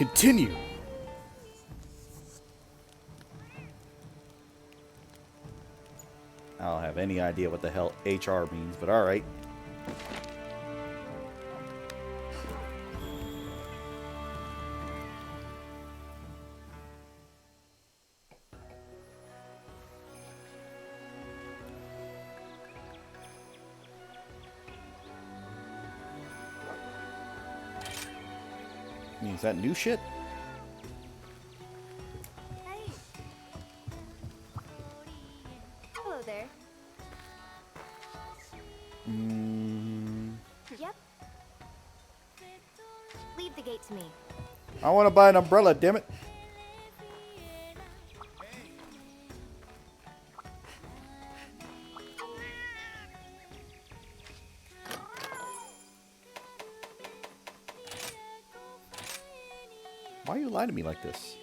Continue. I don't have any idea what the hell HR means, but alright. Is that new shit? Hey. Hello there. Yep. Leave the gate to me. I want to buy an umbrella, damn it. Why are you lying to me like this?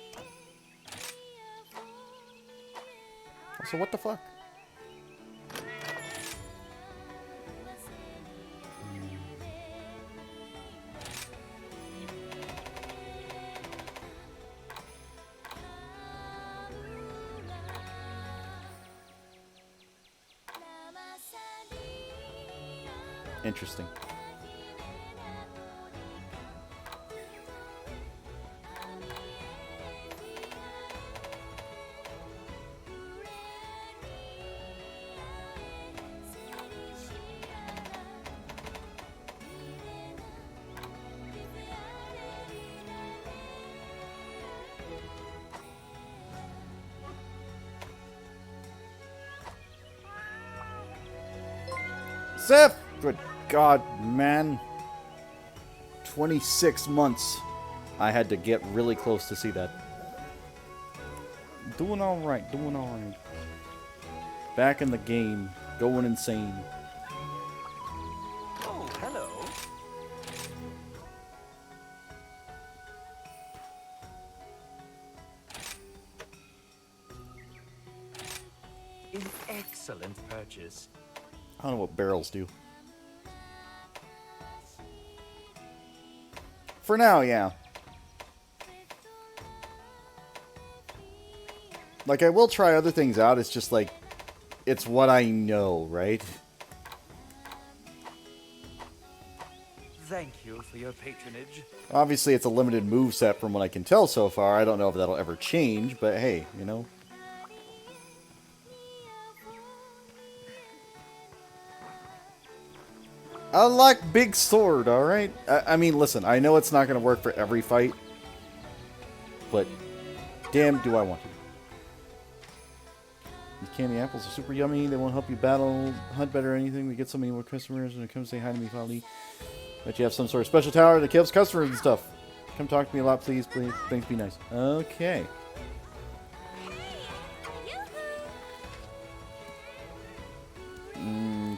So what the fuck? Interesting. Seth! Good God, man. 26 months. I had to get really close to see that. Doing alright, doing alright. Back in the game, going insane. Oh, hello. An excellent purchase. I don't know what barrels do. For now, yeah. Like, I will try other things out. It's just like, it's what I know, right? Thank you for your patronage. Obviously, it's a limited move set from what I can tell so far. I don't know if that'll ever change, but hey, you know. Unlock big sword, alright? I mean, listen, I know it's not going to work for every fight, but damn, do I want to. These candy apples are super yummy. They won't help you hunt better or anything. We get so many more customers when they come say hi to me, finally. Bet you have some sort of special tower that kills customers and stuff. Come talk to me a lot, please, please. Thanks, be nice. Okay.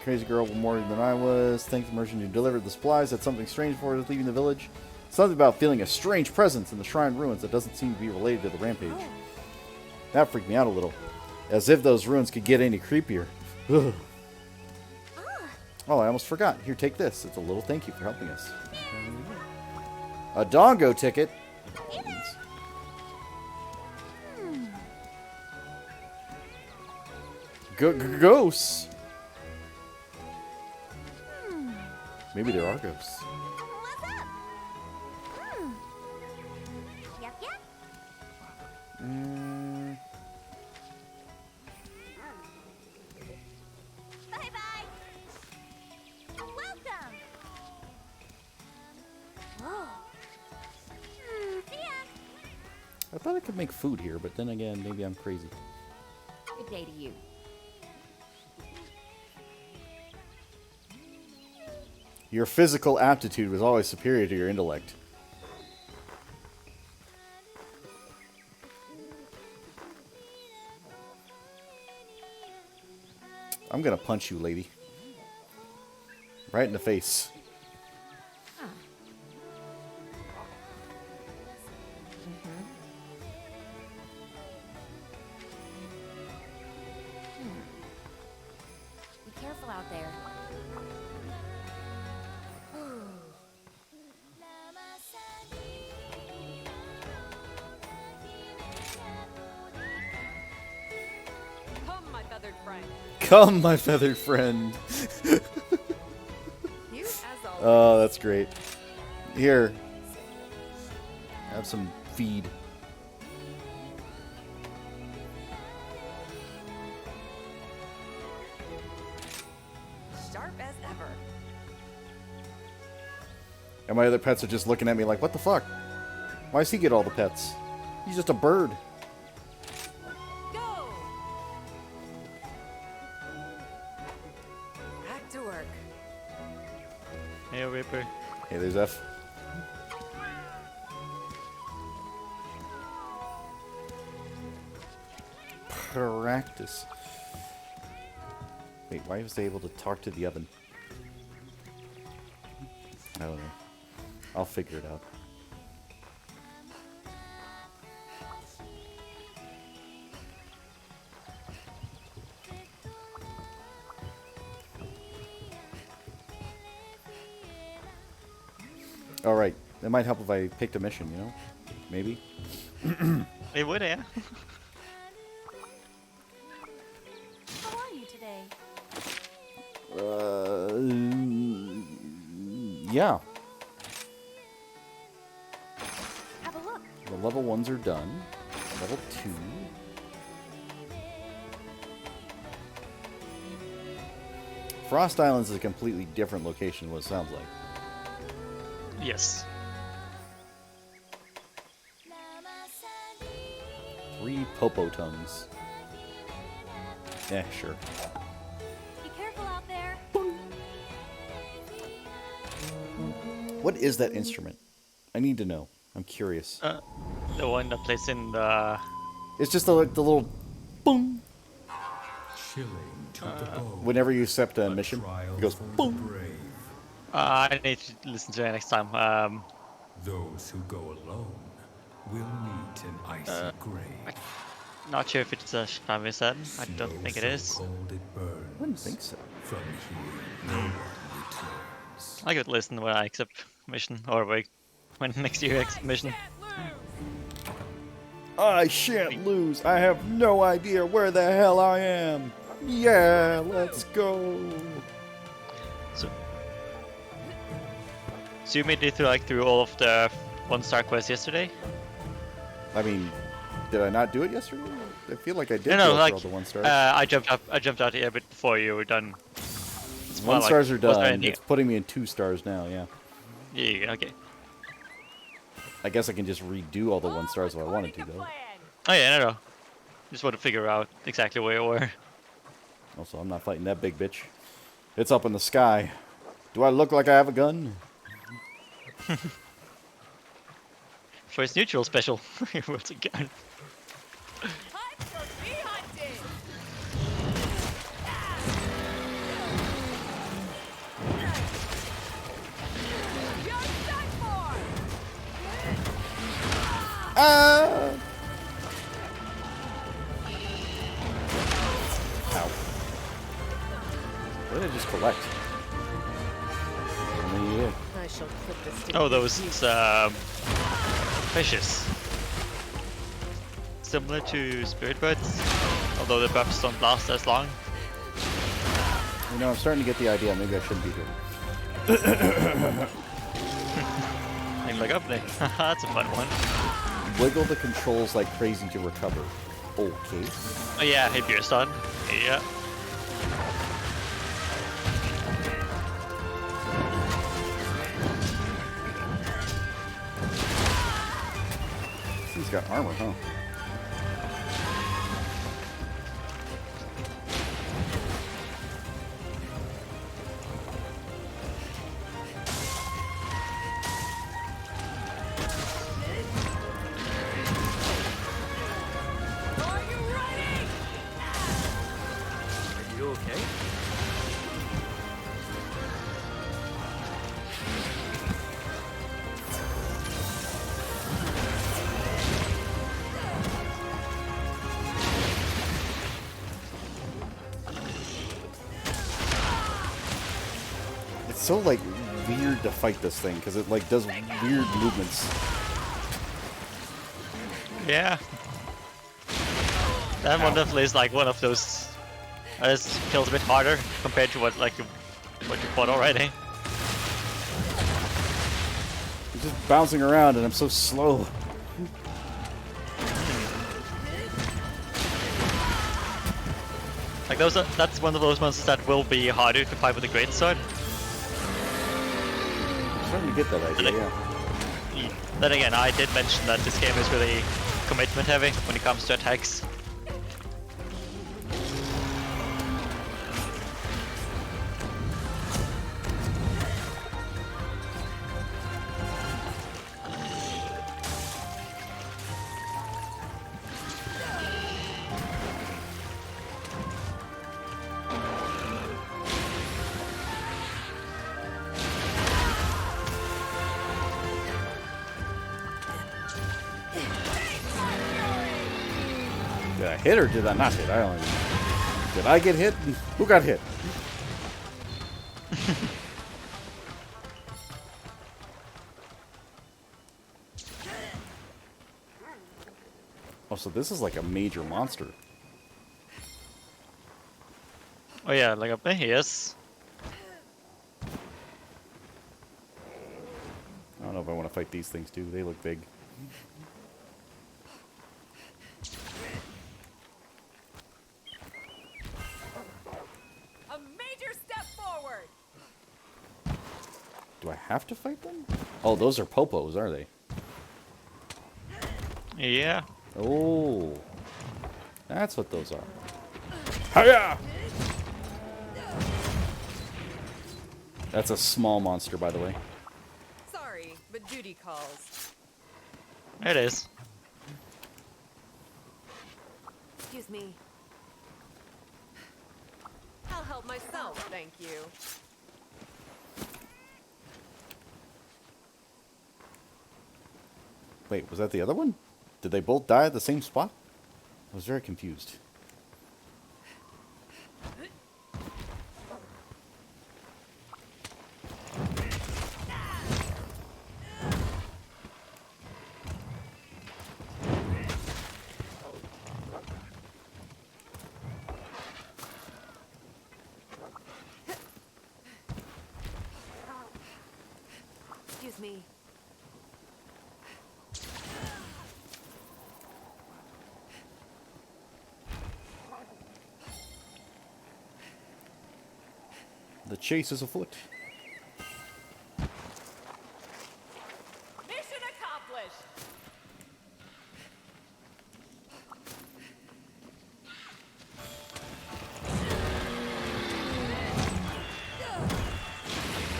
Crazy girl more than I was. Thanks the merchant who delivered the supplies. Had something strange for us leaving the village. Something about feeling a strange presence in the shrine ruins that doesn't seem to be related to the rampage. That freaked me out a little. As if those ruins could get any creepier. Ugh. Oh, I almost forgot. Here, take this. It's a little thank you for helping us. A Dongo ticket. Ghosts. Maybe there are ghosts. What's up? Yep, yep. Bye-bye. Welcome. Whoa. See ya. I thought I could make food here, but then again, maybe I'm crazy. Good day to you. Your physical aptitude was always superior to your intellect. I'm gonna punch you, lady. Right in the face. Be careful out there. feathered friend. Come, my feathered friend. Cute as always. Oh, that's great. Here. Have some feed. Sharp as ever. And my other pets are just looking at me like, what the fuck? Why does he get all the pets? He's just a bird. Go! Back to work. Hey, Reaper. Hey, there's F. Practice. Wait, why was they able to talk to the oven? I don't know. I'll figure it out. Alright, that might help if I picked a mission, you know? Maybe? It would, yeah. How are you today? Yeah. Have a look. The level 1s are done. Level 2. Frost Islands is a completely different location than what it sounds like. Yes. 3 Popo tongues. Yeah, sure. Be careful out there. What is that instrument? I need to know. I'm curious. The one that plays in the... It's just the little boom. Chilling to the bone. Whenever you accept a mission, Trial it goes for the boom. brave. I need to listen to it next time. Those who go alone will meet an icy grave. Not sure if it's a Shami said. I don't Snow think it so is. cold it burns. I wouldn't think so. From here, no one returns. I could listen when I accept mission, or wait, when next year I accept mission. I shan't lose. I have no idea where the hell I am. Yeah, let's go. So you made it through all of the 1-star quests yesterday? I mean, did I not do it yesterday? I feel like I did No, go like for all the 1-stars. I jumped out here a bit before you were done. It's more 1-stars are was there done. any- It's putting me in 2-stars now, yeah. Yeah, okay. I guess I can just redo all the 1-stars if I wanted to, though. Oh yeah, no. Just want to figure out exactly where you were. Also, I'm not fighting that big bitch. It's up in the sky. Do I look like I have a gun? For his neutral special. Once again. Time for bee hunting! You're done for! Ah! Ow. What did I just collect? Only you. I shall put this to Oh, those fishes. Similar to spirit birds, although the buffs don't last as long. You know, I'm starting to get the idea. Maybe I shouldn't be here. I'm like, up there. That's a fun one. Wiggle the controls like crazy to recover. Okay. Oh yeah, hey, you're stunned. Yeah. He's got armor, huh? Are you ready? Are you okay? It's so like weird to fight this thing because it like does weird movements. Yeah. That one definitely is like one of those This feels a bit harder compared to what you fought already. I'm just bouncing around and I'm so slow. Like that's one of those monsters that will be harder to fight with a greatsword. I'm starting to get that idea, yeah. Then again, I did mention that this game is really commitment heavy when it comes to attacks. Did I hit or did I not hit? I don't even know. Did I get hit? Who got hit? Oh, so this is like a major monster. Oh yeah, like up there he is. I don't know if I want to fight these things too. They look big. A major step forward. Do I have to fight them? Oh, those are popos, are they? Yeah. Oh. That's what those are. Hiya! That's a small monster, by the way. Sorry, but duty calls. It is. Excuse me. I'll help myself, thank you. Wait, was that the other one? Did they both die at the same spot? I was very confused. Excuse me. The chase is afoot. Mission accomplished.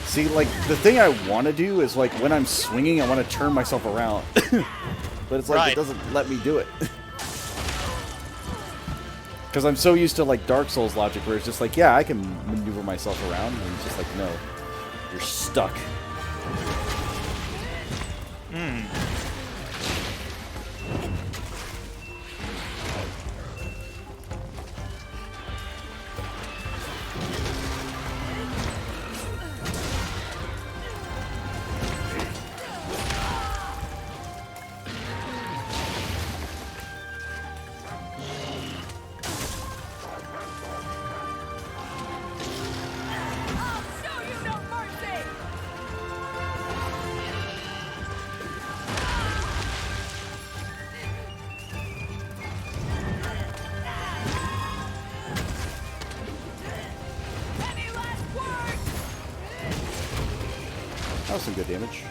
See, like, the thing I want to do is, like, when I'm swinging, I want to turn myself around. But it's like, Right. it doesn't let me do it. Because I'm so used to, like, Dark Souls logic, where it's just like, yeah, I can maneuver myself around. And it's just like, no. You're stuck. I'll show you no mercy. Any last words? That was some good damage.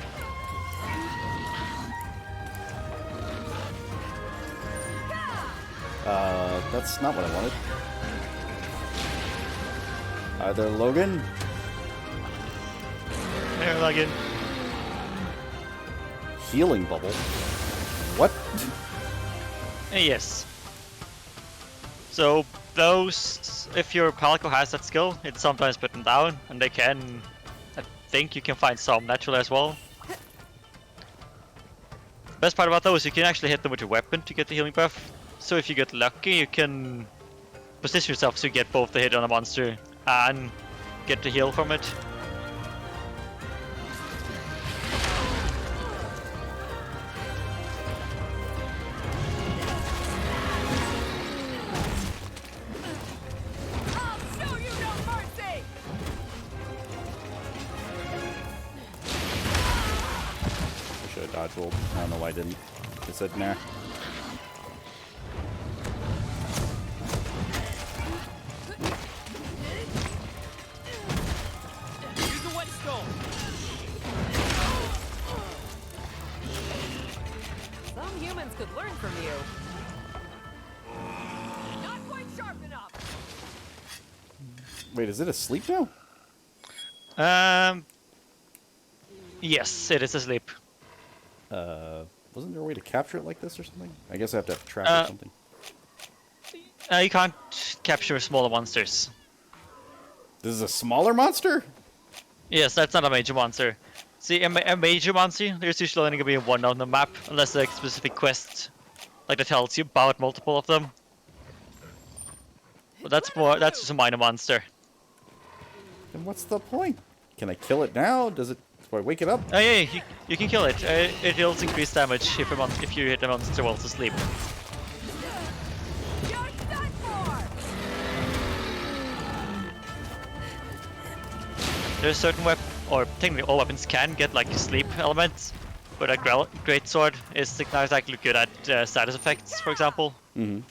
That's not what I wanted. Either Logan. There, Logan. Healing bubble. What? Yes. So those, if your Palico has that skill, it's sometimes put them down, and they can. I think you can find some naturally as well. Best part about those, you can actually hit them with your weapon to get the healing buff. So if you get lucky, you can position yourself so you get both the hit on a monster and get the heal from it. I'll should have dodge rolled. I don't know why I didn't. I said nah. Use the whetstone. Some humans could learn from you. Not quite sharp enough. Wait, is it asleep now? Yes, it is asleep. Wasn't there a way to capture it like this or something? I guess I have to have trap or something. You can't capture smaller monsters. This is a smaller monster? Yes, that's not a major monster. See, a major monster, there's usually only gonna be one on the map, unless there's a specific quest, like that tells you about multiple of them. But that's just a minor monster. Then what's the point? Can I kill it now? Do I wake it up? Oh yeah, you can kill it. It deals increased damage if you hit a monster while asleep. You're done for. There's certain or technically all weapons can get like sleep elements, but a greatsword is not exactly good at status effects, for example. Mm-hmm.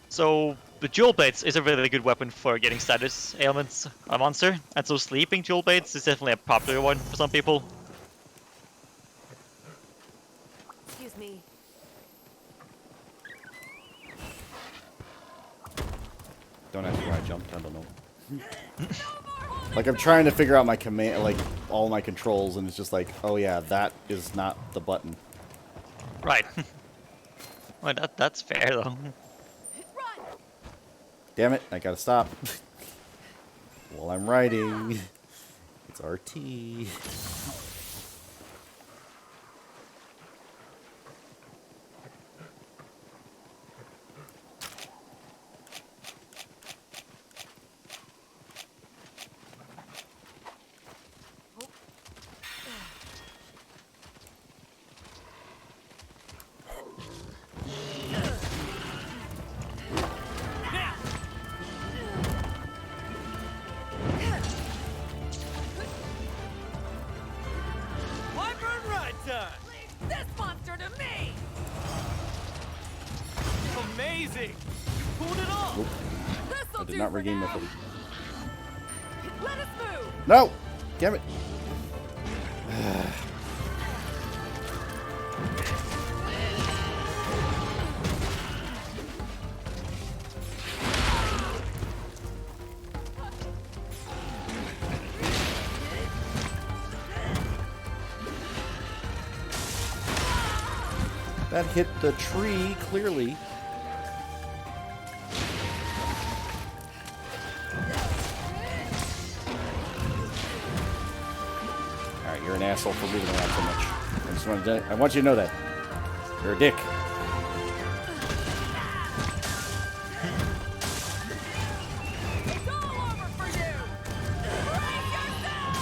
So the dual blades is a really good weapon for getting status ailments on a monster, and so sleeping dual blades is definitely a popular one for some people. Excuse me. Don't ask me why I jumped. I don't know. Like, I'm trying to figure out my command, like, all my controls, and it's just like, oh yeah, that is not the button. Right. Well, that's fair though. Run. Damn it, I gotta stop. While I'm writing. It's RT. Wyvern ride time. Leave this monster to me. Amazing. You pulled it off. Nope, This'll I did do not for regain my now. footing. Let us move. No! Damn it. That hit the tree, clearly. Alright, you're an asshole for moving around so much. I want you to know that. You're a dick. It's all over for you. Brace yourself.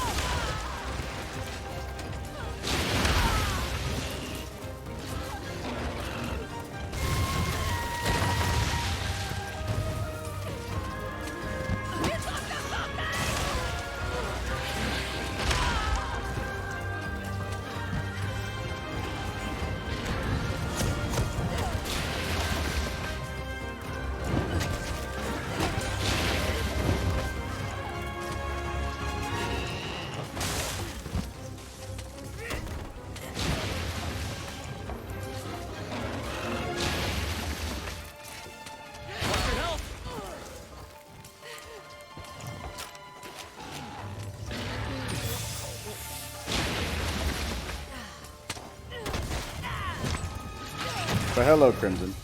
It's up to something. Watch your health. So hello, Crimson.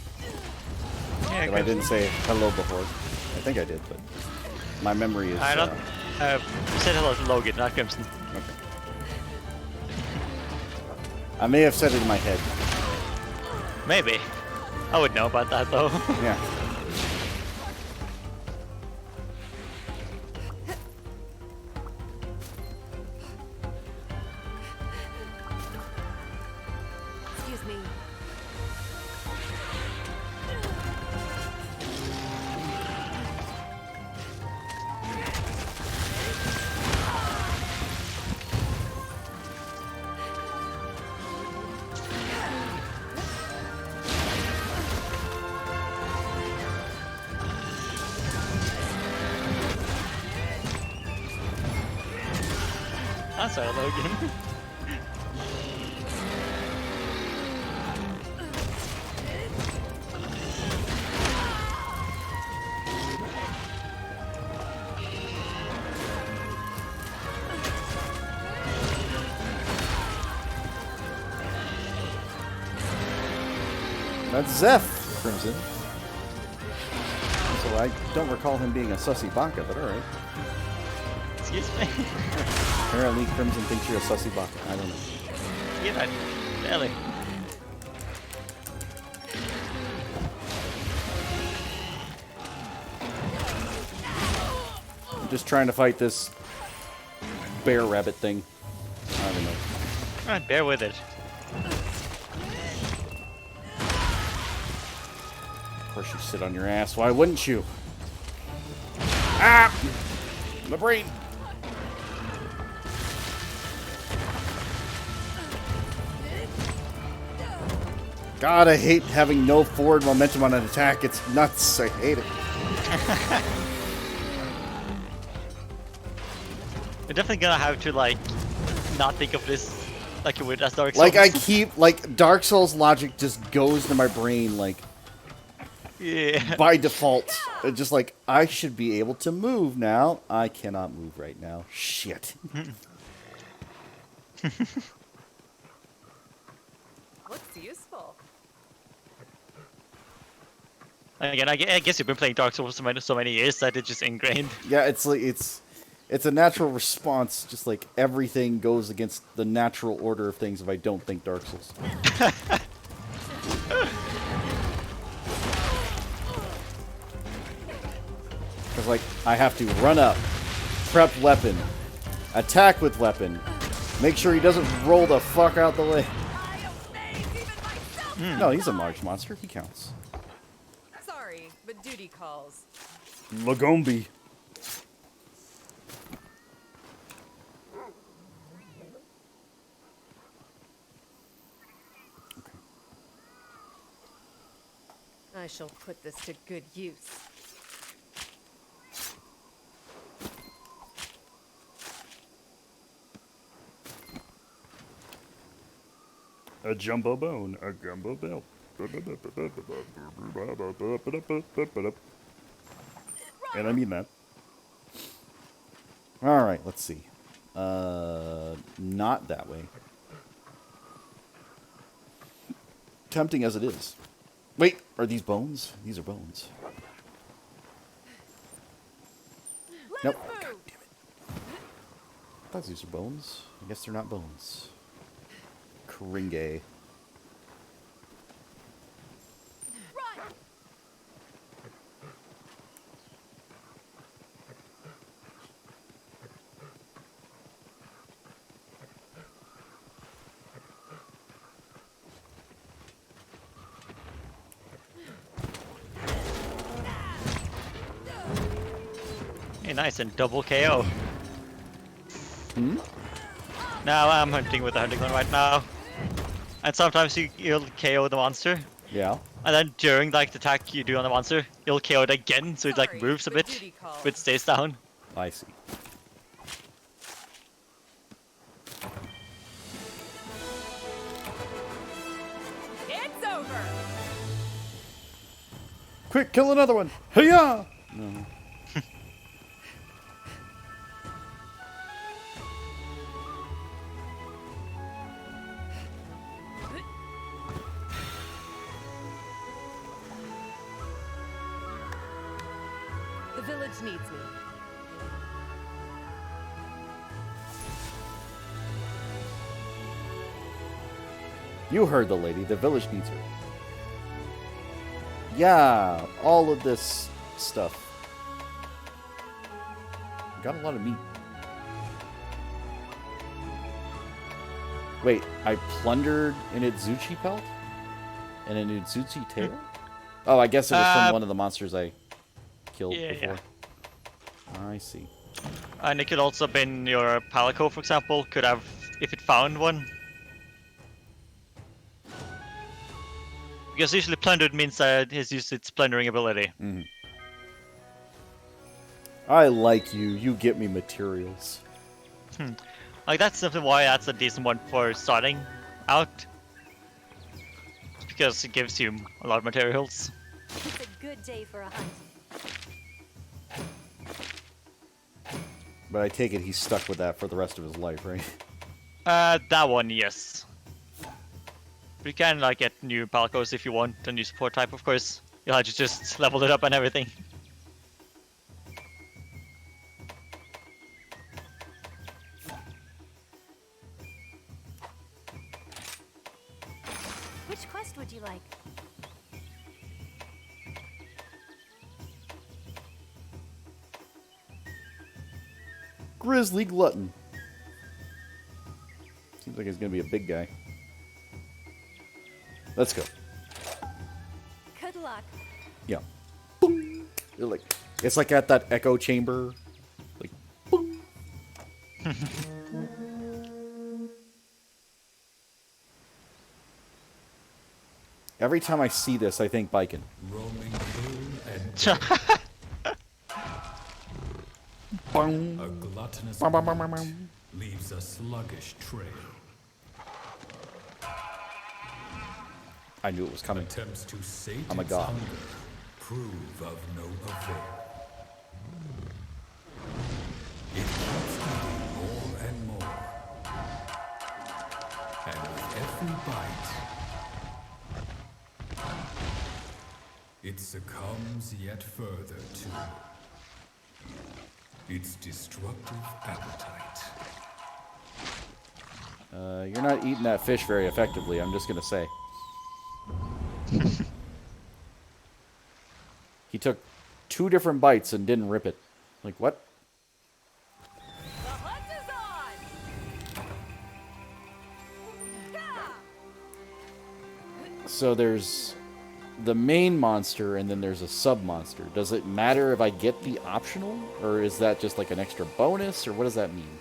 Yeah, If I didn't say hello before. I think I did, but my memory is... I don't. Said hello to Logan, not Crimson. Okay. I may have said it in my head. Maybe. I would know about that though. Yeah. Excuse me. Sorry, Logan. That's Zeph Crimson. So I don't recall him being a sussy baka, but alright. Excuse me. Apparently Crimson thinks you're a sussy baka. I don't know. Yeah, barely. I'm just trying to fight this bear rabbit thing. I don't know. Alright, bear with it. Of course you sit on your ass. Why wouldn't you? Ah! My brain! God, I hate having no forward momentum on an attack. It's nuts. I hate it. You're definitely gonna have to, like, not think of this like you would as Dark Souls. Like, I keep... Like, Dark Souls logic just goes to my brain, like... Yeah. By default. It's just like, I should be able to move now. I cannot move right now. Shit. Looks useful. Again, I guess you've been playing Dark Souls for so many years that it's just ingrained. Yeah, it's like it's a natural response. Just like everything goes against the natural order of things if I don't think Dark Souls. Because like I have to run up, prep weapon, attack with weapon, make sure he doesn't roll the fuck out the way. No, he's a large monster. He counts. Sorry, but duty calls. Lagombi. I shall put this to good use. A jumbo bone, a gumbo belt. And I mean that. Alright, let's see. Not that way. Tempting as it is. Wait, are these bones? These are bones. Nope. God damn it. I thought these are bones. I guess they're not bones. Kringe. Hey, nice, and double KO. Hmm? Now I'm hunting with the hunting gun right now. And sometimes you'll KO the monster. Yeah. And then during like the attack you do on the monster, you'll KO it again, so it like Sorry, moves a but bit, duty calls. but stays down. I see. It's over. Quick, kill another one! Hiya! No. The village needs me. You heard the lady. The village needs her. Yeah, all of this stuff. Got a lot of meat. Wait, I plundered an Itzuchi pelt? And an Itzuchi tail? Oh, I guess it was from one of the monsters I killed before. I see. And it could also have been your Palico, for example, could have, if it found one. Because usually plundered means that it has used its plundering ability. Mm-hmm. I like you. You get me materials. Like that's something why that's a decent one for starting out. Because it gives you a lot of materials. It's a good day for a hunt. But I take it he's stuck with that for the rest of his life, right? That one, yes. But you can like get new palcos if you want, a new support type, of course. You'll have to just level it up and everything. Which quest would you like? Grizzly Glutton. Seems like he's gonna be a big guy. Let's go. Good luck. Yeah. Boom. It's like at that echo chamber. Like boom. Every time I see this, I think biking. Roaming hill and Boom. a gluttonous Bum, bum, bum, mind bum, bum. leaves a sluggish trail. I knew it was coming. Attempts to sate I'm a its god. hunger prove of no avail. It keeps eating more and more. And with every bite, it succumbs yet further to its destructive appetite. You're not eating that fish very effectively, I'm just gonna say. He took 2 different bites and didn't rip it. Like, what? The hunt is on! Gah! So there's the main monster and then there's a sub-monster. Does it matter if I get the optional? Or is that just like an extra bonus? Or what does that mean?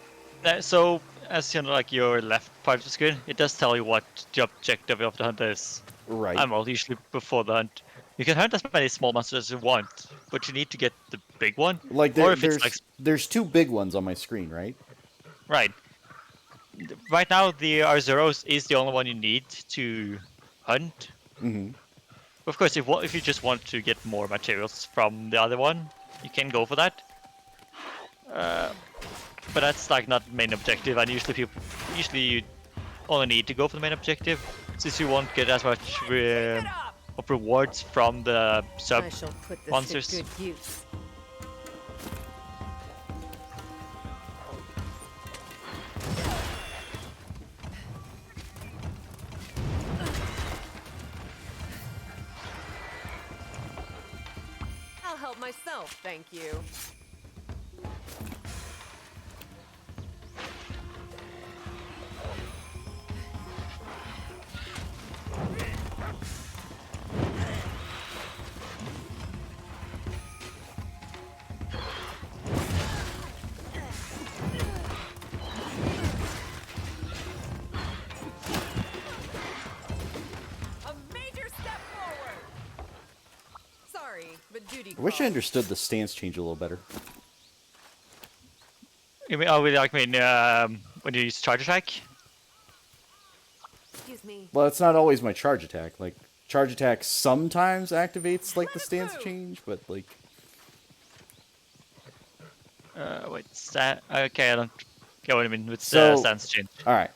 So, as you know, like your left part of the screen, it does tell you what the objective of the hunt is. Right. Well, usually before the hunt. You can hunt as many small monsters as you want, but you need to get the big one. Like, or if it's like there's 2 big ones on my screen, right? right. Right now, the R0 is the only one you need to hunt. Mm-hmm. Of course, if you just want to get more materials from the other one, you can go for that. But that's like not the main objective, and usually you only need to go for the main objective, since you won't get as much Keep it up! of rewards from the sub I shall put this monsters. to good use. I'll help myself, thank you. A major step forward. Sorry, but duty I wish I calls. understood the stance change a little better. You mean, when you use charge attack? Excuse me. Well, it's not always my charge attack. Like, charge attack sometimes activates, like, the stance change, but, like... Wait, okay, I don't get what I mean with So- stance change. Alright.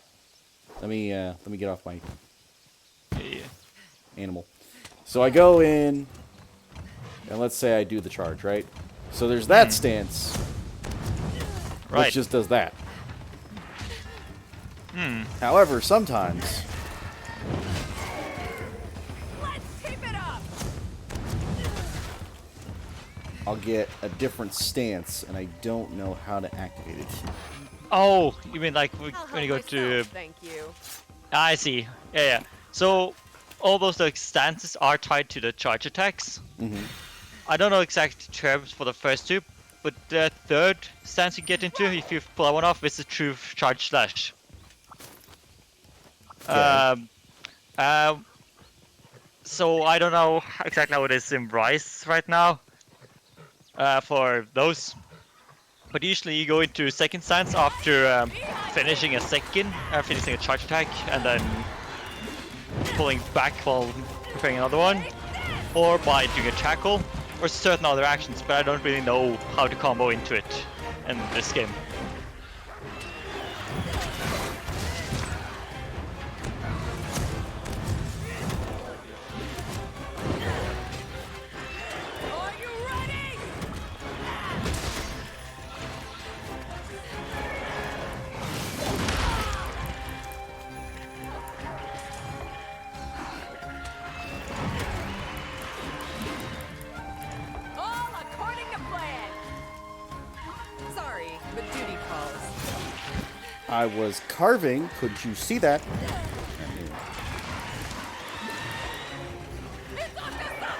Let me get off my Yeah. animal. So I go in, and let's say I do the charge, right? So there's that stance, Right. which just does that. However, sometimes Let's keep it up. I'll get a different stance, and I don't know how to activate it. Oh, you mean like I'll when you go help to? myself, thank you. I see. Yeah. So all those like stances are tied to the charge attacks. Mm-hmm. I don't know exact terms for the first 2, but the third stance you get into, if you pull that one off, is a true charge slash. So I don't know exactly how it is in Rise right now. For those, But usually you go into second stance after finishing a charge attack, and then pulling back while preparing another one, or by doing a tackle, or certain other actions. But I don't really know how to combo into it in this game. Are you ready? All according to plan. Sorry, but duty calls. I was carving. Could you see that? It's up to something!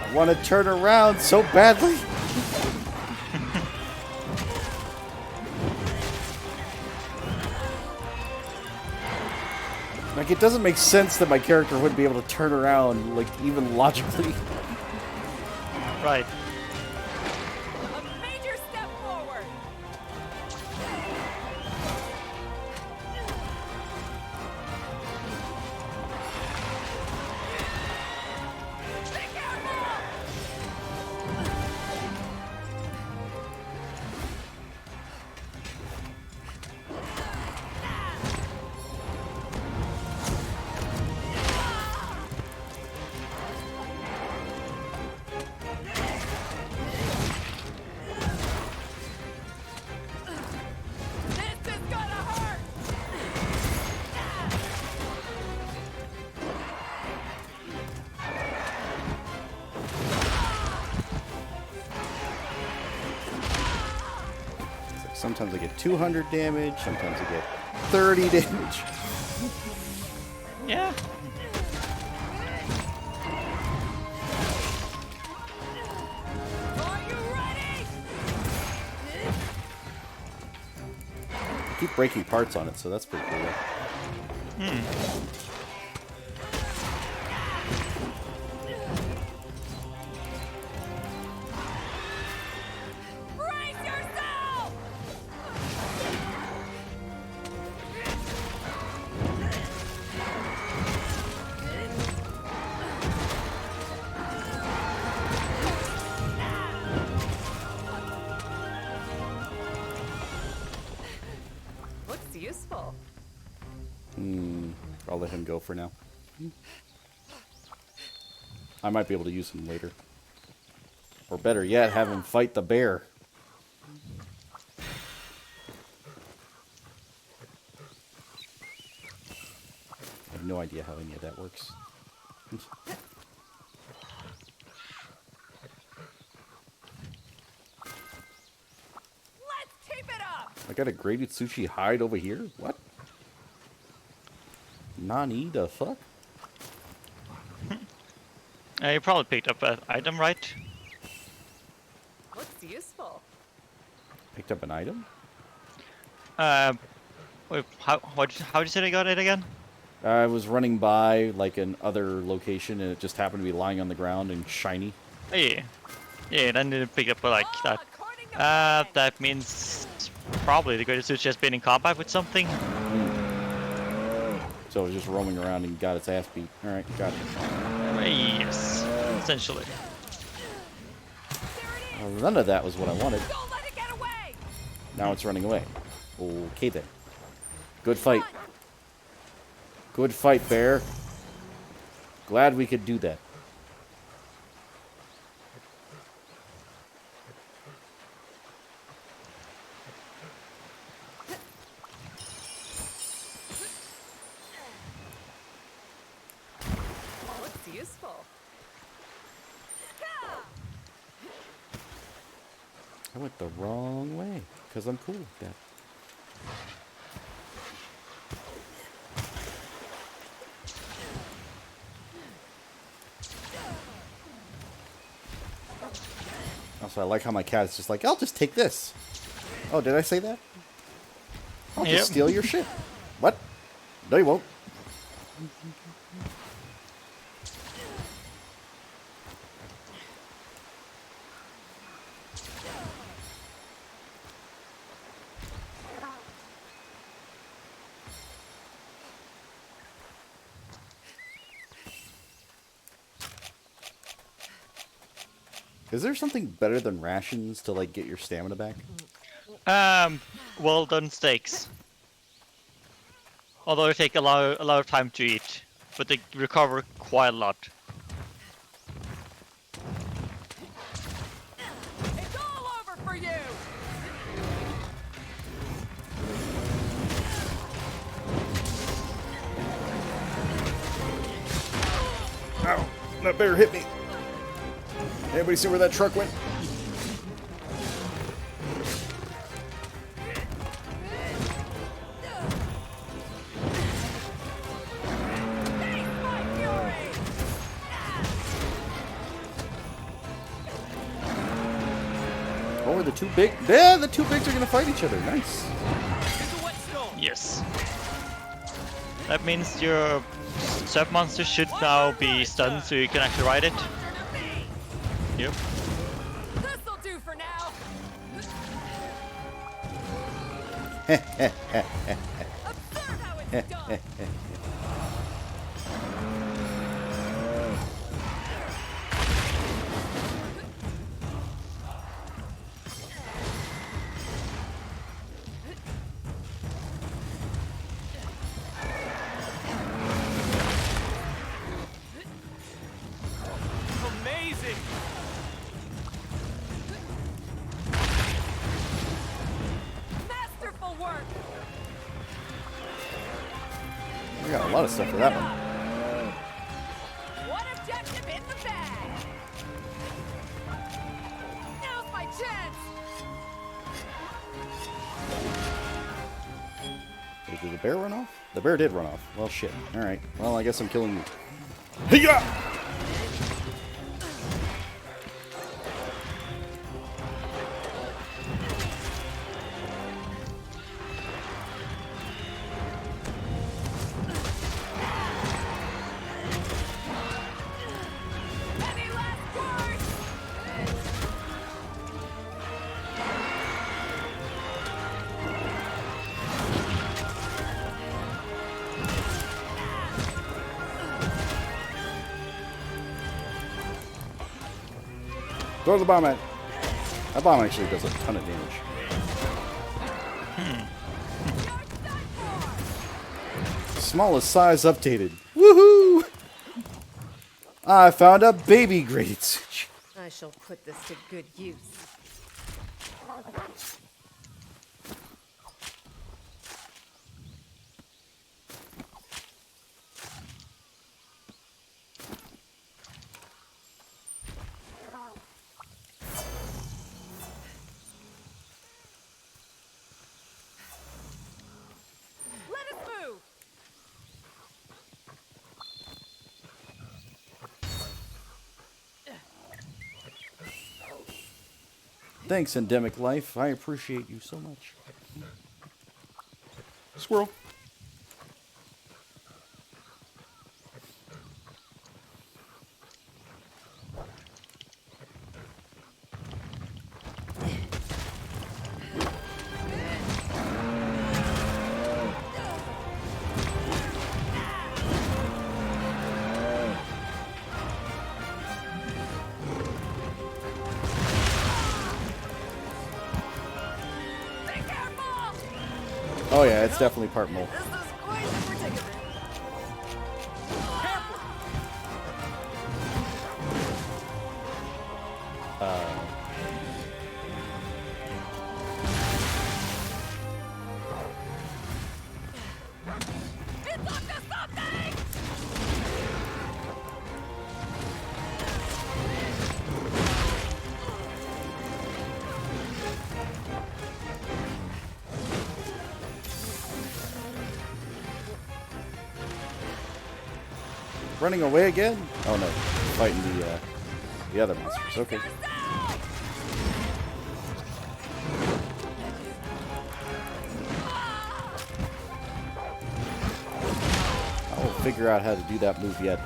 I want to turn around so badly. Like, it doesn't make sense that my character wouldn't be able to turn around, like, even logically. Right. A major step forward. Be careful! This is gonna hurt! It's like sometimes I get 200 damage, sometimes I get 30 damage. Yeah. Are you ready? I keep breaking parts on it, so that's pretty cool. Brace yourself! Looks useful. I'll let him go for now. I might be able to use him later. Or better yet, have him fight the bear. I have no idea how any of that works. Let's keep it up! I got a graded sushi hide over here? What? Nani the fuck? You probably picked up an item, right? Looks useful. Picked up an item? Wait, how did you say I got it again? I was running by like an other location and it just happened to be lying on the ground and shiny. Oh, yeah. Yeah, then you picked up like All that. according to plan. That means probably the greatest sushi has been in combat with something. So it was just roaming around and got its ass beat. Alright, got it. Yes, essentially. Well, none of that was what I wanted. Don't let it get away! Now it's running away. Okay then. Good fight. Good fight, bear. Glad we could do that. Looks useful. I went the wrong way because I'm cool with that. Also, I like how my cat is just like, I'll just take this. Oh, did I say that? I'll just Yep. steal your shit. What? No, you won't. Is there something better than rations to like get your stamina back? Well done steaks. Although they take a lot of time to eat, but they recover quite a lot. It's all over for you! Ow! That bear hit me. Anybody see where that truck went? Oh, are the two big? Yeah, the two bigs are gonna fight each other. Nice. Use the whetstone. Yes. That means your surf monster should now be stunned, so you can actually ride it. Yep. This'll do for now! Observe how it's done! Amazing. Masterful work! We got a lot of stuff for that one. One objective in the bag! Now's my chance! Wait, did the bear run off? The bear did run off. Well, shit. All right. Well, I guess I'm killing you. Hey-ya! Any last words? Throw the bomb at. That bomb actually does a ton of damage. Smallest size updated. Woohoo! I found a baby grade switch. I shall put this to good use. Let us move! Thanks, Endemic Life. I appreciate you so much. Squirrel. Be careful! Oh yeah, it's definitely part mole. This is quite the predicament. It's up to something! Running away again? Oh no, fighting the other monsters. Okay. figure out how to do that move yet.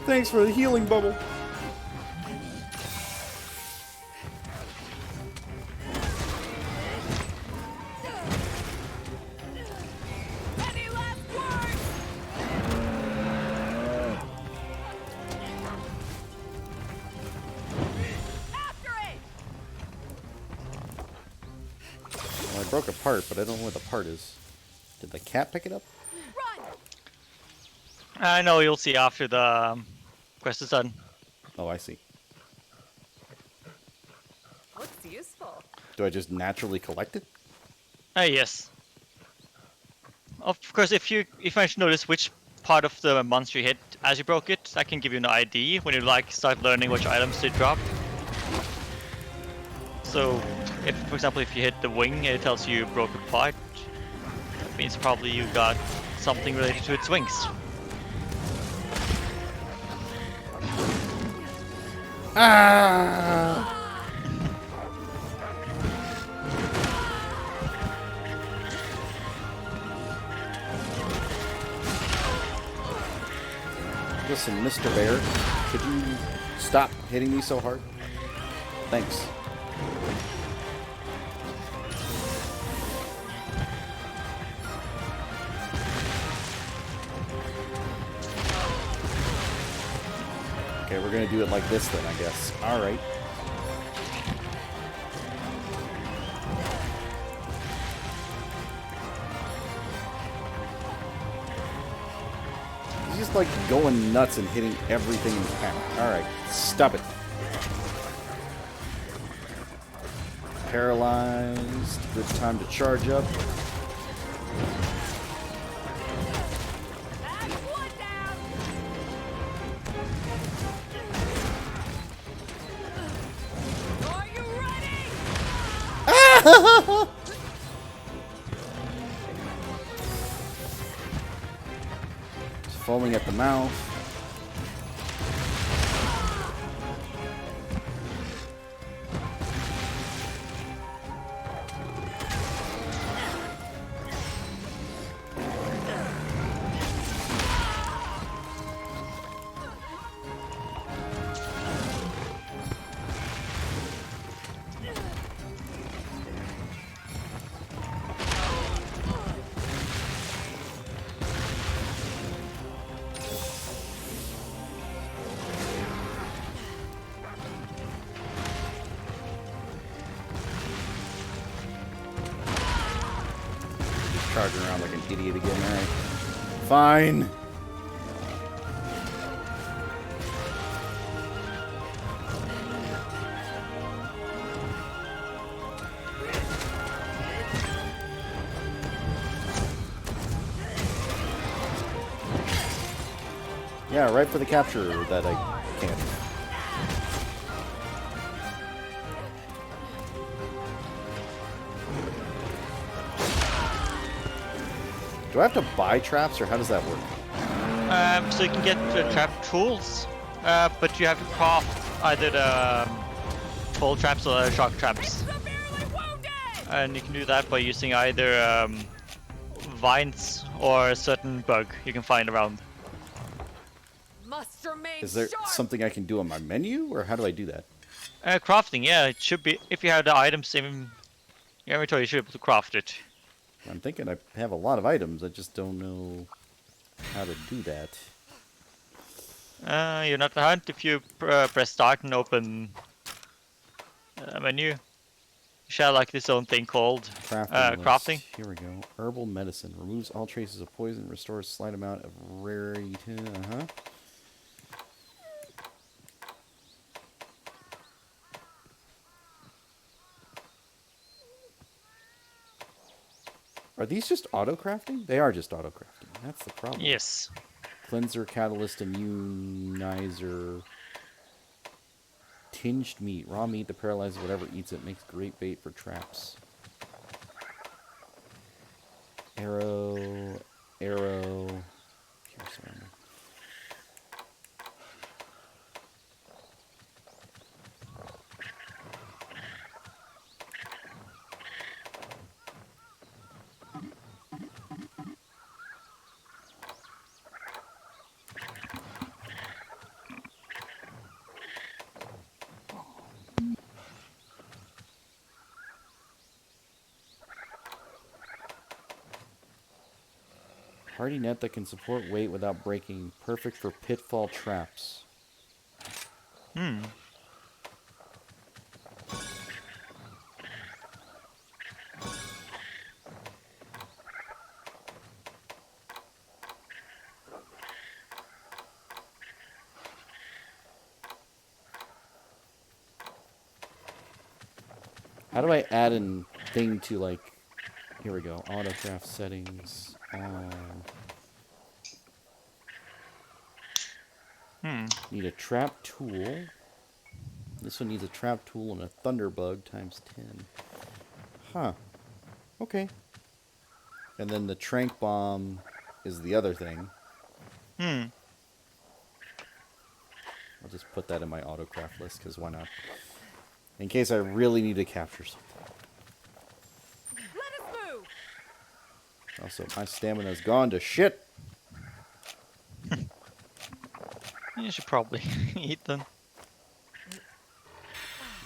Thanks for the healing bubble. Any last words? After it! Well, I broke a part, but I don't know where the part is. Did the cat pick it up? Run! I know you'll see after the quest is done. Oh, I see. Looks useful. Do I just naturally collect it? Yes. Of course, if you manage to notice which part of the monster you hit as you broke it, that can give you an ID when you like start learning which items to drop. So, if for example, if you hit the wing, it tells you broke a part. That means probably you got something related to its wings. Ah! Listen, Mr. Bear, could you stop hitting me so hard? Thanks. Okay, we're gonna do it like this then, I guess. Alright. He's just like going nuts and hitting everything in his path. Alright, stop it. Paralyzed. Good time to charge up. That's one down! Are you ready? It's foaming at the mouth. Charging around like an idiot again. Alright. Fine. Yeah, right for the capture that I can't. Do I have to buy traps, or how does that work? So you can get trap tools, but you have to craft either the troll traps or the shock traps. Severely wounded! And you can do that by using either vines or a certain bug you can find around. Must remain Is there sharp! something I can do on my menu, or how do I do that? Crafting, yeah, it should be. If you have the items in your inventory, you should be able to craft it. I'm thinking I have a lot of items, I just don't know how to do that. You're not the hunt if you press start and open a menu. You should have like this own thing called Crafting. crafting. Here we go. Herbal medicine. Removes all traces of poison. Restores slight amount of rarity. Uh-huh. Are these just auto-crafting? They are just auto-crafting. That's the problem. Yes. Cleanser, catalyst, immunizer. Tinged meat. Raw meat that paralyzes whatever eats it. Makes great bait for traps. Arrow. Arrow. Here's one. Hardy net that can support weight without breaking. Perfect for pitfall traps. Hmm. How do I add a thing to, like... Here we go. Autograph settings. Need a trap tool. This one needs a trap tool and a thunderbug times 10. Huh. Okay. And then the trank bomb is the other thing. Hmm. I'll just put that in my autocraft list, because why not? In case I really need to capture something. Let us move! Also, my stamina's gone to shit. You should probably eat them.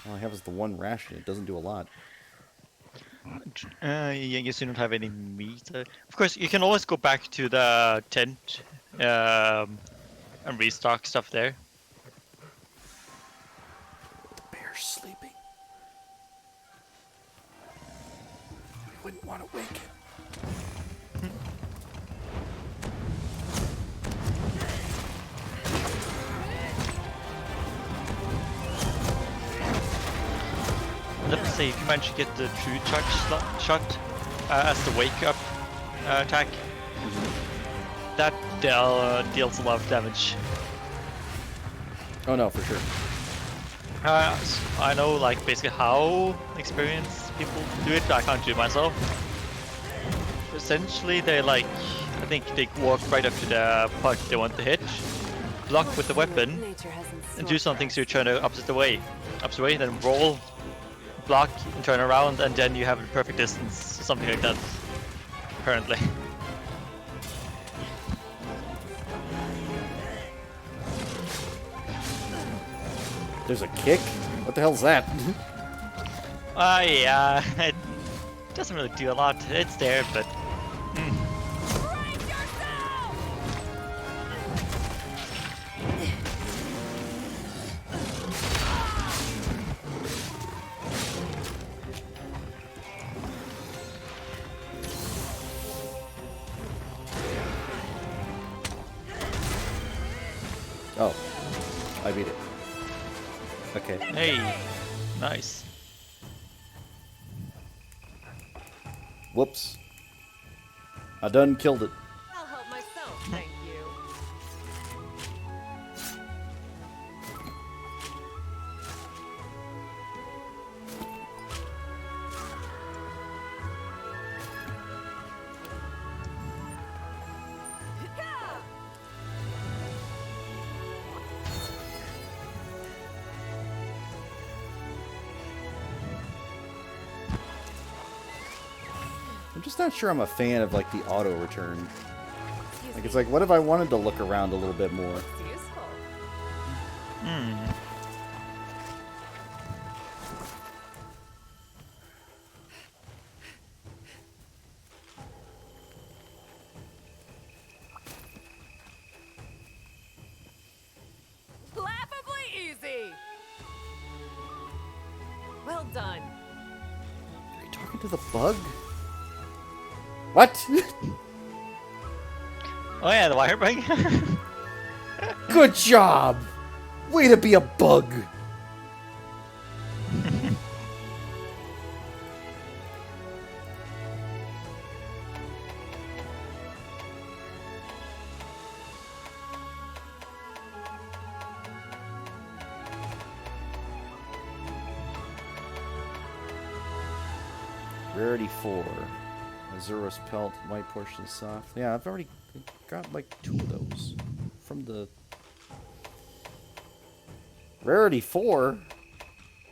All I have is the one ration. It doesn't do a lot. I guess you don't have any meat. Of course, you can always go back to the tent and restock stuff there. Bear's sleeping. We wouldn't want to wake it. Let's say if you manage to get the true charge shot as the wake up attack, that deals a lot of damage. Oh no, for sure. I know like basically how experienced people do it. I can't do it myself. Essentially, they like I think they walk right up to the part they want to hit, block with the weapon, and do something so you turn it opposite way, then roll, block, and turn around, and then you have the perfect distance, something like that. Apparently. There's a kick? What the hell's that? Yeah, it doesn't really do a lot. It's there, but. Brace yourself! Oh, I beat it. Okay. Hey, nice. Whoops. I done killed it. I'll help myself, thank you. I'm just not sure I'm a fan of, like, the auto return. Like, it's like, what if I wanted to look around a little bit more? It's useful. Laughably easy! Well done. Are you talking to the bug? What? Oh yeah, the wire bug. Good job! Way to be a bug! Rarity 4. Azuros pelt, white portion soft. Yeah, I've already got like 2 of those from the Rarity 4?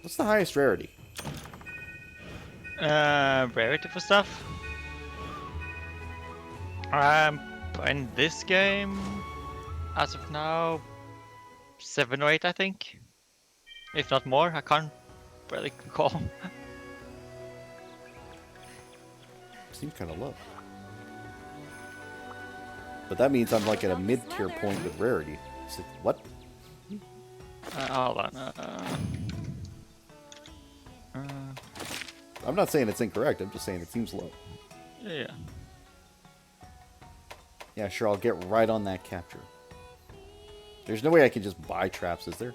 What's the highest rarity? Rarity for stuff. In this game, as of now, 7 or 8, I think. If not more, I can't really recall. Seems kind of low. But that means I'm like at a mid-tier point with rarity. So, what? Hold on. I'm not saying it's incorrect. I'm just saying it seems low. Yeah. Yeah, sure. I'll get right on that capture. There's no way I can just buy traps, is there?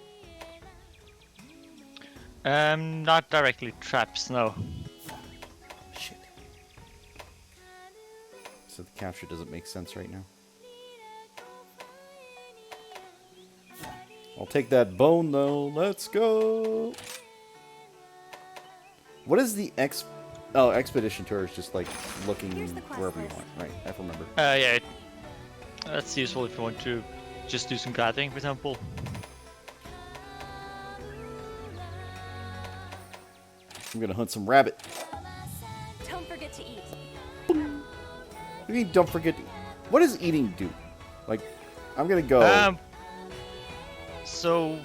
Not directly traps, no. Shit. So the capture doesn't make sense right now. I'll take that bone though. Let's go. What is the expedition tour is just like looking Here's the quest wherever you list. want. Right, I remember. Yeah. That's useful if you want to just do some gathering, for example. I'm gonna hunt some rabbit. Don't forget to eat. What do you mean don't forget to... What does eating do? Like, I'm gonna go... So,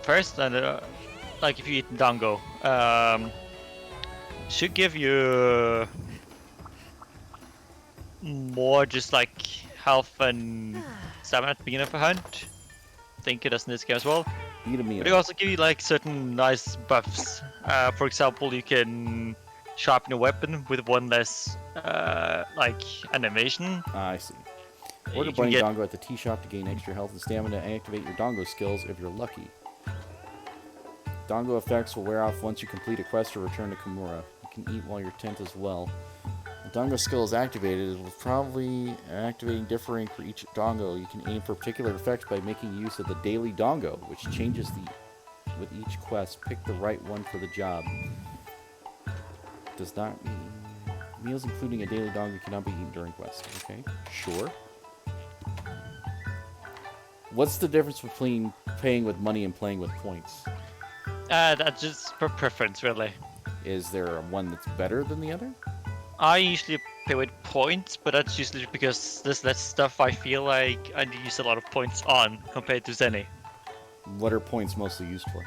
first, like if you eat dango, should give you more just like health and stamina at the beginning of a hunt. I think it does in this game as well. Eat a meal. But it also give you like certain nice buffs. For example, you can sharpen a weapon with one less like animation. I see. You Order can Bunny get- Dongo at the tea shop to gain extra health and stamina and activate your Dongo skills if you're lucky. Dongo effects will wear off once you complete a quest or return to Kimura. You can eat while your tent as well. The Dongo skill is activated, it will probably activating differing for each Dongo. You can aim for particular effects by making use of the daily Dongo, which changes with each quest. Pick the right one for the job. Does not mean meals including a daily Dongo cannot be eaten during quests. Okay, sure. What's the difference between paying with money and playing with points? That's just per preference, really. Is there one that's better than the other? I usually pay with points, but that's usually because there's less stuff I feel like I use a lot of points on compared to Zenny. What are points mostly used for?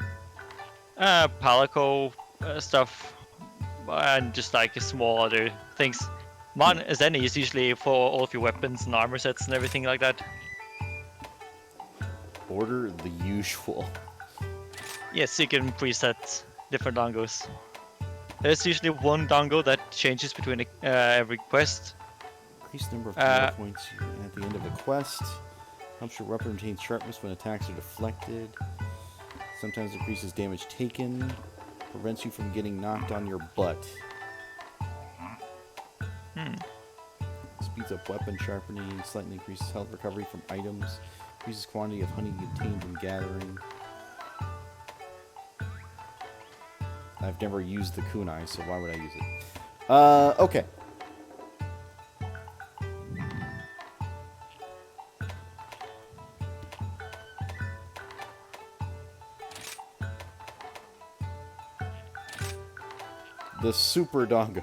Palico stuff, and just like small other things. Zenny is usually for all of your weapons and armor sets and everything like that. Order the usual. Yes, you can preset different dongos. There's usually one dongo that changes between every quest. Increase the number of combo points at the end of a quest. Helps your weapon retain sharpness when attacks are deflected. Sometimes increases damage taken. Prevents you from getting knocked on your butt. Speeds up weapon sharpening. Slightly increases health recovery from items. Increases quantity of honey obtained from gathering. I've never used the kunai, so why would I use it? Okay. The Super Dongo.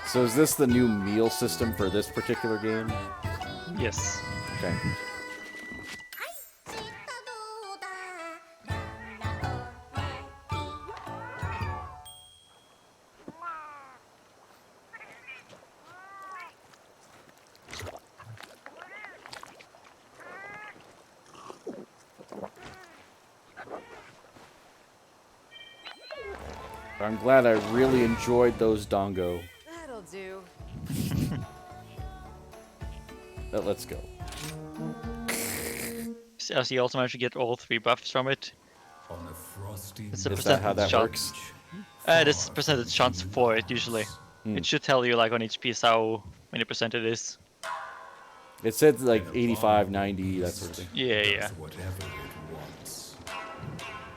So is this the new meal system for this particular game? Yes. Okay. I'm glad I really enjoyed those Dongo. That'll do. Let's go. So you also managed to get all 3 buffs from it. On a frosty It's a Is that how that percentage works? chance. This is percentage chance for it usually. It should tell you like on each piece how many percent it is. It said like 85, 90, that sort of thing. Yeah. whatever it wants.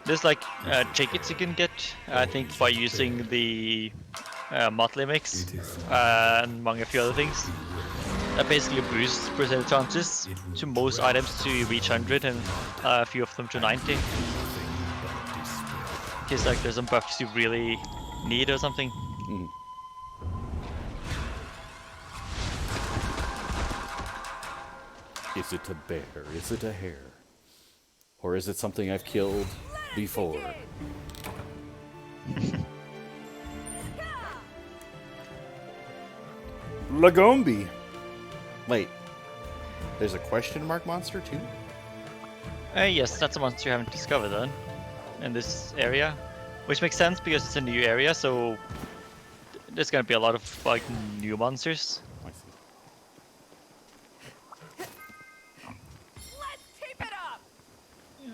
There's like tickets you can get, I think, by using the Motley mix, among a few other things. That basically boosts percentage chances to most items to reach 100 and a few of them to 90. case like there's some buffs you really need or something. Is it a bear? Is it a hare? Or is it something I've killed before? Lagombi. Wait. There's a question mark monster too? Yes, that's a monster you haven't discovered then, in this area. Which makes sense because it's a new area, so there's gonna be a lot of like new monsters. I see. Let's tape it up.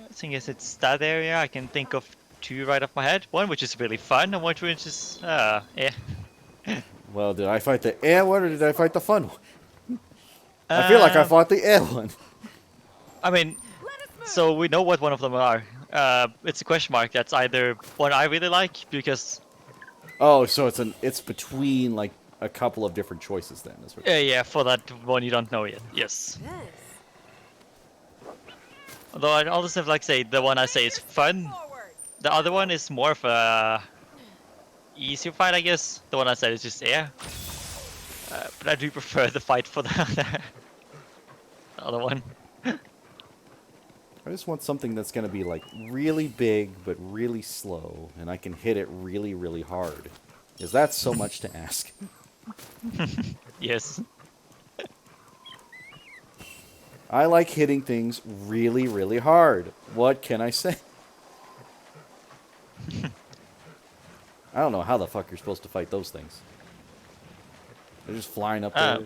The thing is, it's that area. I can think of two right off my head. One which is really fun, and one which is eh. Well, did I fight the air one or did I fight the fun one? I feel like I fought the air one. I mean, so we know what one of them are. It's a question mark. That's either one I really like because Oh, so it's between like a couple of different choices then. Is what yeah, for that one you don't know yet. Yes. Although I also like say the one I say is fun. Forward. The other one is more of a easier fight, I guess. The one I said is just air. But I do prefer the fight for the other one. I just want something that's going to be like really big but really slow, and I can hit it really, really hard. Is that so much to ask? Yes. I like hitting things really, really hard. What can I say? I don't know how the fuck you're supposed to fight those things. They're just flying up there.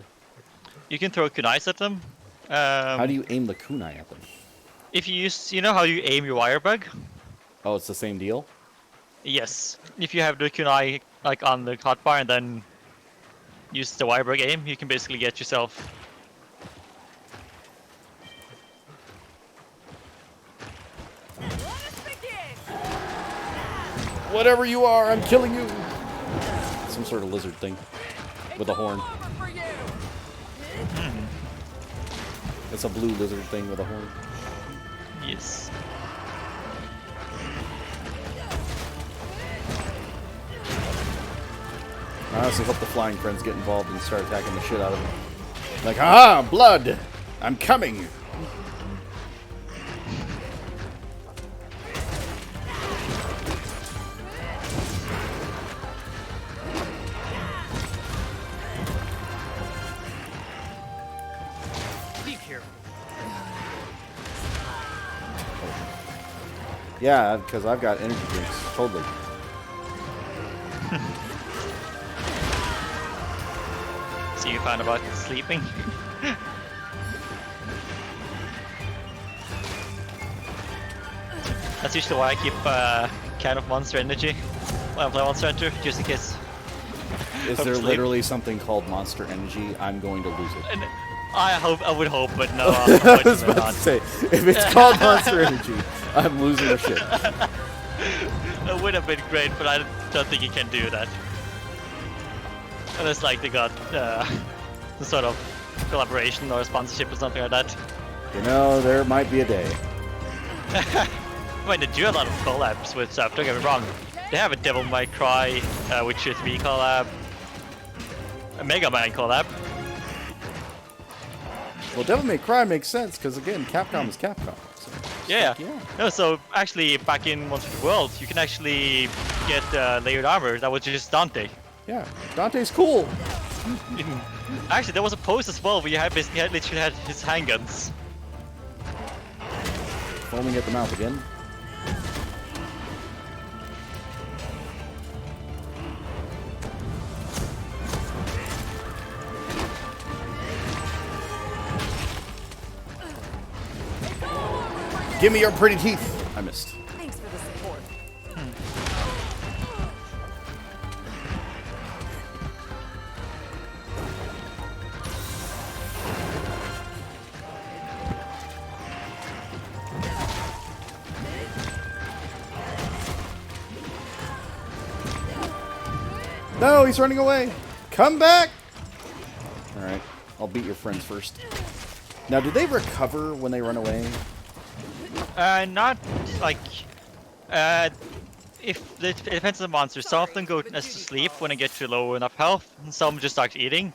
You can throw kunais at them. How do you aim the kunai at them? If you use, you know how you aim your wire bug? Oh, it's the same deal? Yes. If you have the kunai like on the hotbar and then use the wire bug aim, you can basically get yourself. Let us begin. Whatever you are, I'm killing you! Some sort of lizard thing. With a horn. Over for you. It's a blue lizard thing with a horn. Yes. I honestly hope the flying friends get involved and start attacking the shit out of them. Like, ah, blood! I'm coming! Be careful. Yeah, because I've got energy drinks. Totally. So you found about sleeping? That's usually why I keep a can of Monster Energy when I play Monster Hunter, just in case. Is there literally something called Monster Energy? I'm going to lose it. And I would hope, but no, I was unfortunately about to not. say, if it's called Monster Energy, I'm losing the shit. It would have been great, but I don't think you can do that. Unless like they got some sort of collaboration or sponsorship or something like that. You know, there might be a day. I mean, they do a lot of collabs with stuff, don't get me wrong. They have a Devil May Cry, Witcher 3 collab, a Mega Man collab. Well, Devil May Cry makes sense, because again, Capcom is Capcom. So. Yeah. Yeah. No, so actually, back in Monster Hunter World, you can actually get layered armor that was just Dante. Yeah, Dante's cool. Actually, there was a pose as well where you had basically literally had his handguns. Foaming at the mouth again. Give me your pretty teeth. I missed. Thanks for the support. No, he's running away. Come back. All right, I'll beat your friends first. Now, do they recover when they run away? Not like it depends on the monster. Some of them go to sleep when they get to low enough health, and some just start eating.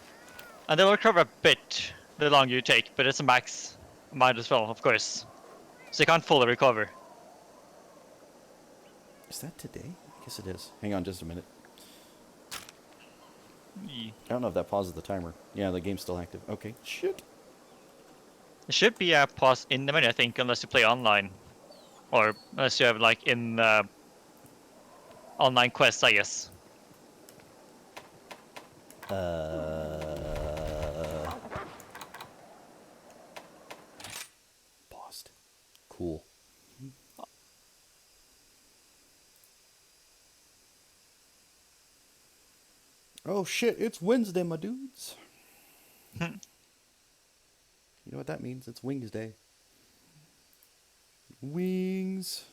And they'll recover a bit the longer you take, but it's a max amount as well, of course. So you can't fully recover. Is that today? I guess it is. Hang on just a minute. Ye- I don't know if that pauses the timer. Yeah, the game's still active. Okay. Shit. There should be a pause in the menu, I think, unless you play online. Or unless you have, like, in online quests, I guess. Paused. Cool. Oh shit, it's Wednesday, my dudes. You know what that means? It's Wings Day. Wings.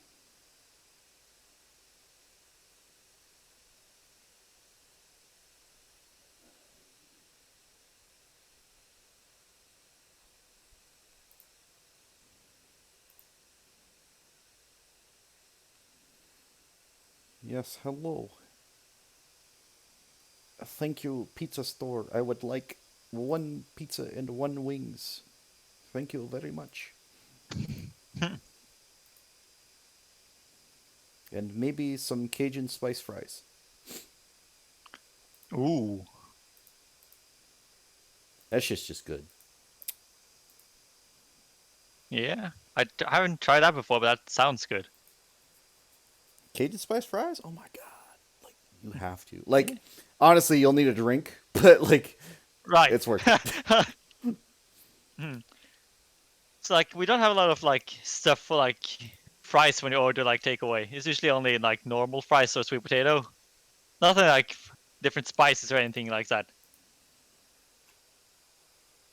Yes, hello. Thank you, pizza store. I would like 1 pizza and 1 wings. Thank you very much. And maybe some Cajun spice fries. Ooh. That shit's just good. Yeah. I haven't tried that before, but that sounds good. Cajun spice fries? Oh my god. Like, you have to. Like, honestly, you'll need a drink, but, like, Right. it's worth it. It's like, we don't have a lot of, like, stuff for, like, fries when you order, like, takeaway. It's usually only, like, normal fries or sweet potato. Nothing like different spices or anything like that.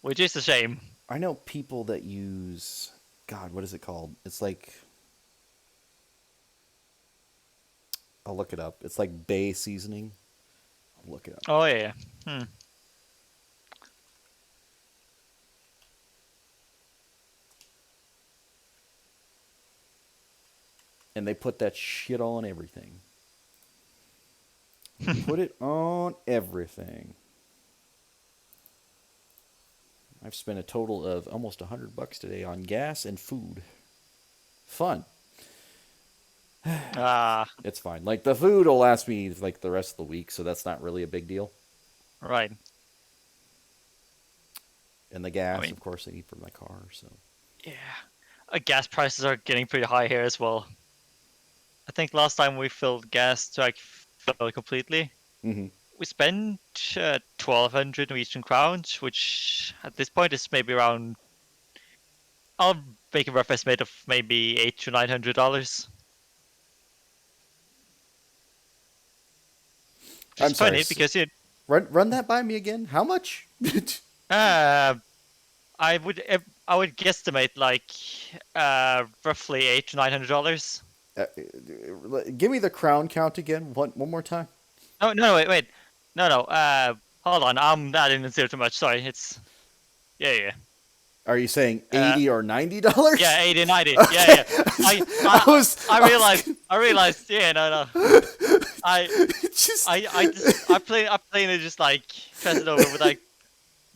Which is a shame. I know people that use... God, what is it called? It's like... I'll look it up. It's like bay seasoning. I'll look it up. Oh, yeah. And they put that shit on everything. Put it on everything. I've spent a total of almost $100 today on gas and food. Fun. It's fine. Like, the food will last me, like, the rest of the week, so that's not really a big deal. Right. And the gas, I mean- of course, I need for my car, so... Yeah. Gas prices are getting pretty high here as well. I think last time we filled gas to, like, fill it completely, Mm-hmm. we spent 1,200 Norwegian crowns, which at this point is maybe around... I'll make a rough estimate of maybe $800 to $900. I'm It's sorry, funny because you... Run that by me again. How much? I would guesstimate like roughly $800 to $900. Give me the crown count again. One more time. No, wait. No. Hold on. I'm adding zero too much. Sorry. It's yeah. Are you saying $80 or $90? Yeah, 80, 90. Okay. Yeah. I I realized. Yeah, no. I plainly just like press it over with like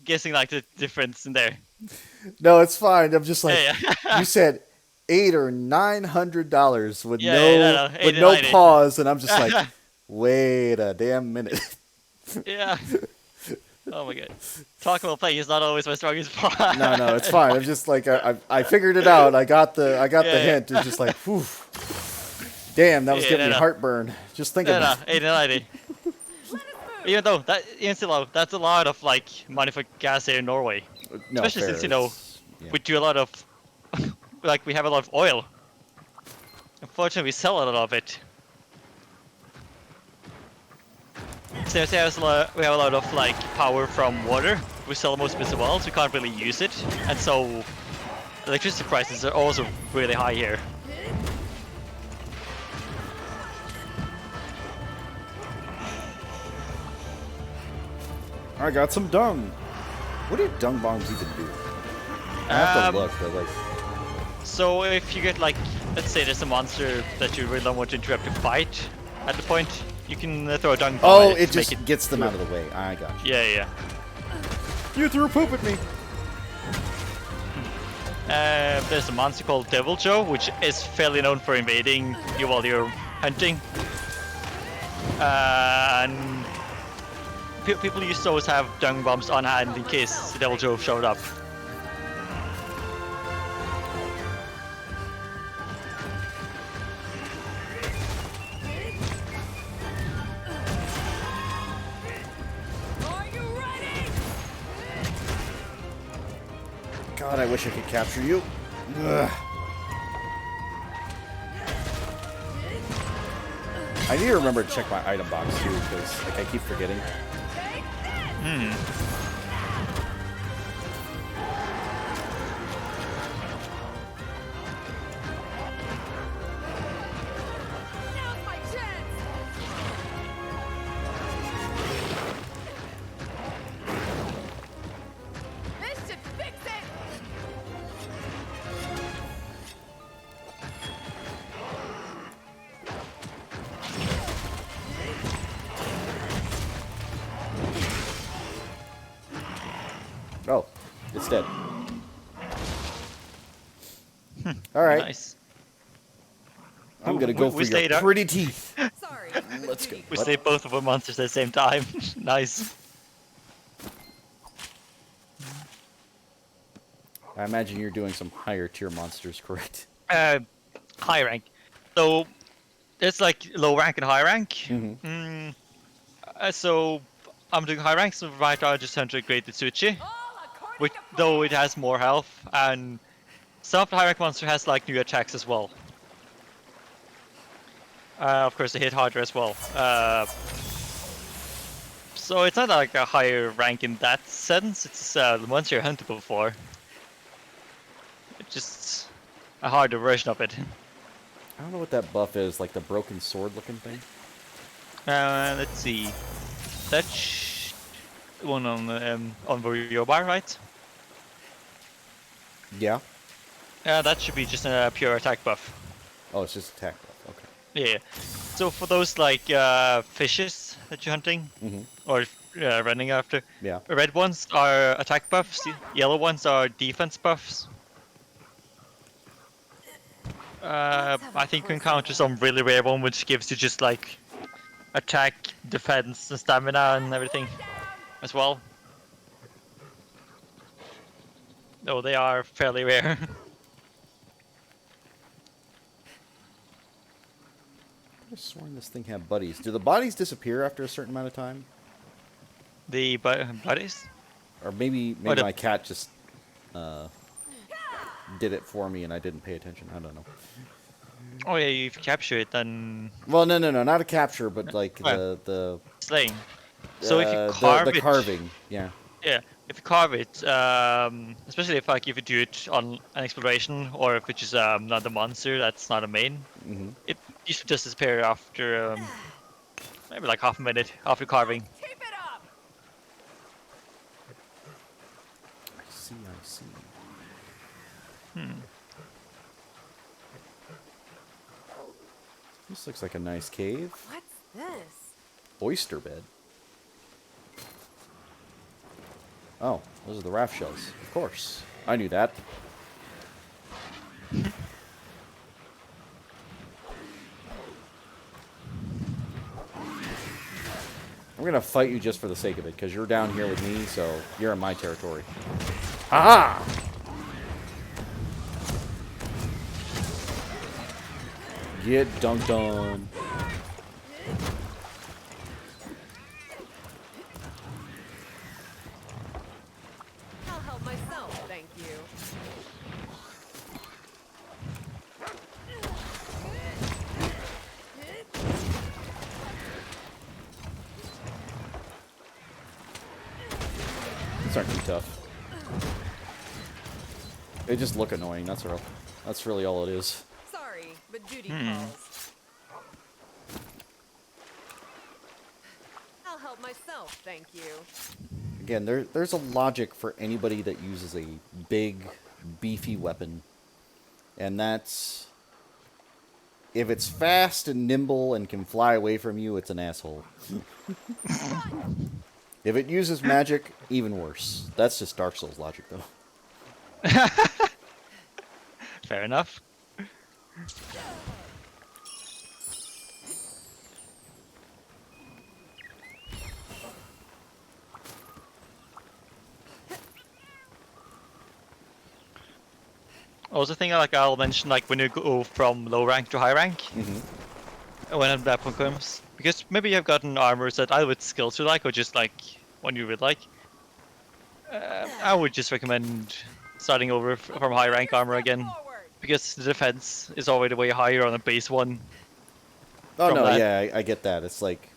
guessing like the difference in there. No, it's fine. I'm just like, Yeah. you said $800 or $900 with no, with 80, no 90. pause, and I'm just like, wait a damn minute. Yeah. Oh my god. Talk about playing is not always my strongest part. No, it's fine. I'm just like, I figured it out. I got the hint. It's just like, whew. Damn, that was giving me heartburn. Just thinking. No, 80, 90. Even still, that's a lot of like money for gas here in Norway. No, Especially since yeah. we do a lot of like we have a lot of oil. Unfortunately, we sell a lot of it. So we have a lot of like power from water. We sell most of it as well, so we can't really use it, and so electricity prices are also really high here. I got some dung. What do dung bombs even do? I have to look, but like... So if you get like, let's say there's a monster that you really don't want to interrupt a fight, At the point, you can throw a dung bomb Oh, at it to make just gets them out of the way. I got you. Yeah. You threw poop at me. There's a monster called Devil Joe, which is fairly known for invading you while you're hunting. And people used to always have dung bombs on hand in case the Devil Joe showed up. Are you ready? God, I wish I could capture you. Ugh. I need to remember to check my item box too, because like I keep forgetting. Now's my chance. This should fix it. Oh, it's dead. All right, Nice. I'm gonna go We for stayed your up. pretty teeth. Sorry. Let's go. We What? slayed both of the monsters at the same time. Nice. I imagine you're doing some higher tier monsters, correct? High rank. So there's like low rank and high rank. So I'm doing high rank. So right now I just hunted Great Tsuchi, All according which to though plan. it has more health, and some of the high rank monster has like new attacks as well. Of course, they hit harder as well. So it's not like a higher rank in that sense. It's the monster you hunted before. It's just a harder version of it. I don't know what that buff is, like the broken sword looking thing. Let's see. That's one on the bar, right? Yeah. That should be just a pure attack buff. Oh, it's just attack buff. Okay. Yeah. So for those like fishes that you're hunting or running after, Yeah. red ones are attack buffs. Yellow ones are defense buffs. I think you encounter some really rare one which gives you just like attack, defense, and stamina and everything as well. Though they are fairly rare. I could have sworn this thing had buddies. Do the bodies disappear after a certain amount of time? The buddies? Or maybe What my cat just did it for me and I didn't pay attention. I don't know. Oh yeah, if you capture it, then Well, no, not a capture, but like Oh. the slaying. So if you carve the it, carving, yeah. yeah, if you carve it, especially if like if you do it on an exploration or if it's just not a monster that's not a main, it usually just disappear after maybe like half a minute after carving. Keep it up. I see. This looks like a nice cave. What's this? Oyster bed. Oh, those are the raft shells. Of course. I knew that. I'm gonna fight you just for the sake of it, because you're down here with me, so you're in my territory. Aha! Get dunked on. I'll help myself, thank you. These aren't too tough. They just look annoying, that's all. That's really all it is. Sorry, but duty calls. I'll help myself, thank you. Again, there's a logic for anybody that uses a big, beefy weapon. And that's... if it's fast and nimble and can fly away from you, it's an asshole. If it uses magic, even worse. That's just Dark Souls logic, though. Fair enough. Also, thing like I'll mention, like when you go from low rank to high rank, when that point comes, because maybe you've gotten armor set either with skills you like or just like one you would like. I would just recommend starting over from high rank armor again, because the defense is already way higher on a base one. Oh, no, that. yeah, I get that. It's like...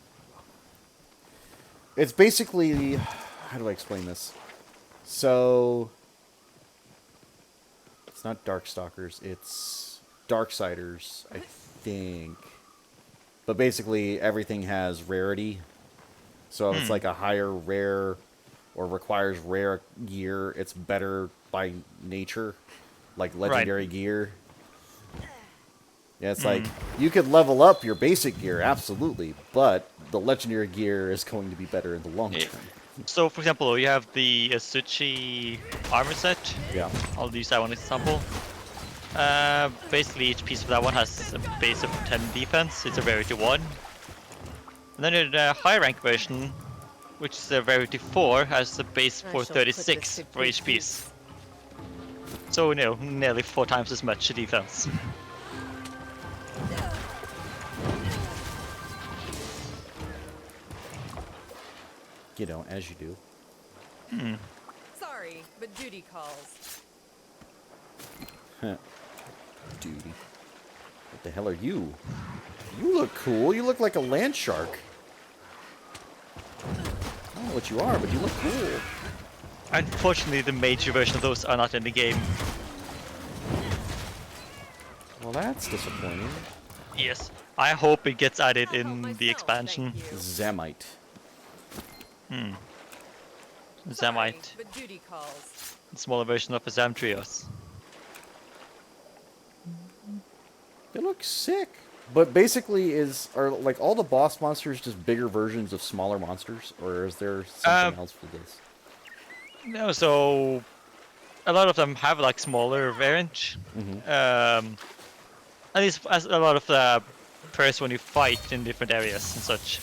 It's basically... How do I explain this? So... It's not Darkstalkers, it's Darksiders, I think. But basically, everything has rarity. So if it's like a higher rare or requires rare gear, it's better by nature. Like legendary gear. Yeah, it's like, you could level up your basic gear, absolutely, but the legendary gear is going to be better in the long term. So, for example, you have the Asuchi armor set. Yeah. I'll use that one as an example. Basically, each piece of that one has a base of 10 defense. It's a rarity 1. And then in the high rank version, which is a rarity 4, has a base for 36 for each piece. So, you know, nearly 4 times as much defense. You know, as you do. Sorry, but duty calls. Duty. What the hell are you? You look cool. You look like a land shark. I don't know what you are, but you look cool. Unfortunately, the major version of those are not in the game. Well, that's disappointing. Yes. I hope it gets added in the expansion. Zamite. Zamite. But duty calls. Smaller version of a Zamtrios. They look sick. But basically, are like all the boss monsters just bigger versions of smaller monsters, or is there something else for this? No, so a lot of them have like smaller variants. At least as a lot of the first when you fight in different areas and such.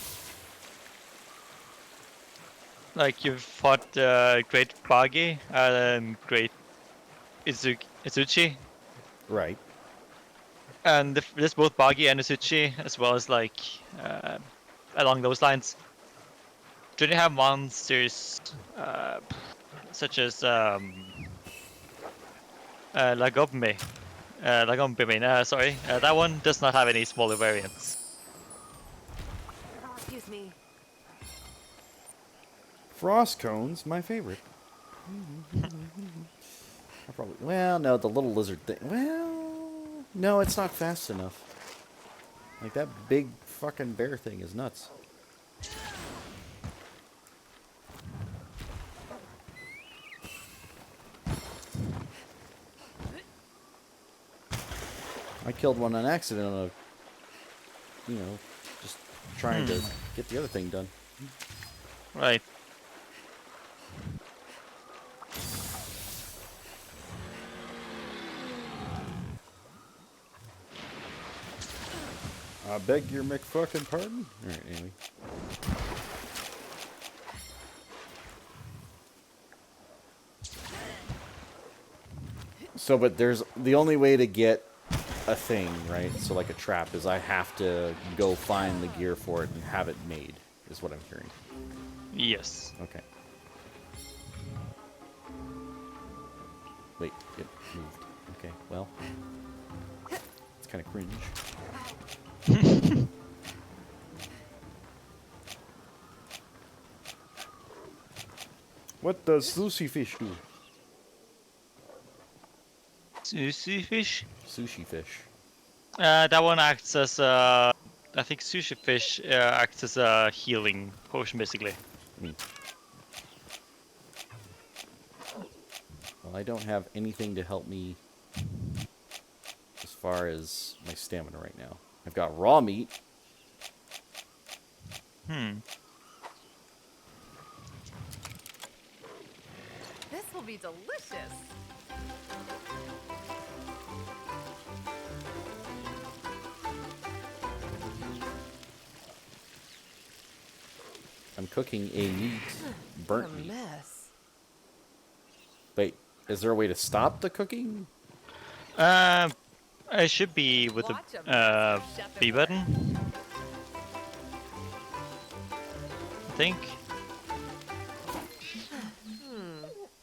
Like you've fought Great Bagi and Great Izuchi. Right. And there's both Bagi and Izuchi, as well as like along those lines. Do they have monsters such as Lagombe? Sorry, that one does not have any smaller variants. Excuse me. Frost cones, my favorite. I probably. Well, no, the little lizard thing. Well, no, it's not fast enough. Like that big fucking bear thing is nuts. I killed one on accident on a, you know, just trying to get the other thing done. Right. I beg your McFucking pardon? Alright, anyway. So, but there's the only way to get a thing, right? So like a trap is I have to go find the gear for it and have it made, is what I'm hearing. Yes. Okay. Wait, it moved. Okay, well. It's kind of cringe. What does sushi fish do? Sushi fish? Sushi fish. That one acts as I think sushi fish acts as a healing potion, basically. Well, I don't have anything to help me as far as my stamina right now. I've got raw meat. This will be delicious. I'm cooking a meat, burnt A meat. mess. Wait, is there a way to stop the cooking? It should be with Watch the 'em, Master Chef B at button. I think.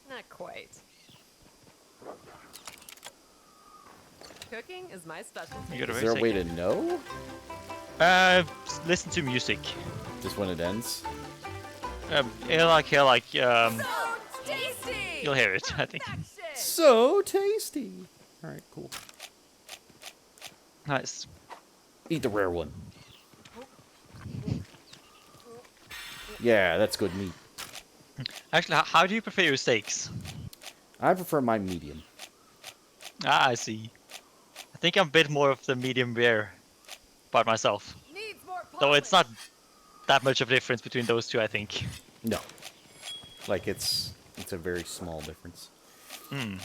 Not quite. Cooking is my specialty. You got a Is very there a way second. to know? Listen to music. Just when it ends? He'll So tasty! you'll hear it, I think. Perfection! So tasty. Alright, cool. Nice. Eat the rare one. Yeah, that's good meat. Actually, how do you prefer your steaks? I prefer my medium. Ah, I see. I think I'm a bit more of the medium rare by myself. Needs more Though it's polish. not that much of a difference between those two, I think. No. Like, it's a very small difference. Hmm.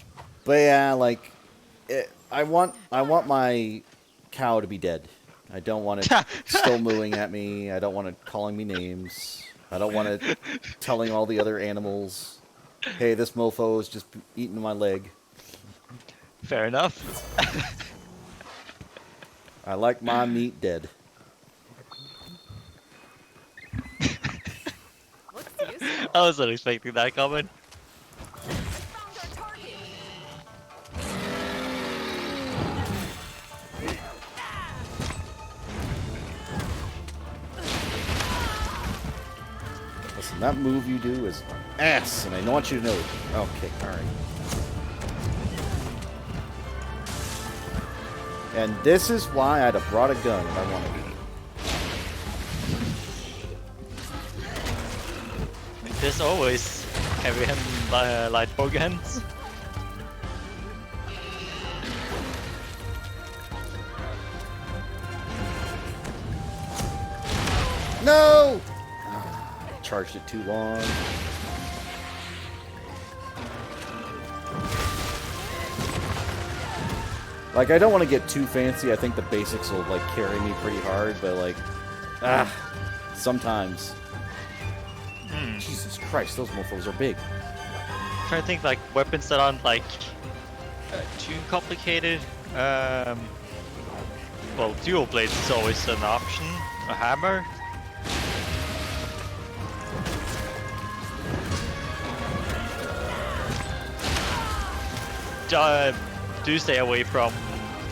But yeah, like, I want my cow to be dead. I don't want it still mooing at me. I don't want it calling me names. I don't want it telling all the other animals, hey, this mofo is just eating my leg. Fair enough. I like my meat dead. Looks useful. I was not expecting that comment. Found our target. Listen, that move you do is ass, and I want you to know it. Okay, alright. And this is why I'd have brought a gun if I wanted to. There's always heavy hand light bow guns. No! Charged it too long. Like, I don't want to get too fancy. I think the basics will, like, carry me pretty hard, but, like, sometimes. Jesus Christ, those mofos are big. Trying to think like weapons that aren't like too complicated. Well, dual blades is always an option. A hammer. Do stay away from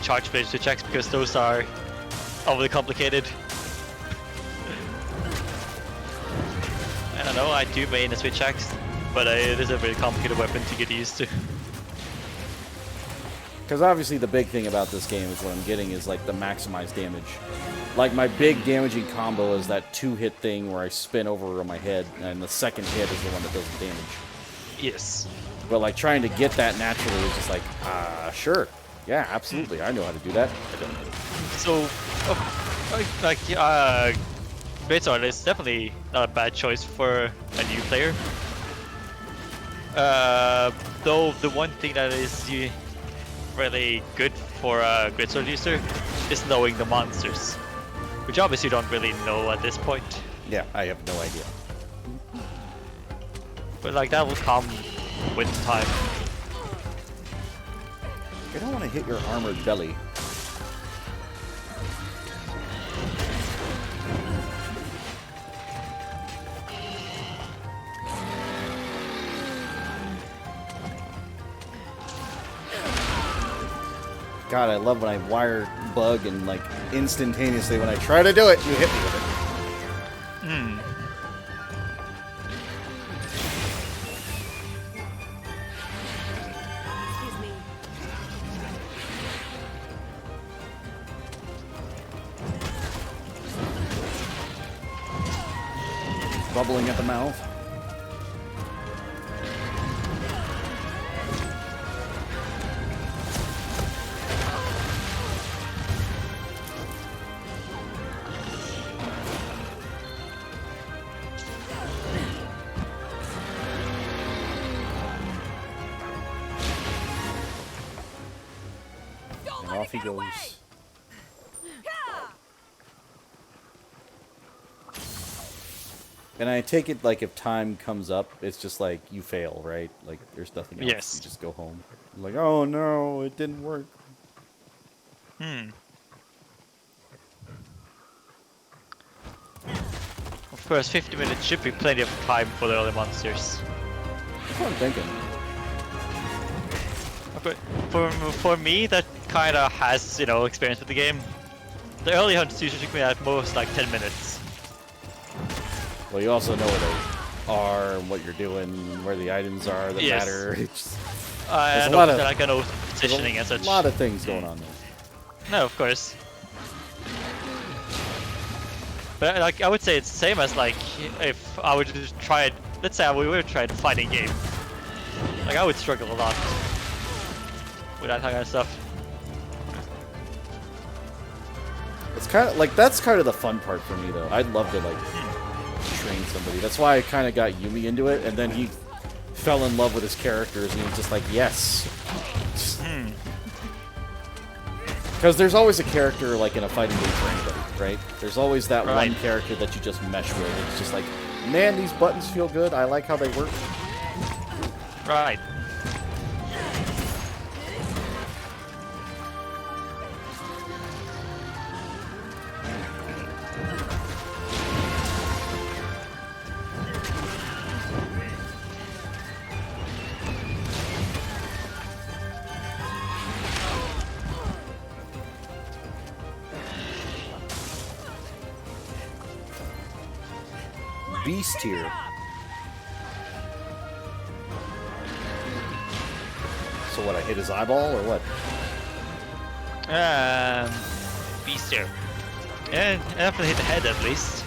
charge blades to checks because those are overly complicated. I don't know, I do main a switch axe, but it is a very complicated weapon to get used to. Because obviously the big thing about this game is what I'm getting is, like, the maximized damage. Like, my big damaging combo is that 2-hit thing where I spin over on my head, and the second hit is the one that does the damage. Yes. But, like, trying to get that naturally is just like, sure. Yeah, absolutely. I know how to do that. I don't. So, Greatsword is definitely not a bad choice for a new player. Though the one thing that is really good for a Greatsword user is knowing the monsters, which obviously you don't really know at this point. Yeah, I have no idea. But like that will come with time. I don't want to hit your armored belly. God, I love when I wire bug and, like, instantaneously when I try to do it, you hit me with it. Excuse me. Bubbling at the mouth. off he goes. And I take it like if time comes up, it's just like you fail, right? Like there's nothing else. Yes. You just go home. Like, oh no, it didn't work. Of course, 50 minutes should be plenty of time for the early monsters. That's what I'm thinking. But for me, that kind of has, experience with the game. The early hunts usually took me at most like 10 minutes. Well, you also know where they are, and what you're doing, where the items are that Yes. matter. It's, And a lot also, of- like, I know there's positioning and such. a lot of things going on there. No, of course. But like, I would say it's the same as like if I would just try it. Let's say we would try a fighting game. Like I would struggle a lot with that kind of stuff. It's kind of like that's kind of the fun part for me, though. I'd love to like train somebody. That's why I kind of got Yumi into it, and then he fell in love with his characters, and he was just like, yes. Because there's always a character like in a fighting game for anybody, right? There's always that Right. one character that you just mesh with. It's just like, man, these buttons feel good. I like how they work. Right. Beast tier. So what? I hit his eyeball or what? Beast here. Yeah, I definitely hit the head at least.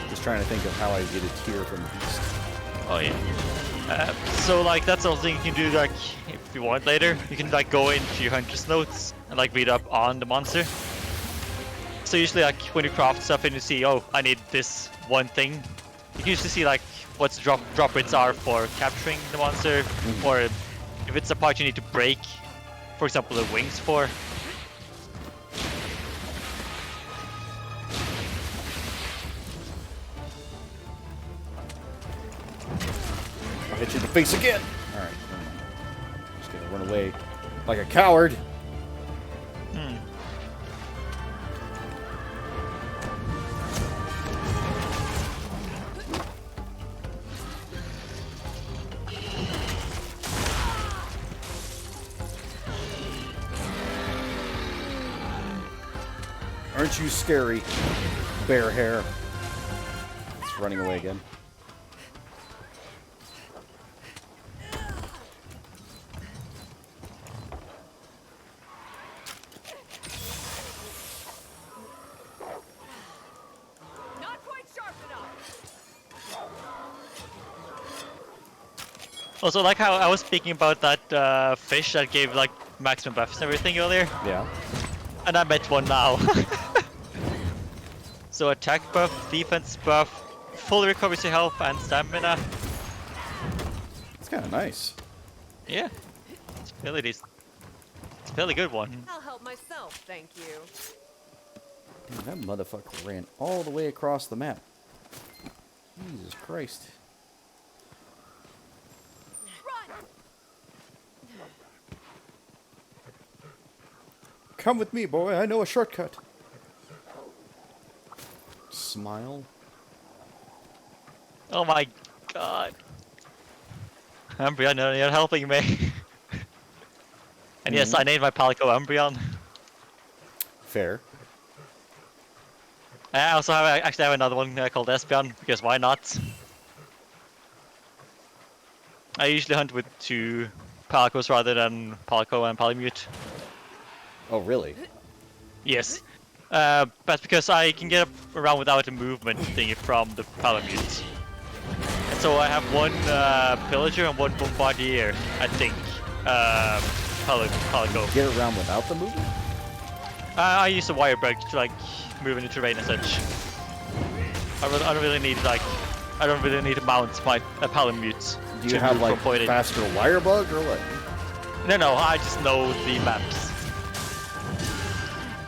Just trying to think of how I get a tier from Beast. Oh yeah. So like that's something you can do like if you want later. You can like go into your hunter's notes and like read up on the monster. So usually like when you craft stuff and you see, oh, I need this one thing, you can usually see like what the drop rates are for capturing the monster, or if it's a part you need to break, for example the wings for. I'll hit you in the face again. All right. Never mind. Just gonna run away like a coward. Aren't you scary, bear hair? It's running away again. Not quite sharp enough. Also, like how I was speaking about that fish that gave like maximum buffs and everything earlier, Yeah. and I met one now. So attack buff, defense buff, full recovery to health and stamina. It's kind of nice. Yeah, it's fairly decent. It's a fairly good one. I'll help myself, thank you. Damn, that motherfucker ran all the way across the map. Jesus Christ. Run! Come with me, boy. I know a shortcut. Smile. Oh my god. Umbreon, you're helping me. And yes, I named my Palico Umbreon. Fair. I also actually have another one called Espeon, because why not? I usually hunt with 2 Palicos rather than Palico and Palamute. Oh, really? Yes. But because I can get around without a movement thingy from the Palamute. And so I have one Pillager and one Bombardier, I think. Palico. Get around without the movement? I use a wire bug to like move in the terrain and such. I don't really need to mount my Palamute. Do you have like faster wire bug or what? No, I just know the maps.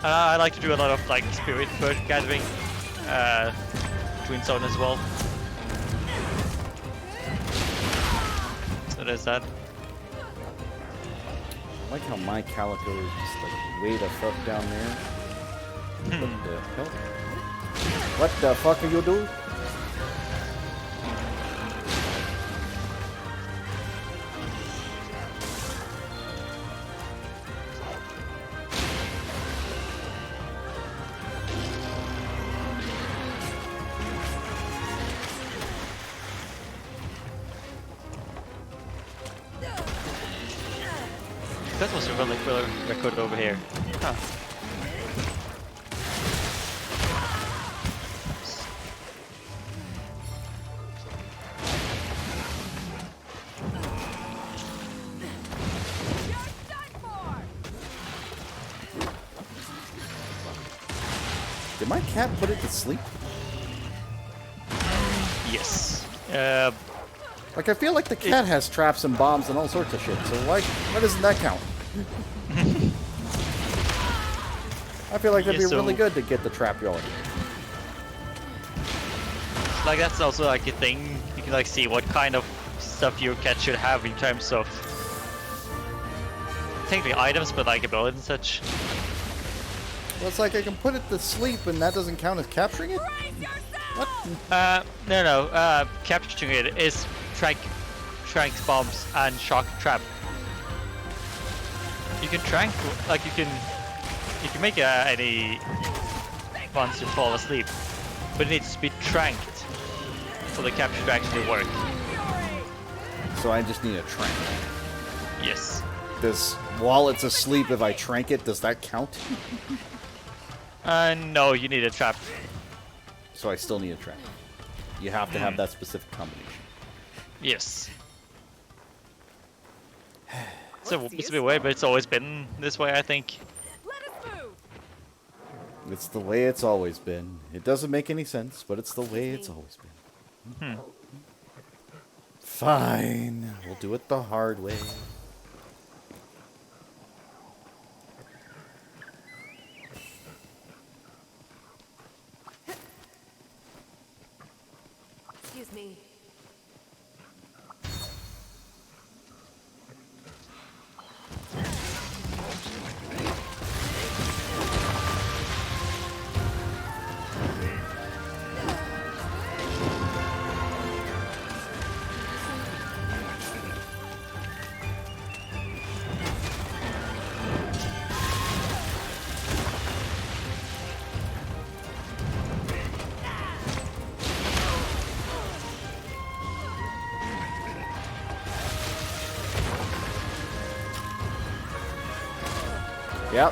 I like to do a lot of like spirit bird gathering between zone as well. So there's that. I like how my Calico is just like way the fuck down there. What the hell? What the fuck are you doing? That was a really cool record over here. Huh. Did my cat put it to sleep? Yes. Like, I feel like the cat has traps and bombs and all sorts of shit, so why doesn't that count? I feel like that'd be really good to get the trap going. Like that's also like a thing. You can like see what kind of stuff your cat should have in terms of technically items, but like ability and such. Well, it's like I can put it to sleep and that doesn't count as capturing it? What? No. Capturing it is trank bombs and shock trap. You can trank, like you can make any ones to fall asleep, but it needs to be tranked for the capture to actually work. So I just need a trank. Yes. While it's asleep, if I trank it, does that count? No, you need a trap. So I still need a trank. You have to have that specific combination. Yes. So it's a bit weird, but it's always been this way, I think. Let us move. It's the way it's always been. It doesn't make any sense, but it's the way it's always been. Fine. We'll do it the hard way. Excuse me. Yep.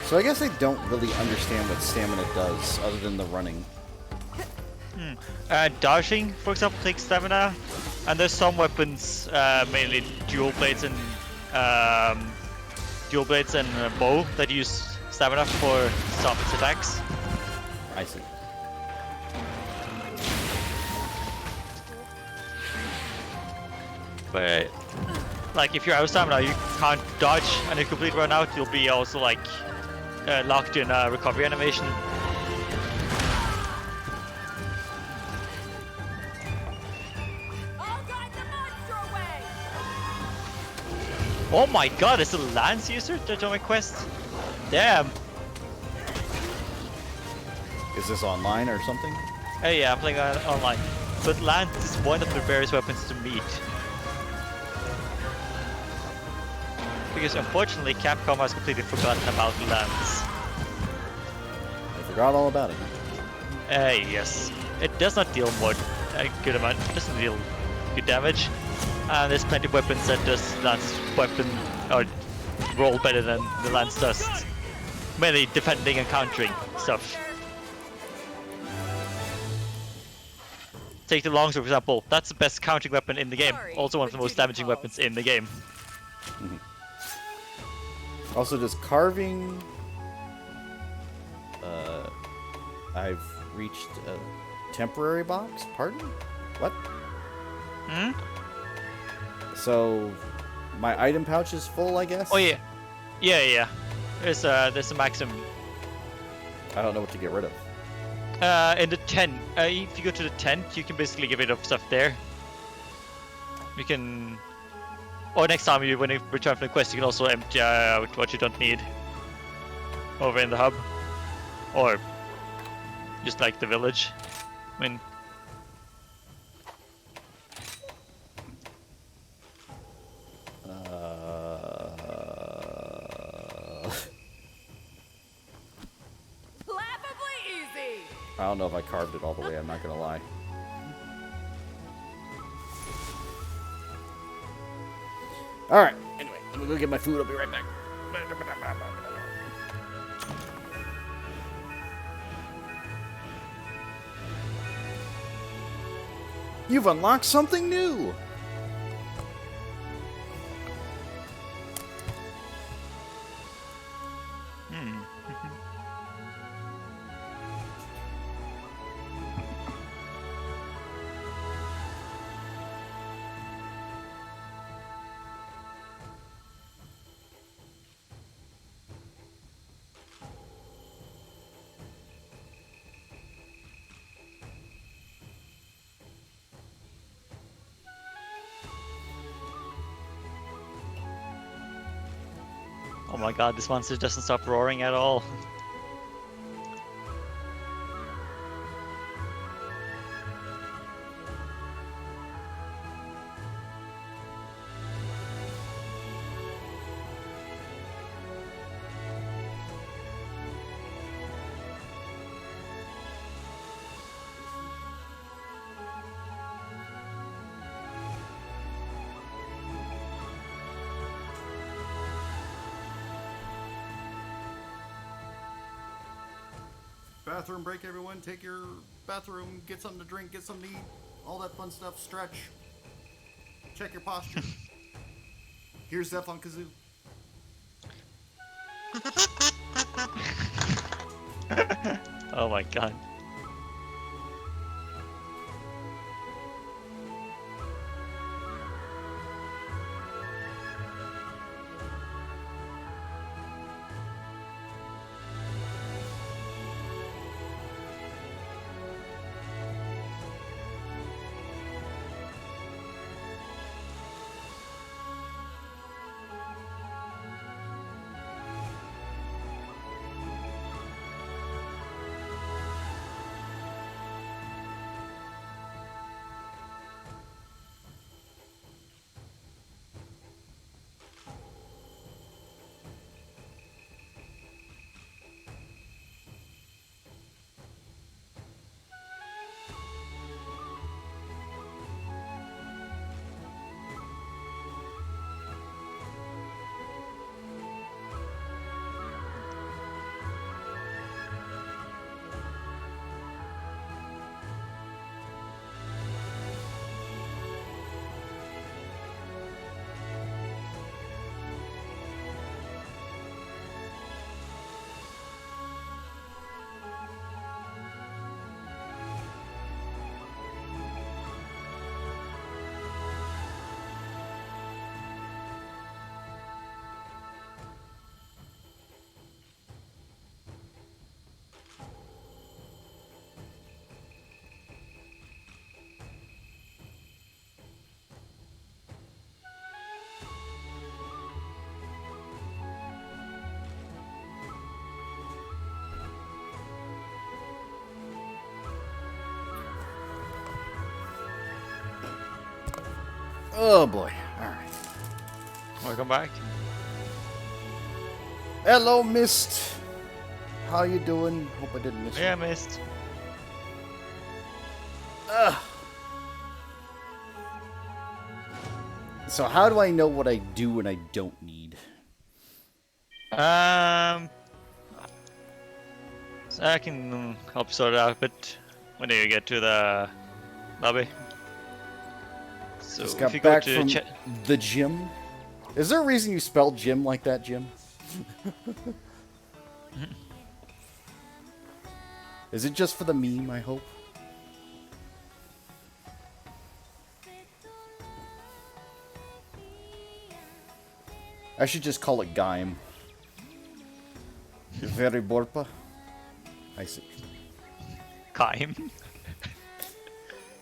So I guess I don't really understand what stamina does, other than the running. Dodging, for example, takes stamina, and there's some weapons, mainly dual blades and bow, that use stamina for stop its attacks. I see. But like if you're out of stamina, you can't dodge, and if you completely run out, you'll be also like locked in a recovery animation. I'll guide the monster away. Oh my god, it's a lance user to join my quest? Damn. Is this online or something? Oh yeah, I'm playing online. But Lance is one of the rarest weapons to meet. Because unfortunately, Capcom has completely forgotten about Lance. I forgot all about it. Yes. It does not deal more a good amount. It doesn't deal good damage. And there's plenty of weapons that does Lance weapon or roll better than the Lance does. Mainly defending and countering stuff. Take the longsword, for example. That's the best countering weapon in the game. Sorry, Also one of but the most duty damaging calls. weapons in the game. Also, just carving. I've reached a temporary box. Pardon? What? Hmm? So, my item pouch is full, I guess. Oh yeah. Yeah. There's a maximum. I don't know what to get rid of. In the tent, if you go to the tent, you can basically get rid of stuff there. You can, or next time when you return from the quest, you can also empty out what you don't need over in the hub, or just like the village. I mean, Laughably easy. I don't know if I carved it all the way. I'm not gonna lie. All right. Anyway, let me go get my food. I'll be right back. You've unlocked something new. oh my god, this monster doesn't stop roaring at all. Bathroom break, everyone. Take your bathroom, get something to drink, get something to eat, all that fun stuff. Stretch. Check your posture. Here's Zeph on Kazoo. Oh my god. Oh boy. Alright. Welcome back. Hello, Mist. How you doing? Hope I didn't miss Yeah, you. missed. Ugh. So how do I know what I do and I don't need? So I can help sort it out, but when do you get to the lobby? So Just if got you go back to from the gym. Is there a reason you spelled gym like that, Jim? Is it just for the meme, I hope? I should just call it Gaim. Very Borpa. I see. Kaim.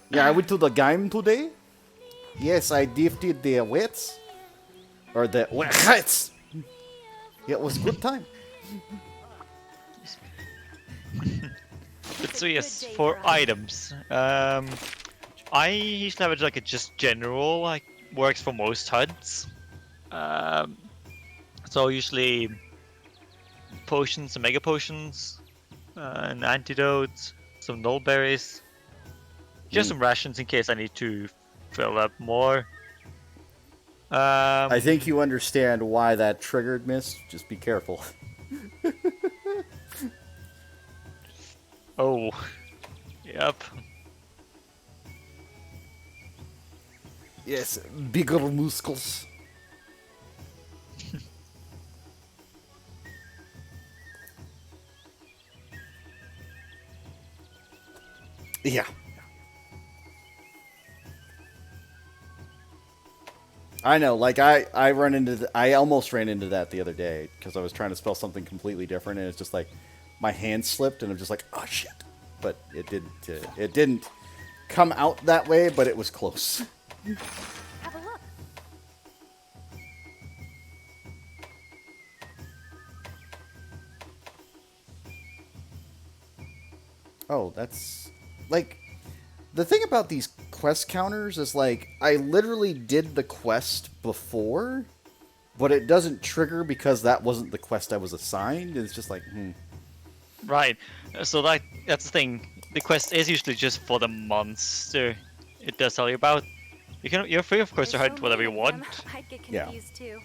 Yeah, I went to the Gaim today. Yes, I defeated the wets. Or the wets. It was good time. But so yes, for items, I usually have it like a just general, like works for most HUDs. So usually potions and mega potions, and antidotes, some null berries, just some rations in case I need to fill up more. I think you understand why that triggered, Miss. Just be careful. Oh, yep. Yes, bigger muscles. Yeah. I know, like I almost ran into that the other day because I was trying to spell something completely different and it's just like my hand slipped and I'm just like, oh shit. But it didn't come out that way, but it was close. Have a look. Oh, that's like the thing about these quest counters is like I literally did the quest before, but it doesn't trigger because that wasn't the quest I was assigned. It's just like, Right. So that's the thing. The quest is usually just for the monster. It does tell you about. You're free, of course, to There's hunt so whatever you many of them, want, I'd get Yeah. confused too.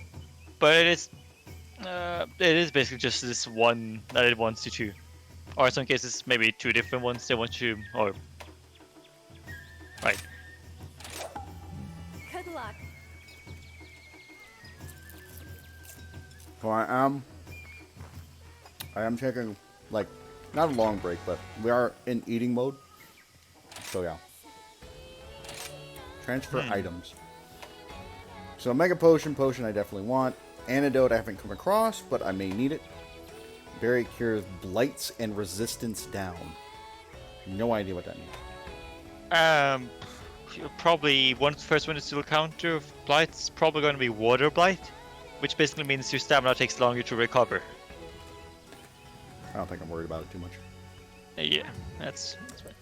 but it is basically just this one that it wants you to, or in some cases maybe two different ones they want you, or right. Good luck. so I am taking like not a long break, but we are in eating mode. So yeah. Transfer items. So Mega Potion I definitely want. Antidote I haven't come across, but I may need it. Berry cures blights and resistance down. No idea what that means. Probably first one is to counter of blights. Probably going to be water blight, which basically means your stamina takes longer to recover. I don't think I'm worried about it too much. Yeah, that's fine.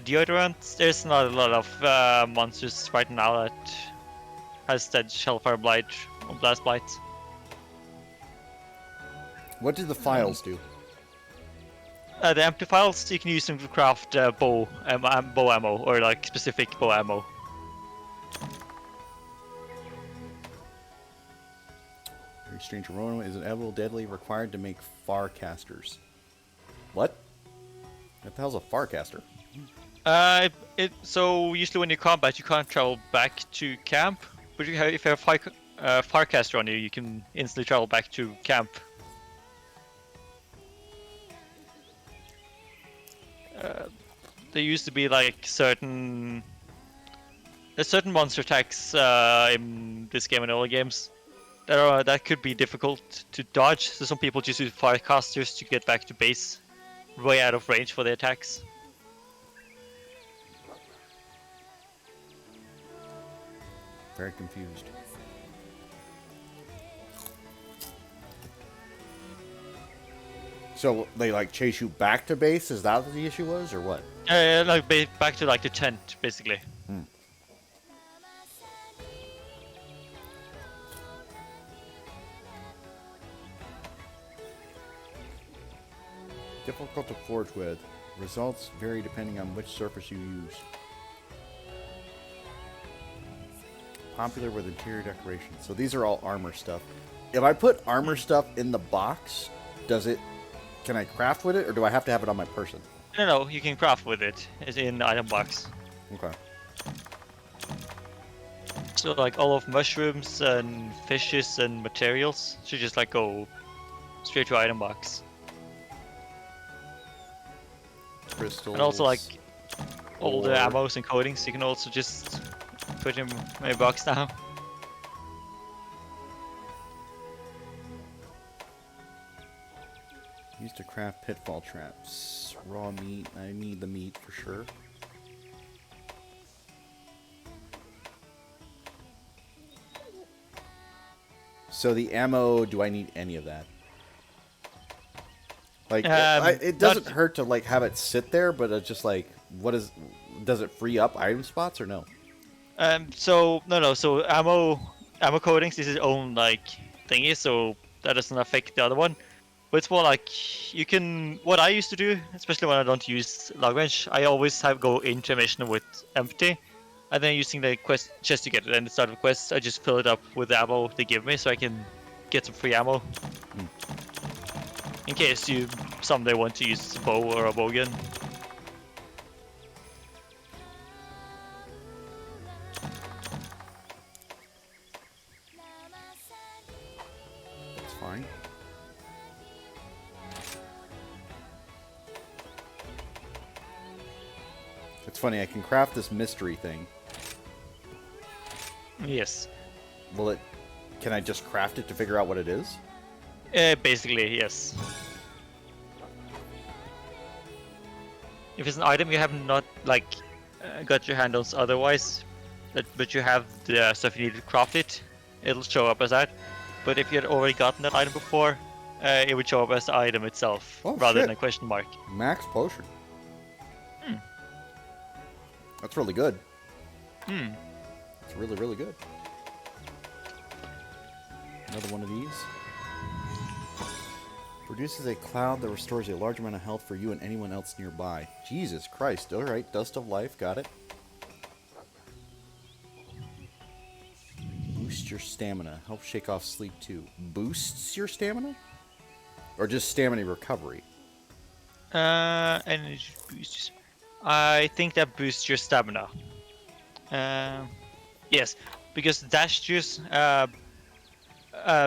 Deodorant. There's not a lot of monsters right now that has that Shellfire Blight or Blast Blight. What do the files do? The empty files, you can use them to craft bow ammo, or like specific bow ammo. Very strange aroma is an edible deadly required to make farcasters. What? What the hell's a farcaster? So usually when you combat, you can't travel back to camp, but if you have Farcaster on you, you can instantly travel back to camp. There used to be like certain monster attacks in this game and all the games that could be difficult to dodge. So some people just use Farcasters to get back to base, way out of range for the attacks. Very confused. So they like chase you back to base? Is that what the issue was, or what? Like back to like the tent, basically. Difficult to forge with. Results vary depending on which surface you use. Popular with interior decoration. So these are all armor stuff. If I put armor stuff in the box, can I craft with it, or do I have to have it on my person? No, you can craft with it. It's in the item box. Okay. So like all of mushrooms and fishes and materials should just like go straight to item box. Crystals. And also like all the ore. ammos and coatings you can also just put in a box now. Used to craft pitfall traps. Raw meat. I need the meat for sure. So the ammo, do I need any of that? Like, it doesn't hurt to like have it sit there, but it's just like, does it free up item spots or no? So no. So ammo coatings is its own like thingy, so that doesn't affect the other one. But it's more like what I used to do, especially when I don't use log bench, I always go into a mission with empty, and then using the quest chest to get it. And the start of the quest, I just fill it up with the ammo they give me, so I can get some free ammo. In case you someday want to use a bow or a bow gun. That's fine. It's funny, I can craft this mystery thing. Yes. Can I just craft it to figure out what it is? Basically, yes. If it's an item you have not got your hand on otherwise, but you have the stuff you need to craft it, it'll show up as that. But if you had already gotten that item before, it would show up as the item itself rather than a question mark. Max potion. That's really good. It's really, really good. Another one of these. Produces a cloud that restores a large amount of health for you and anyone else nearby. Jesus Christ. Alright, Dust of Life. Got it. Boost your stamina. Help shake off sleep too. Boosts your stamina? Or just stamina recovery? Energy boost. I think that boosts your stamina. Yes, because dash juice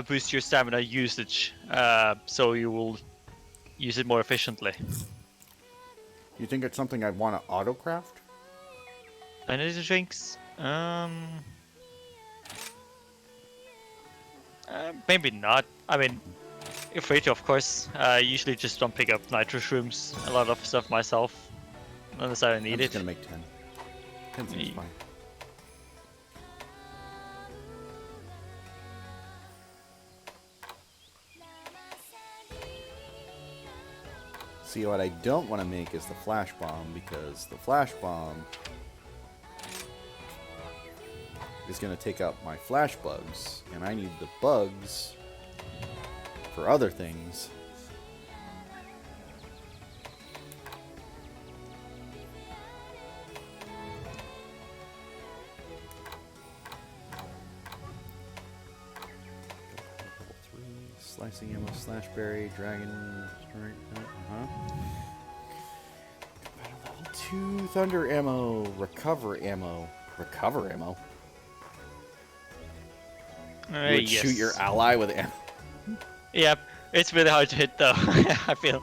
boosts your stamina usage, so you will use it more efficiently. You think it's something I'd want to auto-craft? Energy drinks? Maybe not. I mean, if free to, of course. I usually just don't pick up nitro shrooms. A lot of stuff myself, unless I need I'm it. just gonna make 10. 10 seems fine. See, what I don't want to make is the flash bomb, because the flash bomb is going to take up my flash bugs, and I need the bugs for other things. Slicing ammo, slash berry, dragon strike, level 2, thunder ammo, recover ammo. Recover ammo? You would shoot your ally with ammo. Yep, it's really hard to hit though, I feel.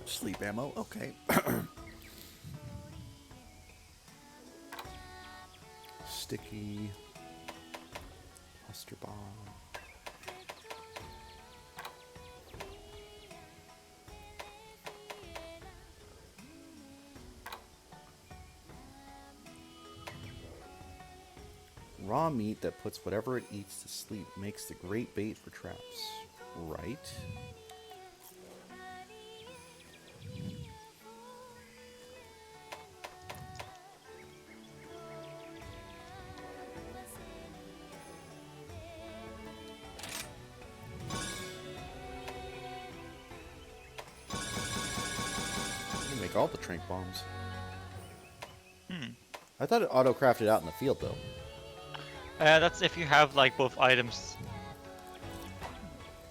Sleep ammo, okay. Sticky. Cluster bomb. Raw meat that puts whatever it eats to sleep makes the great bait for traps. Right? like all the trank bombs. I thought it auto-crafted out in the field, though. That's if you have like both items.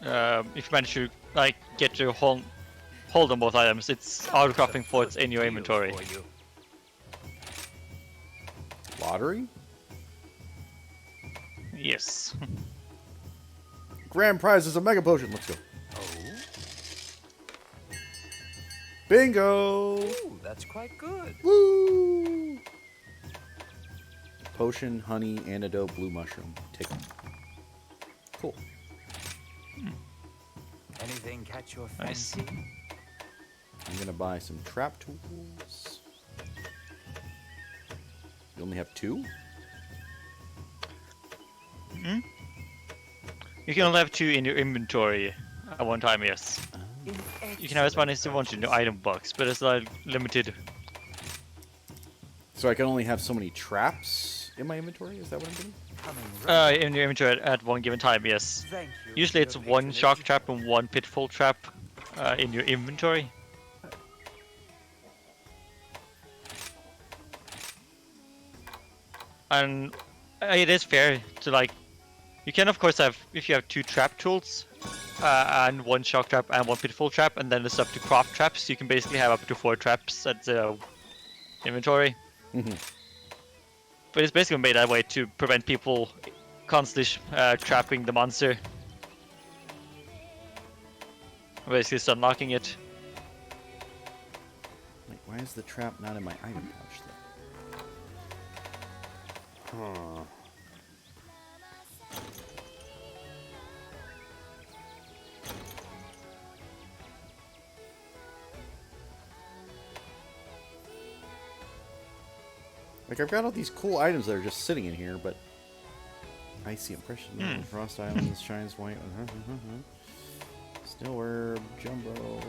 If you manage to like get to hold on both items, it's auto-crafting for it's in your inventory. For you. Lottery? Yes. Grand prize is a mega potion. Let's go. Oh, Bingo! ooh, that's quite good. Woo! Potion, honey, antidote, blue mushroom. Take them. Cool. Anything catch your Nice. fancy? I'm gonna buy some trap tools. You only have 2? You can only have 2 in your inventory at one time, yes. You can have as many as you want in your item box, but it's like limited. So I can only have so many traps in my inventory? Is that what I'm doing? Coming right. In your inventory at one given time, yes. Thank you. Usually for it's your one patronage. shock trap and one pitfall trap in your inventory. And it is fair to like, you can of course have, if you have 2 trap tools and 1 shock trap and 1 pitfall trap, and then it's up to craft traps, you can basically have up to 4 traps at the inventory. But it's basically made that way to prevent people constantly trapping the monster. Basically stun locking it. Like, why is the trap not in my item pouch, though? Huh. Like, I've got all these cool items that are just sitting in here, but... Icy Impression, Frost Islands, Shines White, Still Herb, Jumbo...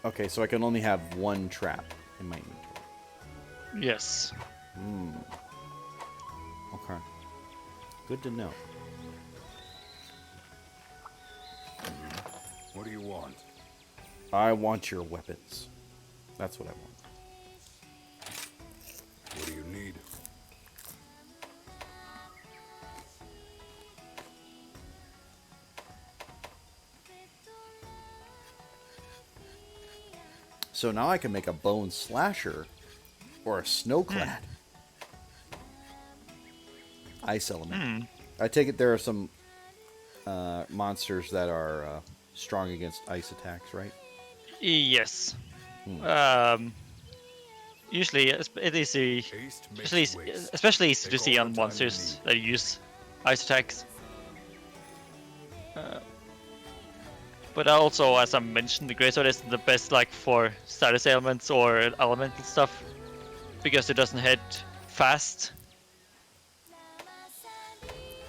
Okay, so I can only have 1 trap in my inventory. Yes. Okay. Good to know. What do you want? I want your weapons. That's what I want. What do you need? So now I can make a bone slasher or a snowclad. Ice element. I take it there are some monsters that are strong against ice attacks, right? Yes. Usually it is Haste makes waste. especially easy to Take see all on the time you monsters need. that use ice attacks. But also, as I mentioned, the Greatsword isn't the best like for status ailments or elemental stuff because it doesn't hit fast.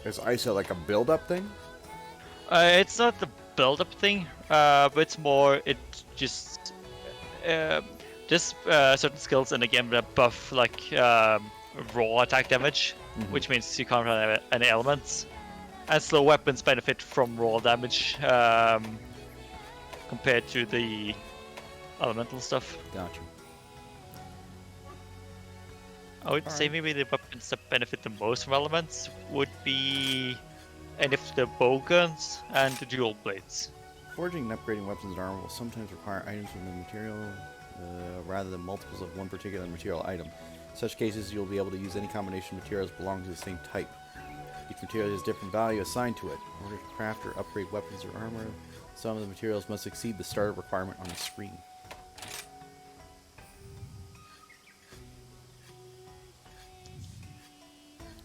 Is ice like a build-up thing? It's not the build-up thing, but it's more it just certain skills in the game that buff like raw attack damage, which means you can't run any elements, and slow weapons benefit from raw damage compared to the elemental stuff. Gotcha. I would say maybe the weapons that benefit the most from elements would be any of the bow guns and the dual blades. Forging and upgrading weapons and armor will sometimes require items from the material rather than multiples of one particular material item. In such cases, you'll be able to use any combination of materials belonging to the same type. Each material has different value assigned to it. In order to craft or upgrade weapons or armor, some of the materials must exceed the starter requirement on the screen.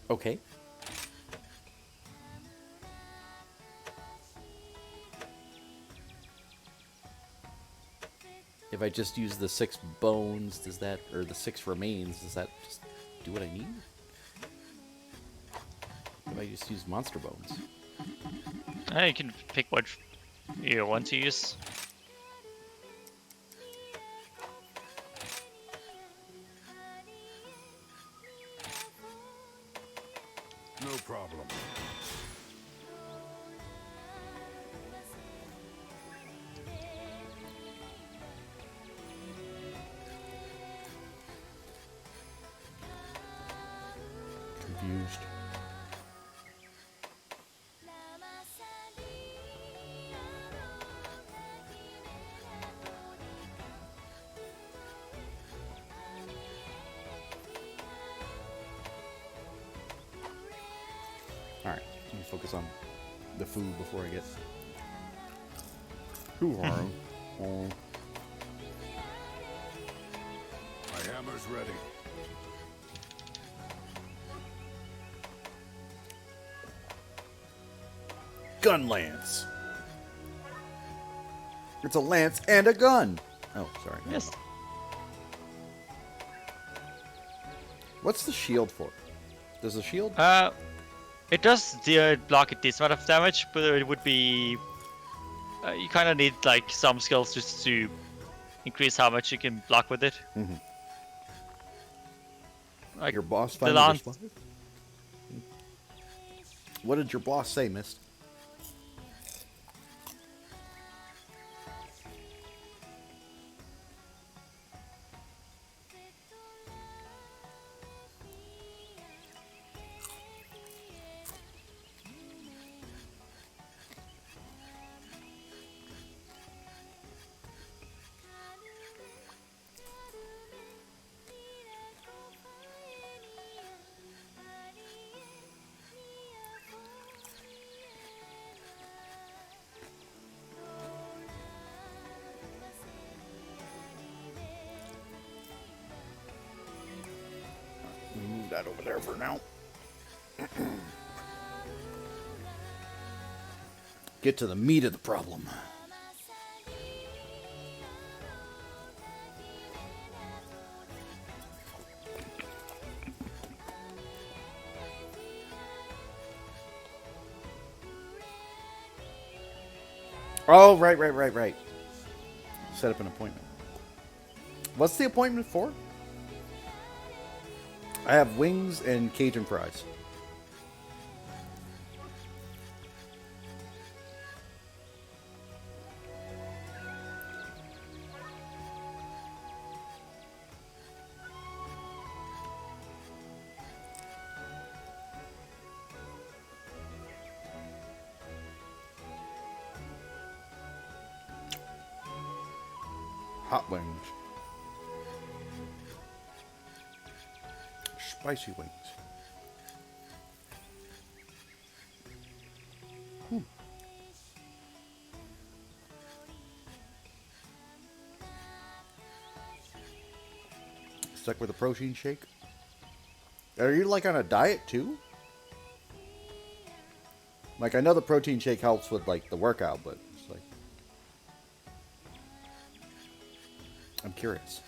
Okay. If I just use the 6 bones, does that, or the 6 remains, does that just do what I need? If I just use monster bones. You can pick you want to use. No problem. Confused. Alright, let me focus on the food before I get too hard. Oh. My hammer's ready. Gun lance. It's a lance and a gun. Oh, sorry. Yes. What's the shield for? Does the shield? It does block a decent amount of damage, but it would be... you kind of need like some skills just to increase how much you can block with it. Mhm. Like Your boss the finally lance. responded? What did your boss say, Mist? Move that over there for now. Get to the meat of the problem. Oh, right. Set up an appointment. What's the appointment for? I have wings and Cajun fries. Hot wings. Spicy wings. Stuck with a protein shake? Are you like on a diet too? Like I know the protein shake helps with like the workout, but it's like I'm curious.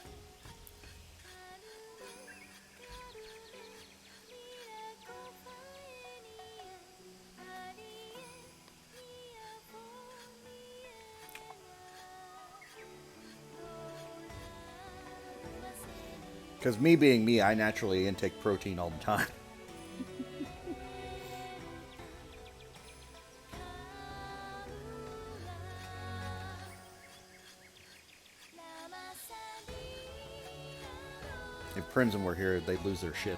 Because me being me, I naturally intake protein all the time. If Princeton were here, they'd lose their shit.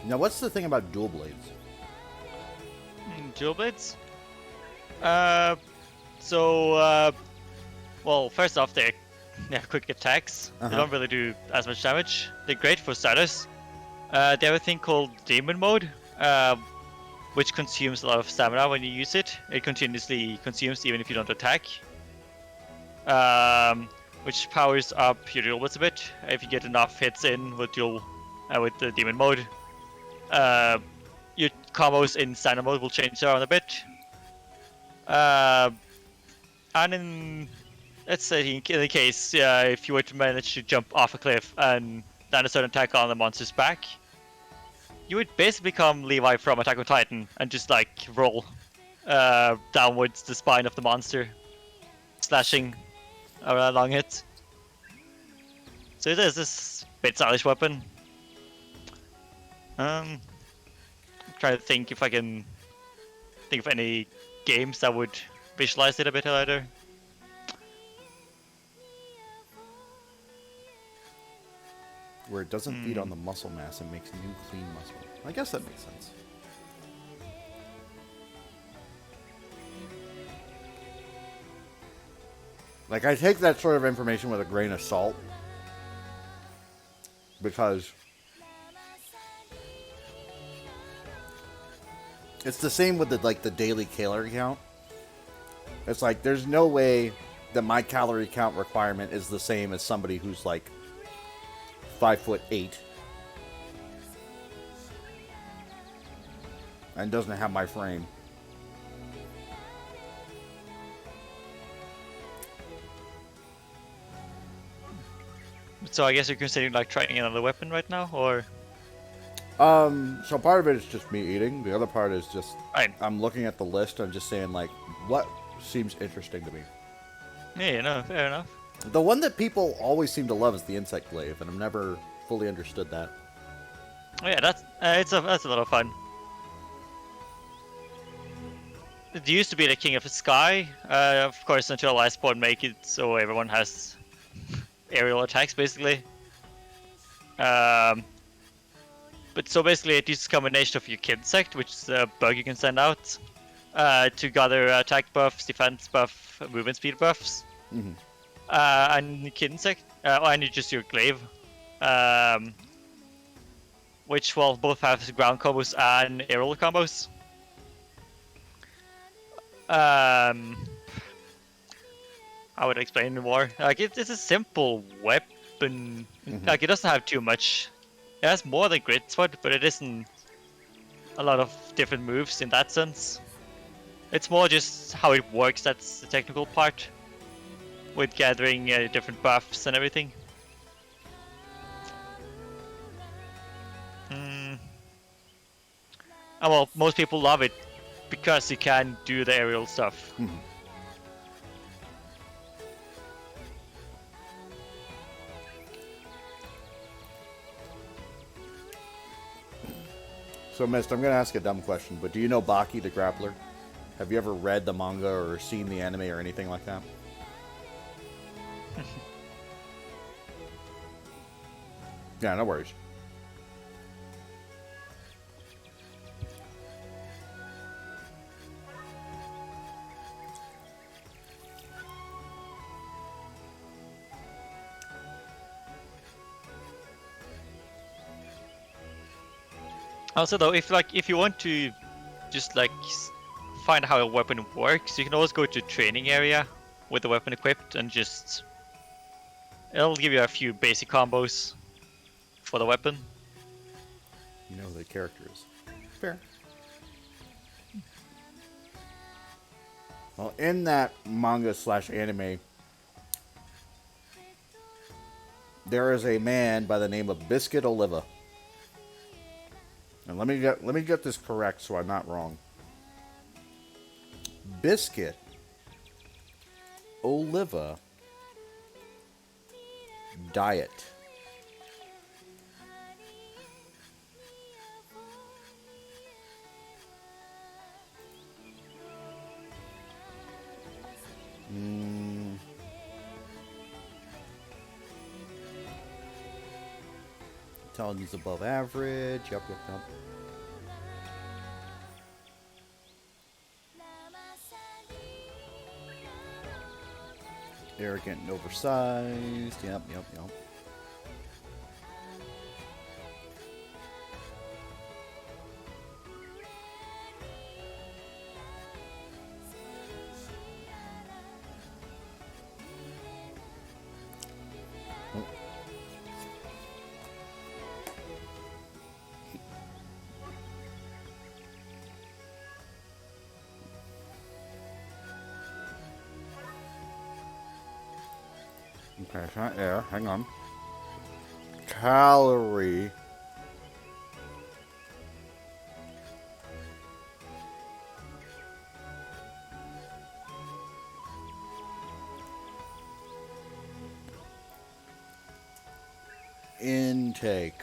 Now, what's the thing about dual blades? Dual blades? Well, first off, they have quick attacks. They don't really do as much damage. They're great for starters. They have a thing called Demon Mode, which consumes a lot of stamina when you use it. It continuously consumes even if you don't attack. Which powers up your dual blades a bit. If you get enough hits in with the Demon Mode. Your combos in standard mode will change around a bit. And in let's say in the case if you were to manage to jump off a cliff and land a certain attack on the monster's back, you would basically become Levi from Attack on Titan and just like roll downwards the spine of the monster, slashing along it. So it is this bit stylish weapon. I'm trying to think if I can think of any games that would visualize it a bit better. Where it doesn't feed on the muscle mass, it makes new clean muscle. I guess that makes sense. Like, I take that sort of information with a grain of salt. Because it's the same with the daily calorie count. It's like there's no way that my calorie count requirement is the same as somebody who's like 5'8" and doesn't have my frame. So I guess you're considering like trying another weapon right now, or? So part of it is just me eating. The other part is just Right. I'm looking at the list and just saying like, what seems interesting to me. Yeah, no, fair enough. The one that people always seem to love is the insect glaive, and I've never fully understood that. Oh, yeah, that's that's a lot of fun. It used to be the king of the sky, of course, until Iceborne make it so everyone has aerial attacks, basically. But so basically it uses a combination of your Kinsect, which is a bug you can send out, to gather attack buffs, defense buff, movement speed buffs. Mm-hmm. And Kinsect, and just your glaive. Which will both have ground combos and aerial combos. I would explain more. Like it's a simple weapon. Mm-hmm. Like it doesn't have too much. It has more than Grit Sword, but it isn't a lot of different moves in that sense. It's more just how it works. That's the technical part, with gathering different buffs and everything. Well, most people love it because you can do the aerial stuff. Mm-hmm. So, Mist, I'm going to ask a dumb question, but do you know Baki the Grappler? Have you ever read the manga or seen the anime or anything like that? Yeah, no worries. Also, though, if you want to just like find how a weapon works, you can always go to training area with the weapon equipped and just it'll give you a few basic combos for the weapon. You know who the character is. Fair. Well, in that manga/anime, there is a man by the name of Biscuit Oliva. And let me get this correct so I'm not wrong. Biscuit Oliva diet. Intelligence above average. Yep. Arrogant and oversized. Yep. Okay, it's not there. Hang on. Calorie. Intake.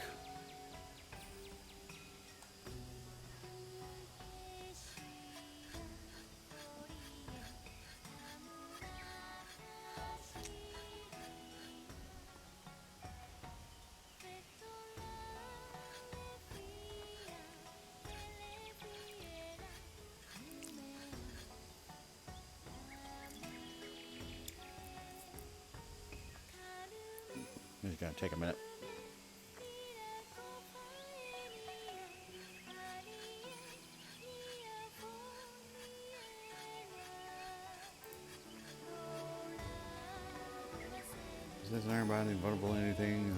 It's gonna take a minute. Is this Iron Body vulnerable to anything?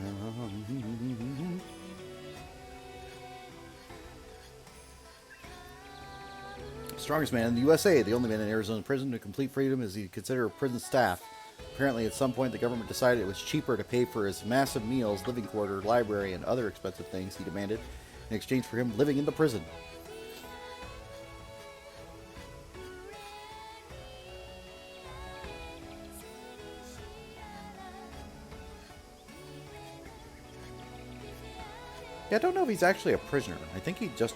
Strongest man in the USA, the only man in Arizona prison to complete freedom is he considered prison staff. Apparently, at some point, the government decided it was cheaper to pay for his massive meals, living quarter, library, and other expensive things he demanded in exchange for him living in the prison. Yeah, I don't know if he's actually a prisoner. I think he just...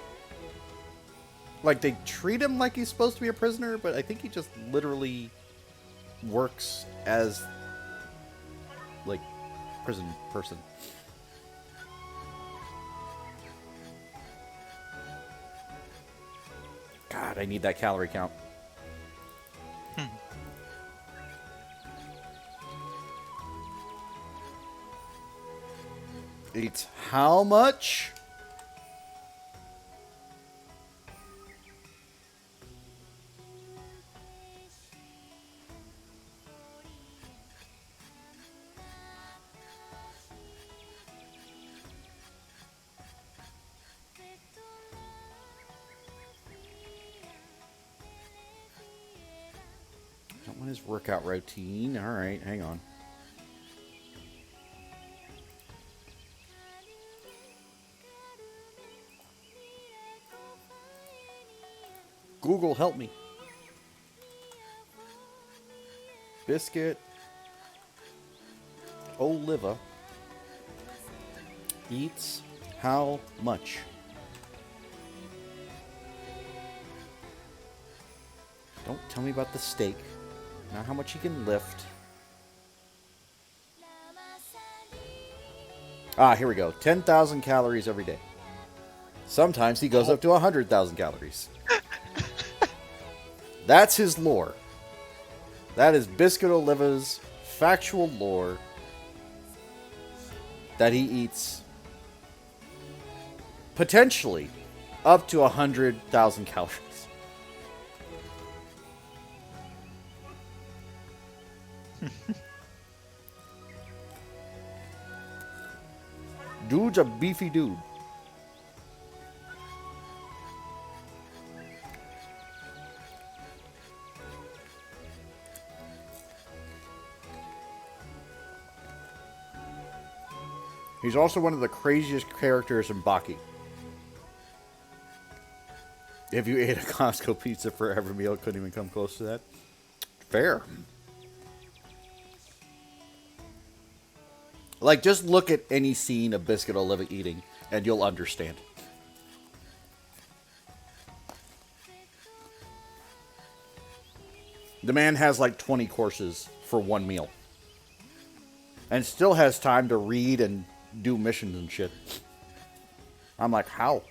Like, they treat him like he's supposed to be a prisoner, but I think he just literally works as, like, prison person. God, I need that calorie count. Eats how much? Don't want his workout routine. All right, hang on. Google, help me. Biscuit Oliva eats how much? Don't tell me about the steak. Not how much he can lift. Ah, here we go. 10,000 calories every day. Sometimes he goes up to 100,000 calories. That's his lore. That is Biscuit Oliva's factual lore that he eats potentially up to 100,000 calories. Dude's a beefy dude. He's also one of the craziest characters in Baki. If you ate a Costco pizza for every meal, couldn't even come close to that. Fair. Like, just look at any scene of Biscuit Oliva eating, and you'll understand. The man has like 20 courses for one meal. And still has time to read and do missions and shit. I'm like, how?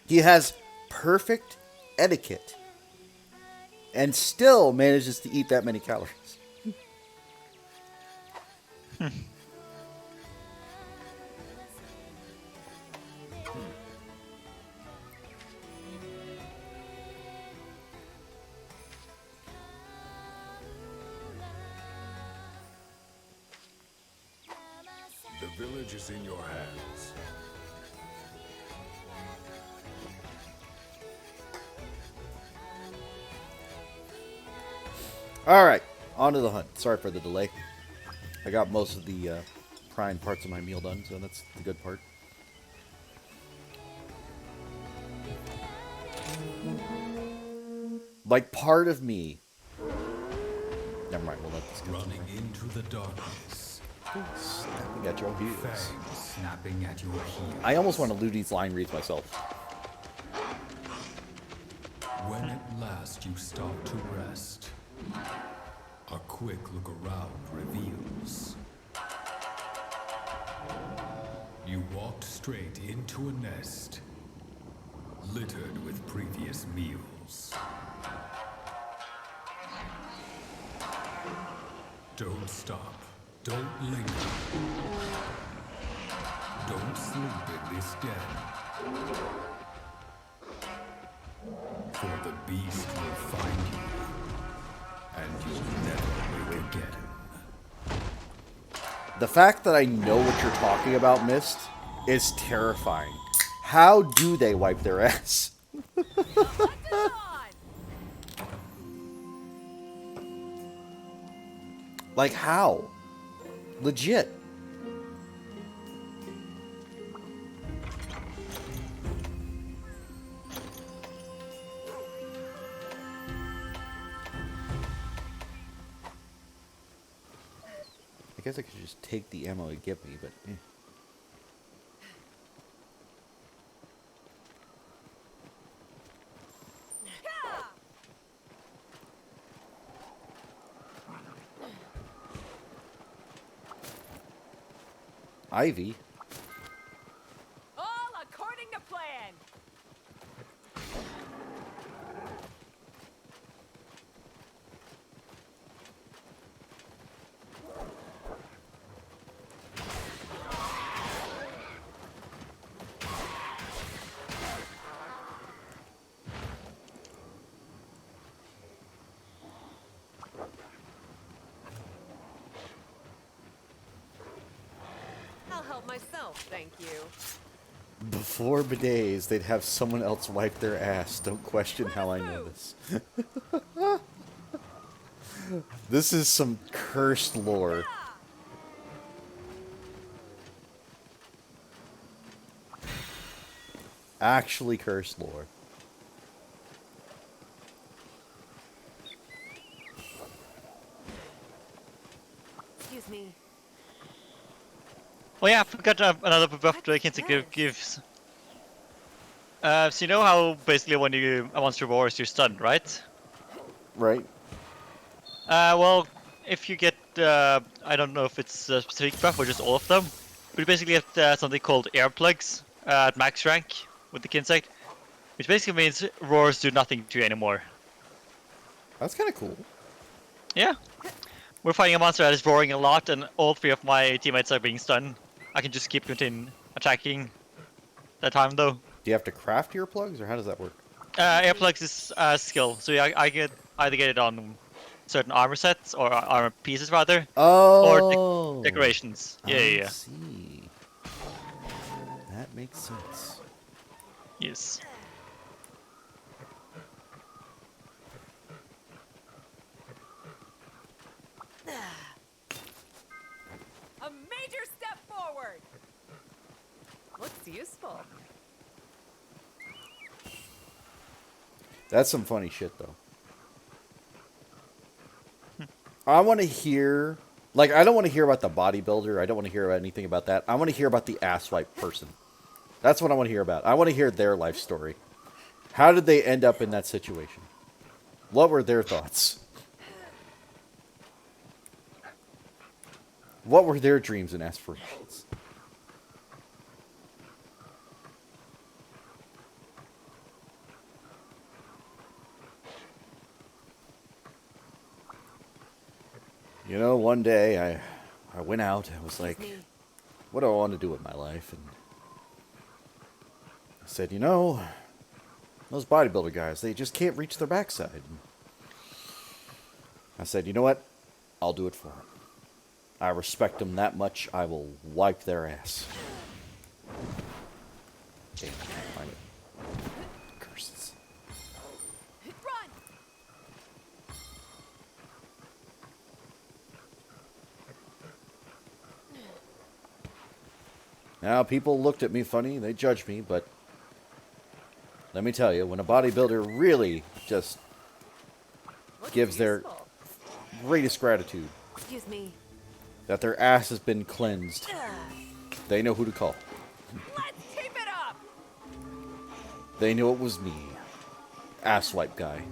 He has perfect etiquette. And still manages to eat that many calories. The village is in your hands. All right. On to the hunt. Sorry for the delay. I got most of the prime parts of my meal done, so that's the good part. Like, part of me... Never mind, we'll let this go. Running into the darkness. Snapping at your heels. Fangs snapping at your heels. I almost want to do these line reads myself. When at last you start to rest, a quick look around reveals. You walked straight into a nest, littered with previous meals. Don't stop. Don't linger. Don't sleep in this den. For the beast will find you, and you'll never wake again. The fact that I know what you're talking about, Mist, is terrifying. How do they wipe their ass? Like, how? Legit. I guess I could just take the ammo it give me, but... Ivy? All according to plan. I'll help myself, thank you. Before bidets, they'd have someone else wipe their ass. Don't question how I know this. This is some cursed lore. Actually cursed lore. Excuse me. Oh yeah, I forgot another buff that Kinsa gives. So you know how basically when a monster roars, you're stunned, right? Right? Well, if you get, I don't know if it's a specific buff or just all of them, but you basically get something called earplugs at max rank with the Kinsect, which basically means roars do nothing to you anymore. That's kind of cool. Yeah. We're fighting a monster that is roaring a lot, and all three of my teammates are being stunned. I can just keep continuing attacking that time, though. Do you have to craft earplugs, or how does that work? Earplugs is a skill, so yeah, I get either get it on certain armor sets, or armor pieces rather, or Oh! decorations. Yeah, yeah, yeah. I see. That makes sense. Yes. A major step forward. Looks useful. That's some funny shit, though. I want to hear... Like, I don't want to hear about the bodybuilder. I don't want to hear about anything about that. I want to hear about the asswipe person. That's what I want to hear about. I want to hear their life story. How did they end up in that situation? What were their thoughts? What were their dreams and aspirations? You know, one day I went out and was like, what do I want to do with my life? And I said, you know, those bodybuilder guys, they just can't reach their backside. And I said, you know what? I'll do it for them. I respect them that much, I will wipe their ass. Damn, I can't find it. Curses. Run! Now, people looked at me funny, they judged me, but let me tell you, when a bodybuilder really just gives their Useful. greatest gratitude Excuse me. that their ass has been cleansed, they know who to call. Let's keep it up. They knew it was me. Asswipe guy.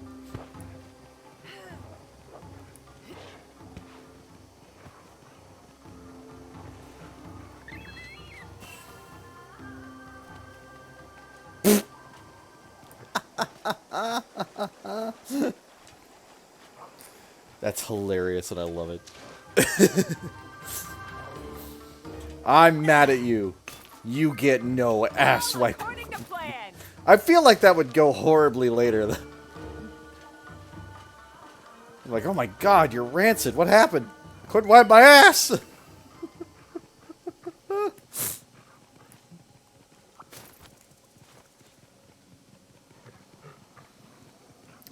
That's hilarious and I love it. I'm mad at you. You get no ass wipe. According to plan. I feel like that would go horribly later. Like, oh my god, you're rancid. What happened? I couldn't wipe my ass.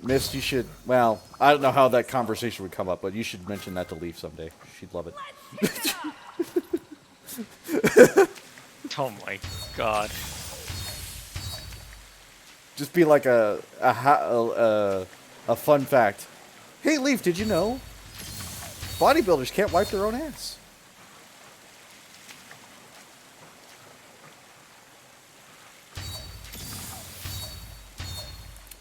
Mist, you should... Well, I don't know how that conversation would come up, but you should mention that to Leaf someday. She'd love it. Let's keep it up. Oh my god. Just be like a fun fact. Hey, Leaf, did you know bodybuilders can't wipe their own ass?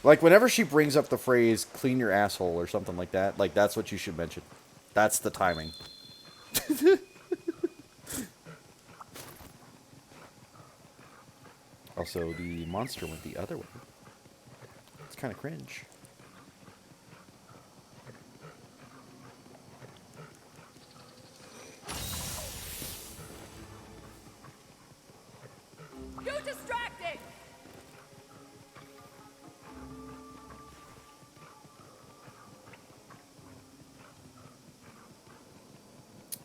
Like, whenever she brings up the phrase, clean your asshole or something like that, like, that's what you should mention. That's the timing. Also, the monster went the other way. It's kind of cringe. You distracted.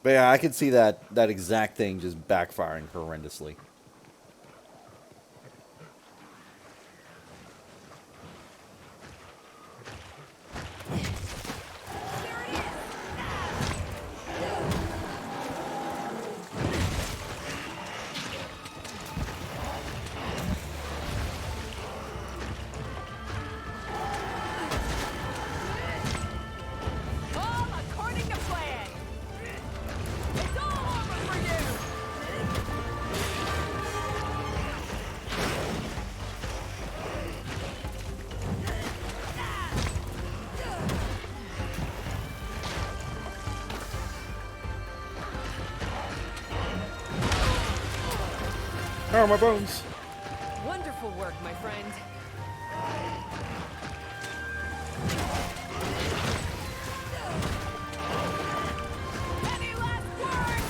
But yeah, I could see that exact thing just backfiring horrendously. All according to plan. It's all over for you. Oh, my bones. Wonderful work, my friend. Any last words?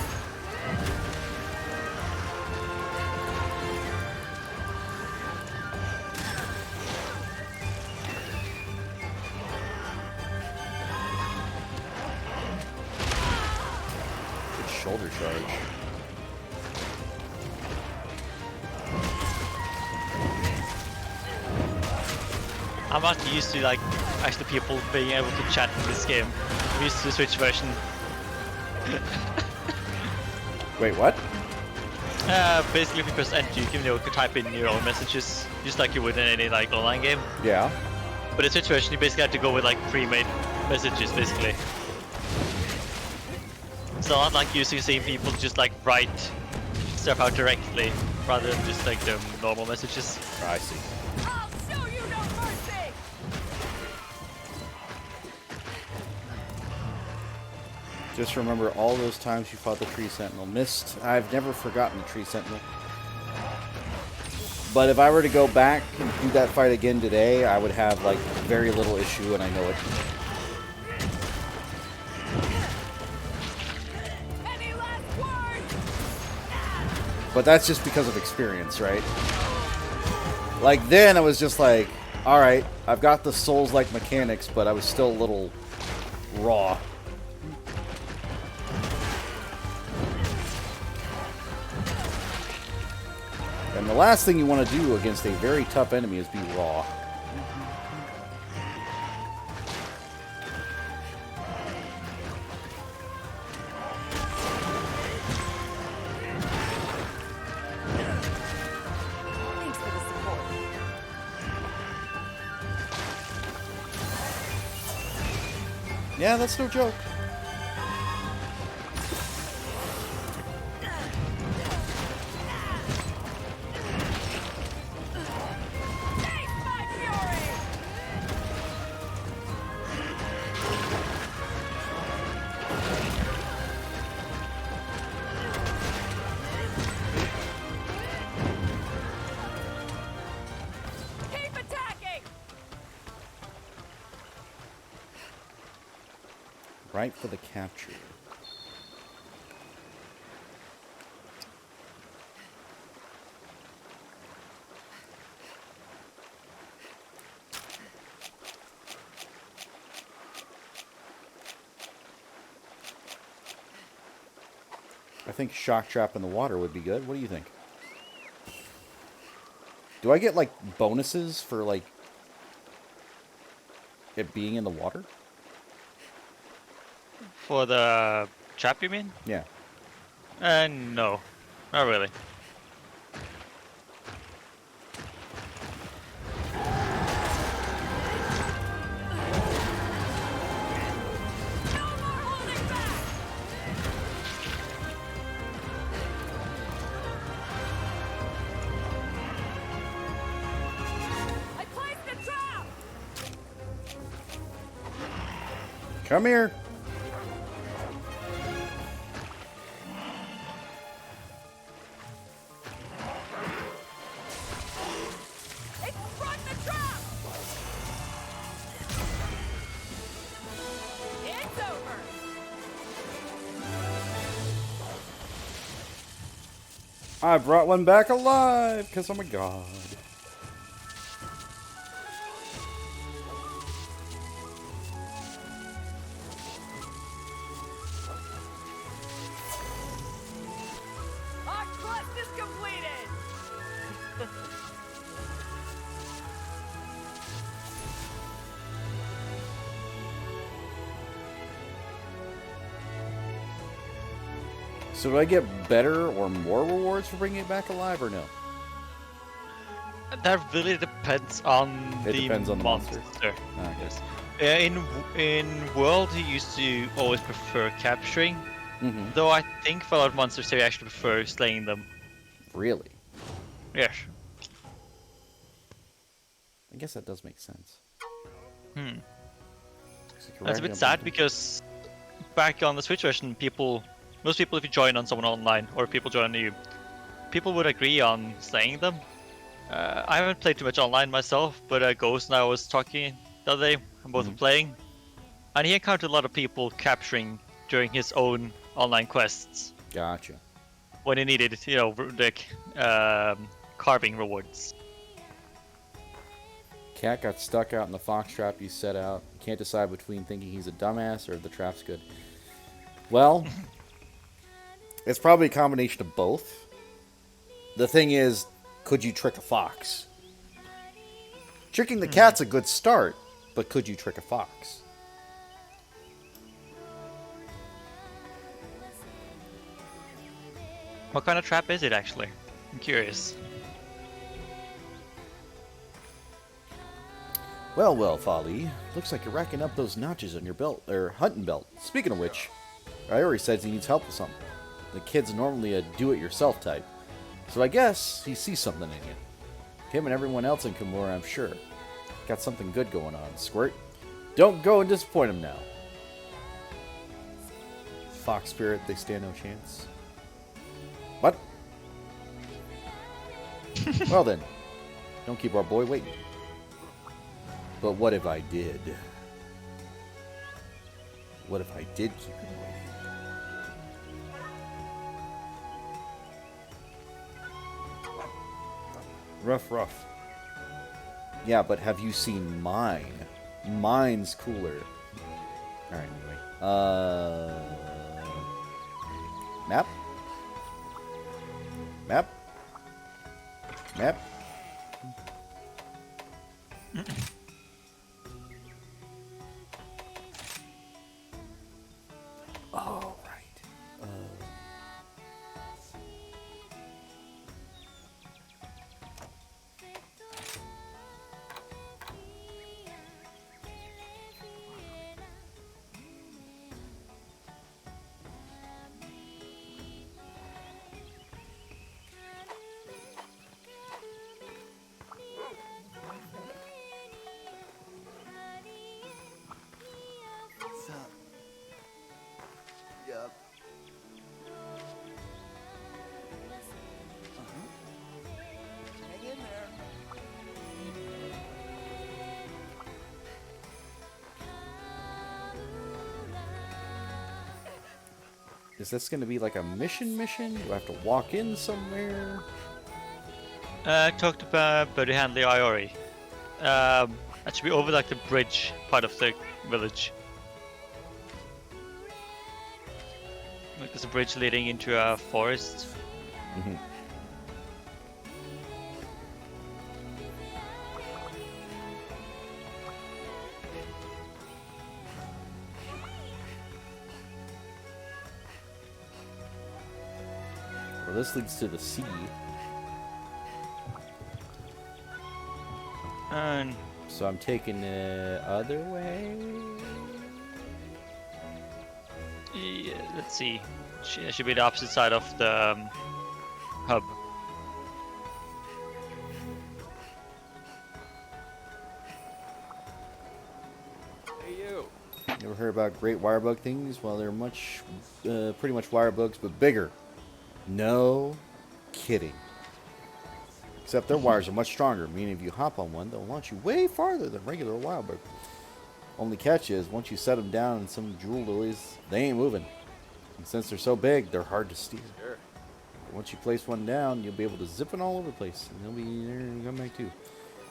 Good shoulder charge. I'm not used to like actually people being able to chat in this game. I'm used to the Switch version. Wait, what? Basically, if you press enter, you can type in your own messages, just like you would in any like online game. Yeah. But in Switch version, you basically have to go with like pre-made messages, basically. So I'm not like used to seeing people just like write stuff out directly, rather than just like the normal messages. I see. I'll show you no mercy. Just remember all those times you fought the Tree Sentinel. Mist, I've never forgotten the Tree Sentinel. But if I were to go back and do that fight again today, I would have, like, very little issue, and I know it. Any last words? But that's just because of experience, right? Like, then I was just like, alright, I've got the Souls-like mechanics, but I was still a little raw. And the last thing you want to do against a very tough enemy is be raw. Yeah, that's no joke. Face my fury! Keep attacking! Right for the capture. I think shock trap in the water would be good. What do you think? Do I get like bonuses for like it being in the water? For the trap, you mean? Yeah. No, not really. No more holding back! I placed a trap! Come here. It's sprung the trap! It's over! I brought one back alive because I'm a god. Our quest is completed! So do I get better or more rewards for bringing it back alive or no? That really depends on It the depends on the monster. Ah, Yes. In World, he used to always prefer capturing, Mm-hmm. though I think for a lot of monsters, he actually prefer slaying them. Really? Yes. I guess that does make sense. Hmm. Looks like you're That's a racking bit up sad income. because back on the Switch version, most people, if you join on someone online or people join on you, people would agree on slaying them. I haven't played too much online myself, but Ghost and I was talking the other day, and both were playing, and he encountered a lot of people capturing during his own online quests Gotcha. when he needed, carving rewards. Cat got stuck out in the fox trap you set out. Can't decide between thinking he's a dumbass or if the trap's good. Well, it's probably a combination of both. The thing is, could you trick a fox? Tricking the cat's a good start, but could you trick a fox? What kind of trap is it actually? I'm curious. Well, well, Folly. Looks like you're racking up those notches on your belt, or hunting belt. Speaking of which, Iori says he needs help with something. The kid's normally a do-it-yourself type, so I guess he sees something in you. Him and everyone else in Kimura, I'm sure. Got something good going on, Squirt. Don't go and disappoint him now. Fox Spirit, they stand no chance. What? Well then, don't keep our boy waiting. But what if I did? What if I did keep him waiting? Rough, rough. Yeah, but have you seen mine? Mine's cooler. Alright, anyway. Map? Map? Map? Oh, right. is this going to be like a mission? Do I have to walk in somewhere? Talked about Buddy Handley Iori. That should be over like the bridge part of the village. Like there's a bridge leading into a forest. Mm-hmm. Well, this leads to the sea. And So I'm taking the other way. yeah, let's see. It should be the opposite side of the hub. Hey, you. Ever heard about great wirebug things? Well, they're pretty much wirebugs, but bigger. No kidding. Except their wires are much stronger, meaning if you hop on one, they'll launch you way farther than regular wirebug. Only catch is, once you set them down in some jewel lilies, they ain't moving. And since they're so big, they're hard to steer. Sure. Once you place one down, you'll be able to zip it all over the place, and they'll be there and come back too.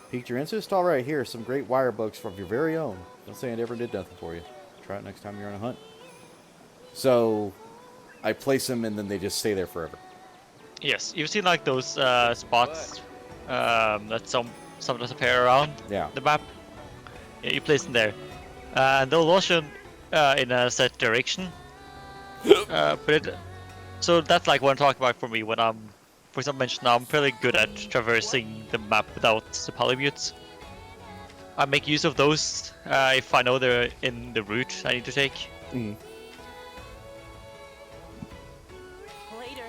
Piqued your interest? All right, here are some great wirebugs from your very own. Don't say I never did nothing for you. Try it next time you're on a hunt. So, I place them, and then they just stay there forever. Yes, you've seen like those spots that sometimes appear around Yeah. the map. Yeah, you place them there, and they'll motion in a set direction. So that's like what I'm talking about for me when I'm, for example, mentioned I'm pretty good at traversing the map without the polymutes. I make use of those if I know they're in the route I need to take. Mm. Later.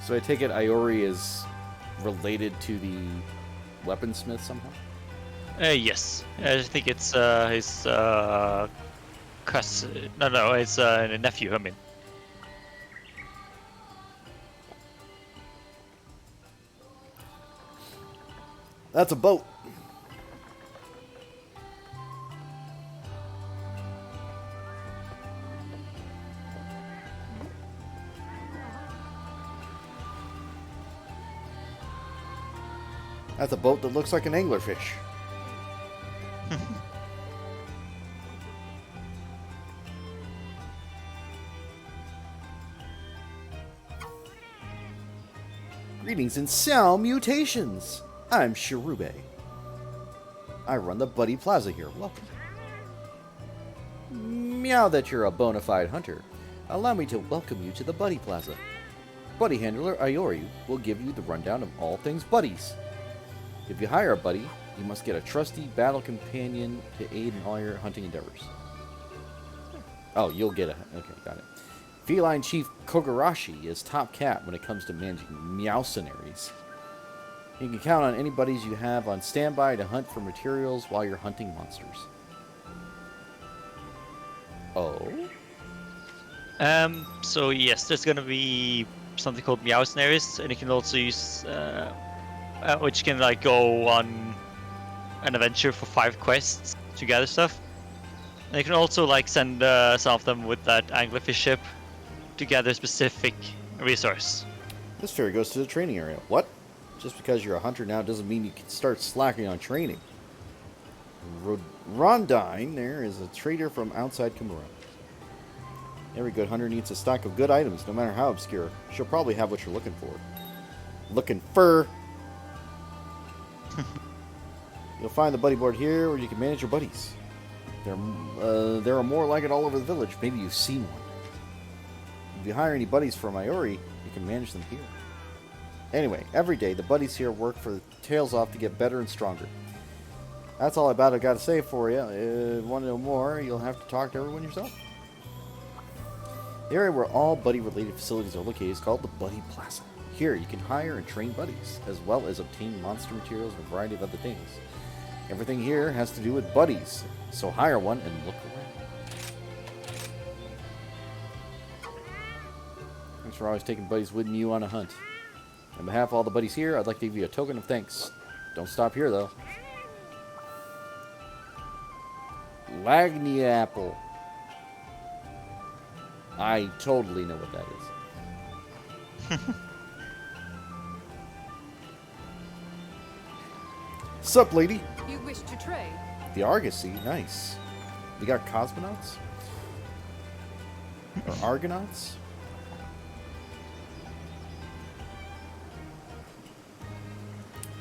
So I take it Iori is related to the weaponsmith somehow? Yes, I think it's his cousin. No, it's a nephew. I mean. That's a boat. That's a boat that looks like an anglerfish. Greetings and sound mutations. I'm Shirube. I run the Buddy Plaza here. Welcome. Meow that you're a bona fide hunter. Allow me to welcome you to the Buddy Plaza. Buddy handler Iori will give you the rundown of all things buddies. If you hire a buddy, you must get a trusty battle companion to aid in all your hunting endeavors. Oh, you'll get a... Okay, got it. Feline Chief Kogarashi is top cat when it comes to managing meowcenaries. You can count on any buddies you have on standby to hunt for materials while you're hunting monsters. Oh? So yes, there's gonna be something called meowcenaries, and you can also use which can like go on an adventure for 5 quests to gather stuff. And you can also like send some of them with that anglerfish ship to gather specific resource. This ferry goes to the training area. What? Just because you're a hunter now doesn't mean you can start slacking on training. Rondine there is a trader from outside Kimura. Every good hunter needs a stock of good items, no matter how obscure. She'll probably have what you're looking for. Looking for... You'll find the buddy board here where you can manage your buddies. There are more like it all over the village. Maybe you've seen one. If you hire any buddies from Iori, you can manage them here. Anyway, every day the buddies here work for the tails off to get better and stronger. That's all about I've got to say for you. Want to know more, you'll have to talk to everyone yourself. The area where all buddy-related facilities are located is called the Buddy Plaza. Here, you can hire and train buddies, as well as obtain monster materials and a variety of other things. Everything here has to do with buddies, so hire one and look around. Thanks for always taking buddies with you on a hunt. On behalf of all the buddies here, I'd like to give you a token of thanks. Don't stop here, though. Lagnia apple. I totally know what that is. Sup, lady? You wish to trade? The Argosy, nice. We got cosmonauts? Or Argonauts?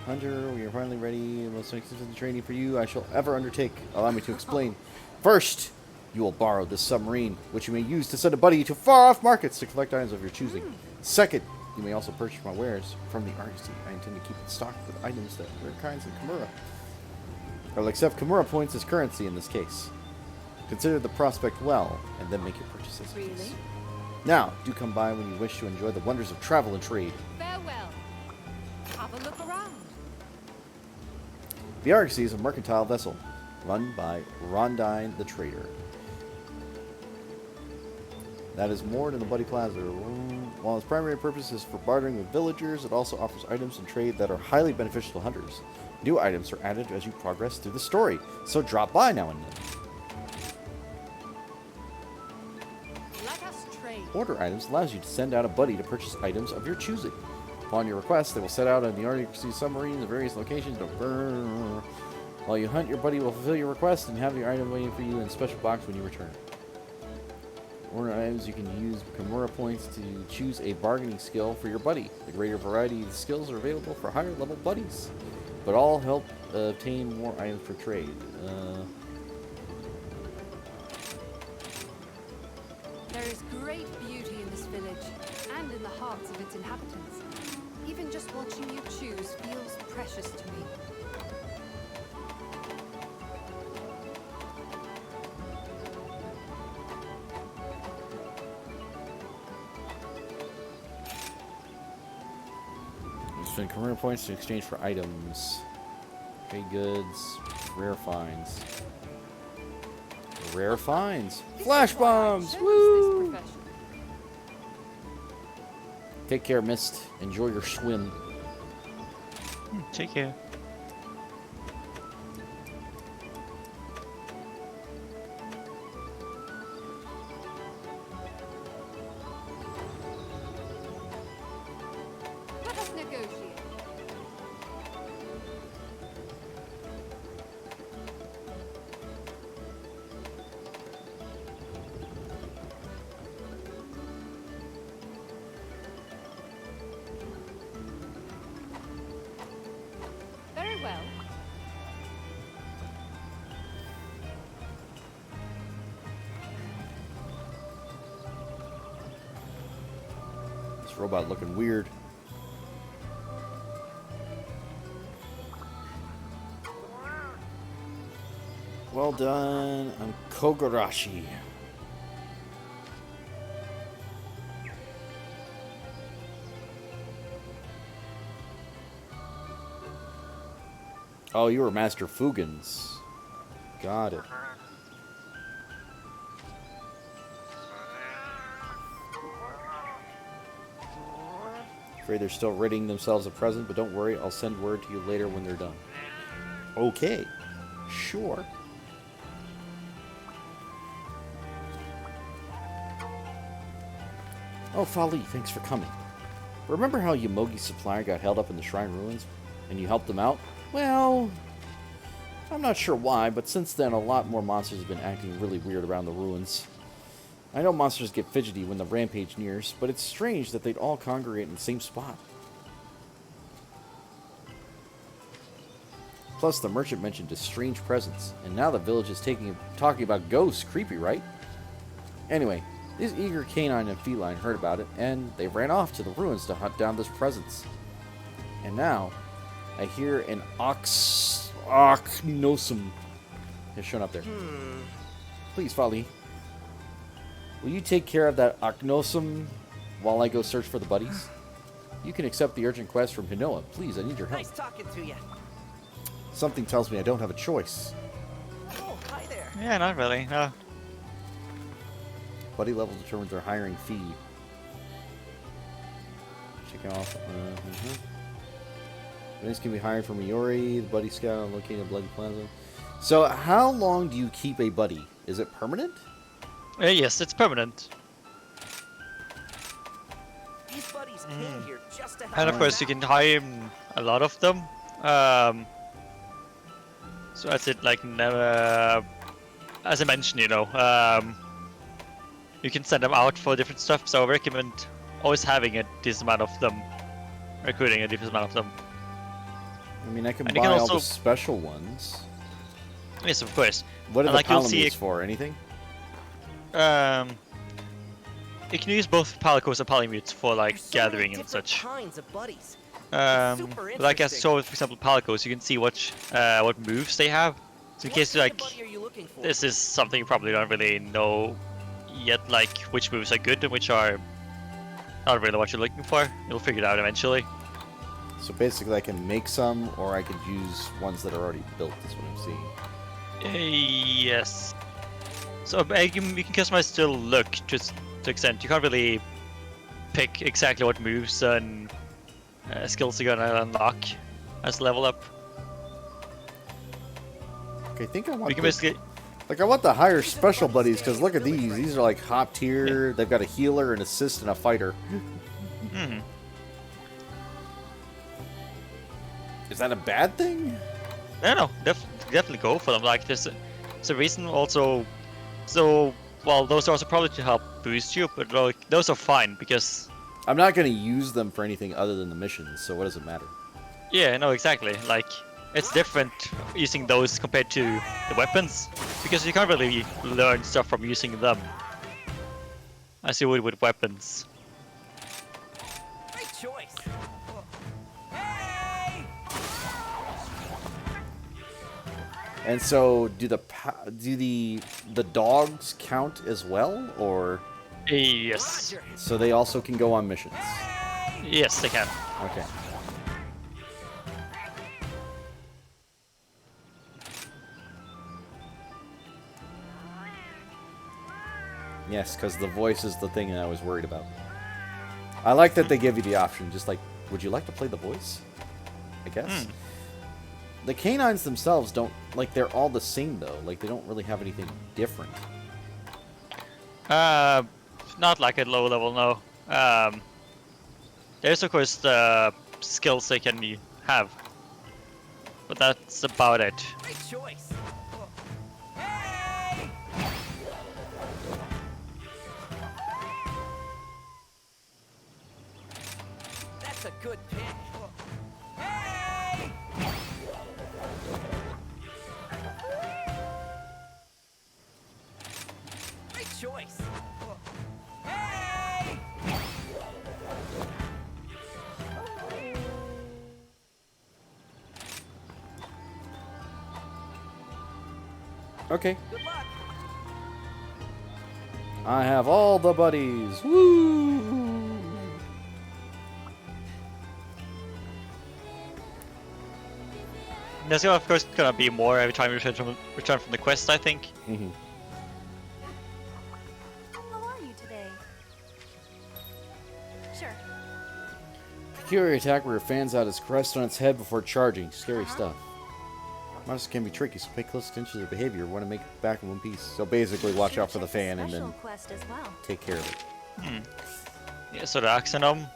Hunter, we are finally ready. The most extensive training for you I shall ever undertake. Allow me to explain. First, you will borrow this submarine, which you may use to send a buddy to far-off markets to collect items of your choosing. Second, you may also purchase my wares from the Argosy. I intend to keep it stocked with items that rare kinds of Kimura. I will accept Kimura points as currency in this case. Consider the prospect well, and then make your purchases. Really? Now, do come by when you wish to enjoy the wonders of travel and trade. Farewell. Have a look around. The Argosy is a mercantile vessel, run by Rondine the Trader. That is moored in the Buddy Plaza. While its primary purpose is for bartering with villagers, it also offers items and trade that are highly beneficial to hunters. New items are added as you progress through the story, so drop by now and then. Let us trade. Order items allows you to send out a buddy to purchase items of your choosing. Upon your request, they will set out on the Argosy submarines at various locations. While you hunt, your buddy will fulfill your request and have your item waiting for you in a special box when you return. Order items, you can use Kimura points to choose a bargaining skill for your buddy. The greater variety of skills are available for higher level buddies, but all help obtain more items for trade. There is great beauty in this village, and in the hearts of its inhabitants. Even just watching you choose feels precious to me. Spend Kimura points to exchange for items. Trade goods. Rare finds. Rare finds. Flash bombs! Shows Woo! this profession. Take care, Mist. Enjoy your swim. Take care. Let us negotiate. Very well. This robot looking weird. Well done. I'm Kogarashi. Oh, you were Master Fugans. Got it. Afraid they're still ridding themselves of present, but don't worry, I'll send word to you later when they're done. Okay. Sure. Oh, Fali, thanks for coming. Remember how Yomogi's supplier got held up in the shrine ruins, and you helped them out? Well, I'm not sure why, but since then a lot more monsters have been acting really weird around the ruins. I know monsters get fidgety when the rampage nears, but it's strange that they'd all congregate in the same spot. Plus, the merchant mentioned a strange presence, and now the village is talking about ghosts. Creepy, right? Anyway, this eager canine and feline heard about it, and they ran off to the ruins to hunt down this presence. And now, I hear an Ocnosum has shown up there. Please, Fali. Will you take care of that Ocnosum while I go search for the buddies? You can accept the urgent quest from Hinoa. Please, I need your help. Nice talking to you. Something tells me I don't have a choice. Oh, hi there. Yeah, not really. No. Buddy level determines their hiring fee. Check off. This can be hired from Miori, the buddy scout, located at Bloody Plaza. So, how long do you keep a buddy? Is it permanent? Yes, it's permanent. These buddies came here just to help And of us course, you out. can hire a lot of them. So as it like never, as I mentioned, you can send them out for different stuff. So I recommend always having a decent amount of them, recruiting a decent amount of them. I mean, I can And buy you can all also- the special ones. Yes, of course. What are And the like you'll see palamutes for? Anything? You can use both palicos and palamutes for like There's so many gathering and different such. kinds of buddies. super Like I interesting. saw, for example, palicos, you can see what moves they have. So in What case kind like of buddy are you looking for? this is something you probably don't really know yet, like which moves are good and which are not really what you're looking for. You'll figure it out eventually. So basically, I can make some, or I could use ones that are already built. Is what I'm seeing. Yes. So you can customize the look to an extent. You can't really pick exactly what moves and skills you're gonna unlock as level up. Okay, I think I want. You can the- basically Like, I want the higher special buddies, because look at these. These are like top tier. They've got a healer, an assist, and a fighter. Mhm. Is that a bad thing? No, definitely go for them. Like there's a reason also. So well, those are also probably to help boost you, but like those are fine because I'm not going to use them for anything other than the missions, so what does it matter? yeah, no, exactly. Like it's different using those compared to the weapons because you can't really learn stuff from using them as you would with weapons. Great choice. And so, do the dogs count as well, or Yes, Roger. so they also can go on missions? yes, they can. Okay. Yes, because the voice is the thing that I was worried about. I like that they give you the option, just like, would you like to play the voice? I guess. The canines themselves don't, like, they're all the same, though. Like, they don't really have anything different. Not like at low level, no. There's of course the skills they can have, but that's about it. Great choice. That's a good pick. Great choice. Okay. Good luck. I have all the buddies. Woo! There's of course gonna be more every time you return from the quest, I think. Mhm. How are you today? Sure. Peculiar attack where it fans out its crest on its head before charging. Scary stuff. Monsters can be tricky, so pay close attention to their behavior. Want to make it back in one piece. So basically, watch out for the fan and then Quest as well. take care of it. Yeah, so the Axonome.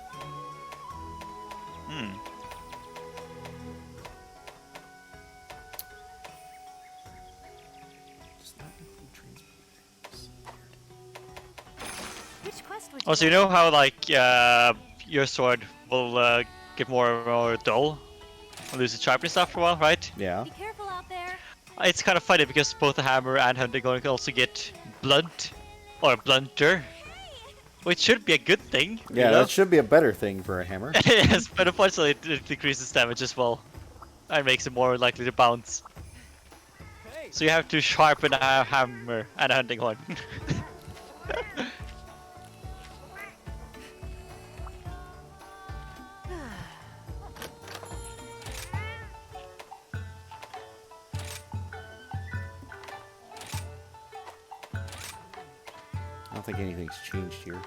Which quest would you Also, you know how like your sword will get more and more dull, lose its sharpness after a while, right? Yeah. Be careful out there. It's kind of funny because both the hammer and hunting gun can also get blunt or blunter, which should be a good thing. Yeah, you know? that should be a better thing for a hammer. Yes, but unfortunately it decreases damage as well, and makes it more likely to bounce. Hey, So you have to sharpen a hammer and a hunting horn. I don't think anything's changed here.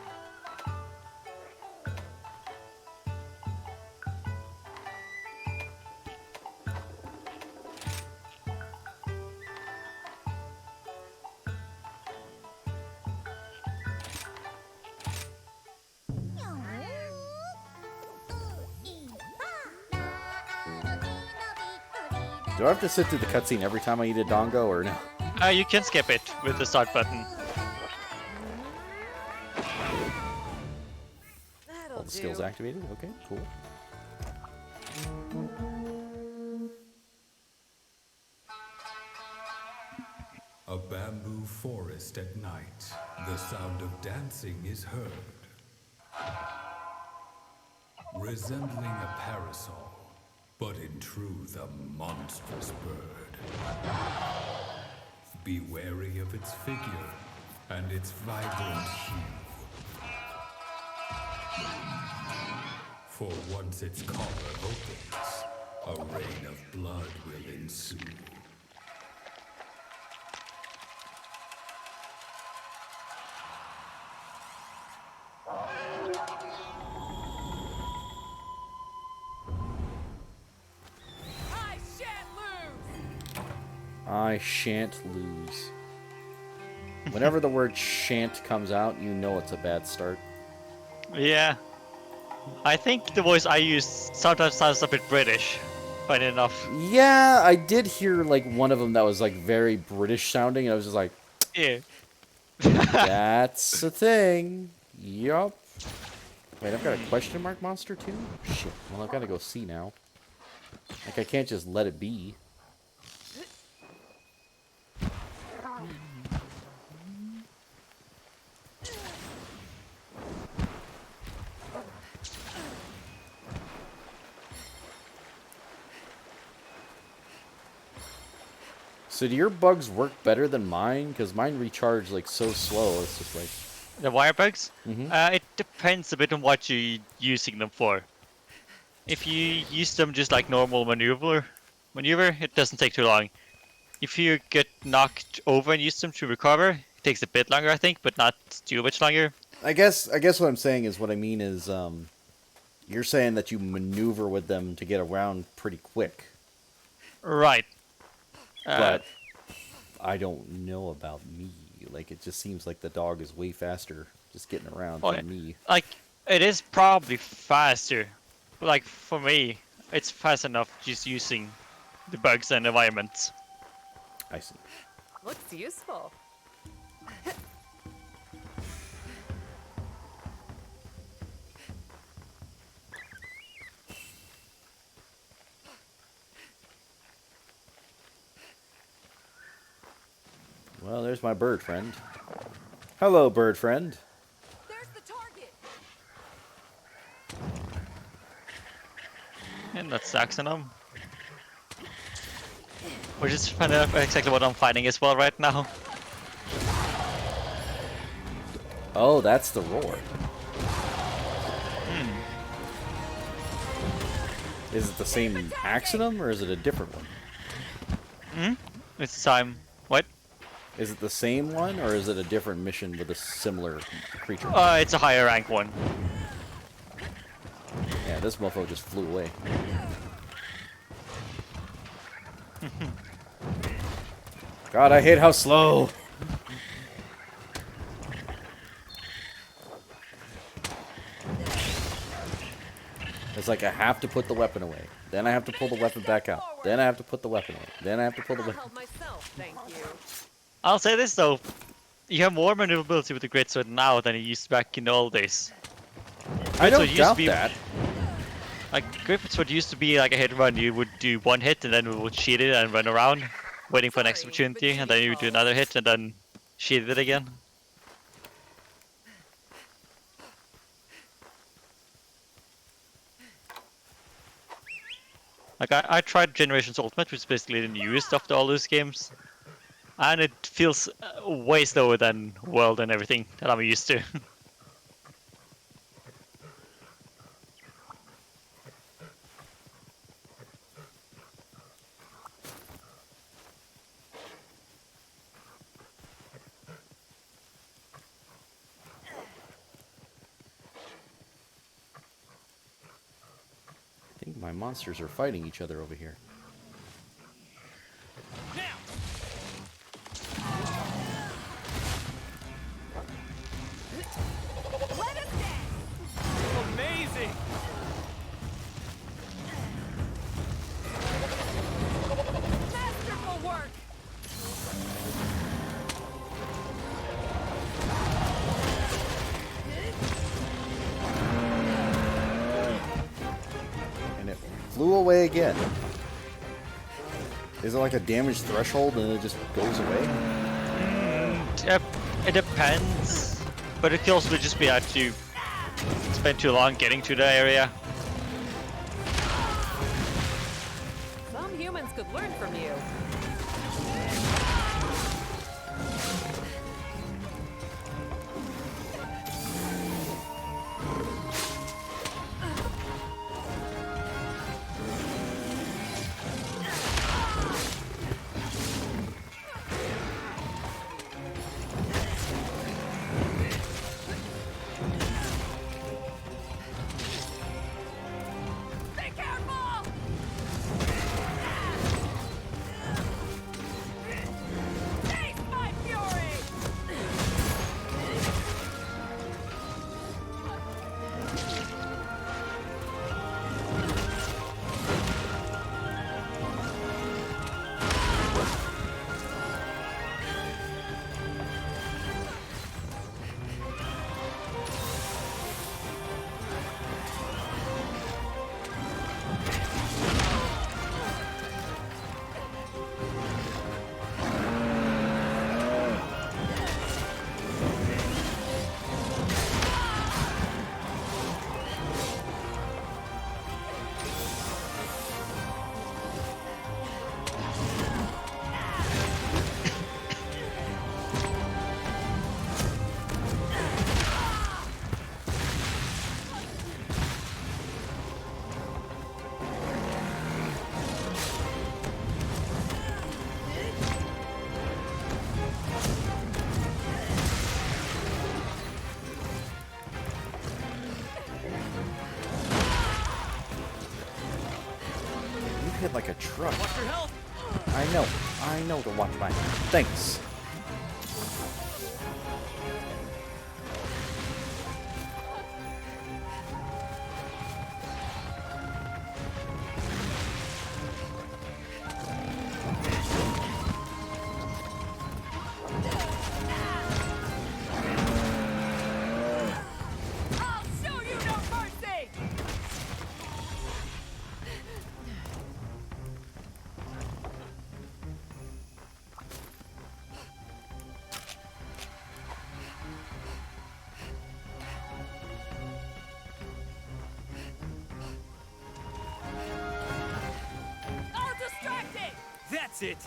Do I have to sit through the cutscene every time I eat a dongo, or no? You can skip it with the start button. That'll All the skills do. activated? Okay, cool. A bamboo forest at night. The sound of dancing is heard. Resembling a parasol, but in truth a monstrous bird. Be wary of its figure and its vibrant hue. For once its collar opens, a rain of blood will ensue. I shan't lose! I shan't lose. Whenever the word shan't comes out, you know it's a bad start. Yeah. I think the voice I use sometimes sounds a bit British, funny enough. Yeah, I did hear like one of them that was like very British sounding, and I was just like, Yeah. that's a thing. Yup. Wait, I've got a question mark monster too? Shit. Well, I've got to go see now. Like, I can't just let it be. So do your bugs work better than mine? Because mine recharge like so slow. It's just like... The wire bugs? Mhm. It depends a bit on what you're using them for. If you use them just like normal maneuver, it doesn't take too long. If you get knocked over and use them to recover, it takes a bit longer, I think, but not too much longer. I guess what I'm saying is, what I mean is, you're saying that you maneuver with them to get around pretty quick. Right. But I don't know about me. Like, it just seems like the dog is way faster just getting around than me. Like, it is probably faster. But like, for me, it's fast enough just using the bugs and environments. I see. Looks useful. Well, there's my bird friend. Hello, bird friend. There's the target! And that's Saxonum. Which is kind of exactly what I'm fighting as well right now. Oh, that's the roar. Is it the same Axonum, or is it a different one? It's the time. What? Is it the same one, or is it a different mission with a similar creature? It's a higher rank one. Yeah, this mofo just flew away. God, I hate how slow. It's like I have to put the weapon away. Then I have to pull the weapon back out. Then I have to put the weapon away. Then I have to pull the I'll weapon. help myself, thank you. I'll say this though. You have more maneuverability with the great sword now than you used back in the old days. I don't Greatsword used to doubt be- that. Like, Great Sword used to be like a hit and run. You would do one hit and then we would sheath it and run around, waiting for the next Sorry, opportunity, but and then you would do another hit and then sheath it again. Like, I tried Generations Ultimate, which is basically the newest of all those games, and it feels way slower than World and everything that I'm used to. I think my monsters are fighting each other over here. Let us dance! Amazing! flew away again. Is it like a damage threshold and it just goes away? It depends, but it could also just be that you spend too long getting to the area. Some humans could learn from you. Be careful! Taste my fury! You hit like a truck. Watch your health. I know to watch mine. Thanks. I'll show you no mercy! I'll distract it! That's it.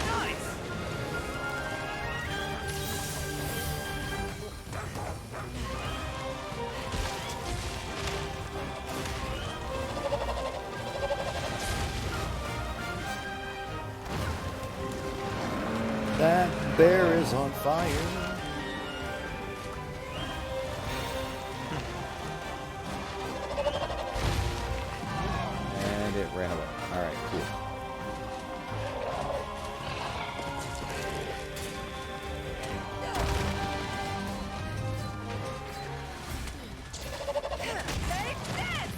Nice. That bear is on fire. And it ran away. Alright, cool. Take this!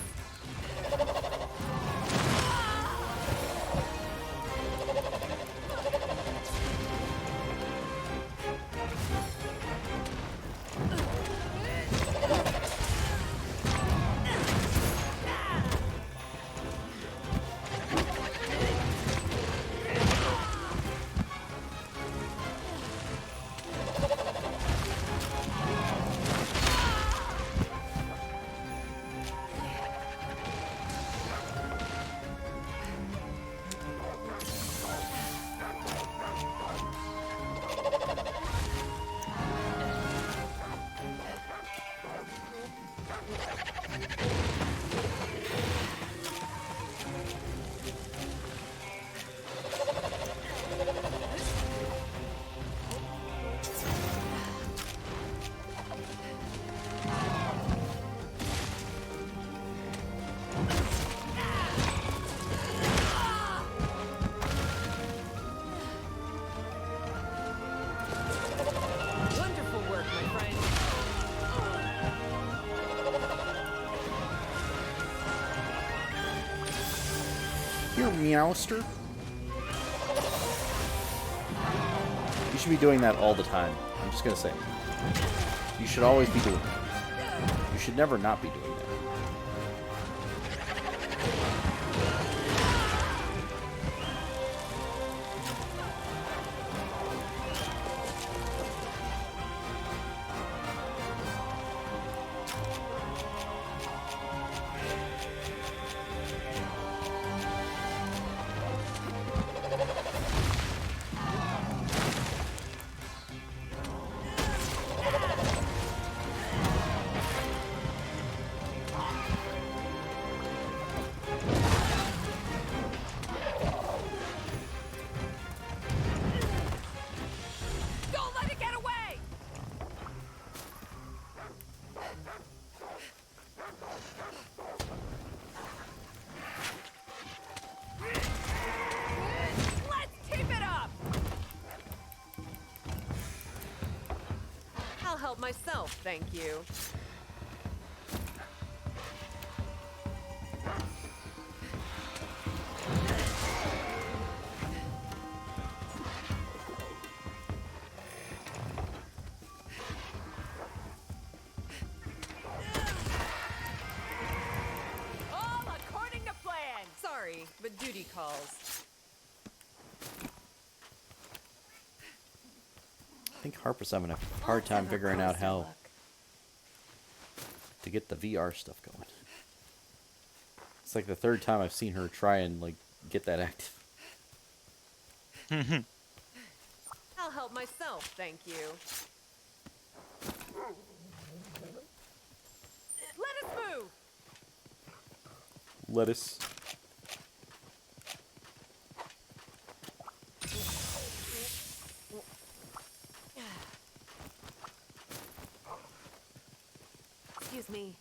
Meowster. You should be doing that all the time. I'm just gonna say. You should always be doing it. You should never not be doing that. Don't let it get away! Let's keep it up! I'll help myself, thank you. All according to plan. Sorry, but duty calls. I think Harper's having a hard time figuring out how to get the VR stuff going. It's like the third time I've seen her try and like get that active. I'll help myself, thank you. Let us move! Lettuce. Excuse me.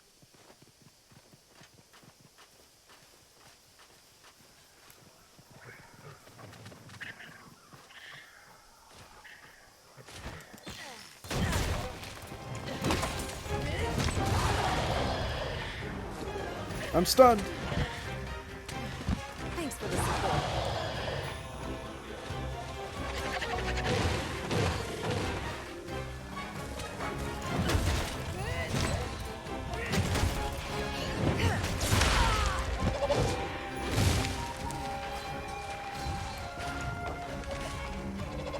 I'm stunned. Thanks for the support.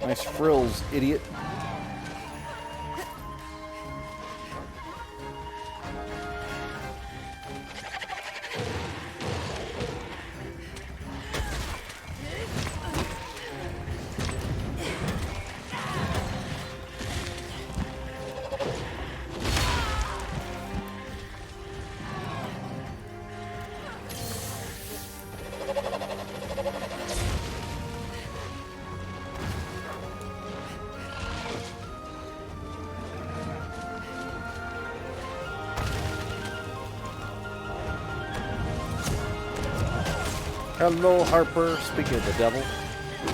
Nice frills, idiot. Hello, Harper. Speak of the devil,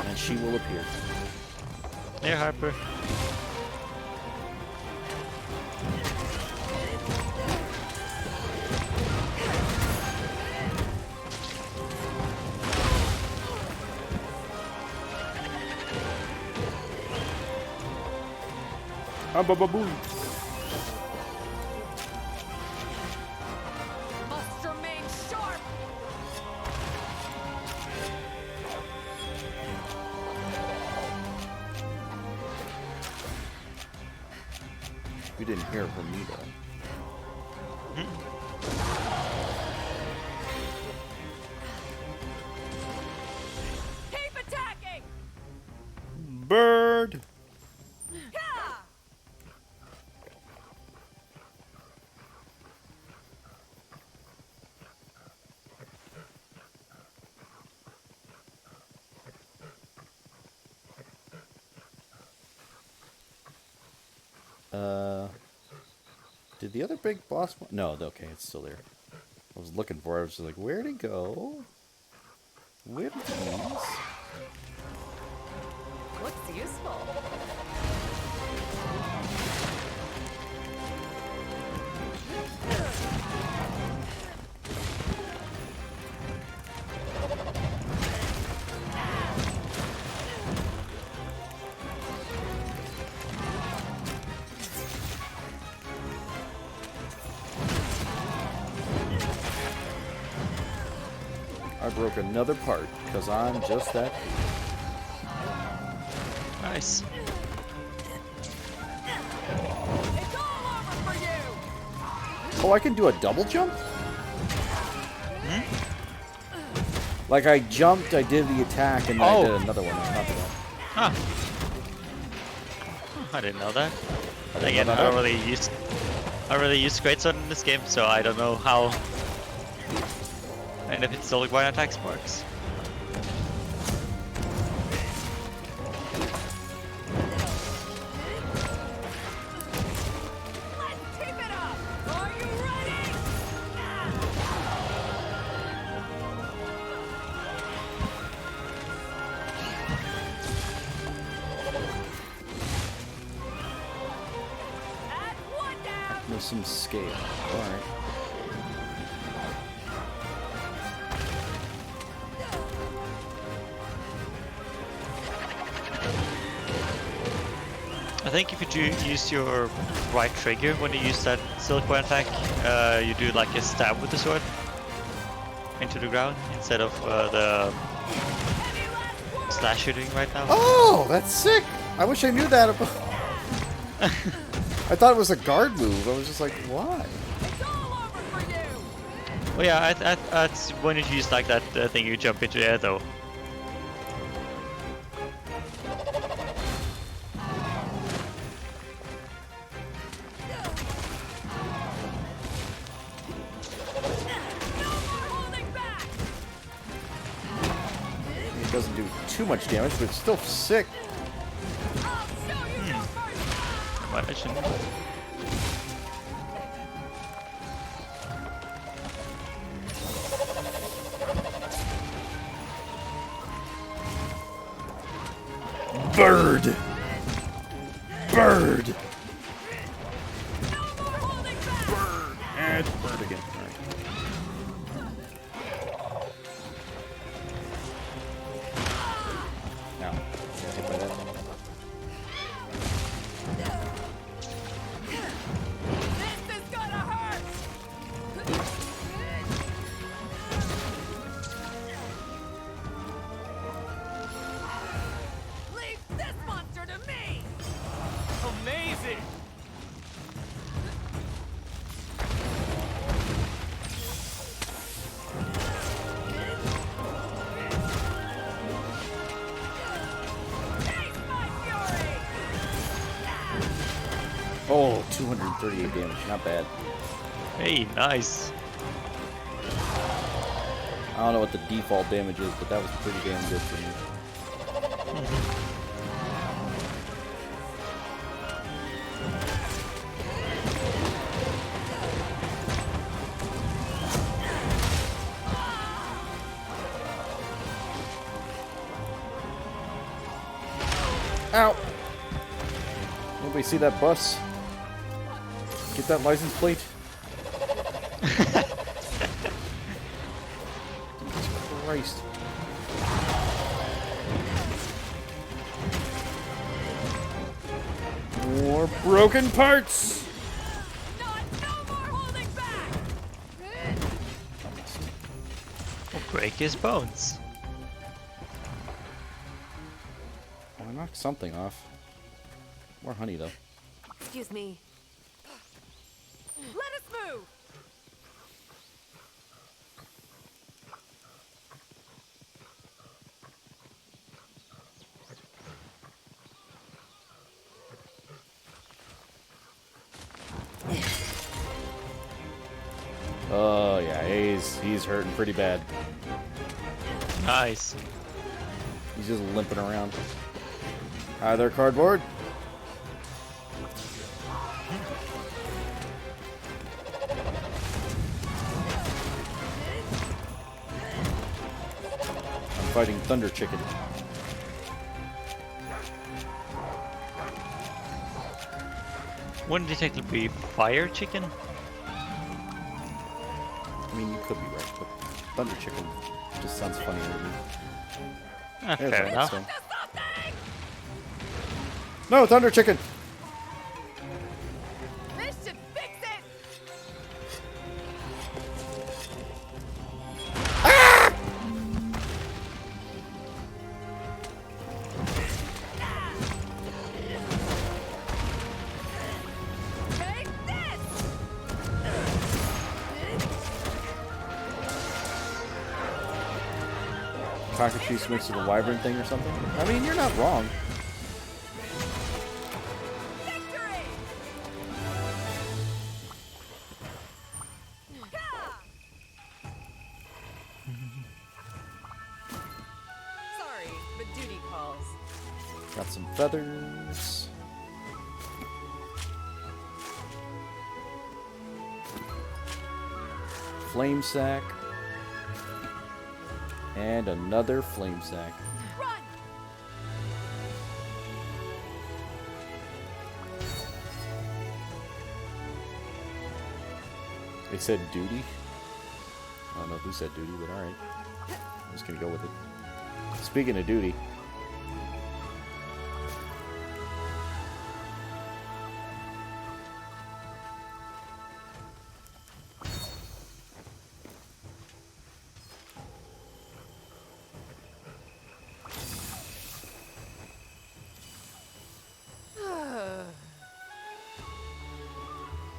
and she will appear. Hey, Harper. Boo. Must remain sharp! You didn't hear from me though. Keep attacking! Bird. Yeah! Did the other big boss one? No, okay, it's still there. I was looking for it. I was just like, where'd it go? Where'd it go? Looks useful. I broke another part because I'm just that. Nice. It's all over for you! Oh, I can do a double jump? Like I jumped, I did the attack, and then I did another one on top of that. Ah. I didn't know that. didn't Again, know I that. don't really use greatsword in this game, so I don't know how. And if it still requires attack sparks. Let's keep it up! Are you ready? Add one down! There's some scale. Alright. I think if you do use your right trigger when you use that silkworm attack, you do like a stab with the sword into the ground instead of the slash you're doing right now. Oh, that's sick! I wish I knew that about... I thought it was a guard move. I was just like, why? It's all over for you! Well, yeah, that's when you use like that thing, you jump into the air though. No more holding back! It doesn't do too much damage, but it's still sick. I'll show you no mercy! Well, I shouldn't. Bird! Bird! No more holding back! And bird again. Alright. Now, get hit by that thing. This is gonna hurt! Leave this monster to me! Amazing! Taste my fury! Oh, 238 damage. Not bad. Hey, nice. I don't know what the default damage is, but that was pretty damn good for me. Ow! Anybody see that bus? Get that license plate? Jesus Christ. More broken parts! No more holding back! Break his bones. Oh, I knocked something off. More honey, though. Excuse me. Let us move! Oh, yeah, he's hurting pretty bad. Nice. He's just limping around. Hi there, cardboard. I'm fighting Thunder Chicken. Wouldn't it technically be fire chicken? I mean, you could be right, but Thunder Chicken just sounds funnier to me. Ah, There's fair that, enough. so. No, Thunder Chicken! This should fix it! cockatrice mixed with a wyvern thing or something. I mean, you're not wrong. Victory! Sorry, but duty calls. Got some feathers. Flame sack. And another flame sack. Run! They said duty. I don't know who said duty, but alright. I'm just gonna go with it. Speaking of duty.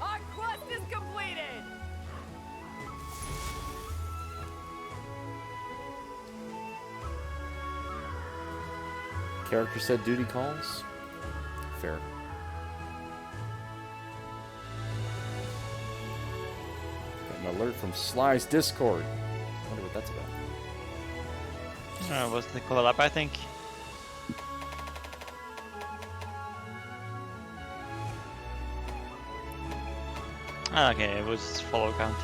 Our quest is completed! Character said duty calls. Fair. Got an alert from Sly's Discord. Wonder what that's about. Was the collab, I think. Okay, it was follow count.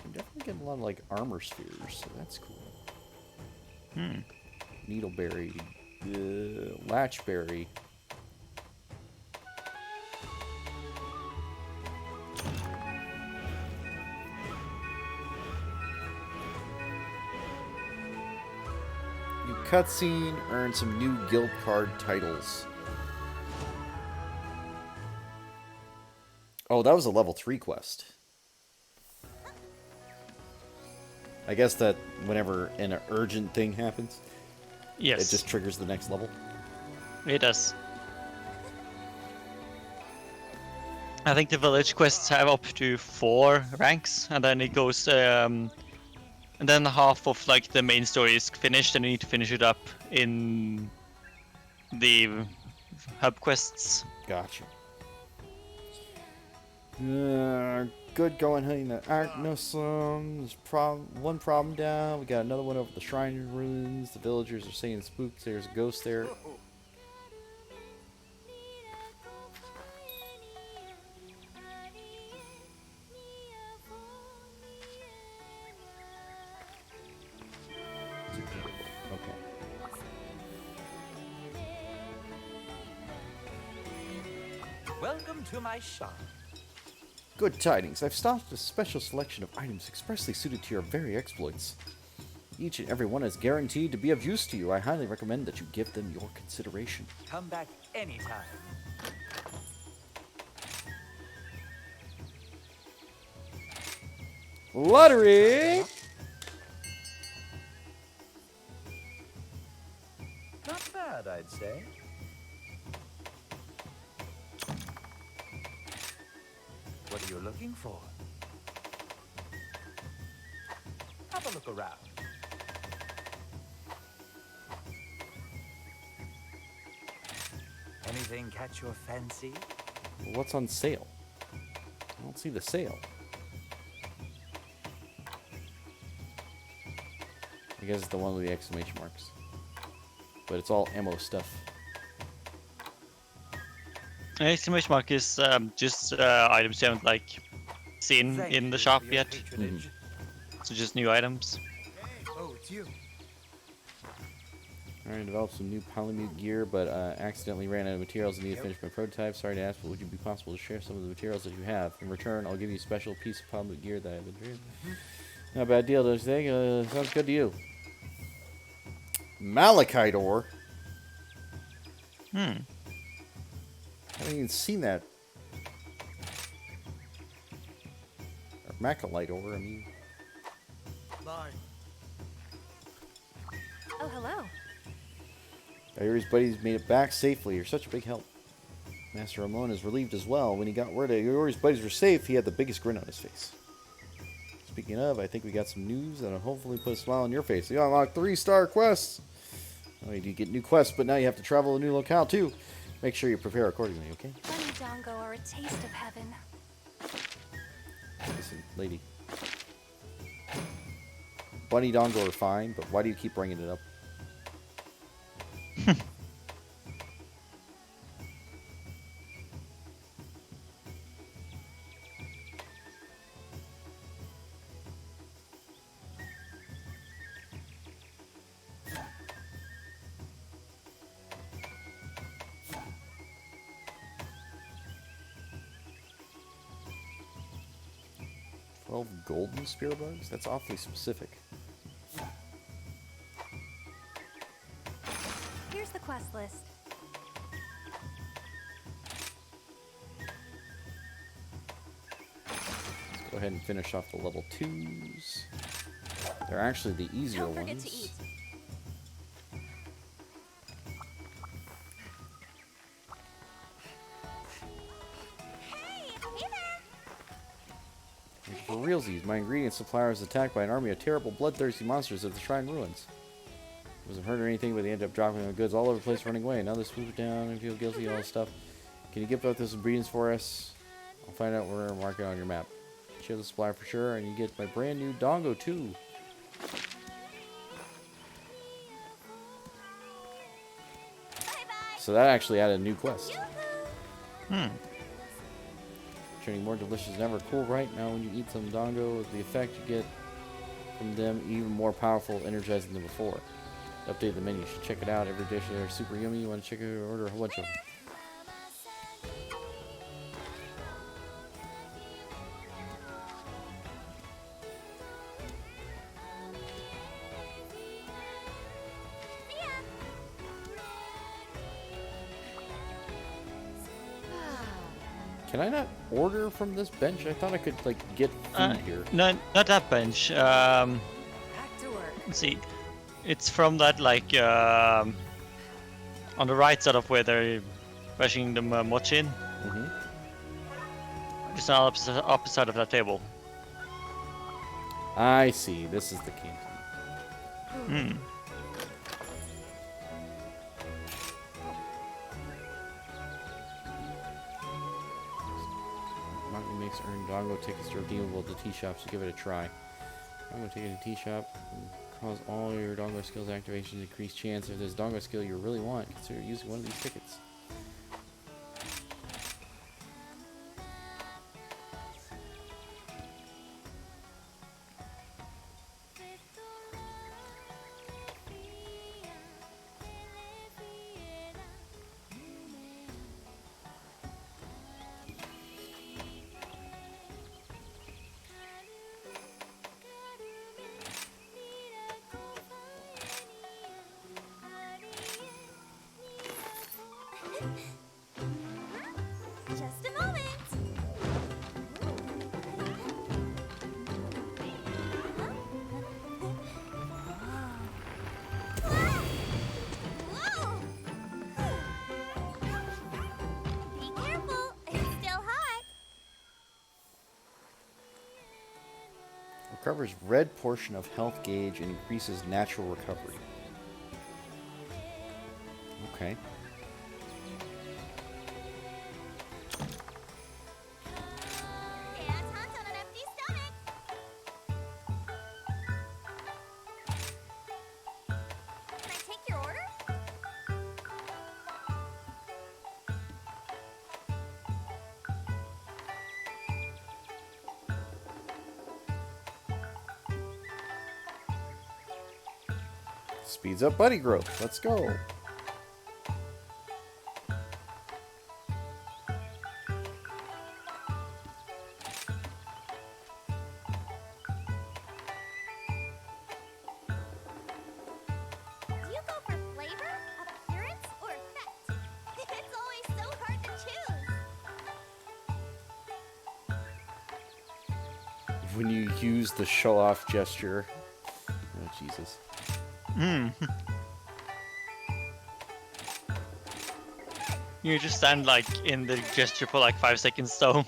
I'm definitely getting a lot of like armor spheres, so that's cool. Needleberry, Latchberry. New cutscene, earn some new guild card titles. Oh, that was a level 3 quest. I guess that whenever an urgent thing happens, Yes, it just triggers the next level. it does. I think the village quests have up to 4 ranks, and then it goes, and then half of like the main story is finished, and you need to finish it up in the hub quests. Gotcha. Good going hunting the Arachnosom. There's one problem down. We got another one over the shrine ruins. The villagers are saying spooks. There's a ghost there. Okay. Welcome to my shop. Good tidings. I've stocked a special selection of items expressly suited to your very exploits. Each and every one is guaranteed to be of use to you. I highly recommend that you give them your consideration. Come back anytime. Lottery! Not bad, I'd say. What are you looking for? Have a look around. Anything catch your fancy? What's on sale? I don't see the sale. I guess it's the one with the exclamation marks. But it's all ammo stuff. Exclamation mark is just items you haven't like seen Thank in you the for shop your yet. patronage. So just new items. Oh, it's you. Alright, developed some new Polymute gear, but accidentally ran out of materials and need to finish my prototype. Sorry to ask, but would you be possible to share some of the materials that you have? In return, I'll give you a special piece of Polymute gear that I've been dreaming. Not a bad deal, don't you think? Sounds good to you. Malachite ore? I haven't even seen that. Or Macalite ore, I mean. Oh, hello. I hear his buddies made it back safely. You're such a big help. Master Ramon is relieved as well. When he got word that Yori's buddies were safe, he had the biggest grin on his face. Speaking of, I think we got some news that'll hopefully put a smile on your face. You unlocked 3-star quests! Oh, you do get new quests, but now you have to travel a new locale too. Make sure you prepare accordingly, okay? Bunny Dongo are a taste of heaven. Listen, lady. Bunny Dongo are fine, but why do you keep bringing it up? 12 golden spear bugs? That's awfully specific. Here's the quest list. Let's go ahead and finish off the level 2s. They're actually the easier Don't forget ones. to eat. For realsies, my ingredient supplier was attacked by an army of terrible, bloodthirsty monsters at the Shrine Ruins. I wasn't hurt or anything, but they ended up dropping the goods all over the place, running away. Now they swoop it down and feel guilty and all this stuff. Can you get both those ingredients for us? I'll find out where to mark it on your map. Share the supplier for sure, and you get my brand new Dongo too. So that actually added a new quest. Turning more delicious than ever. Cool, right? Now when you eat some Dongo, the effect you get from them even more powerful, energizing than before. Update the menu. You should check it out. Every dish there is super yummy. You want to check it or order a whole bunch of them. Can I not order from this bench? I thought I could, like, get food here. No, not that bench. Back to work. Let's see. It's from that, like, on the right side of where they're rushing the mochi in. Mm-hmm. Just on the opposite side of that table. I see. This is the canteen. Hmm. Mountain makes earn Dongo tickets to redeemable at the tea shop, so give it a try. Dongo ticket at the tea shop. Cause all your Dongo skills activations increase chance. If there's a Dongo skill you really want, consider using one of these tickets. Just a moment. Whoa! Be careful, it's still hot. Recovers red portion of health gauge and increases natural recovery. Okay. Can't hunt on an empty stomach. Can I take your order? Speeds up buddy growth. Let's go. Do you go for flavor, appearance, or effect? It's always so hard to choose. When you use the show off gesture. Oh, Jesus. Hmm. You just stand like in the gesture for like 5 seconds though.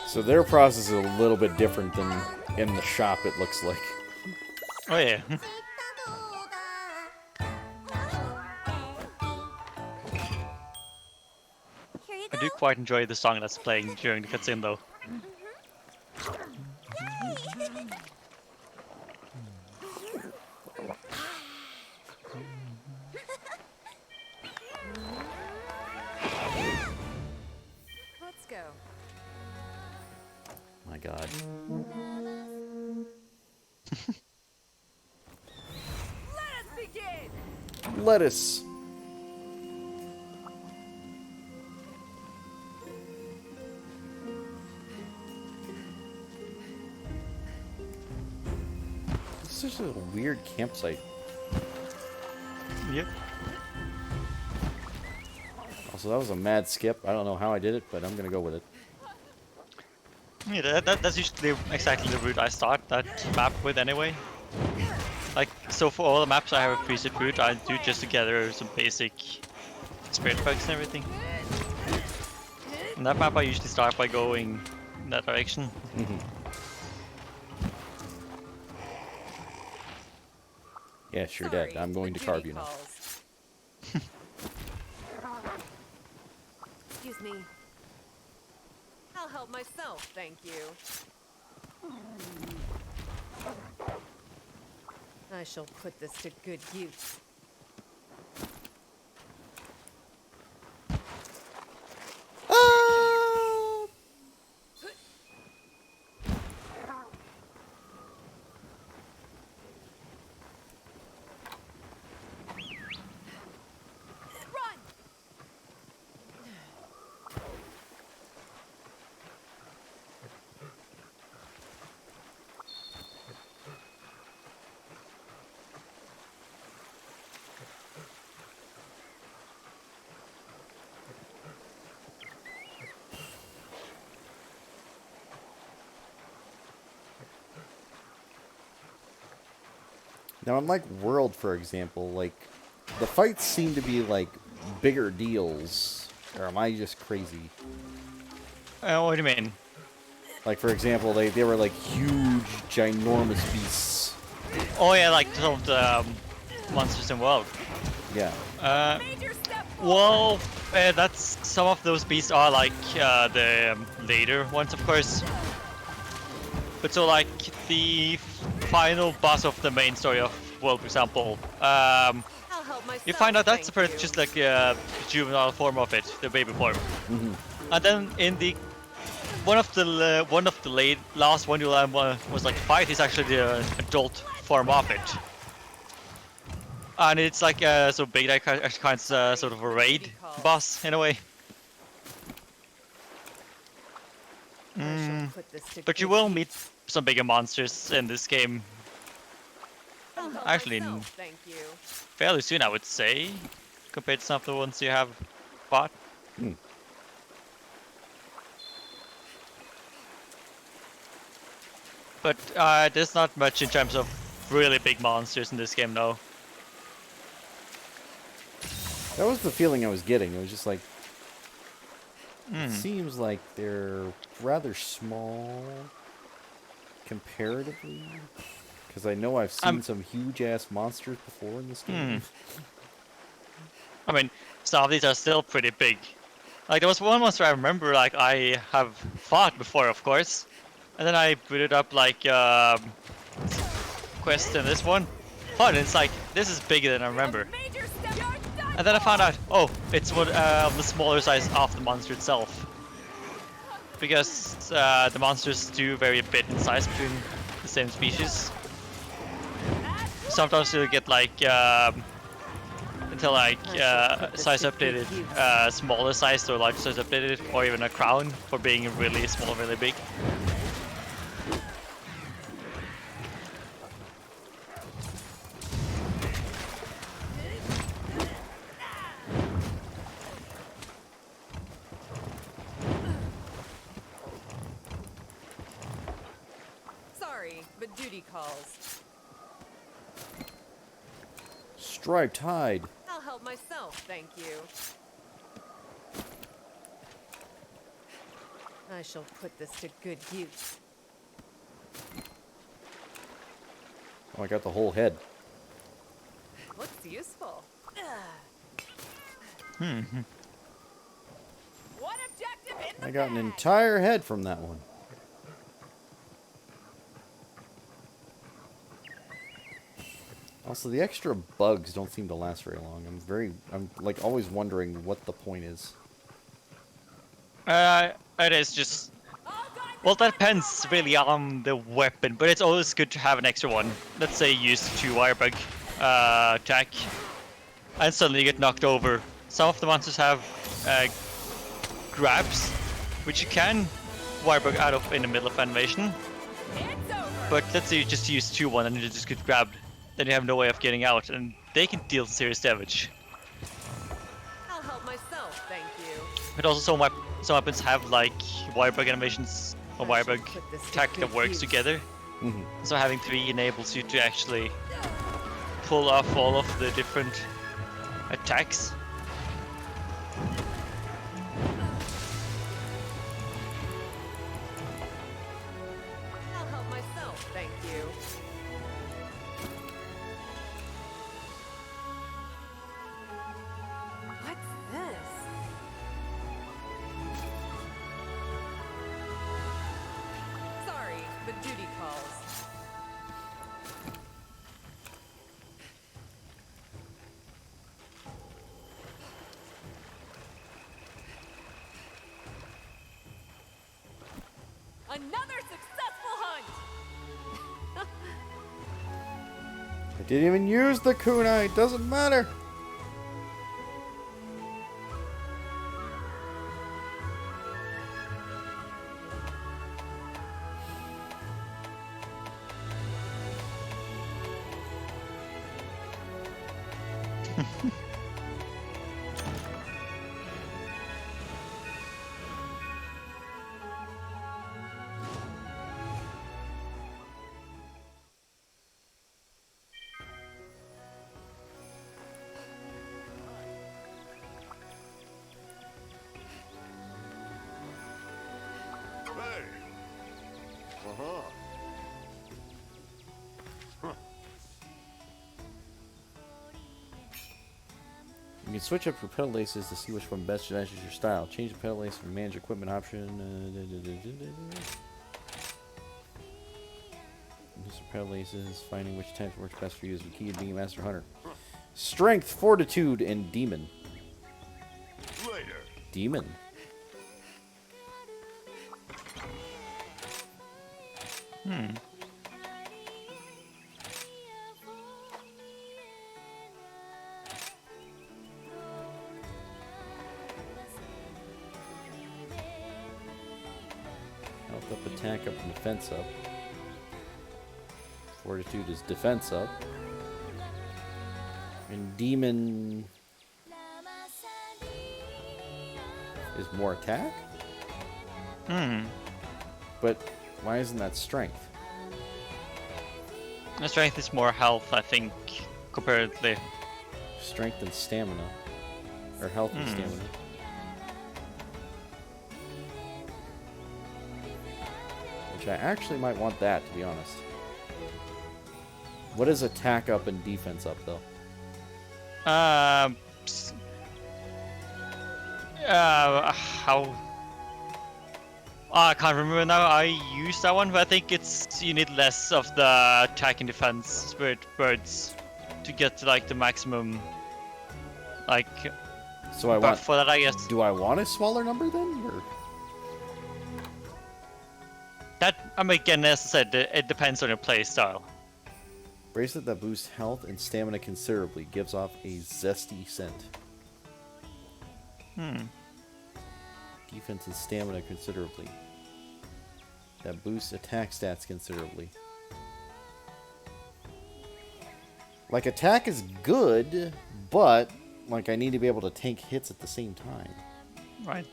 So their process is a little bit different than in the shop, it looks like. Oh yeah. Here you I go. do quite enjoy the song that's playing during the cutscene though. Let's go. My god. Let us begin! Lettuce! This is a weird campsite. Yep. Also, that was a mad skip. I don't know how I did it, but I'm gonna go with it. Yeah, that's usually exactly the route I start that map with anyway. Like, so for all the maps I have a preset route, I do just to gather some basic spirit bugs and everything. And that map I usually start by going in that direction. Yeah, sure, Dad. Sorry, I'm going but to carve duty you now. calls. Excuse me. I'll help myself, thank you. I shall put this to good use. Run! Now, unlike World, for example, like, the fights seem to be, like, bigger deals. Or am I just crazy? What do you mean? Like, for example, they were, like, huge, ginormous beasts. Oh yeah, like some of the monsters in World. Yeah. Major step Well, that's some of those beasts are like the later ones, of course. But so like the final boss of the main story of World, for example, I'll help myself, you find out that's thank you. just like a juvenile form of it, the baby form. And then in the one of the last one you learn was like fight is actually the adult form of it. And it's like so big that it kind of sort of a raid boss in a way. I shall put this to But you good will use. meet some bigger monsters in this game I'll help actually, myself, thank you. fairly soon, I would say, compared to some of the ones you have fought. But there's not much in terms of really big monsters in this game, though. That was the feeling I was getting. It was just like, it seems like they're rather small comparatively. Because I know I've seen some huge-ass monsters before in this game. I mean, some of these are still pretty big. Like, there was one monster I remember, like, I have fought before, of course. And then I booted up, like, quest in this one. Oh, and it's like, this is bigger than I remember. Major step you're done And then I for. found out, oh, it's one of the smaller size of the monster itself. Because the monsters do vary a bit in size between the same species. Sometimes you'll get like until like size updated, smaller size or large size updated, or even a crown for being really small, really big. but duty calls. Striped hide. I'll help myself, thank you. I shall put this to good use. Oh, I got the whole head. Looks useful. Hmm. One objective in the I got an bag. entire head from that one. Also, the extra bugs don't seem to last very long. I'm like always wondering what the point is. It is just. Well, that depends really on the weapon, but it's always good to have an extra one. Let's say you use 2 wirebug attack, and suddenly you get knocked over. Some of the monsters have grabs, which you can wirebug out of in the middle of animation. It's over. But let's say you just use 2-1 and you just get grabbed, then you have no way of getting out, and they can deal serious damage. I'll help myself, thank you. But also some weapons have like wirebug animations or I shall wirebug put this to attack that good works use. together. Mm-hmm. So having 3 enables you to actually pull off all of the different attacks. I'll help myself, thank you. What's this? Sorry, but duty calls. Another successful hunt! I didn't even use the kunai. It doesn't matter. You can switch up your pedal laces to see which one best matches your style. Change the pedal lace from manage equipment option. Use your pedal laces. Finding which type works best for you is the key to being a master hunter. Strength, fortitude, and demon. Later. Demon. Hmm. Health up, attack up, and defense up. Fortitude is defense up. And demon is more attack? Hmm. But why isn't that strength? The strength is more health, I think, comparatively. Strength and stamina. Or health and stamina. Which I actually might want that, to be honest. What is attack up and defense up, though? How? I can't remember now. I used that one, but I think it's you need less of the attack and defense spirit birds to get to like the maximum like So I buff want. for that, I guess. Do I want a smaller number then? Or? That I mean, again, as I said, it depends on your play style. Bracelet that boosts health and stamina considerably. Gives off a zesty scent. Hmm. Defense and stamina considerably. That boosts attack stats considerably. Like, attack is good, but, like, I need to be able to tank hits at the same time. Right.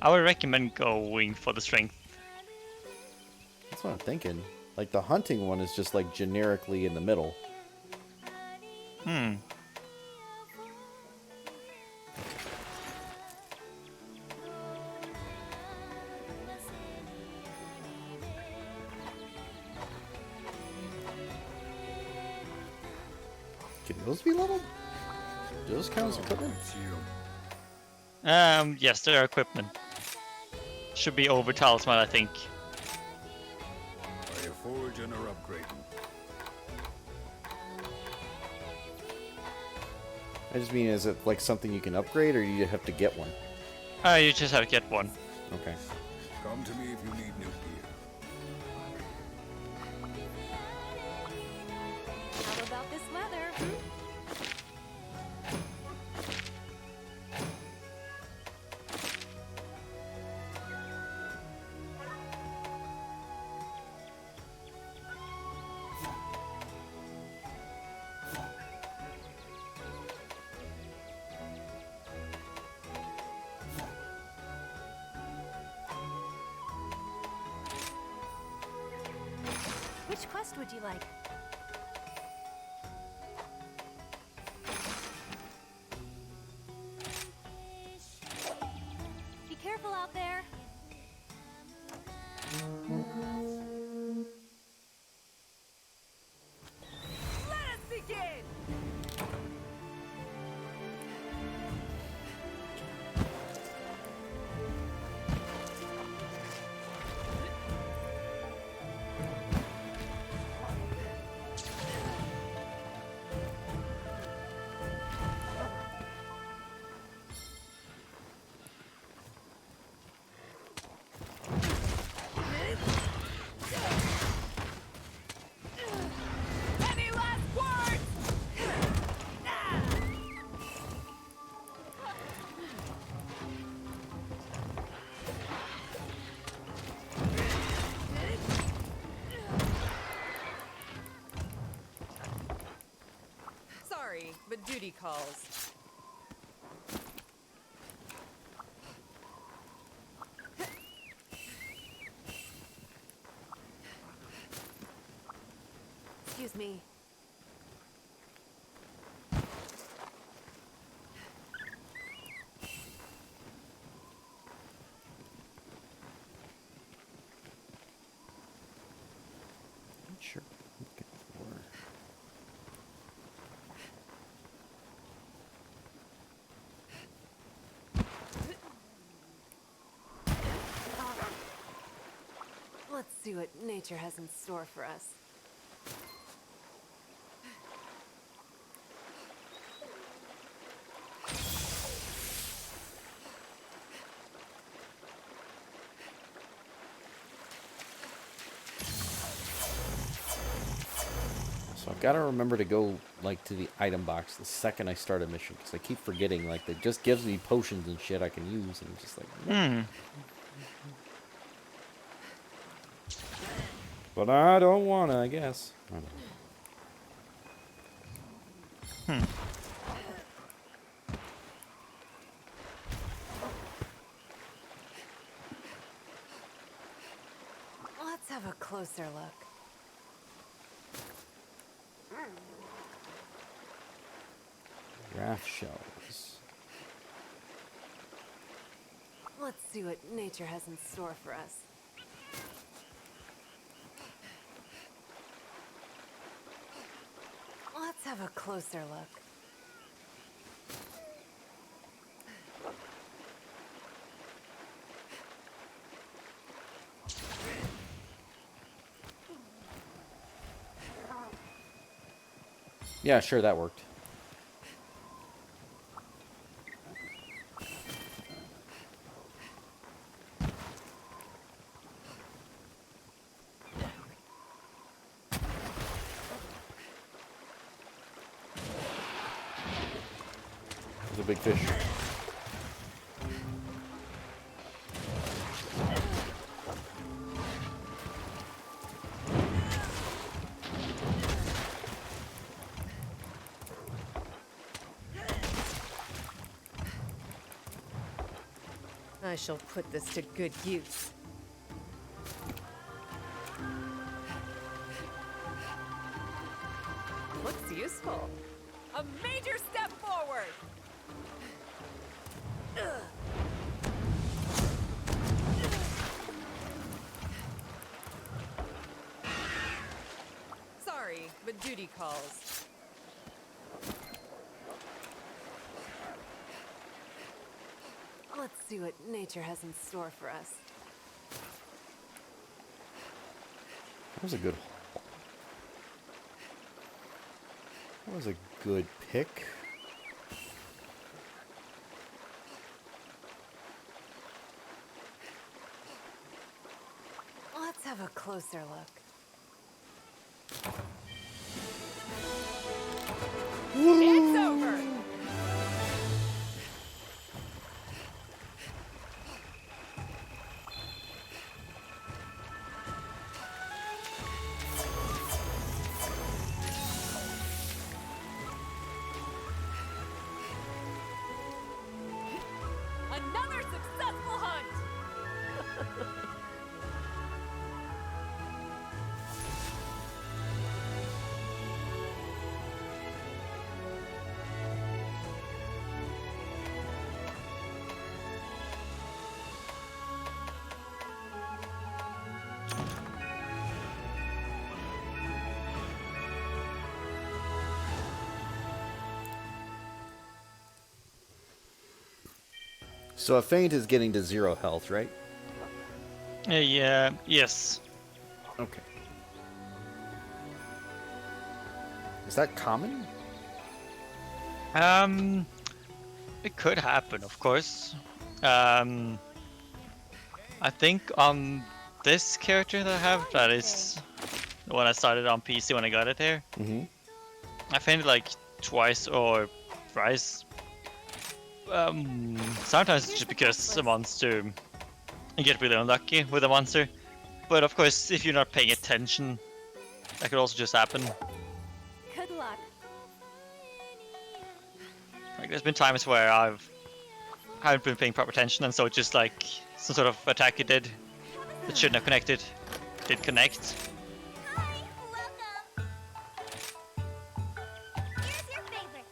I would recommend going for the strength. That's what I'm thinking. Like the hunting one is just like generically in the middle. Hmm. Can those be leveled? Do those count as equipment? It's you. Yes, there are equipment. Should be over talisman, I think. Are you foraging or upgrading? I just mean, is it like something you can upgrade, or you have to get one? You just have to get one. Okay. Come to me if you need new gear. How about this leather? Which quest would you like? Be careful out there. Let us begin! Any last words? Sorry, but duty calls. Excuse me. Sure. Okay. Let's see what nature has in store for us. So I've got to remember to go like to the item box the second I start a mission, because I keep forgetting. Like, it just gives me potions and shit I can use, and I'm just like, Hmm. but I don't wanna, I guess. I don't know. Hmm. Let's have a closer look. Raft shells. Let's see what nature has in store for us. Let's have a closer look. Yeah, sure, that worked. There's a big fish. I shall put this to good use. useful. A major step forward. Sorry, but duty calls. Let's see what nature has in store for us. That was a good. That was a good pick. Let's have a closer look. It's over. Another successful hunt. So a feint is getting to 0 health, right? Yeah, yes. Okay. Is that common? It could happen, of course. I think on this character that I have, that is the one I started on PC when I got it here. Mm-hmm. I fainted like twice or thrice. Sometimes it's just because the monster, you get really unlucky with a monster. But of course, if you're not paying attention, that could also just happen. Good luck. Like there's been times where haven't been paying proper attention, and so just like some sort of attack it did that shouldn't have connected did connect. Hi, welcome. Here's your favorite.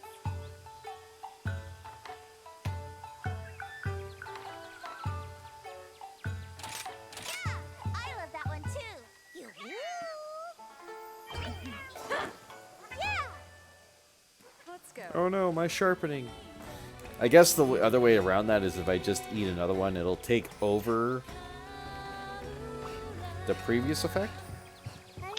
Yeah, I love that one too. You. Yeah. Let's go. Oh no, my sharpening. I guess the other way around that is if I just eat another one, it'll take over the previous effect.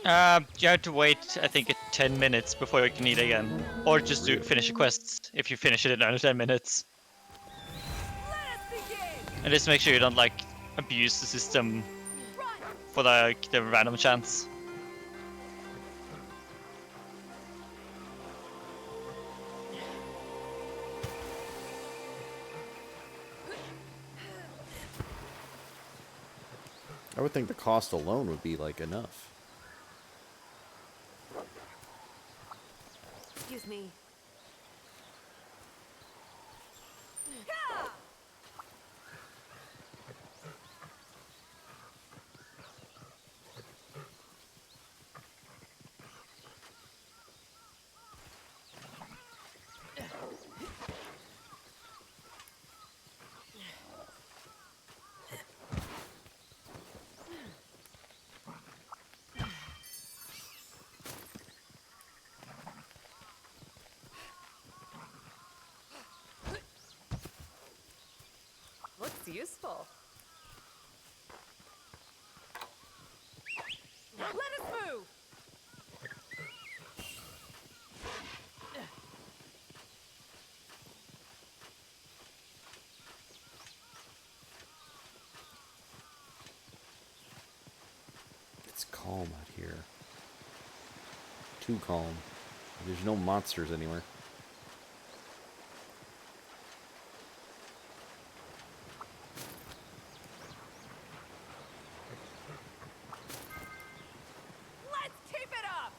You have to wait, I think, 10 minutes before you can eat again, or just finish your quests if you finish it in under 10 minutes. Let us begin. And just make sure you don't like abuse the system for the random chance. I would think the cost alone would be like enough. Excuse me. Looks useful. Let us move. It's calm out here. Too calm. There's no monsters anywhere. Let's keep it up.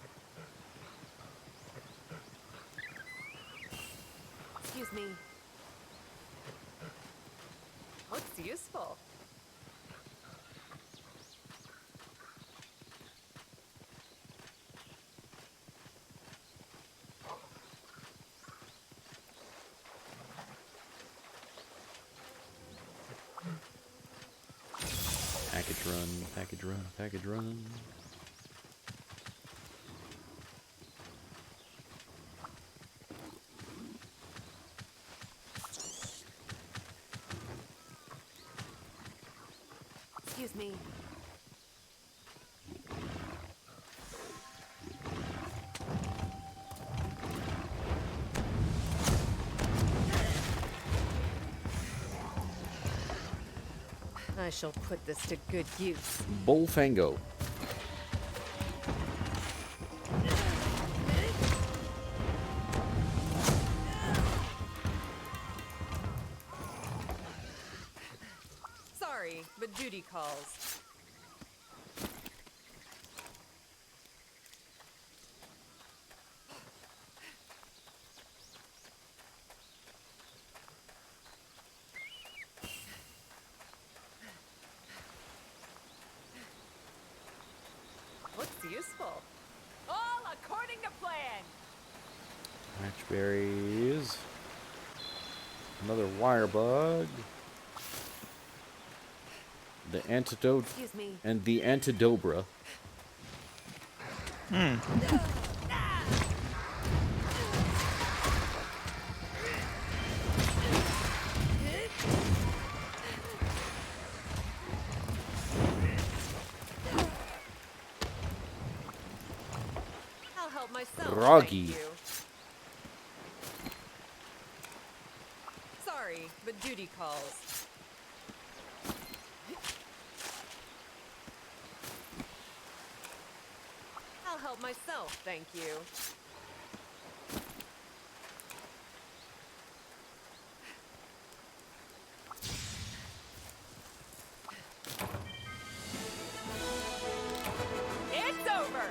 Excuse me. Looks useful. Package run, package run, package run. Excuse me. I shall put this to good use. Bullfango. Sorry, but duty calls. Looks useful. All according to plan. Matchberries. Another wire bug. The antidote Excuse me. and the antidobra. I'll help myself. Groggy. Thank you. Sorry, but duty calls. I'll help myself, thank you. It's over!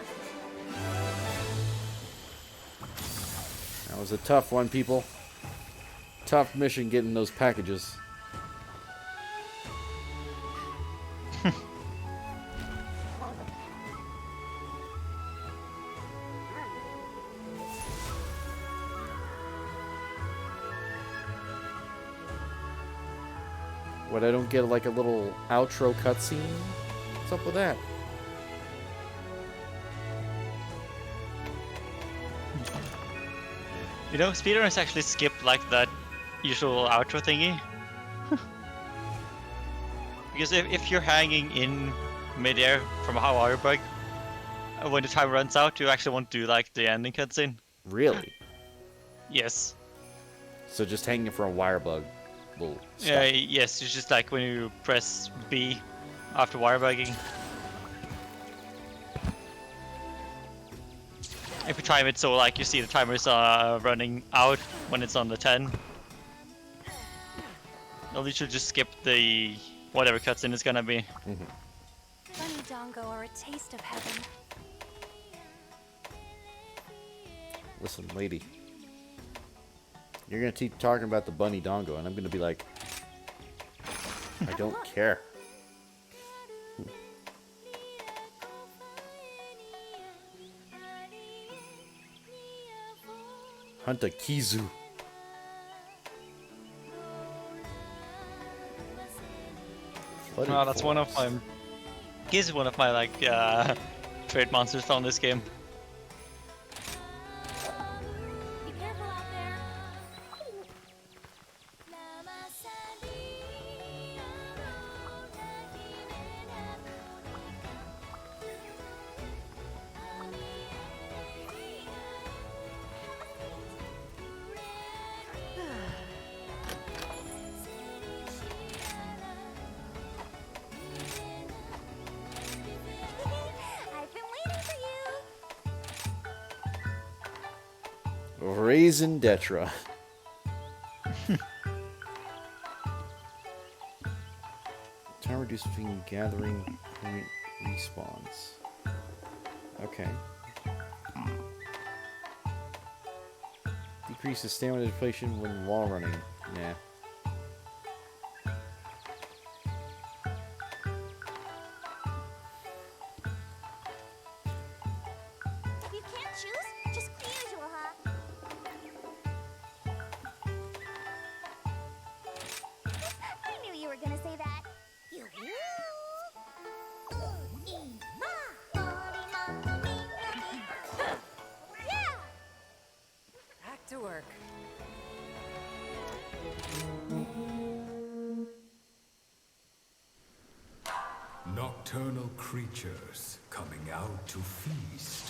That was a tough one, people. Tough mission getting those packages. What, I don't get like a little outro cutscene? What's up with that? You know, speedrunners actually skip like that usual outro thingy. Because if you're hanging in midair from a wire bug, when the time runs out, you actually won't do like the ending cutscene. Really? Yes. So just hanging for a wire bug will stop. Yeah. Yes. It's just like when you press B after wire bugging. If you time it so like you see the timers running out when it's on the 10, or you should just skip the whatever cutscene it's gonna be. Bunny Dongo are a taste of heaven. Listen, lady. You're gonna keep talking about the bunny dongo, and I'm gonna be like, I don't care. Hunt a Kizu. Flooded Oh, that's one of my. forest. He's one of my like trade monsters from this game. Be careful out there. I've been waiting for you. Raisin Detra. Time reduced between gathering point respawns. Okay. Decreases stamina depletion when wall running. Nah. If you can't choose, just the usual, huh? I knew you were gonna say that. You will. nocturnal creatures coming out to feast.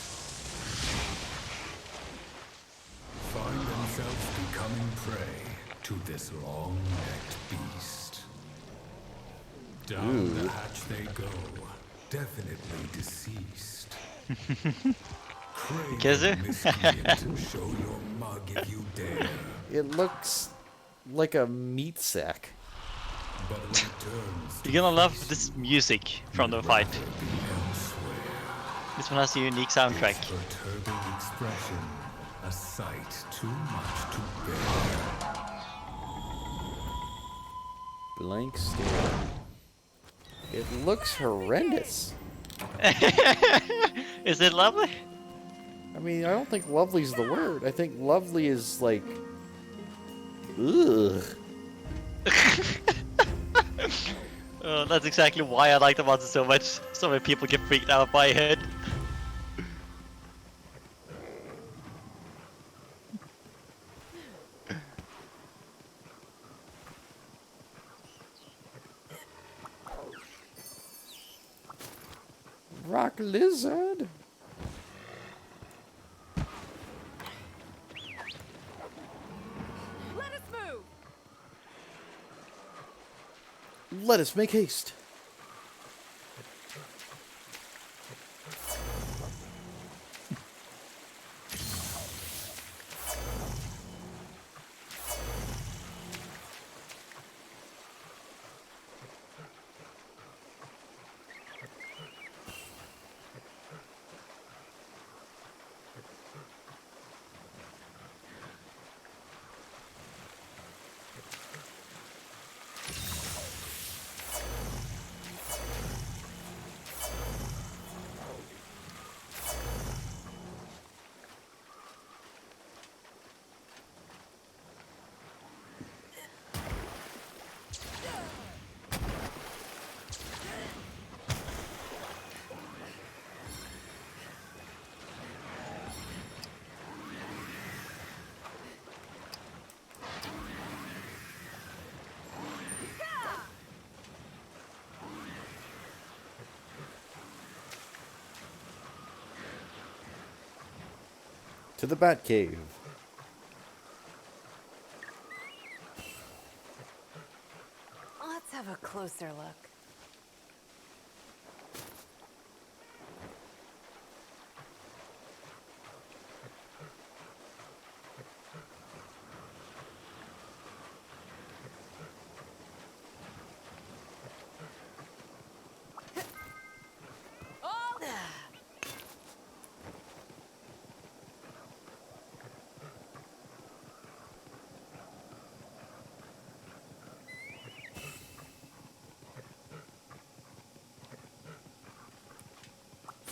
Find themselves becoming prey to this long-necked beast. Down the hatch they go, definitely deceased. Craven miscreant, show your mug if you dare. It looks like a meat sack. But when it turns to You're gonna love feast this you, music from the you'd fight. rather be elsewhere. This one has a unique soundtrack. Its perturbing expression, a sight too much to bear. Blank stare. It looks horrendous. Is it lovely? I mean, I don't think lovely's the word. I think lovely is like... Ugh. That's exactly why I like the monster so much. So many people get freaked out by it. Rock lizard. Let us move! Let us make haste. To the Bat Cave. Let's have a closer look.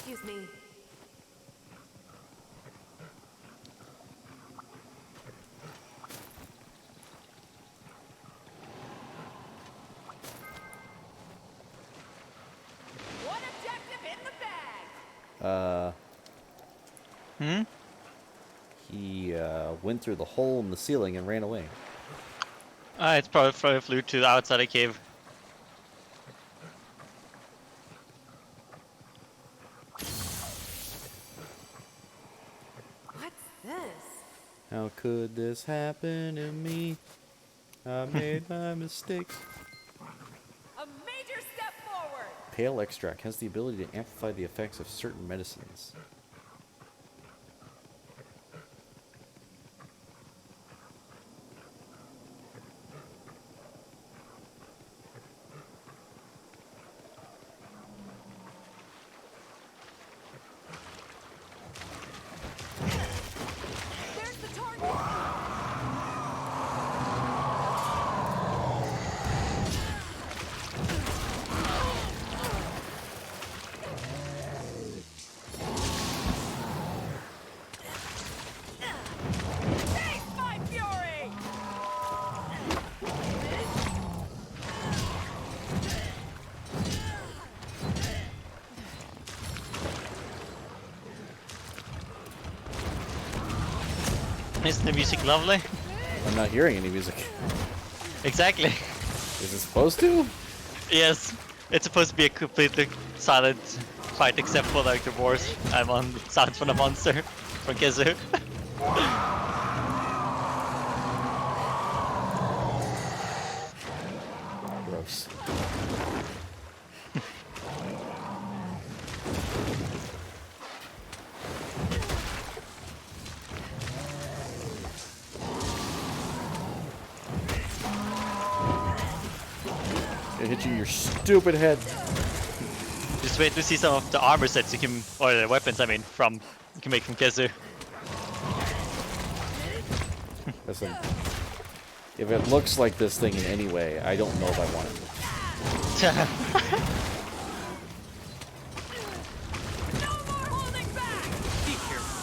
Excuse me. One objective in the bag. He went through the hole in the ceiling and ran away. It's probably flew to the outside of the cave. What's this? How could this happen to me? I made my mistakes. A major step forward. Pale extract has the ability to amplify the effects of certain medicines. There's the target. Face my fury! Isn't the music lovely? I'm not hearing any music. Exactly. Is it supposed to? Yes. It's supposed to be a completely silent fight except for like the wars. I'm on sounds from the monster from Kizu. Gross. It hit you in your stupid head. Just wait to see some of the armor sets you can, or the weapons I mean, from you can make from Kizu. Listen, if it looks like this thing in any way, I don't know if I want it. No more holding back! Be careful.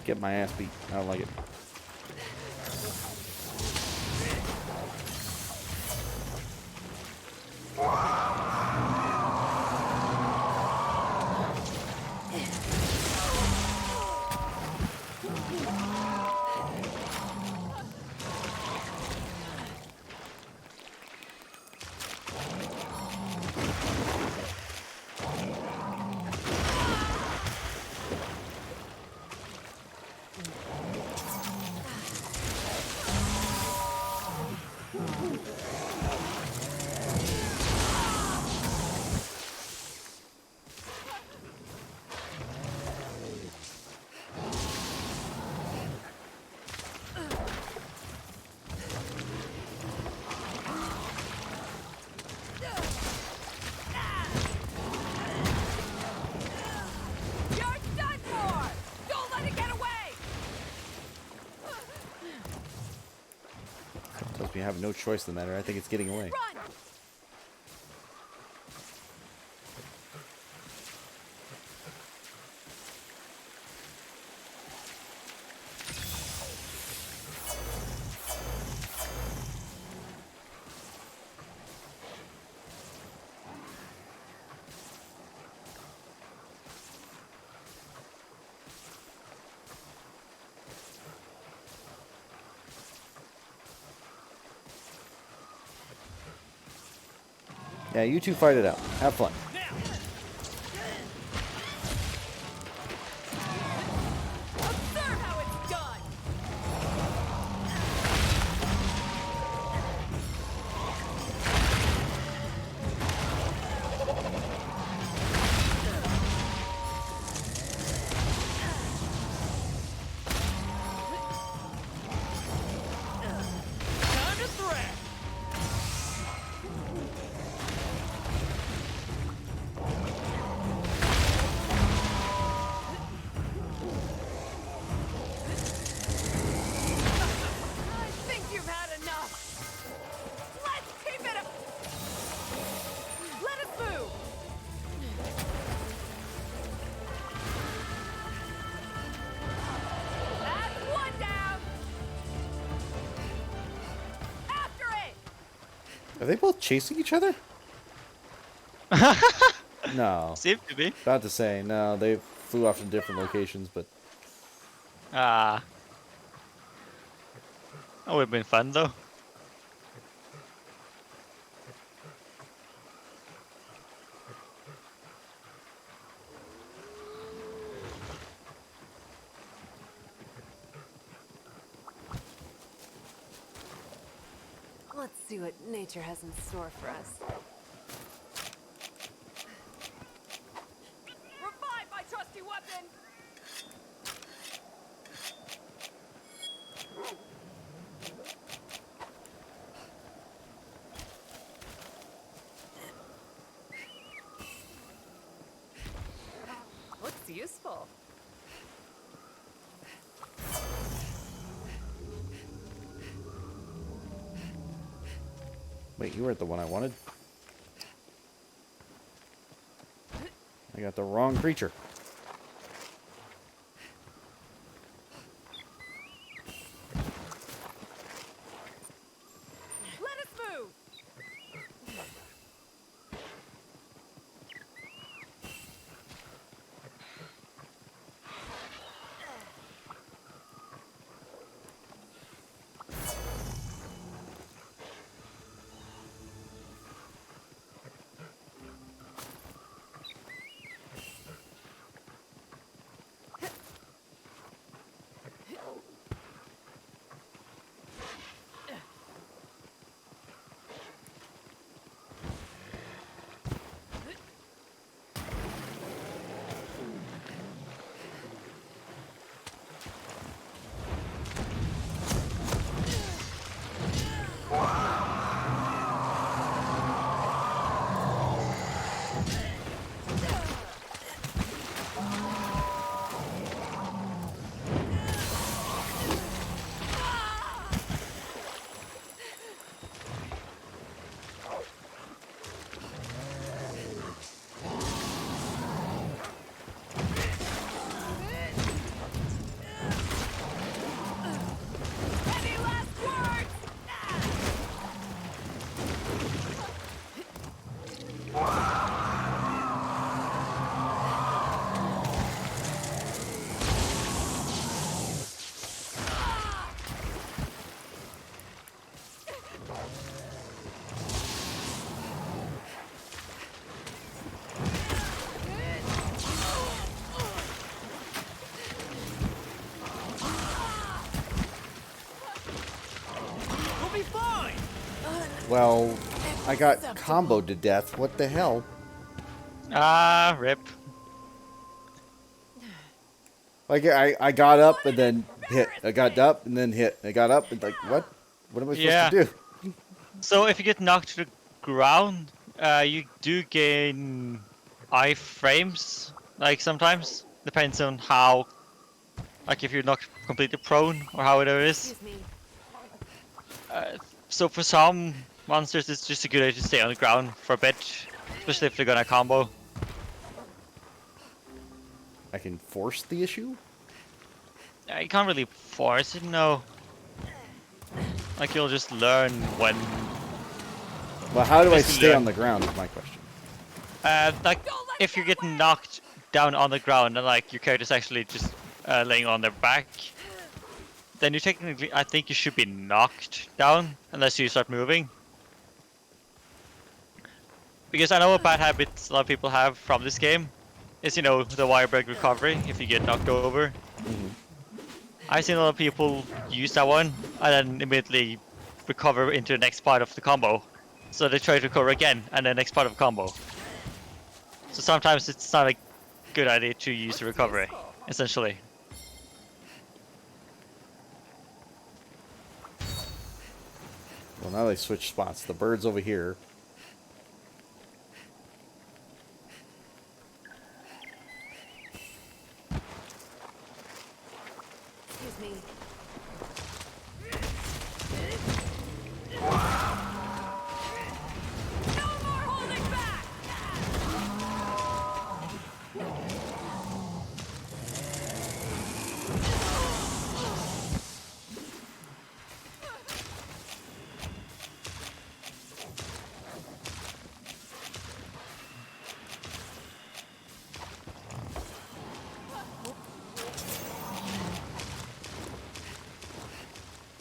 Get my ass beat. I don't like it. You're done for! Don't let it get away! Tells me I have no choice in the matter. I think it's getting away. Run! Yeah, you two fight it out. Have fun. Observe how it's done! Time to threat. I think you've had enough! Let's keep it up! Let us move! That's one down! After it! Are they both chasing each other? No. Seems to be. About to say, no, they flew off to different locations, but Ah. That would have been fun though. Let's see what nature has in store for us. Revive my trusty weapon! Looks useful. wait, you weren't the one I wanted. I got the wrong creature. Well, I got comboed to death. What the hell? Ah, rip. Like, I got up and then hit. I got up and then hit. I got up and like, what? What am I supposed Yeah. to do? So if you get knocked to the ground, you do gain iframes. Like sometimes depends on how, like if you're knocked completely prone or how it is. Excuse me. So for some monsters, it's just a good idea to stay on the ground for a bit, especially if they're gonna combo. I can force the issue? You can't really force it, no. Like you'll just learn when. Well, how do I Basically stay learn. on the ground is my question. Like if you're getting knocked down on the ground and like your character's actually just laying on their back, then you technically, I think you should be knocked down unless you start moving. Because I know a bad habit a lot of people have from this game is, you know, the wire break recovery if you get knocked over. I've seen a lot of people use that one and then immediately recover into the next part of the combo. So they try to recover again and the next part of the combo. So sometimes it's not a good idea to use the recovery, essentially. Well, now they switch spots. The bird's over here. Excuse me. No more holding back!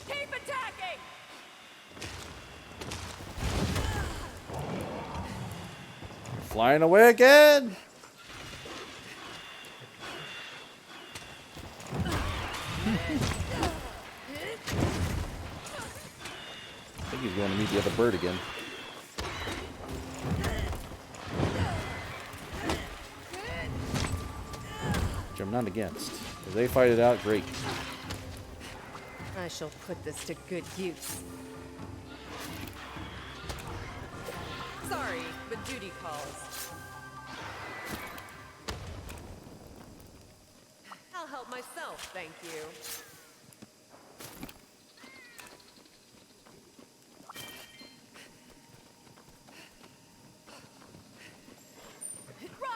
Keep attacking! Flying away again! I think he's going to meet the other bird again. Which I'm not against. If they fight it out, great. I shall put this to good use. Sorry, but duty calls. I'll help myself, thank you. Run!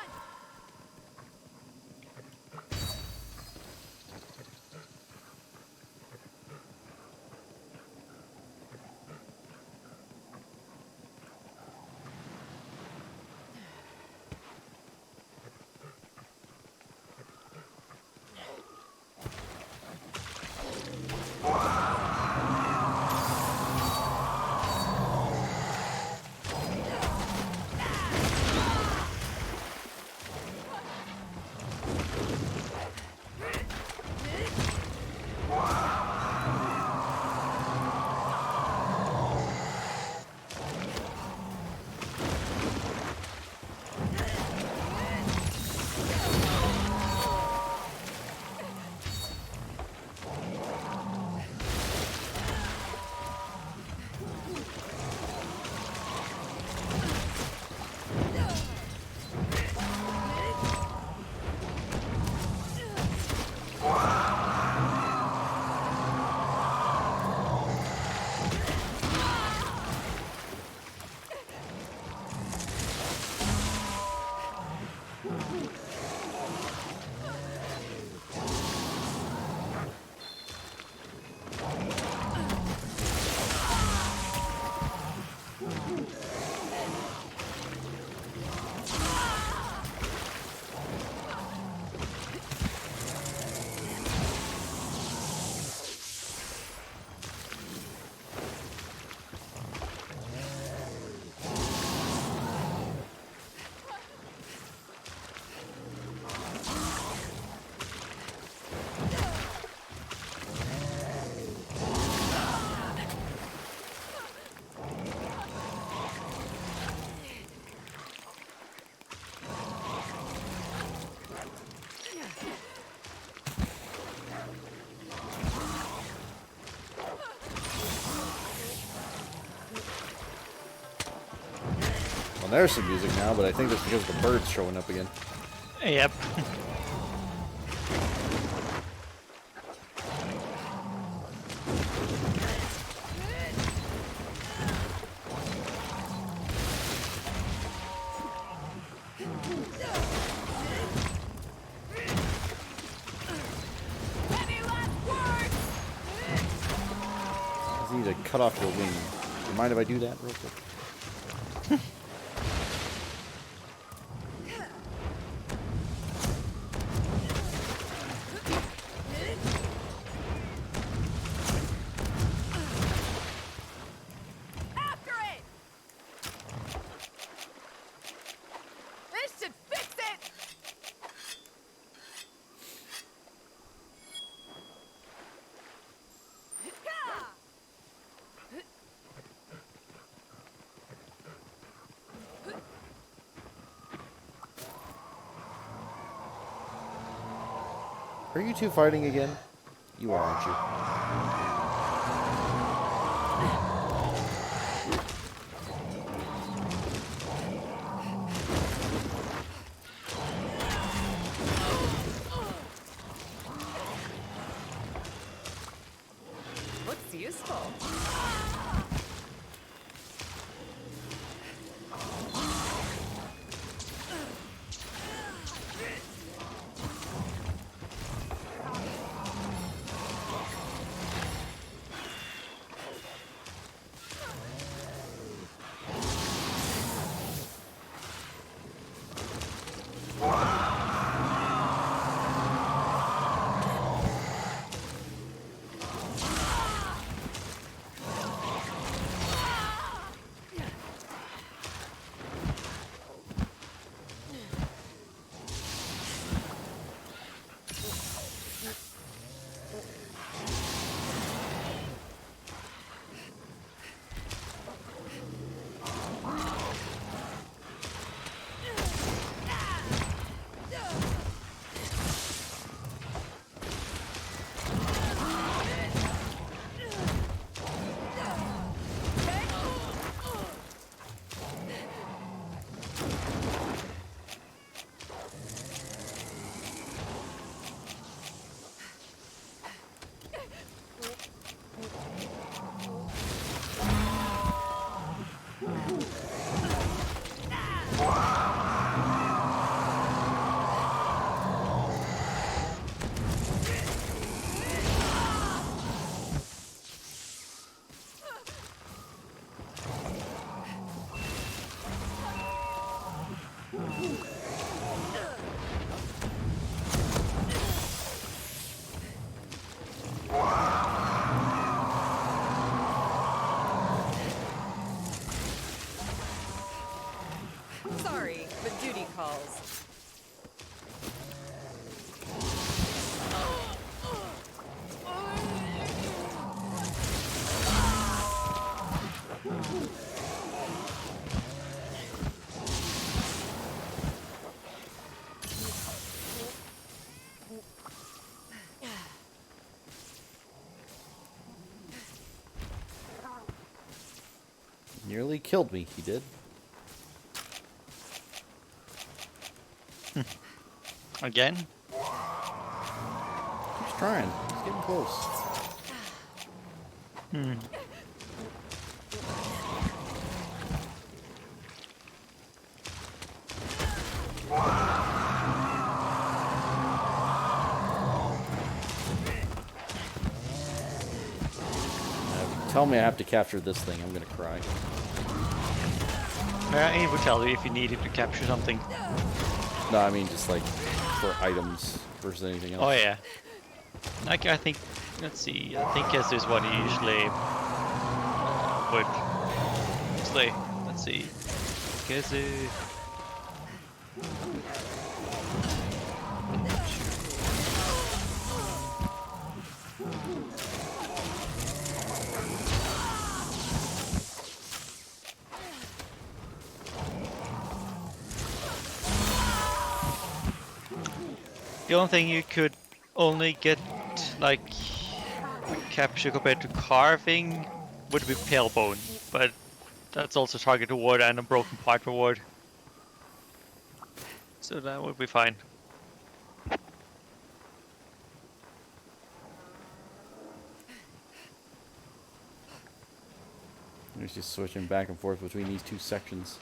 And there's some music now, but I think that's because the bird's showing up again. Yep. Any last words? I need to cut off your wing. Do you mind if I do that real quick? After it! This should fix it! Are you two fighting again? You are, aren't you? Looks useful. Sorry, but duty calls. Nearly killed me, he did. Again? He's trying. He's getting close. Tell me I have to capture this thing. I'm gonna cry. He would tell you if you needed to capture something. No, I mean just like for items versus anything else. Oh yeah. Like I think, let's see. I think as is what you usually would say. Let's see. Guess the only thing you could only get like capture compared to carving would be pale bone, but That's also target reward and a broken part reward. So that would be fine. He's just switching back and forth between these two sections.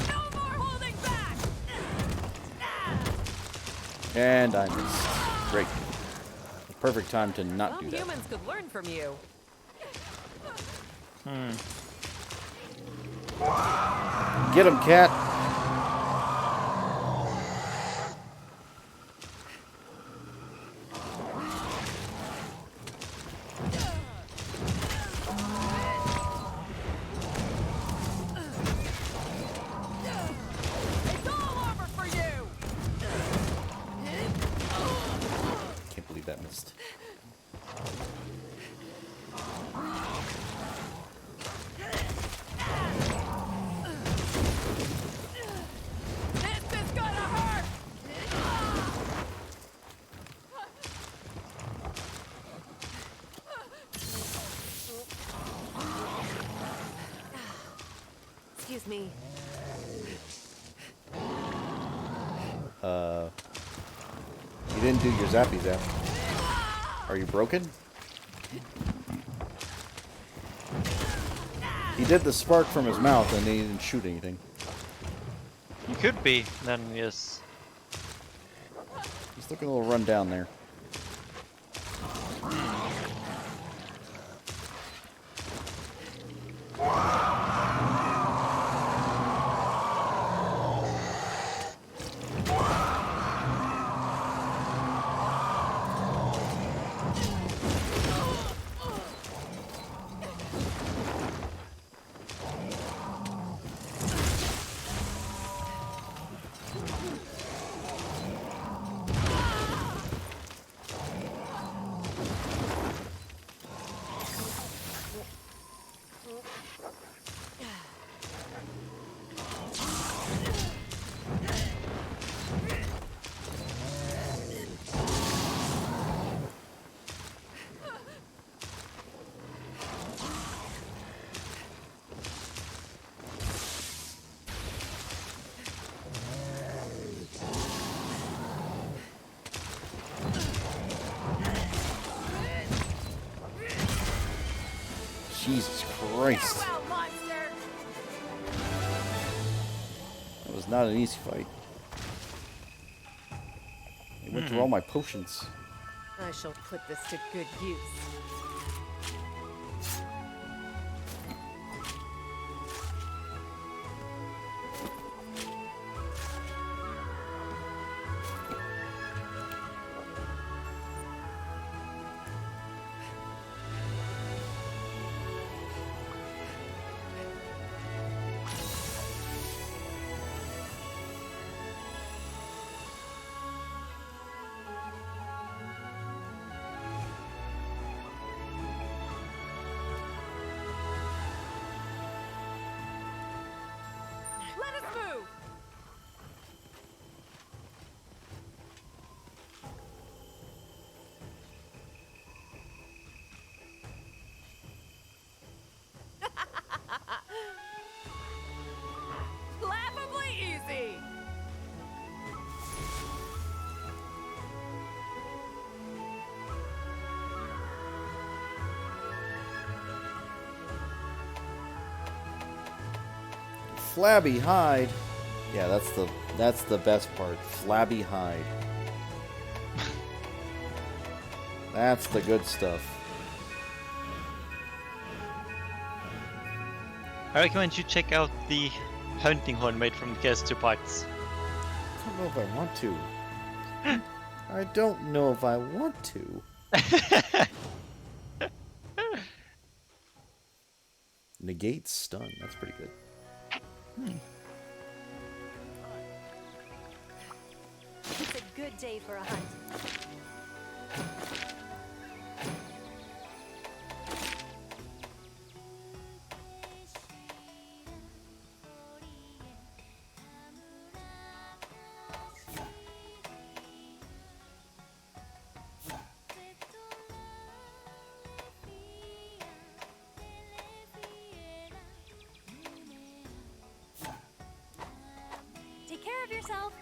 No more holding back! And I missed. Great. The perfect time to not do Some that. humans could learn from you. Get him, cat! It's all over for you! Can't believe that missed. This is gonna hurt! Excuse me. You didn't do your zappy zap. Are you broken? He did the spark from his mouth and he didn't shoot anything. You could be, then yes. He's looking a little run down there. Jesus Christ. Farewell, monster! That was not an easy fight. I went through all my potions. I shall put this to good use. Let us move! Laughably easy! Flabby hide. Yeah, that's the best part. Flabby hide. That's the good stuff. I recommend you check out the hunting horn made from the PS2 parts. I don't know if I want to. I don't know if I want to. Negate stun. That's pretty good. It's a good day for a hunt. yourself.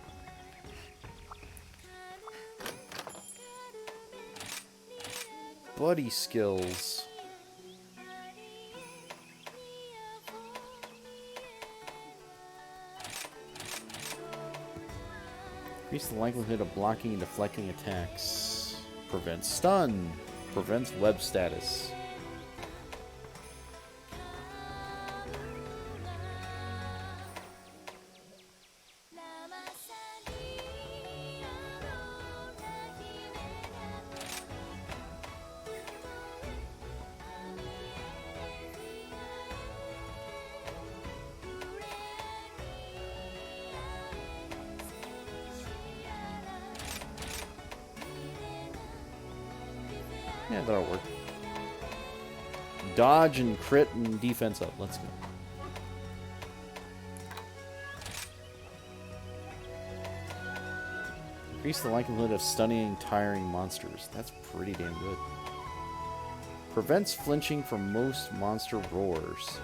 Buddy skills. Increase the likelihood of blocking and deflecting attacks. Prevents stun. Prevents web status. Yeah, that'll work. Dodge and crit and defense up. Let's go. Increase the likelihood of stunning and tiring monsters. That's pretty damn good. Prevents flinching from most monster roars.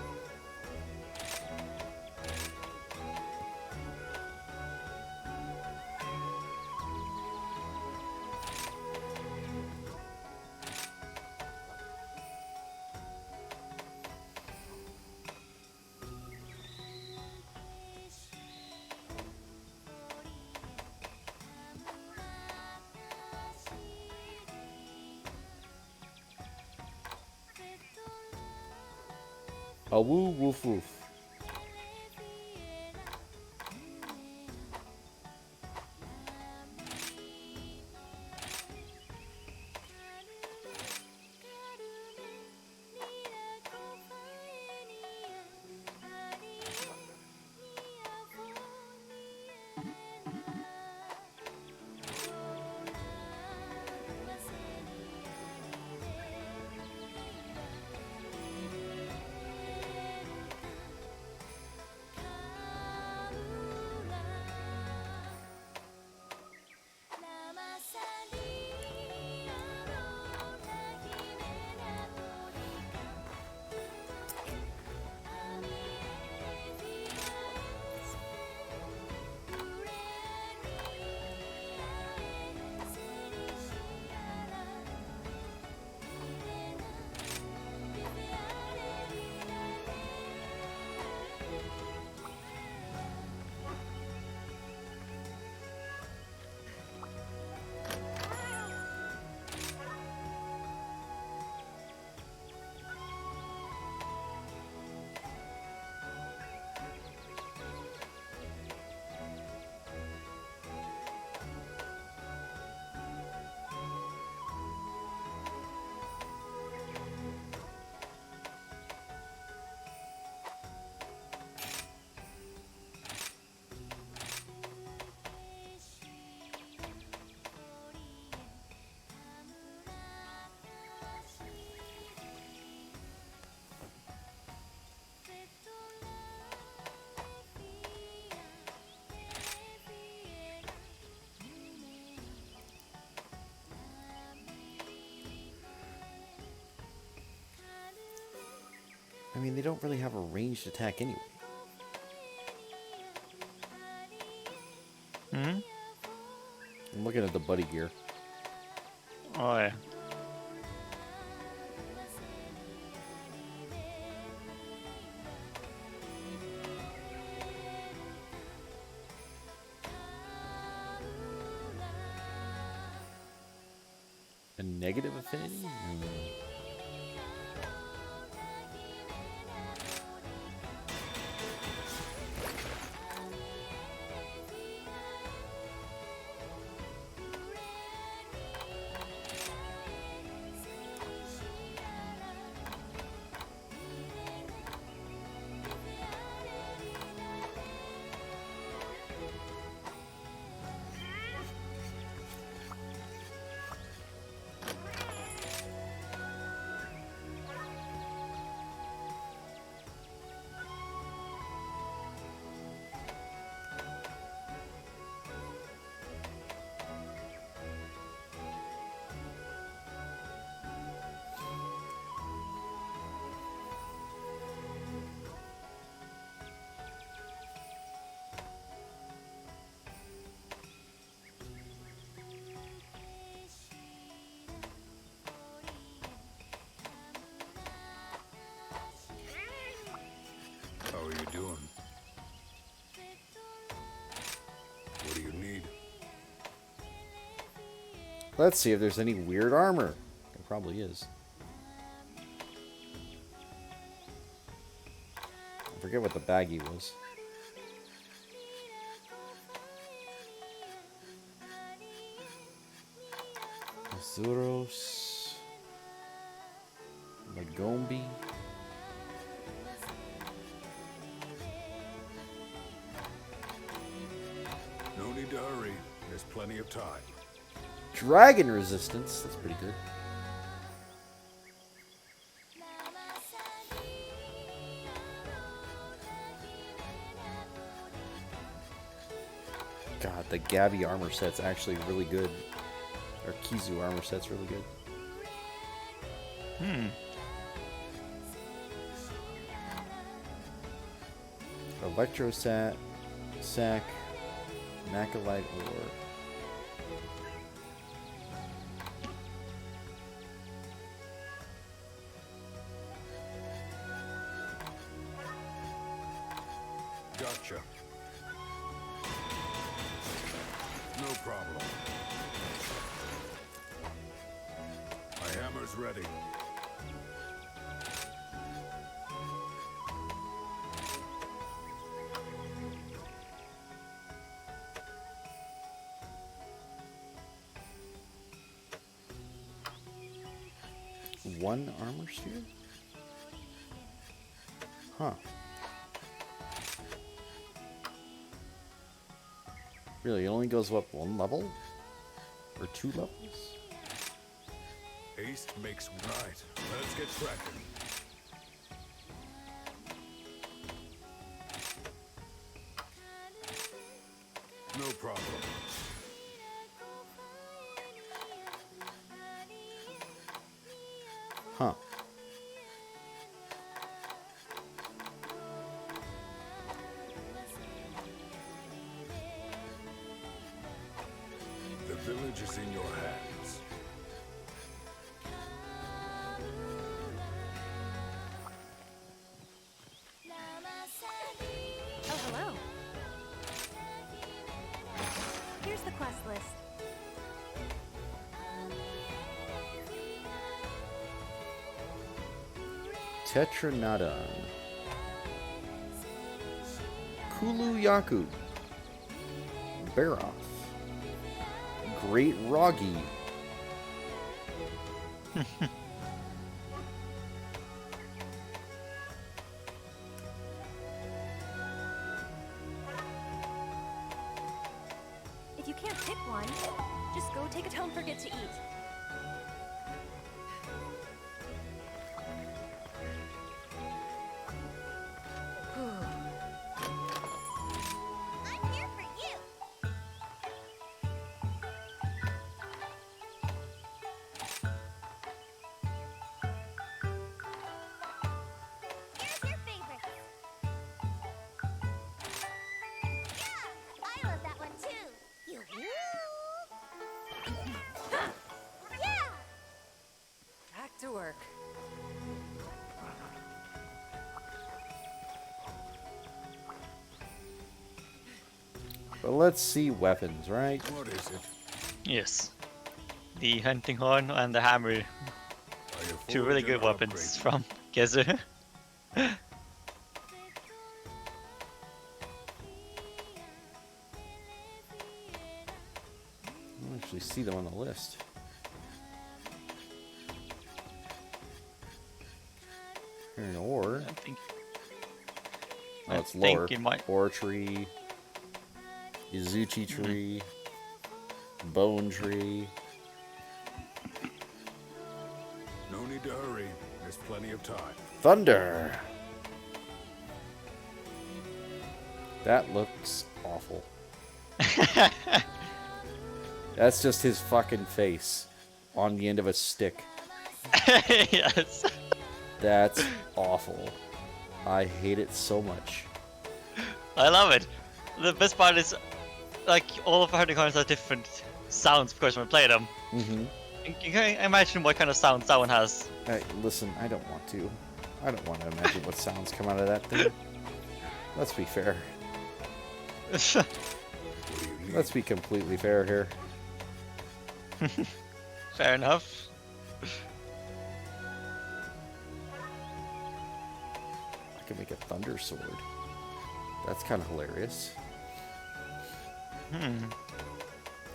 A woo woof woof. I mean, they don't really have a ranged attack anyway. Hmm? I'm looking at the buddy gear. Oh yeah. A negative affinity? Let's see if there's any weird armor. There probably is. I forget what the baggie was. Azuros. Magombi. No need to hurry. There's plenty of time. Dragon resistance. That's pretty good. God, the Gavi armor set's actually really good. Or Kizu armor set's really good. Electro sac, Macalite ore. Gotcha. No problem. My hammer's ready. One armor sphere? Huh. Really, it only goes up one level? Or 2 levels? Haste makes right. Let's get cracking. No problem. Huh. The village is in your hands. Oh, hello. Here's the quest list. Tetranodon. Kulu Yaku. Baroth. Great Roggy. If you can't pick one, just go take it home for Get to eat. I'm here for you. Here's your favorites. Yeah, I love that one too. You. Yeah. Back to work. But let's see weapons, right? What is it? Yes. The hunting horn and the hammer. Are you Two forward really to good an weapons upgrade? from Gezu. I don't actually see them on the list. Here an ore. I think. Oh, I it's think lower. it might. Ore tree. Izuchi tree. Bone tree. No need to hurry. There's plenty of time. Thunder. That looks awful. That's just his fucking face on the end of a stick. Yes. That's awful. I hate it so much. I love it. The best part is, like, all of the hunting horns have different sounds, of course, when we play them. Mm-hmm. You can imagine what kind of sounds that one has. Hey, listen, I don't want to. I don't want to imagine what sounds come out of that thing. Let's be fair. What do you need? Let's be completely fair here. Fair enough. I can make a thunder sword. That's kind of hilarious.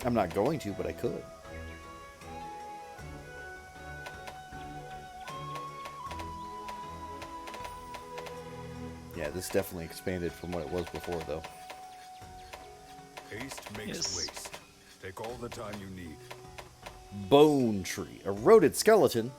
I'm not going to, but I could. Yeah, this definitely expanded from what it was before, though. Haste makes waste. Take all the time you need. Bone tree. Eroded skeleton.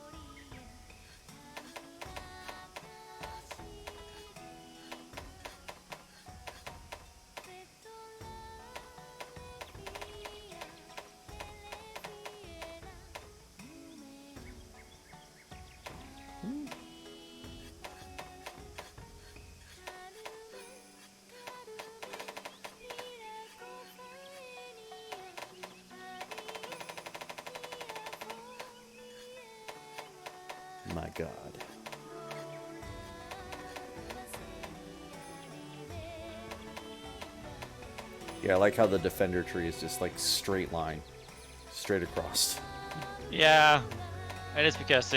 My God. Yeah, I like how the defender tree is just like straight line. Straight across. Yeah, and it's because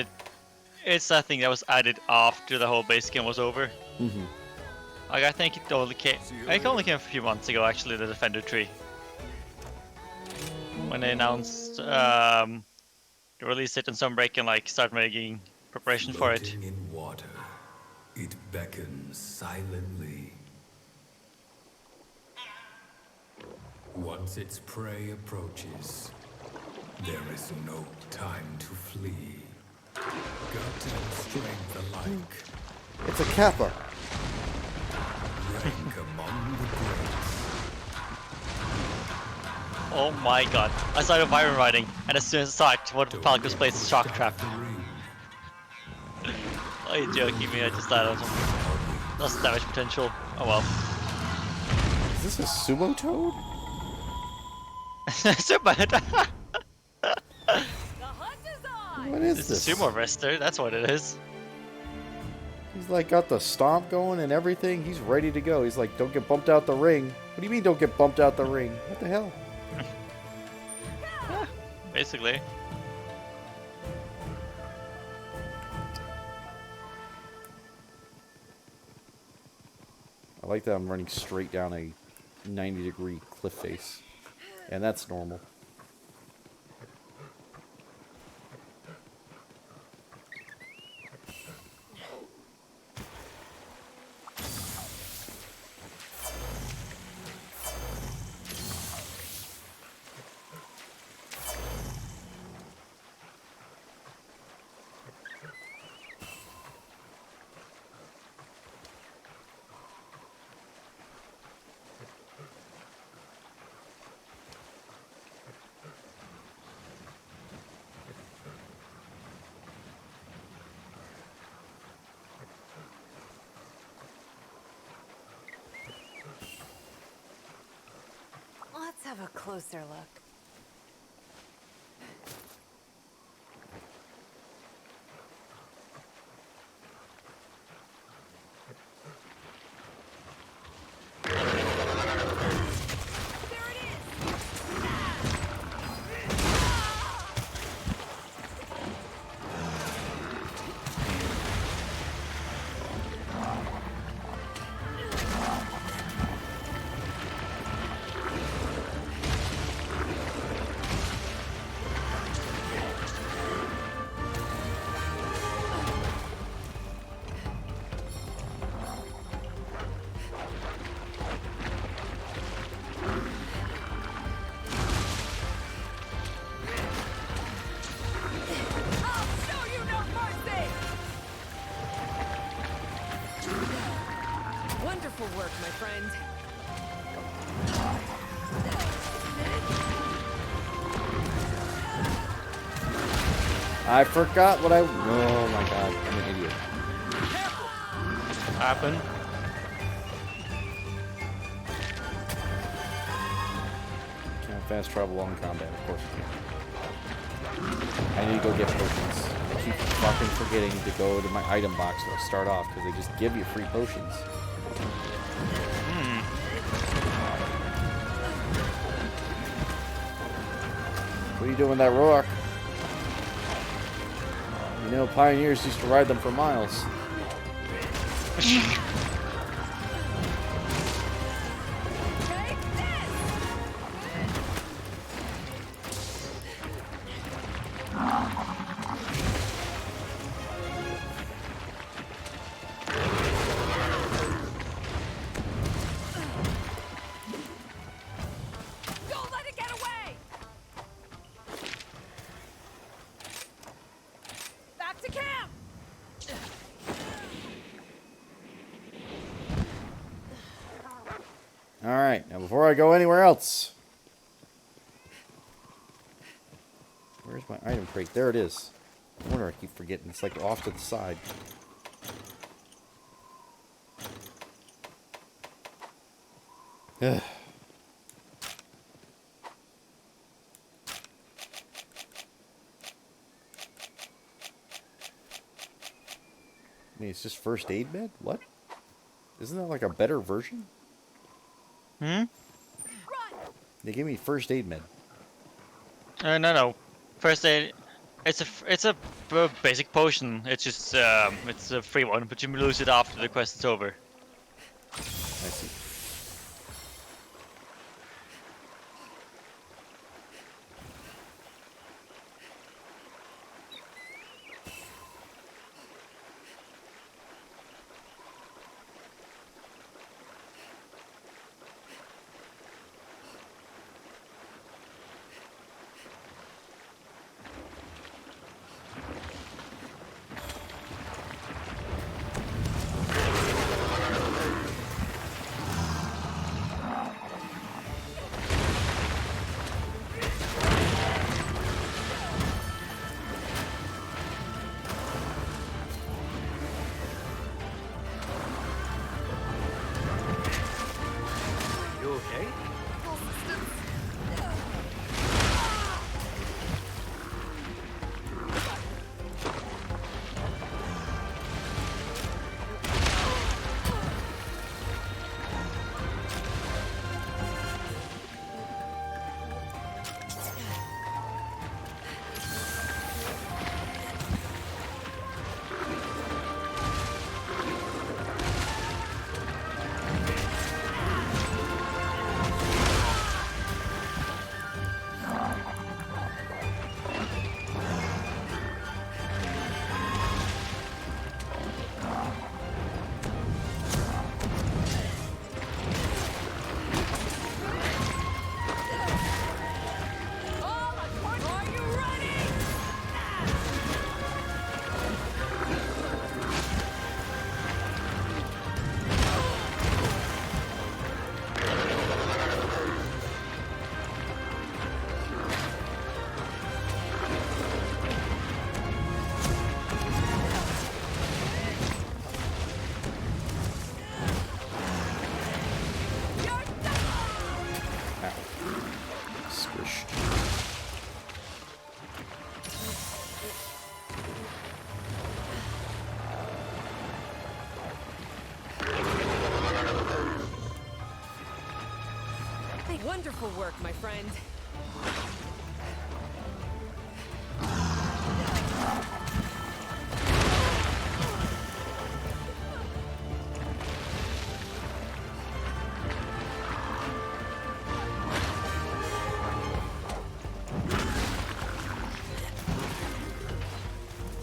it's a thing that was added after the whole base game was over. Mm-hmm. Like I think it only came a few months ago actually, the defender tree. When they announced to release it in Sunbreak and like start making preparation for it. Floating in water, it beckons silently. Once its prey approaches, there is no time to flee. Gut and strength alike. It's a kappa. Rank among the greats. Oh my god. I started Byron riding, and as soon as I saw it, one of the Falcons placed a shock trap. Are you joking me? I just died on some. That's damage potential. Oh well. Is this a Sumo Toad? So bad. The hunt is on! What is It's this? a sumo wrestler, that's what it is. He's like got the stomp going and everything. He's ready to go. He's like, don't get bumped out the ring. What do you mean don't get bumped out the ring? What the hell? Basically. I like that I'm running straight down a 90-degree cliff face. And that's normal. Let's have a closer look. Wonderful work, my friend. I forgot what I... Oh my god, I'm an idiot. Happened. Can't fast travel while in combat, of course you can. I need to go get potions. I keep fucking forgetting to go to my item box to start off because they just give you free potions. What are you doing with that rock? You know, pioneers used to ride them for miles. Take this! Don't let it get away! Back to camp! Alright, now before I go anywhere else. Where's my item crate? There it is. I wonder, I keep forgetting. It's like off to the side. Ugh. I mean, it's just first aid med? What? Isn't that like a better version? Hmm? Run! They gave me first aid med. No. First aid. It's a basic potion. It's just it's a free one, but you lose it after the quest is over. I see. You okay? Are you ready? Squished. Wonderful work, my friend.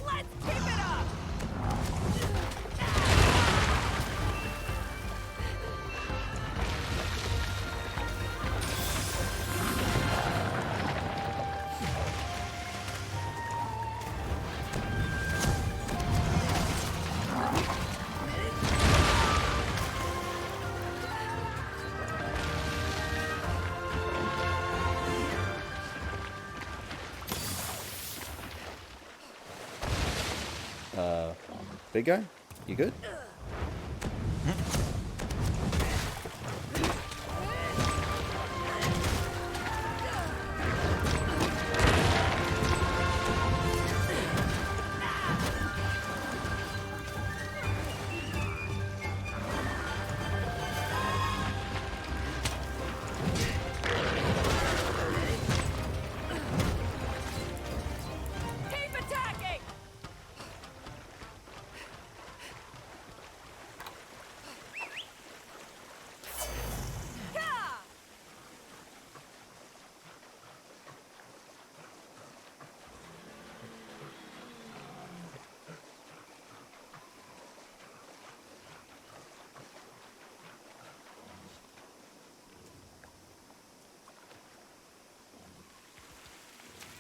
Let's keep it up! Big guy? You good? Keep attacking!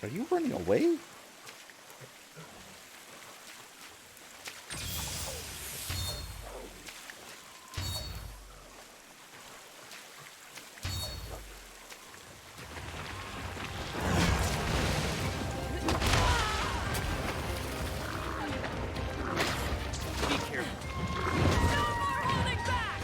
Are you running away? Be careful. No more holding back!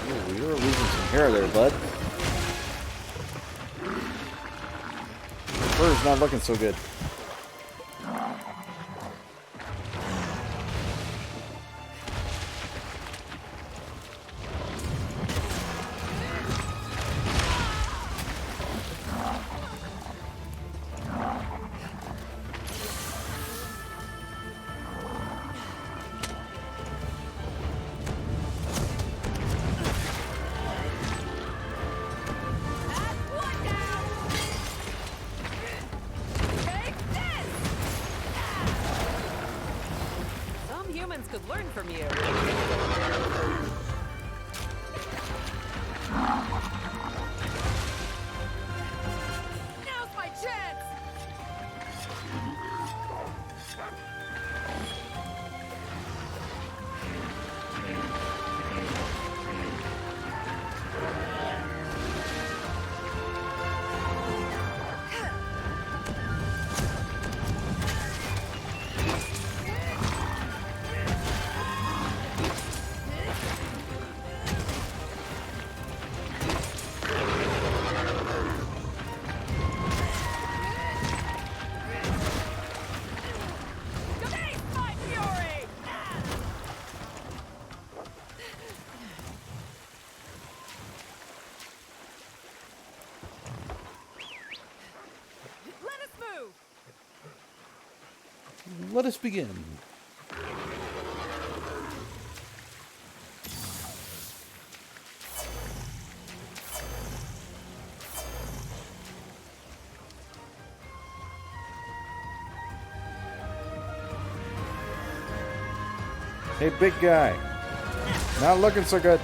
Ooh, you're losing some hair there, bud. Your fur's not looking so good. That's one down! Take this! Some humans could learn from you. Now's my chance! Face my fury! Let us move! Let us begin. Hey, big guy. Not looking so good.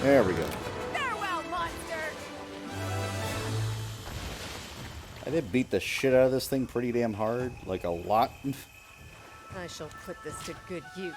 There we go. Farewell, monster! I did beat the shit out of this thing pretty damn hard. Like, a lot. I shall put this to good use.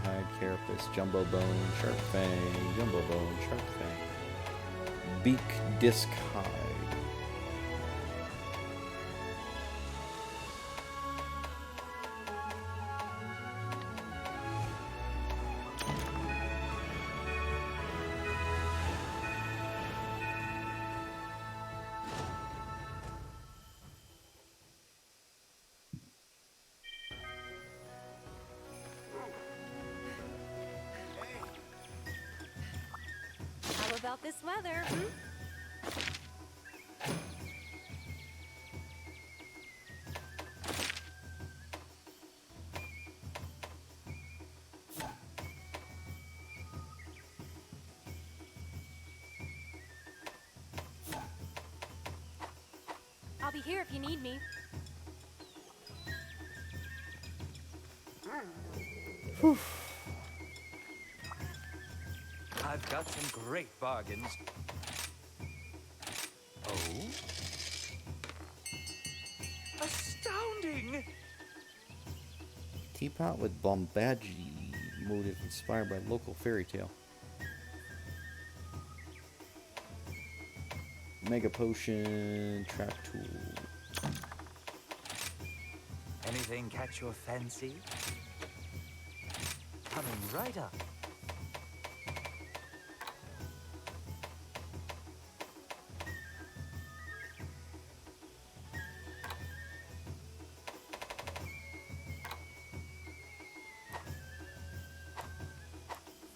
Hide, carapace, jumbo bone, sharp fang, jumbo bone, sharp fang. Beak, disc, hide. How about this weather, hmm? I'll be here if you need me. I've got some great bargains. Oh? Astounding! Teapot with Bombaji motive inspired by local fairy tale. Mega potion, trap tool. Anything catch your fancy? Coming right up.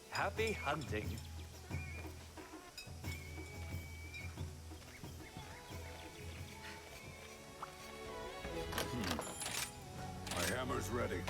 Happy hunting. My hammer's ready.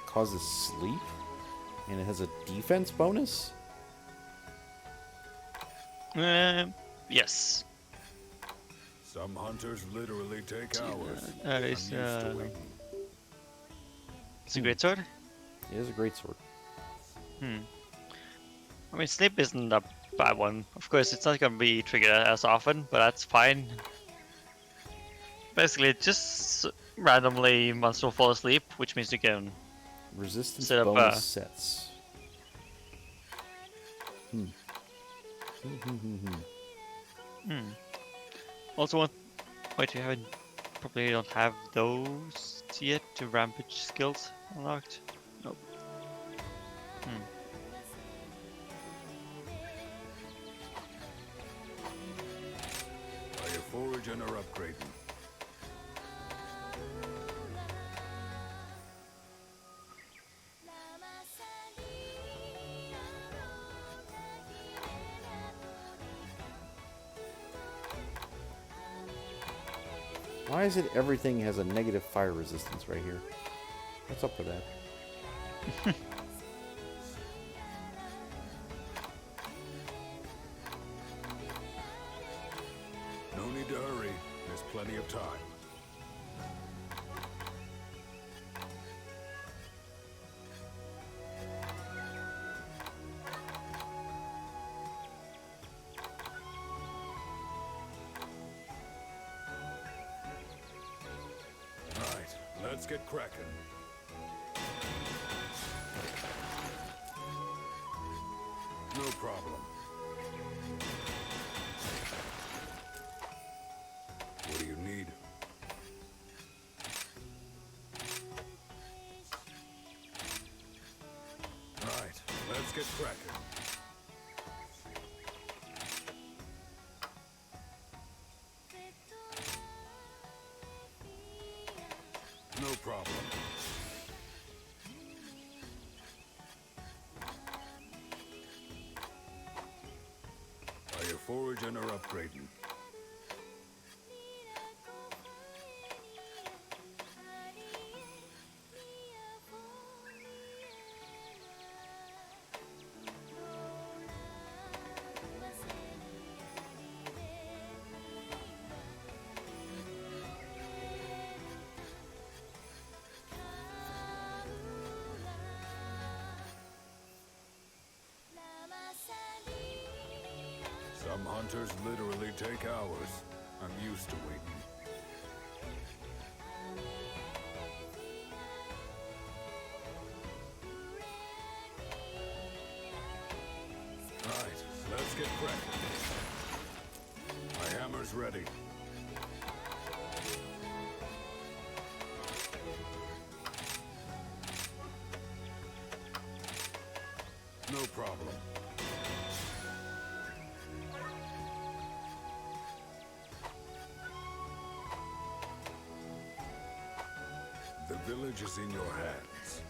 Causes sleep? And it has a defense bonus? Yes. Some hunters literally take hours. That I'm is, used to waiting. it's a great sword. It is a great sword. I mean, sleep isn't a bad one. Of course, it's not gonna be triggered as often, but that's fine. Basically, just randomly monster will fall asleep, which means you can Resistance set up bonus sets. Also want. Wait, you haven't. Probably don't have those yet. To Rampage skills unlocked. Nope. Are you foraging or upgrading? Why is it everything has a negative fire resistance right here? What's up with that? No need to hurry. There's plenty of time. Right, let's get cracking. No problem. What do you need? Right, let's get cracking. No problem. Are you foraging or upgrading? Some hunters literally take hours. I'm used to waiting. Right, let's get cracking. My hammer's ready. No problem. The village is in your hands.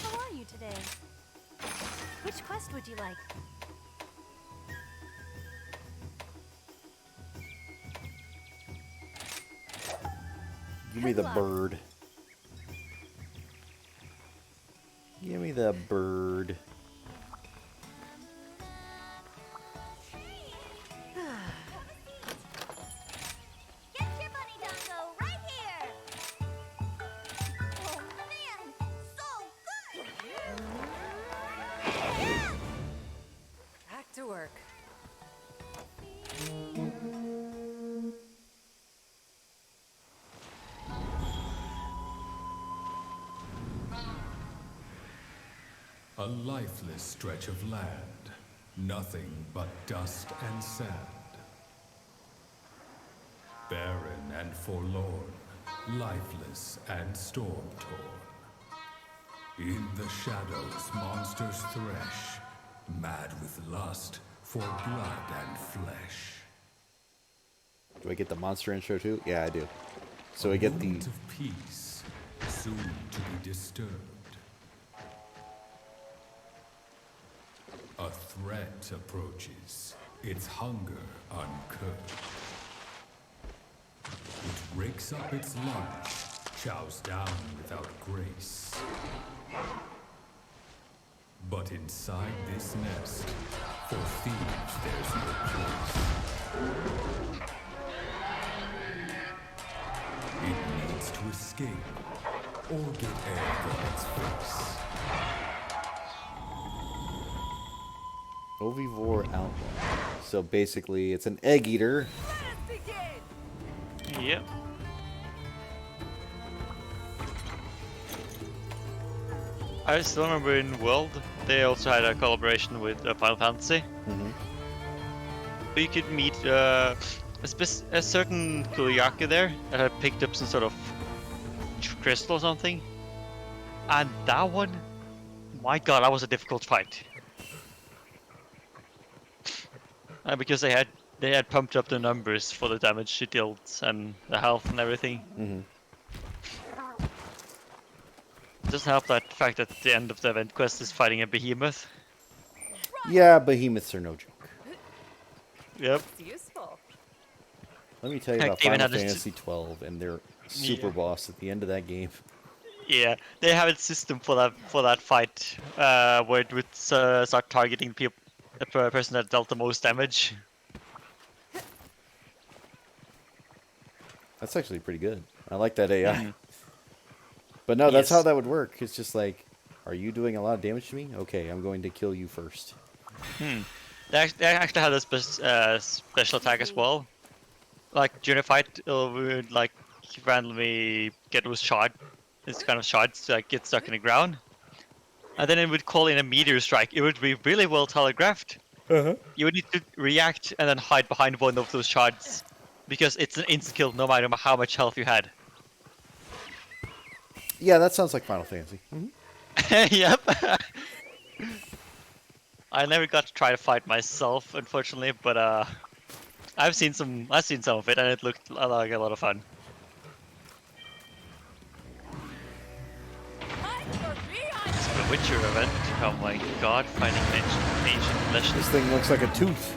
How are you today? Which quest would you like? Give me the bird. Give me the bird. Get your bunny dongo right here! Oh man, so good! Back to work. A lifeless stretch of land, nothing but dust and sand. Barren and forlorn, lifeless and storm-torn. In the shadows, monsters thresh, mad with lust for blood and flesh. Do I get the monster intro too? Yeah, I do. So I get the... Moment of peace, soon to be disturbed. A threat approaches, its hunger uncurbed. It rakes up its lunch, chows down without grace. But inside this nest, for thieves there's no place. It needs to escape, or get egg on its face. Ovivore Outlaw. So basically, it's an egg eater. Yep. I still remember in World, they also had a collaboration with Final Fantasy. You could meet a certain Kuriyaki there that had picked up some sort of crystal or something. And that one, my god, that was a difficult fight. Because they had pumped up the numbers for the damage it dealt and the health and everything. It doesn't help that fact that the end of the event quest is fighting a behemoth. Yeah, behemoths are no joke. Yep. It's useful. Let me tell you Heck, about they even Final had this- Fantasy 12 and their super boss at the end of that game. Yeah, they have a system for that fight where it would start targeting the person that dealt the most damage. That's actually pretty good. I like that AI. But no, that's Yes. how that would work. It's just like, are you doing a lot of damage to me? Okay, I'm going to kill you first. They actually had a special attack as well. Like during a fight, we would like randomly get those this kind of shards like get stuck in the ground, and then it would call in a meteor strike. It would be really well telegraphed. You would need to react and then hide behind one of those shards, because it's an instant kill no matter how much health you had. Yeah, that sounds like Final Fantasy. Yep. I never got to try to fight myself, unfortunately, but I've seen some of it, and it looked like a lot of fun. It's the Witcher event. Oh my god, finding ancient This legends. thing looks like a tooth.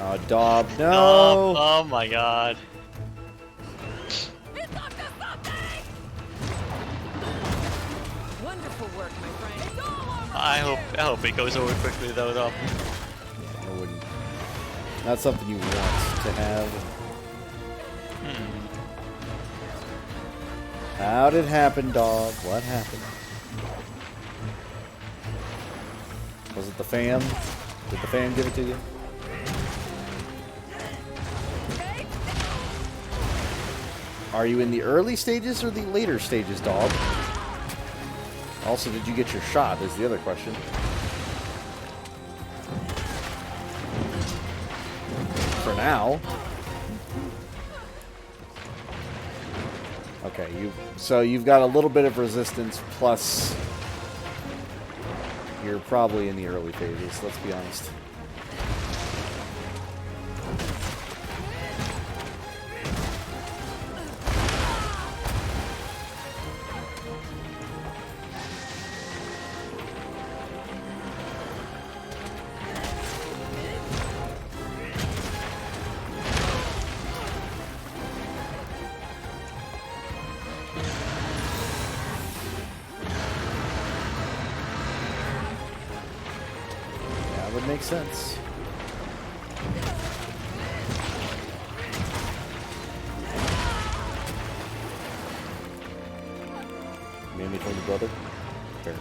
Oh, Daub, no! Oh my god. Wonderful work, my friend. I hope it goes over quickly though. I wouldn't. Not something you want to have. How did it happen, Daub? What happened? Was it the fam? Did the fam give it to you? Are you in the early stages or the later stages, Daub? Also, did you get your shot is the other question. For now. Okay, you've got a little bit of resistance, plus you're probably in the early phases, let's be honest. That would make sense. Mainly from the brother? Fair.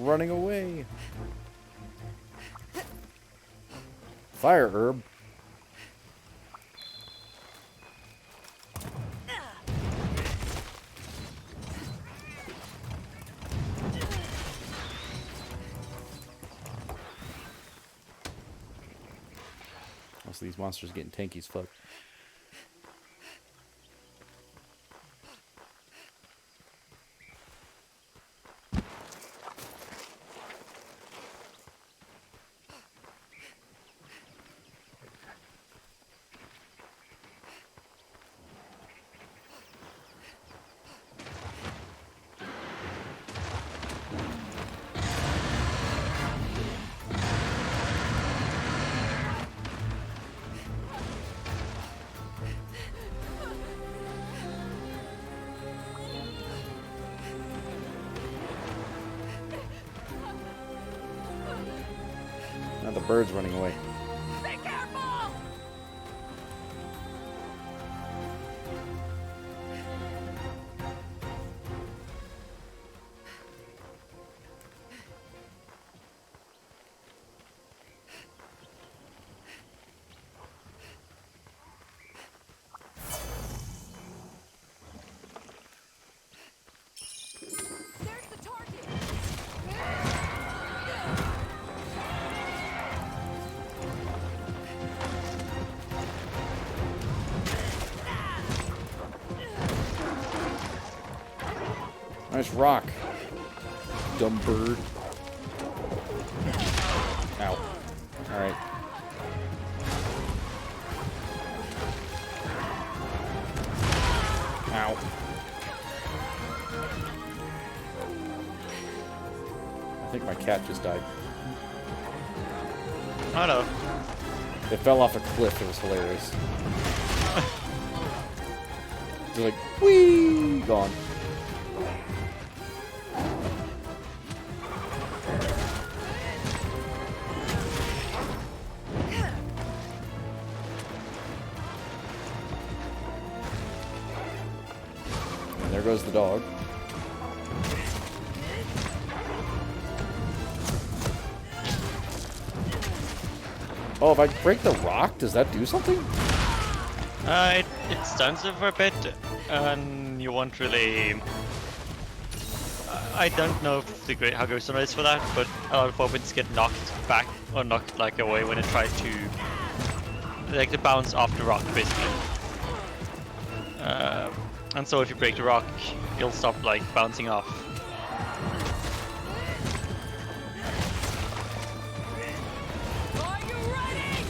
Running away. Fire herb. Most of these monsters are getting tanky as fuck. Now the bird's running away. Be careful! Nice rock. Dumb bird. Ow. Alright. Ow. I think my cat just died. I know. It fell off a cliff. It was hilarious. They're like, whee! Gone. And there goes the dog. Oh, if I break the rock, does that do something? It stuns it for a bit, and you won't really... I don't know if how good someone is for that, but a lot of opponents get knocked back, or knocked like away when they try to... like to bounce off the rock, basically. And so if you break the rock, you'll stop like bouncing off. Are you ready?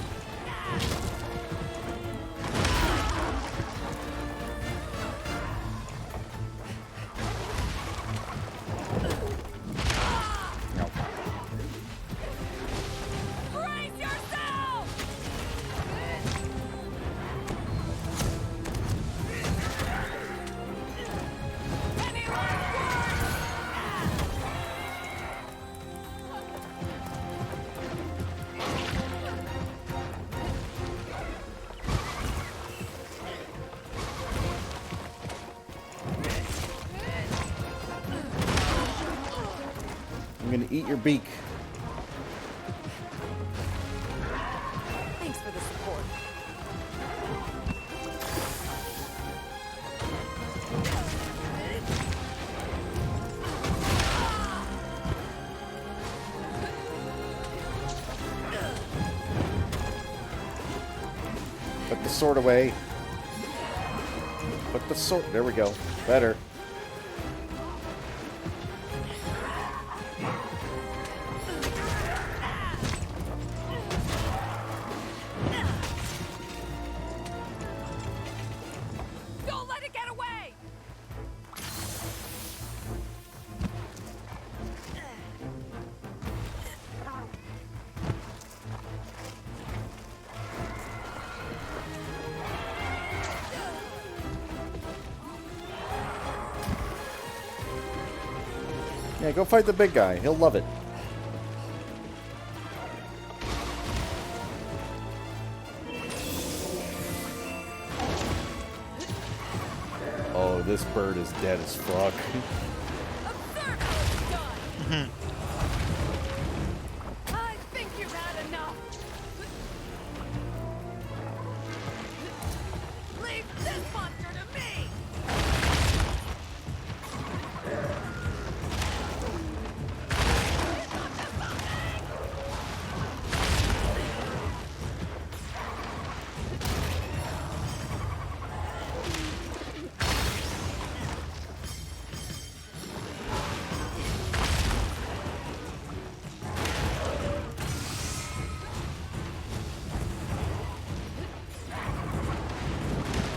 No. Brace yourself! Any last words? I'm gonna eat your beak. Thanks for the support. Put the sword away. Put the sword. There we go. Better. Don't let it get away! Yeah, go fight the big guy. He'll love it. Oh, this bird is dead as fuck. Observe how it's done! I think you've had enough! Leave this monster to me!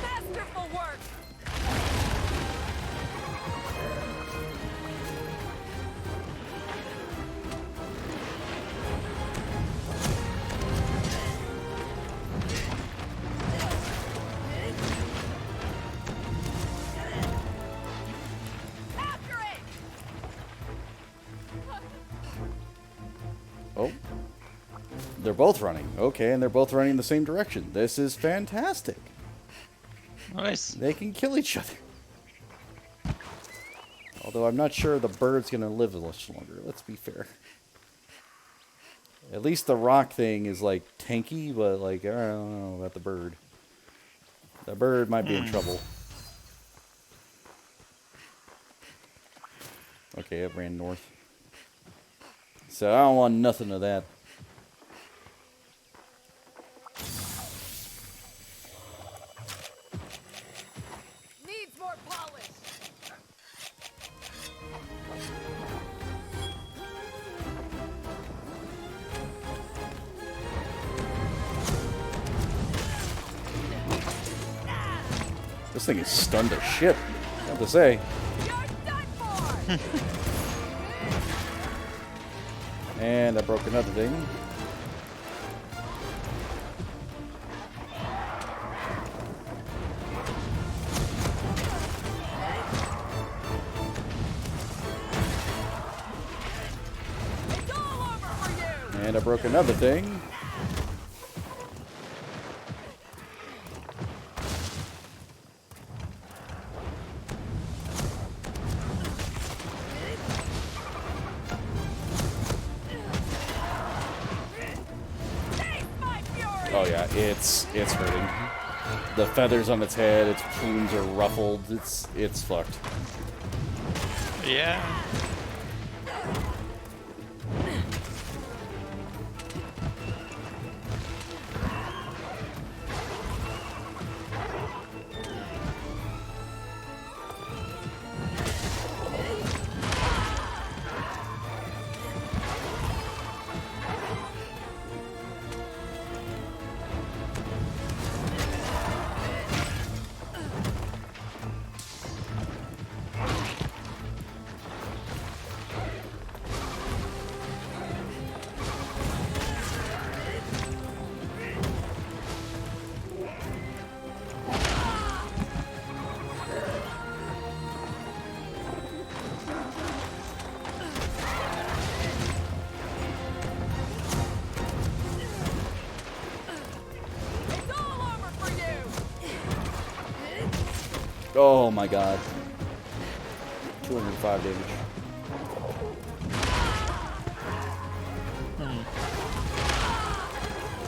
Masterful work! After it! Oh. They're both running. Okay, and they're both running in the same direction. This is fantastic. Nice. They can kill each other. Although I'm not sure the bird's going to live much longer. Let's be fair. At least the rock thing is like tanky, but like I don't know about the bird. The bird might be in trouble. Okay, it ran north. So I don't want nothing of that. Needs more polish! This thing is stunned as shit. I have to say. You're done for! And I broke another thing. It's all over for you! And I broke another thing. Taste my fury! Oh yeah, it's hurting. The feathers on its head, its plumes are ruffled. It's fucked. Yeah. It's all over for you! Oh my god. 205 damage.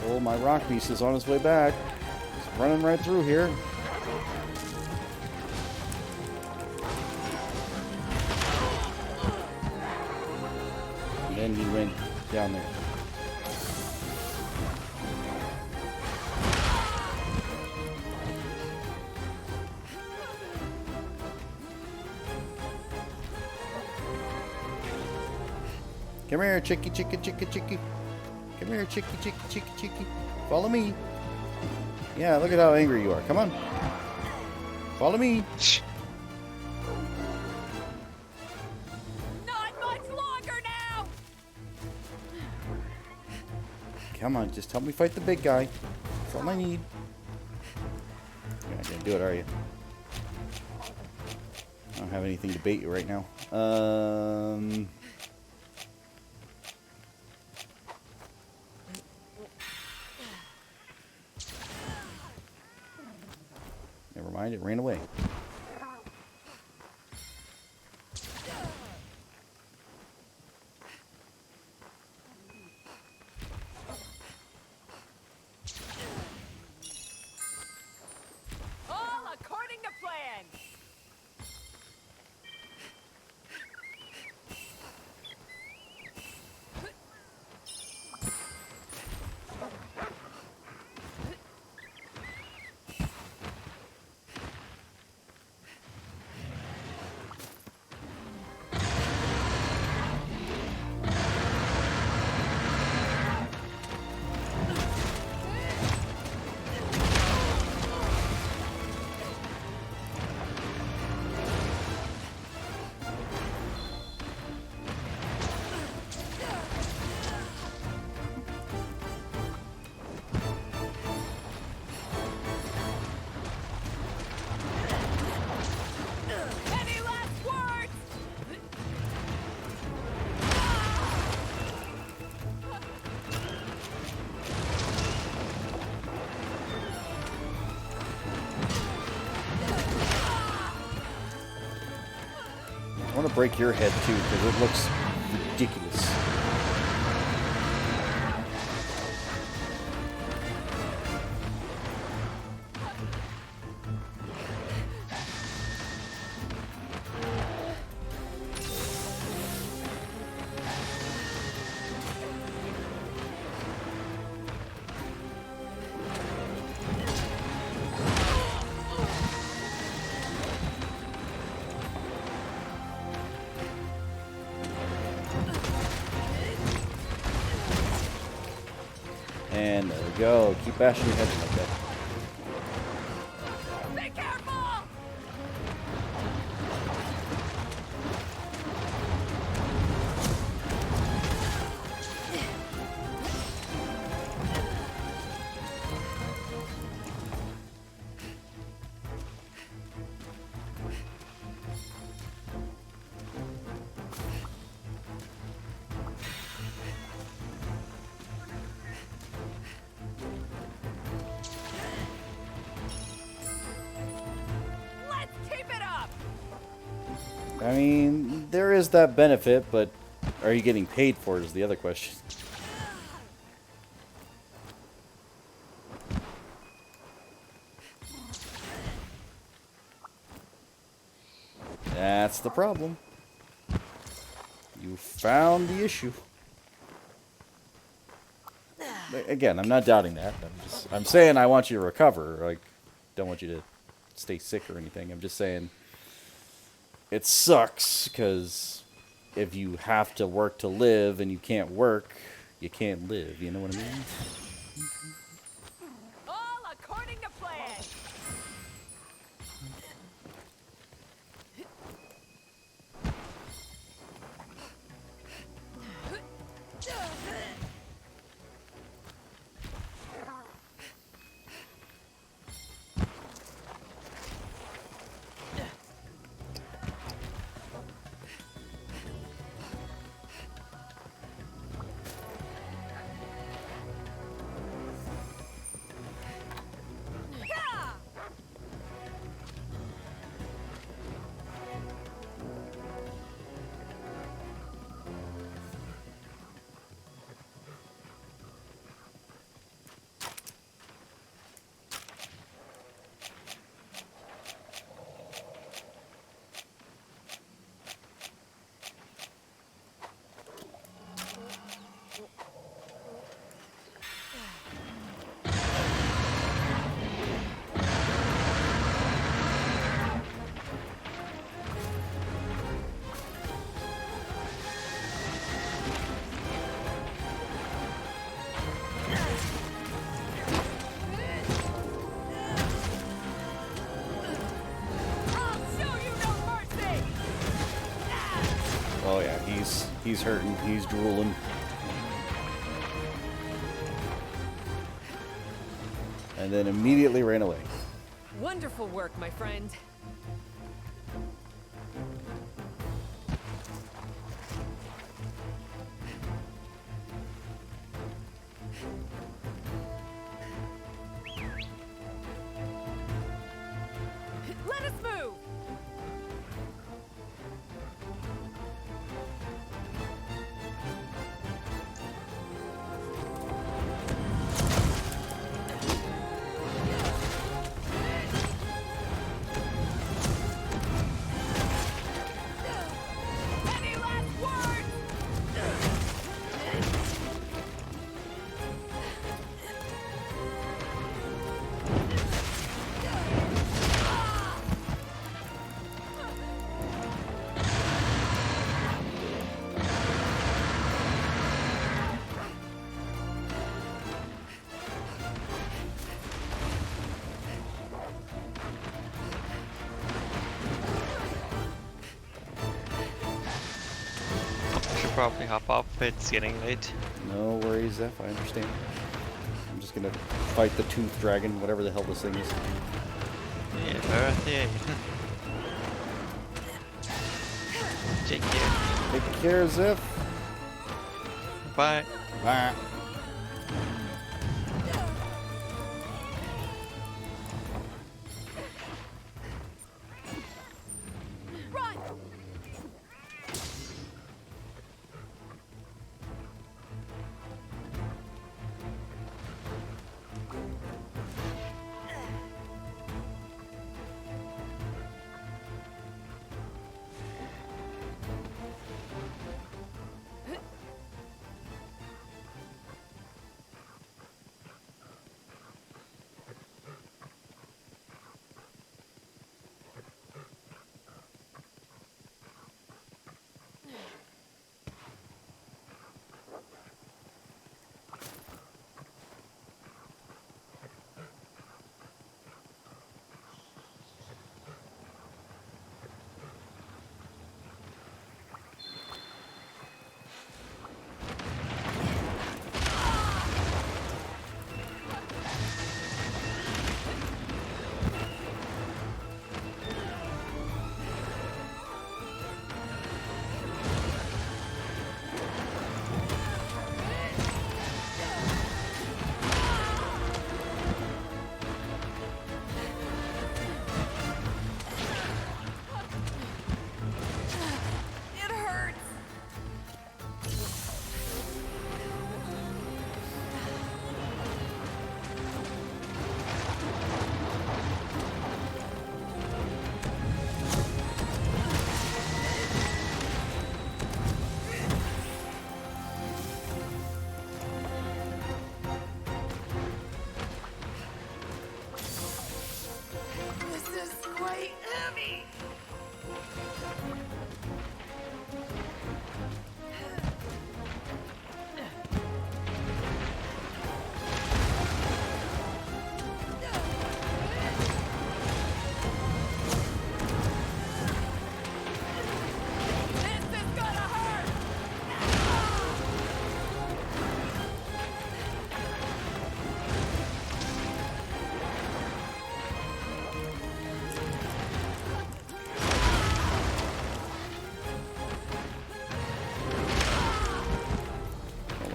Oh, my rock beast is on his way back. He's running right through here. And then he went down there. Come here, chicky, chicky, chicky, chicky. Come here, chicky, chicky, chicky, chicky. Follow me. Yeah, look at how angry you are. Come on. Follow me. Not much longer now! Come on, just help me fight the big guy. That's all I need. You're not gonna do it, are you? I don't have anything to bait you right now. Never mind, it ran away. All according to plan! Any last words? I want to break your head too, because it looks ridiculous. And there we go. Keep bashing your head like that. Be careful! I mean, there is that benefit, but are you getting paid for it is the other question. That's the problem. You found the issue. Again, I'm not doubting that. I'm saying I want you to recover. Like, don't want you to stay sick or anything. I'm just saying it sucks because if you have to work to live and you can't work, you can't live. You know what I mean? All according to plan. Oh yeah, he's hurting. He's drooling. And then immediately ran away. Wonderful work, my friend. Let us move. Any last words? Should probably hop off. It's getting late. No worries, Zeph. I understand. I'm just gonna fight the tooth dragon, whatever the hell this thing is. Yeah, birthday. Take care. Take care, Zeph. Bye. Bye. Run!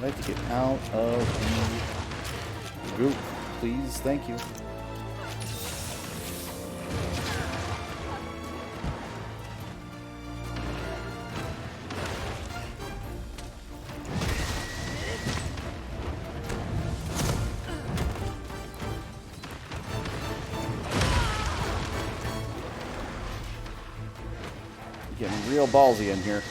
I'd like to get out of the goop, please. Thank you. Getting real ballsy in here.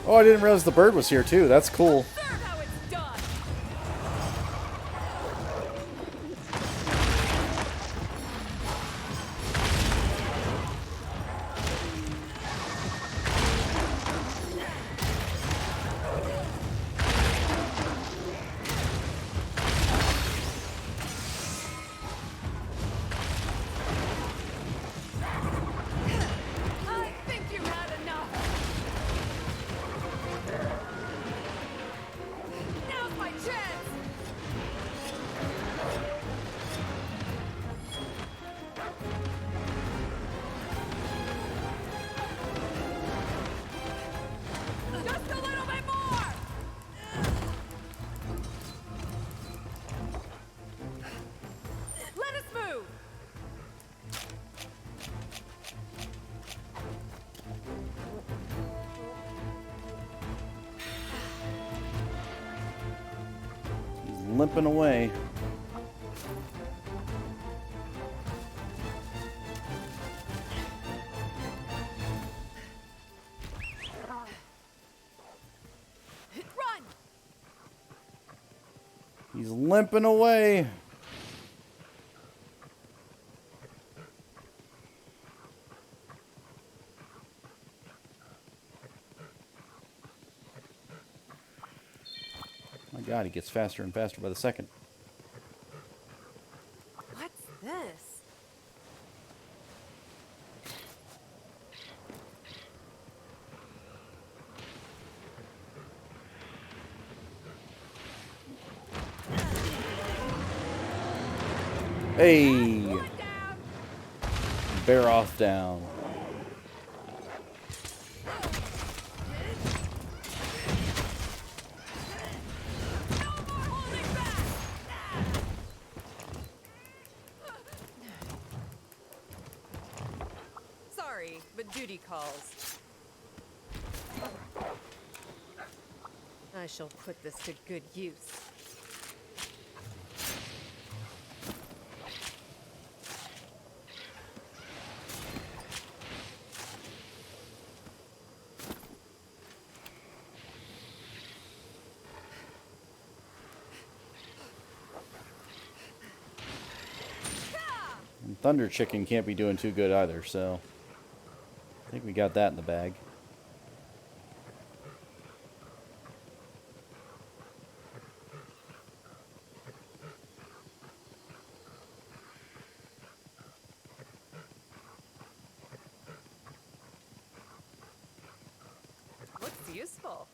Oh, I didn't realize the bird was here too. That's cool. Limping away. Run! He's limping away. My God, he gets faster and faster by the second. What's this? Hey! Bear off down. Sorry, but duty calls. I shall put this to good use. And Thunder Chicken can't be doing too good either, so I think we got that in the bag. Looks useful.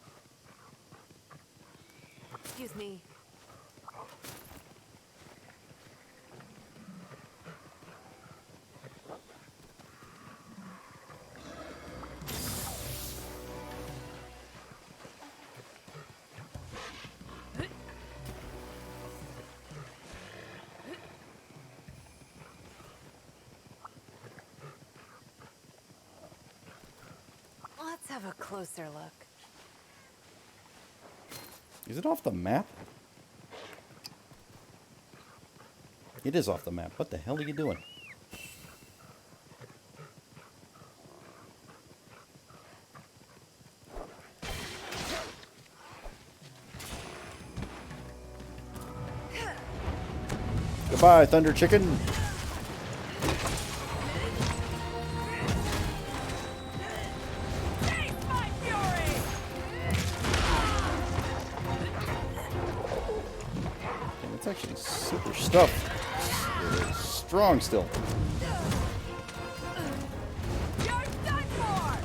Excuse me. Let's have a closer look. Is it off the map? It is off the map. What the hell are you doing? Goodbye, Thunder Chicken. Taste my fury! And it's actually super stuffed. It's strong still. You're done for!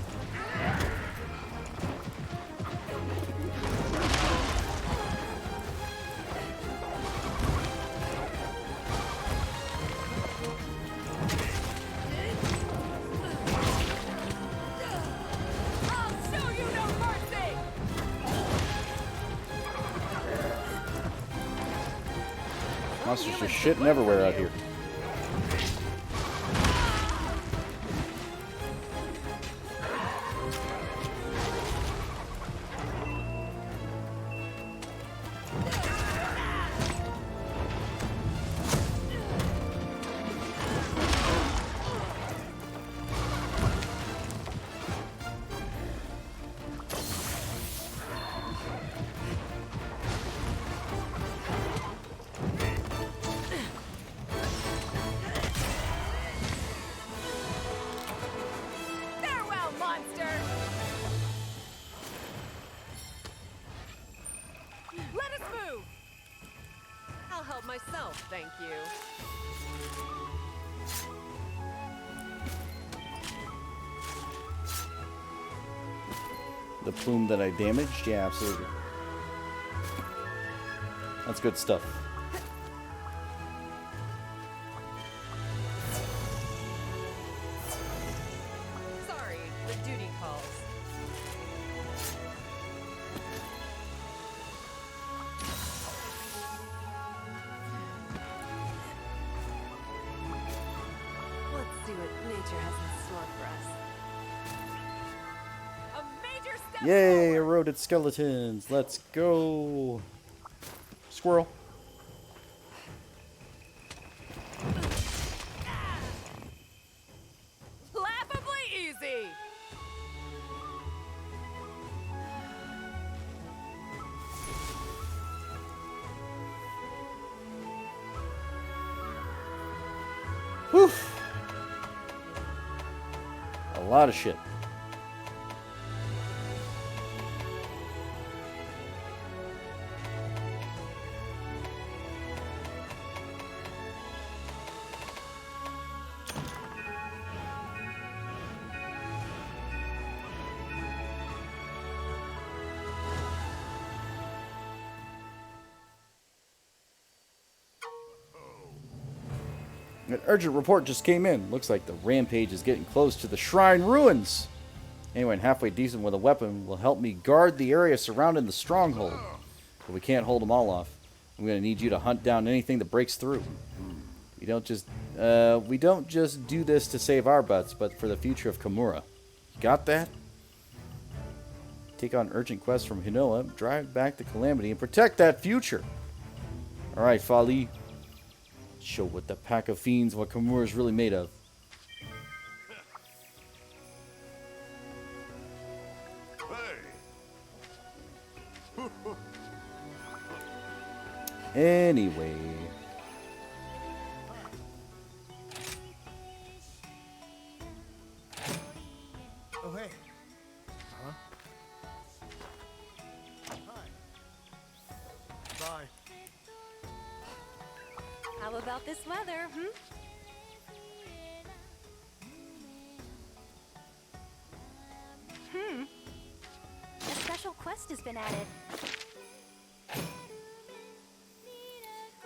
I'll show you no mercy! Monsters just shitting everywhere out here. Farewell, monster! Let us move! I'll help myself, thank you. The plume that I damaged? Yeah, absolutely. That's good stuff. Sorry, the duty calls. Let's see what nature has in store for us. A major step Yay, forward. eroded skeletons. Let's go. Squirrel. Laughably easy. Whew. A lot of shit. An urgent report just came in. Looks like the Rampage is getting close to the Shrine Ruins. Anyone halfway decent with a weapon will help me guard the area surrounding the stronghold. But we can't hold them all off. I'm going to need you to hunt down anything that breaks through. We don't just do this to save our butts, but for the future of Kamura. Got that? Take on urgent quests from Hinoa, drive back the Calamity, and protect that future. Alright, Fali. Show what the pack of fiends what Kamura is really made of. Anyway. Oh, hey. Huh? Hi. Bye. How about this weather, A special quest has been added.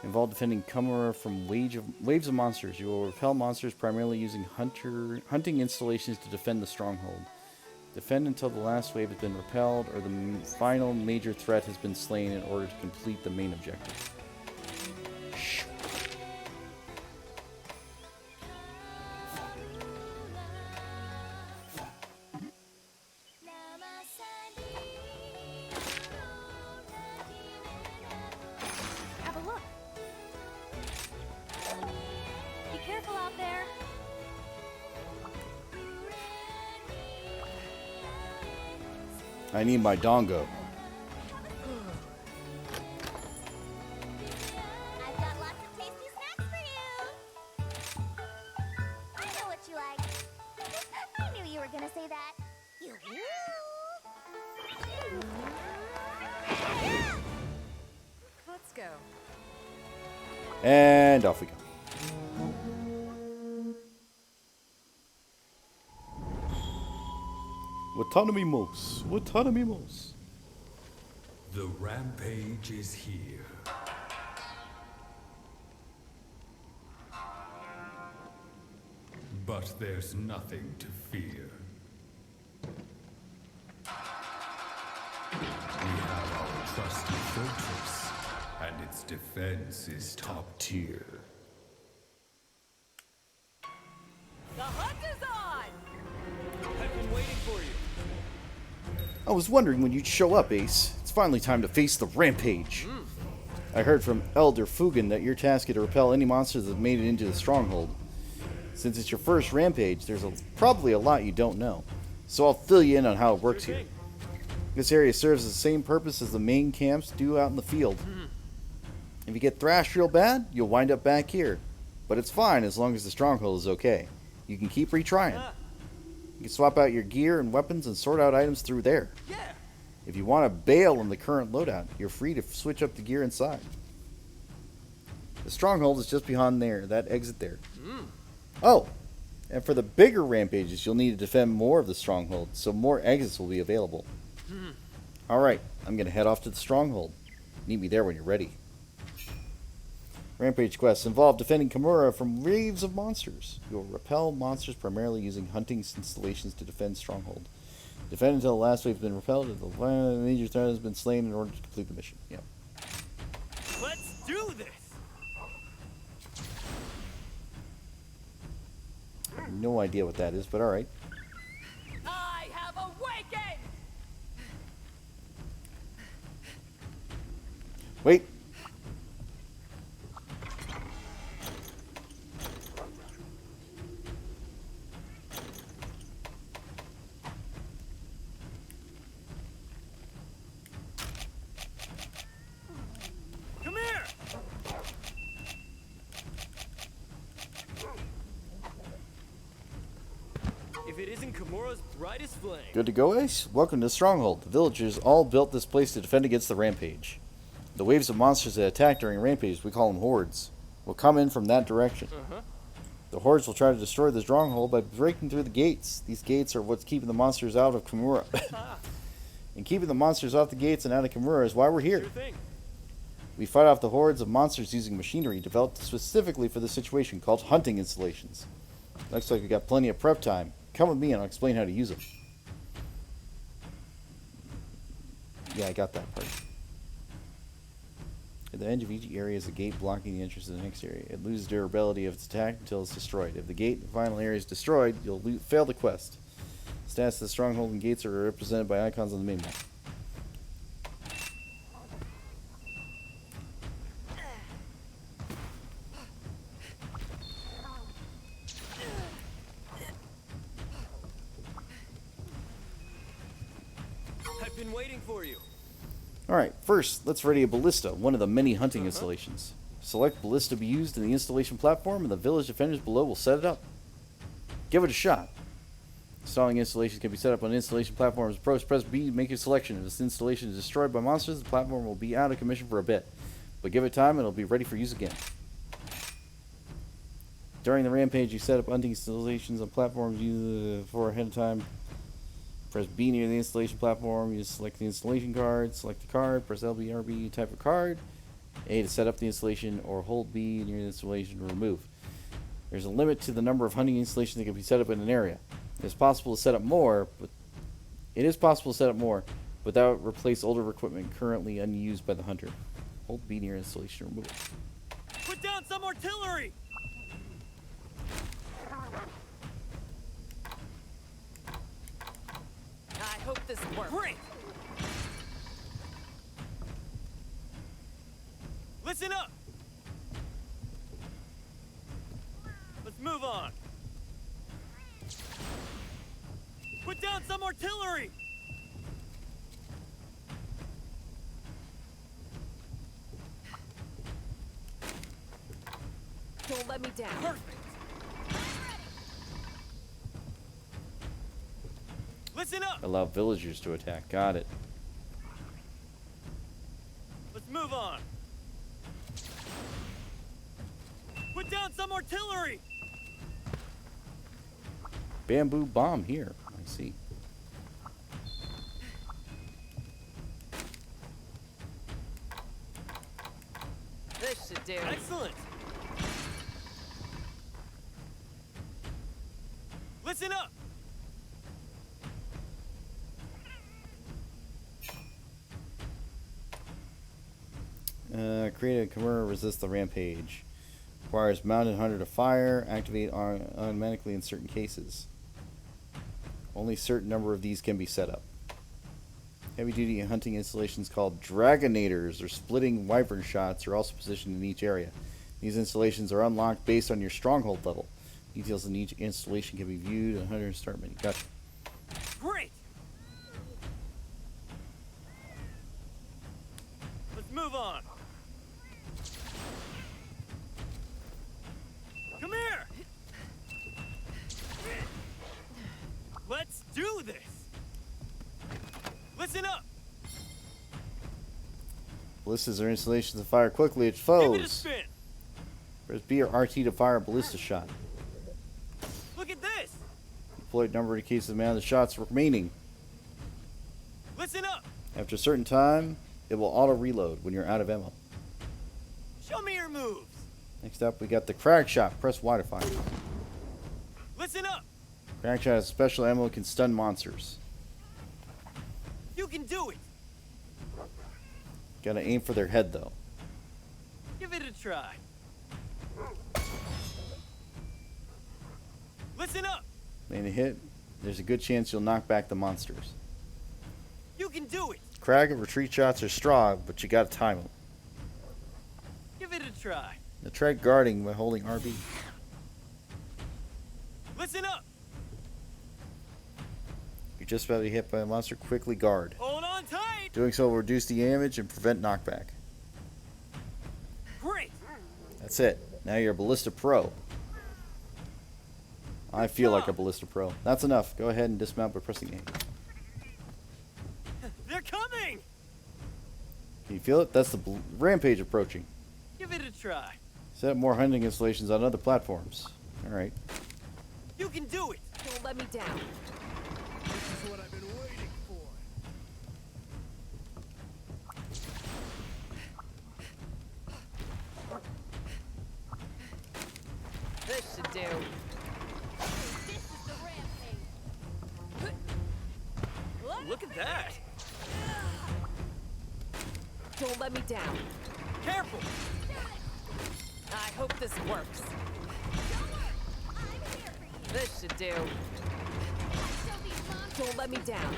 Involved defending Kamura from waves of monsters. You will repel monsters primarily using hunting installations to defend the stronghold. Defend until the last wave has been repelled or the final major threat has been slain in order to complete the main objective. I need my dongo. I've got lots of tasty snacks for you. I know what you like. I knew you were gonna say that. You Let's go. And off we go. Watanamimos. Watanamimos. The rampage is here. But there's nothing to fear. We have our trusty fortress, and its defense is top tier. The hunt is on! I've been waiting for you. I was wondering when you'd show up, Ace. It's finally time to face the Rampage. I heard from Elder Fugan that you're tasked to repel any monsters that have made it into the stronghold. Since it's your first Rampage, there's probably a lot you don't know. So I'll fill you in on how it works here. This area serves the same purpose as the main camps do out in the field. If you get thrashed real bad, you'll wind up back here. But it's fine as long as the stronghold is okay. You can keep retrying. You can swap out your gear and weapons and sort out items through there. Yeah. If you want to bail on the current loadout, you're free to switch up the gear inside. The stronghold is just behind there, that exit there. Oh, and for the bigger rampages, you'll need to defend more of the stronghold, so more exits will be available. Alright, I'm going to head off to the stronghold. Meet me there when you're ready. Rampage quests involve defending Kimura from waves of monsters. You will repel monsters primarily using hunting installations to defend stronghold. Defend until the last wave has been repelled and the major threat has been slain in order to complete the mission. Yep. Let's do this. No idea what that is, but alright. I have awakened! Wait! Come here. If it isn't Kimura's brightest flame. Good to go, Ace? Welcome to the Stronghold. The villagers all built this place to defend against the Rampage. The waves of monsters that attack during Rampage, we call them hordes, will come in from that direction. The hordes will try to destroy the Stronghold by breaking through the gates. These gates are what's keeping the monsters out of Kimura. And keeping the monsters off the gates and out of Kimura is why we're here. Sure thing. We fight off the hordes of monsters using machinery developed specifically for this situation called hunting installations. Looks like we got plenty of prep time. Come with me and I'll explain how to use them. Yeah, I got that part. At the edge of each area is a gate blocking the entrance to the next area. It loses durability of its attack until it's destroyed. If the gate in the final area is destroyed, you'll fail the quest. Stats of the stronghold and gates are represented by icons on the main map. I've been waiting for you. Alright, first, let's ready a ballista, one of the many hunting installations. Select ballista to be used in the installation platform, and the village defenders below will set it up. Give it a shot. Installing installations can be set up on installation platforms. Press B to make your selection. If this installation is destroyed by monsters, the platform will be out of commission for a bit. But give it time and it'll be ready for use again. During the rampage, you set up hunting installations on platforms used for ahead of time. Press B near the installation platform. You select the installation card. Select the card. Press LB, RB, type of card. A to set up the installation, or hold B near the installation to remove. There's a limit to the number of hunting installations that can be set up in an area. It is possible to set up more, but without replace older equipment currently unused by the hunter. Hold B near installation to remove it. Put down some artillery. I hope this works. Great. Listen up. Let's move on. Put down some artillery. Don't let me down. Perfect. Listen up. Allow villagers to attack. Got it. Let's move on. Put down some artillery. Bamboo bomb here. I see. This should do. Excellent. Listen up. Create a Kimura resist the rampage. Requires mounted hunter to fire. Activate automatically in certain cases. Only a certain number of these can be set up. Heavy duty hunting installations called Dragonators or splitting wyvern shots are also positioned in each area. These installations are unlocked based on your stronghold level. Details in each installation can be viewed on Hunter Start menu. Gotcha. Great. Let's move on. Come here. Let's do this. Listen up. Ballistas are installations that fire quickly at Give it a foes. spin. Press B or RT to fire a ballista shot. Look at this. Deployed number indicates the amount of shots remaining. Listen up. After a certain time, it will auto reload when you're out of ammo. Show me your moves. Next up, we got the Crag Shot. Press Y to fire. Listen up. Crag Shot has special ammo that can stun monsters. You can do it. Gotta aim for their head though. Give it a try. Listen up. Land a hit, there's a good chance you'll knock back the monsters. You can do it. Crag and retreat shots are strong, but you gotta time them. Give it a try. Now try guarding by holding RB. Listen up. You're just about to be hit by a monster, quickly guard. Hold on tight. Doing so will reduce the damage and prevent knockback. Great. That's it. Now you're a Ballista Pro. I feel like a Ballista Pro. That's enough. Go ahead and dismount by pressing A. They're coming. Can you feel it? That's the Rampage approaching. Give it a try. Set up more hunting installations on other platforms. Alright. You can do it. Don't let me down. This is what I've been waiting for. This should do. This is the rampage. Look at that. Don't let me down. Careful. I hope this works. I'm here for you. This should do. Show these monsters. Don't let me down.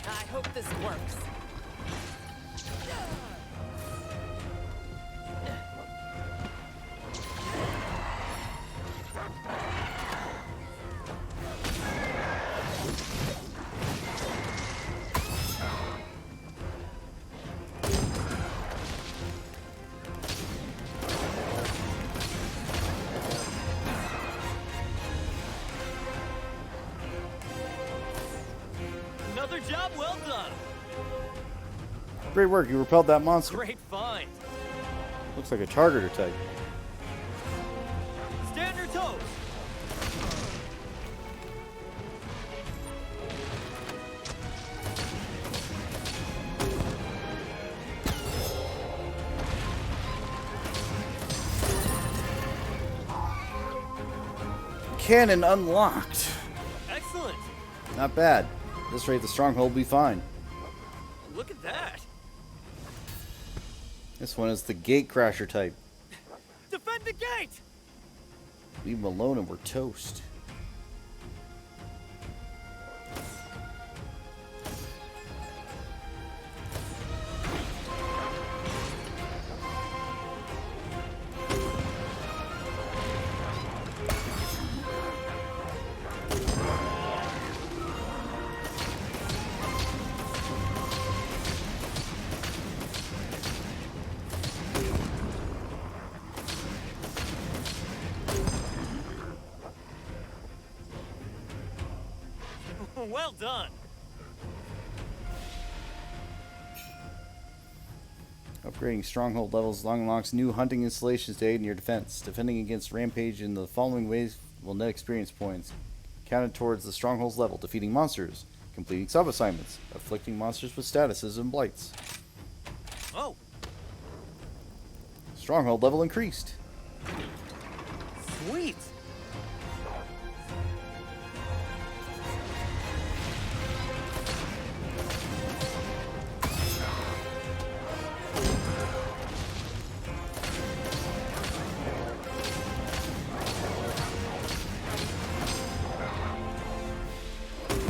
I hope this works. Another job well done. Great work. You repelled that monster. Great find. Looks like a targeter type. Stand your toes. Cannon unlocked. Excellent. Not bad. At this rate, the stronghold will be fine. Look at that. This one is the Gate Crasher type. Defend the gate. Leave them alone and we're toast. Well done. Upgrading stronghold levels unlocks new hunting installations to aid in your defense. Defending against Rampage in the following ways will net experience points counted towards the stronghold's level. Defeating monsters, completing sub-assignments, afflicting monsters with statuses and blights. Oh, Stronghold level increased. sweet.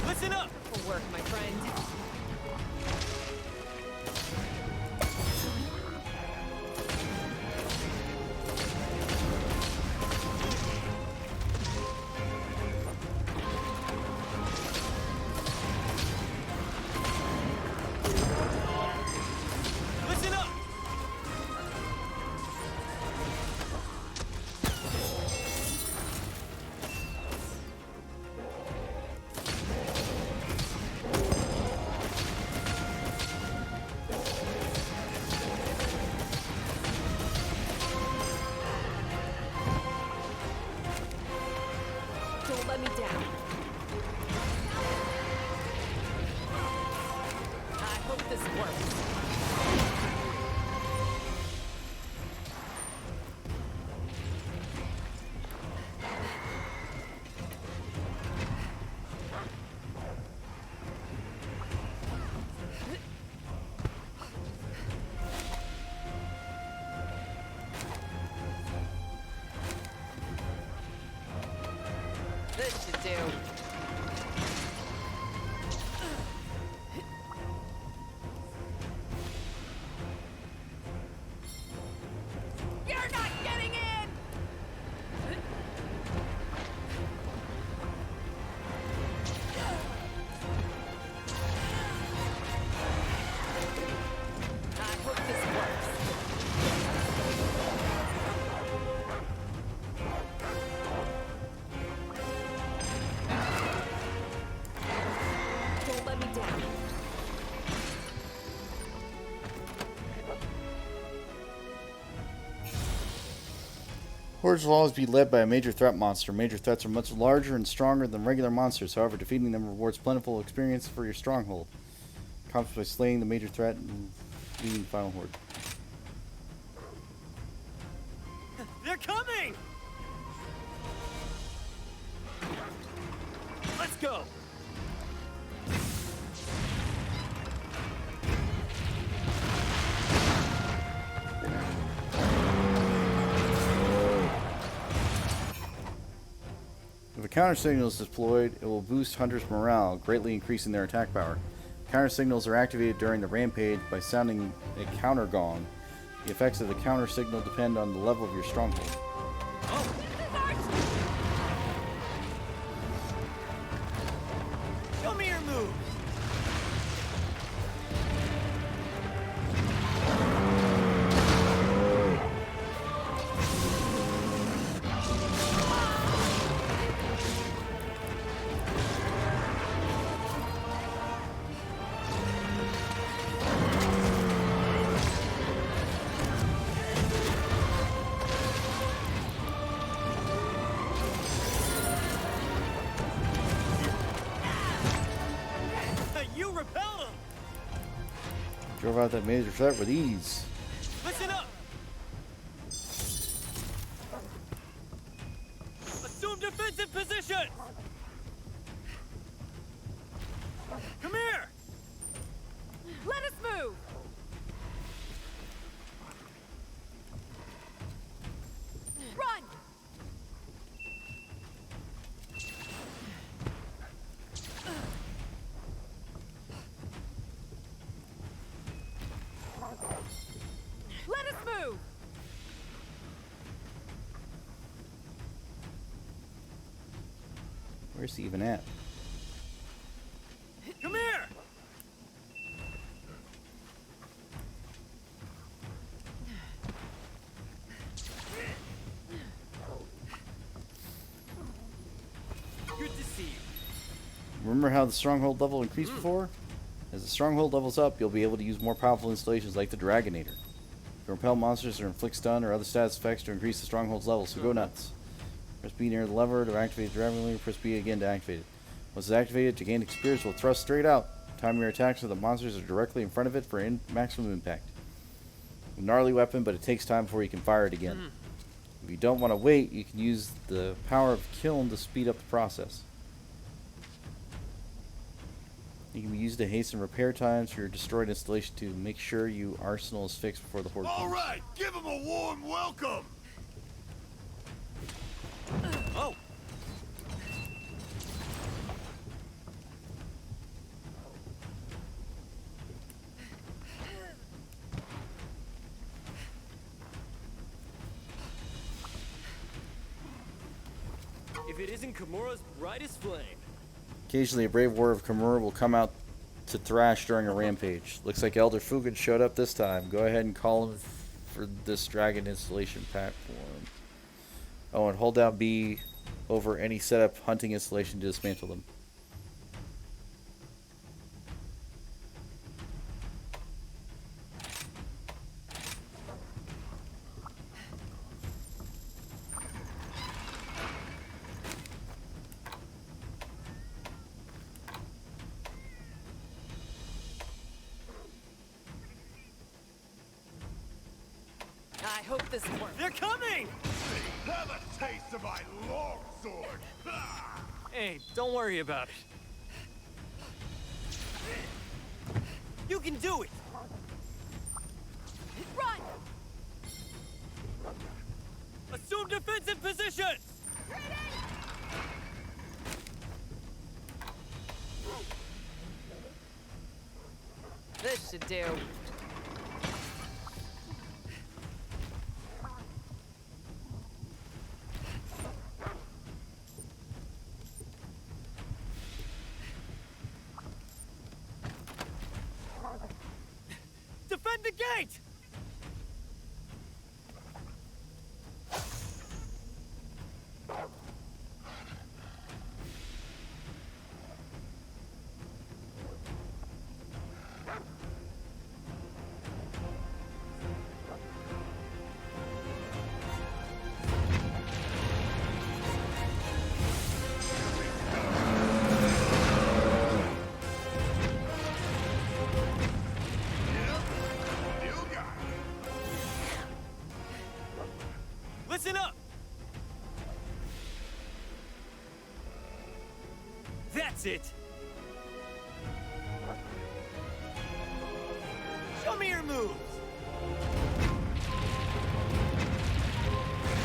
Listen up. For work, my friend. Listen up. Don't let me down. I hope this works. This should do. You're not getting in! I hope this works. Don't let me down. Hordes will always be led by a major threat monster. Major threats are much larger and stronger than regular monsters. However, defeating them rewards plentiful experience for your stronghold. Accomplished by slaying the major threat and leading the final horde. They're coming. Let's go. If a counter signal is deployed, it will boost hunters' morale, greatly increasing their attack power. Counter signals are activated during the rampage by sounding a counter gong. The effects of the counter signal depend on the level of your stronghold. Show me your moves. You repelled him. Drove out that major threat with ease. Listen up. Assume defensive position. Come here. Let us move! Run! Let us move! Where's he even at? Come here. Good to see you. Remember how the stronghold level increased before? As the stronghold levels up, you'll be able to use more powerful installations like the Dragonator. You can repel monsters or inflict stun or other status effects to increase the stronghold's level, so go nuts. Press B near the lever to activate the Dragonator, press B again to activate it. Once it's activated, to gain experience, will thrust straight out. Time your attacks so the monsters are directly in front of it for maximum impact. A gnarly weapon, but it takes time before you can fire it again. If you don't want to wait, you can use the power of Kiln to speed up the process. It can be used to hasten repair times for your destroyed installation to make sure your arsenal is fixed before the horde comes. Alright, give him a warm welcome! Oh! If it isn't Kimura's brightest flame. Occasionally, a brave warrior of Kimura will come out to thrash during a rampage. Looks like Elder Fugen showed up this time. Go ahead and call him for this dragon installation platform. Oh, and hold down B over any setup hunting installation to dismantle them. I hope this works. They're coming! Have a taste of my longsword! Hey, don't worry about it. You can do it! Run! Assume defensive positions! This should do. Defend the gate! Listen up! That's it! Show me your moves!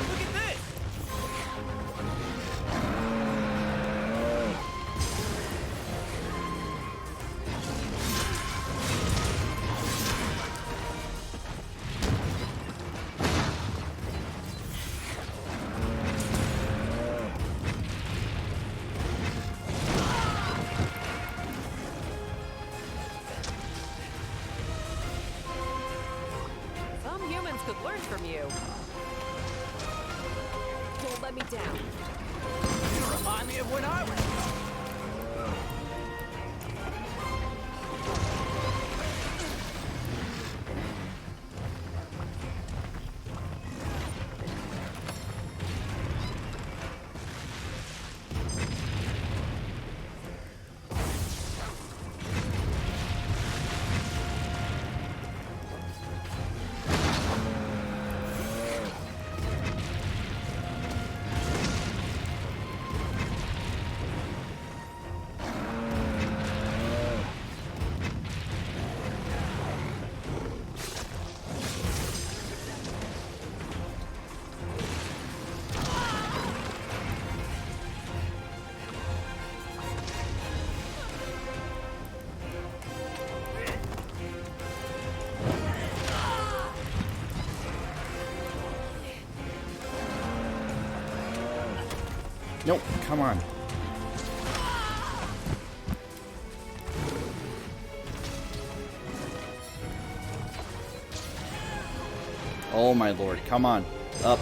Look at this! Some humans could learn from you. Don't let me down. You remind me of when I was... Nope, come on. Oh my lord, come on. Up.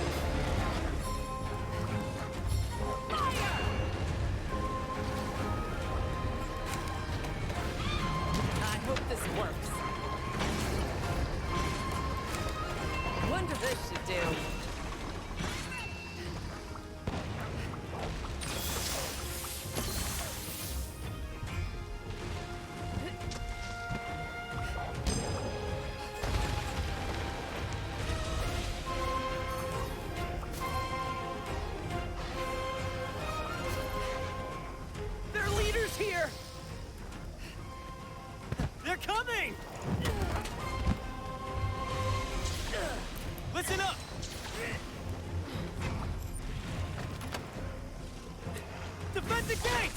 Defend the gate!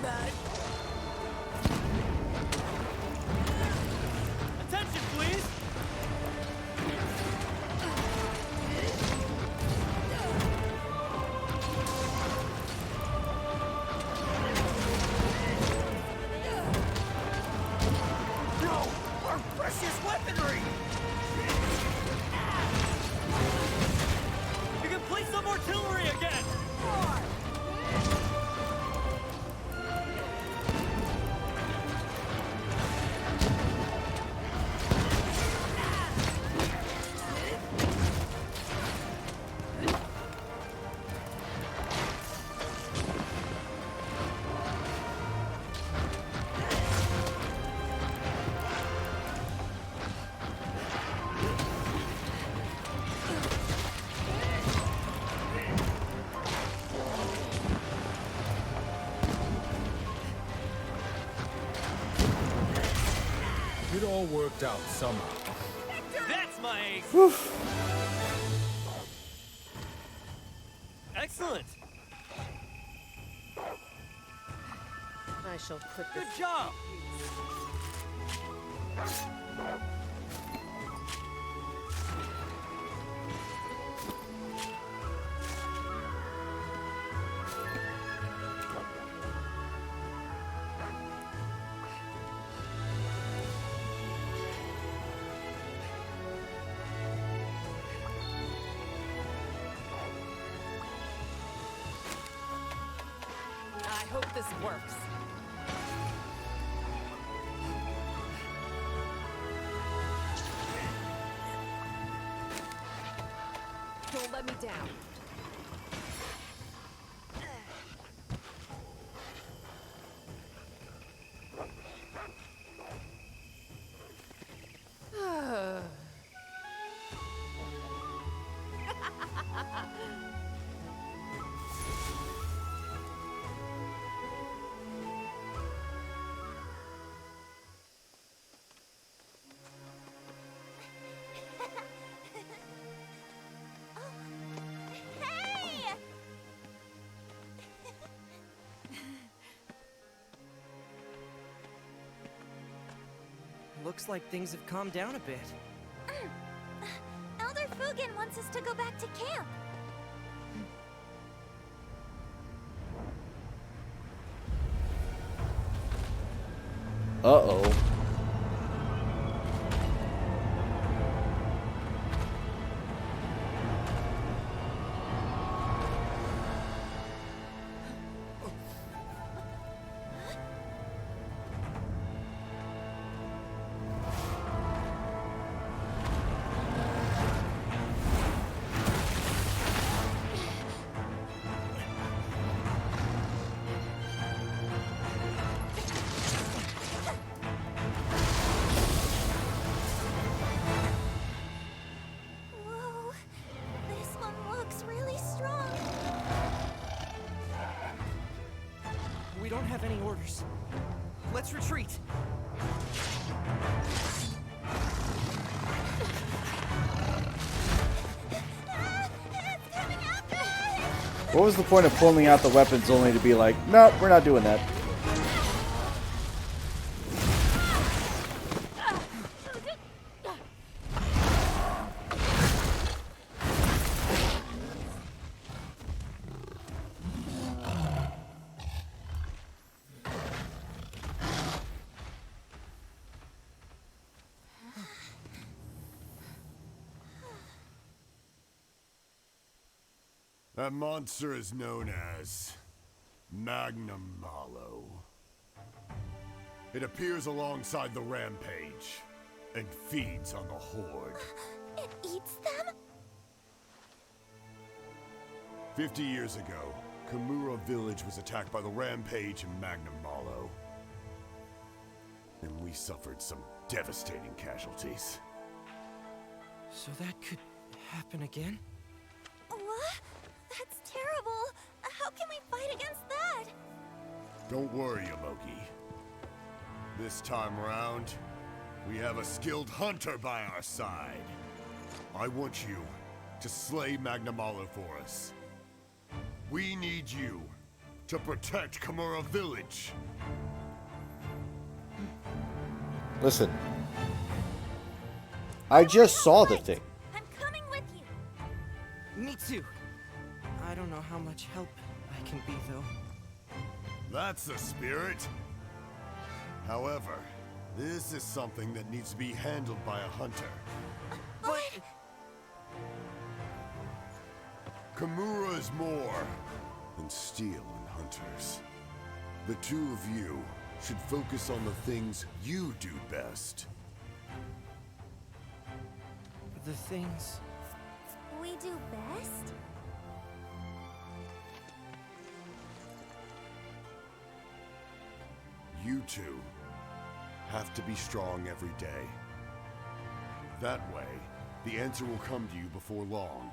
Attack! Attention, please! No! Our precious weaponry! You can place some artillery again! It all worked out somehow. That's my ace! Excellent! I shall put Good this. job! I hope this works. Don't let me down. Hey! Looks like things have calmed down a bit. Elder Fugen wants us to go back to camp. Uh-oh. Whoa, this one looks really strong. We don't have any orders. Let's retreat. Ah, it's coming after us! What was the point of pulling out the weapons only to be like, nope, we're not doing that? That monster is known as Magnum Malo. It appears alongside the Rampage and feeds on the Horde. It eats them? 50 years ago, Kimura Village was attacked by the Rampage and Magnum Malo. And we suffered some devastating casualties. So that could happen again? What? terrible. How can we fight against that? Don't worry, Amogi. This time around, we have a skilled hunter by our side. I want you to slay Magnamalo for us. We need you to protect Kamura Village. Listen. I just saw the thing. I'm coming with you. Me too. I don't know how much help I can be, though. That's the spirit. However, this is something that needs to be handled by a hunter. But Kamura is more than steel and hunters. The two of you should focus on the things you do best. the things... We do best? You two have to be strong every day. That way, the answer will come to you before long.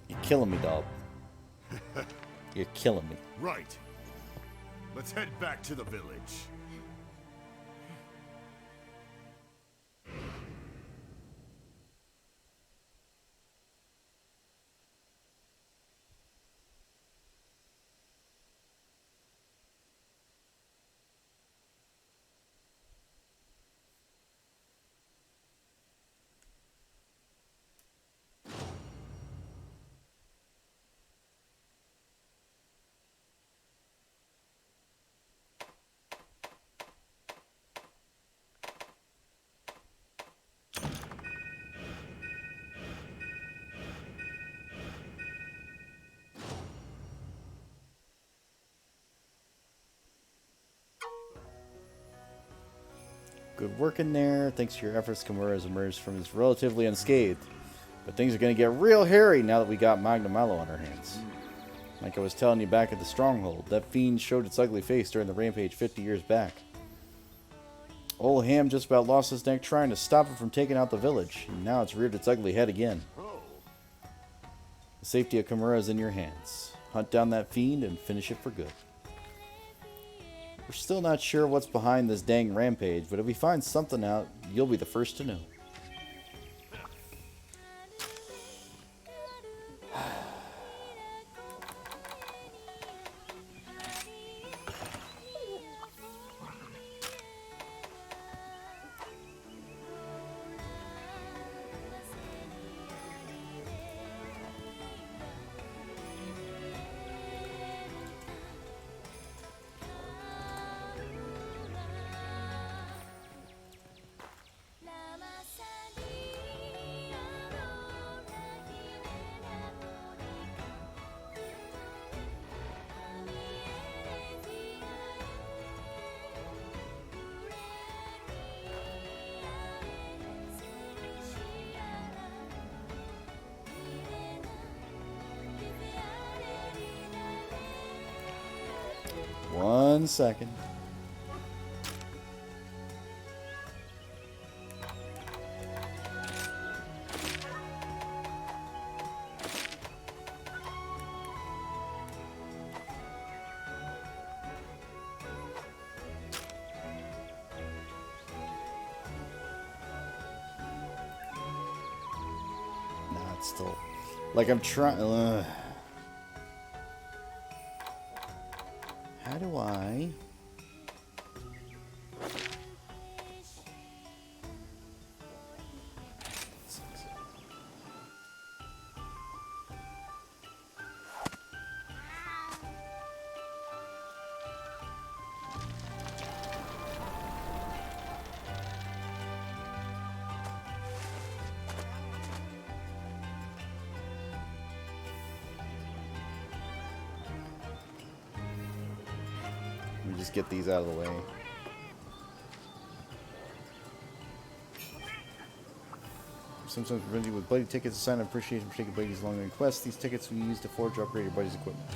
You're killing me, dog. You're killing me. Right. Let's head back to the village. Good work in there. Thanks to your efforts, Kimura has emerged from this relatively unscathed. But things are going to get real hairy now that we got Magnamalo on our hands. Like I was telling you back at the Stronghold, that fiend showed its ugly face during the Rampage 50 years back. Old Ham just about lost his neck trying to stop it from taking out the village, and now it's reared its ugly head again. The safety of Kimura is in your hands. Hunt down that fiend and finish it for good. We're still not sure what's behind this dang rampage, but if we find something out, you'll be the first to know. One second. Nah, it's still like I'm trying. How do I? Let me just get these out of the way. Sometimes present you with Bloody tickets, a sign of appreciation for taking Blades long-range quests. These tickets will be used to forge or upgrade your buddy's equipment.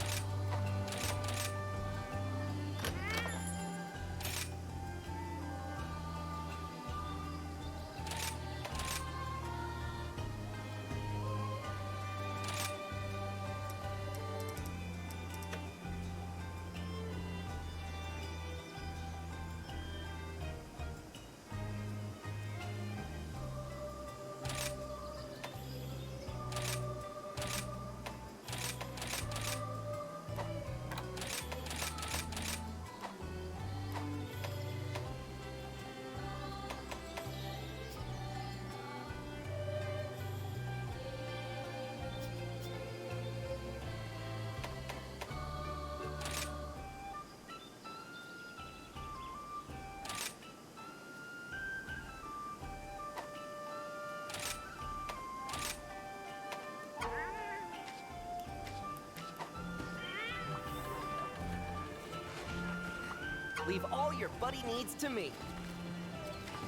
Leave all your buddy needs to me.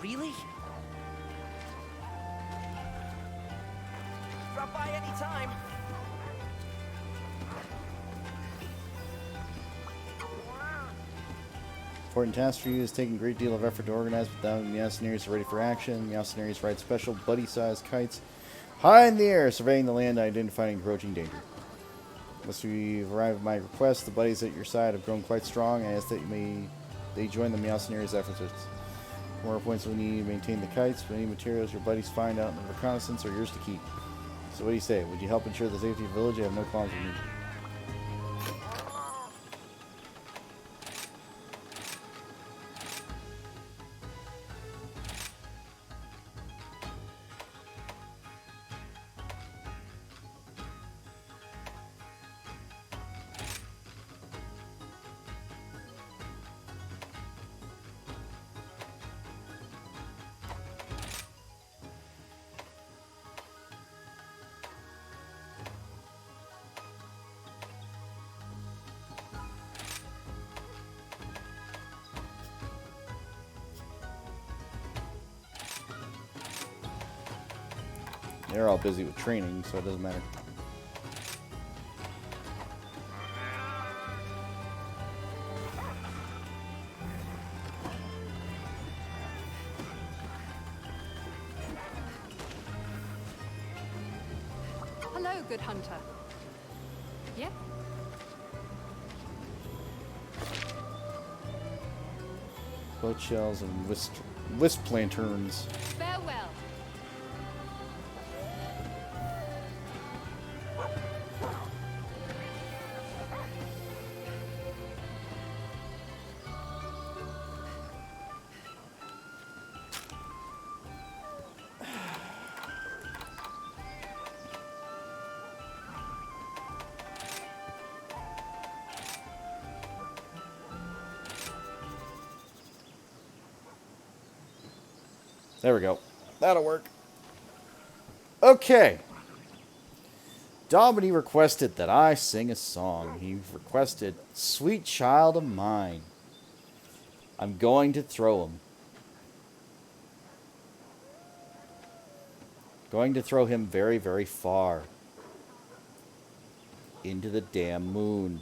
Really? Drop by anytime. Important task for you is taking a great deal of effort to organize, but now the Meowcenaries are ready for action. Meowcenaries ride special buddy-sized kites high in the air, surveying the land and identifying encroaching danger. Once you've arrived at my request, the buddies at your side have grown quite strong. I ask that they join the Meowcenaries' efforts. More points we need to maintain the kites, but any materials your buddies find out in the reconnaissance are yours to keep. So what do you say? Would you help ensure the safety of the village? I have no qualms with you. They're all busy with training, so it doesn't matter. Hello, good hunter. Yep. Boat shells and wisp lanterns. Farewell. There we go. That'll work. Okay. Domini requested that I sing a song. He requested Sweet Child of Mine. I'm going to throw him. Going to throw him very, very far. Into the damn moon.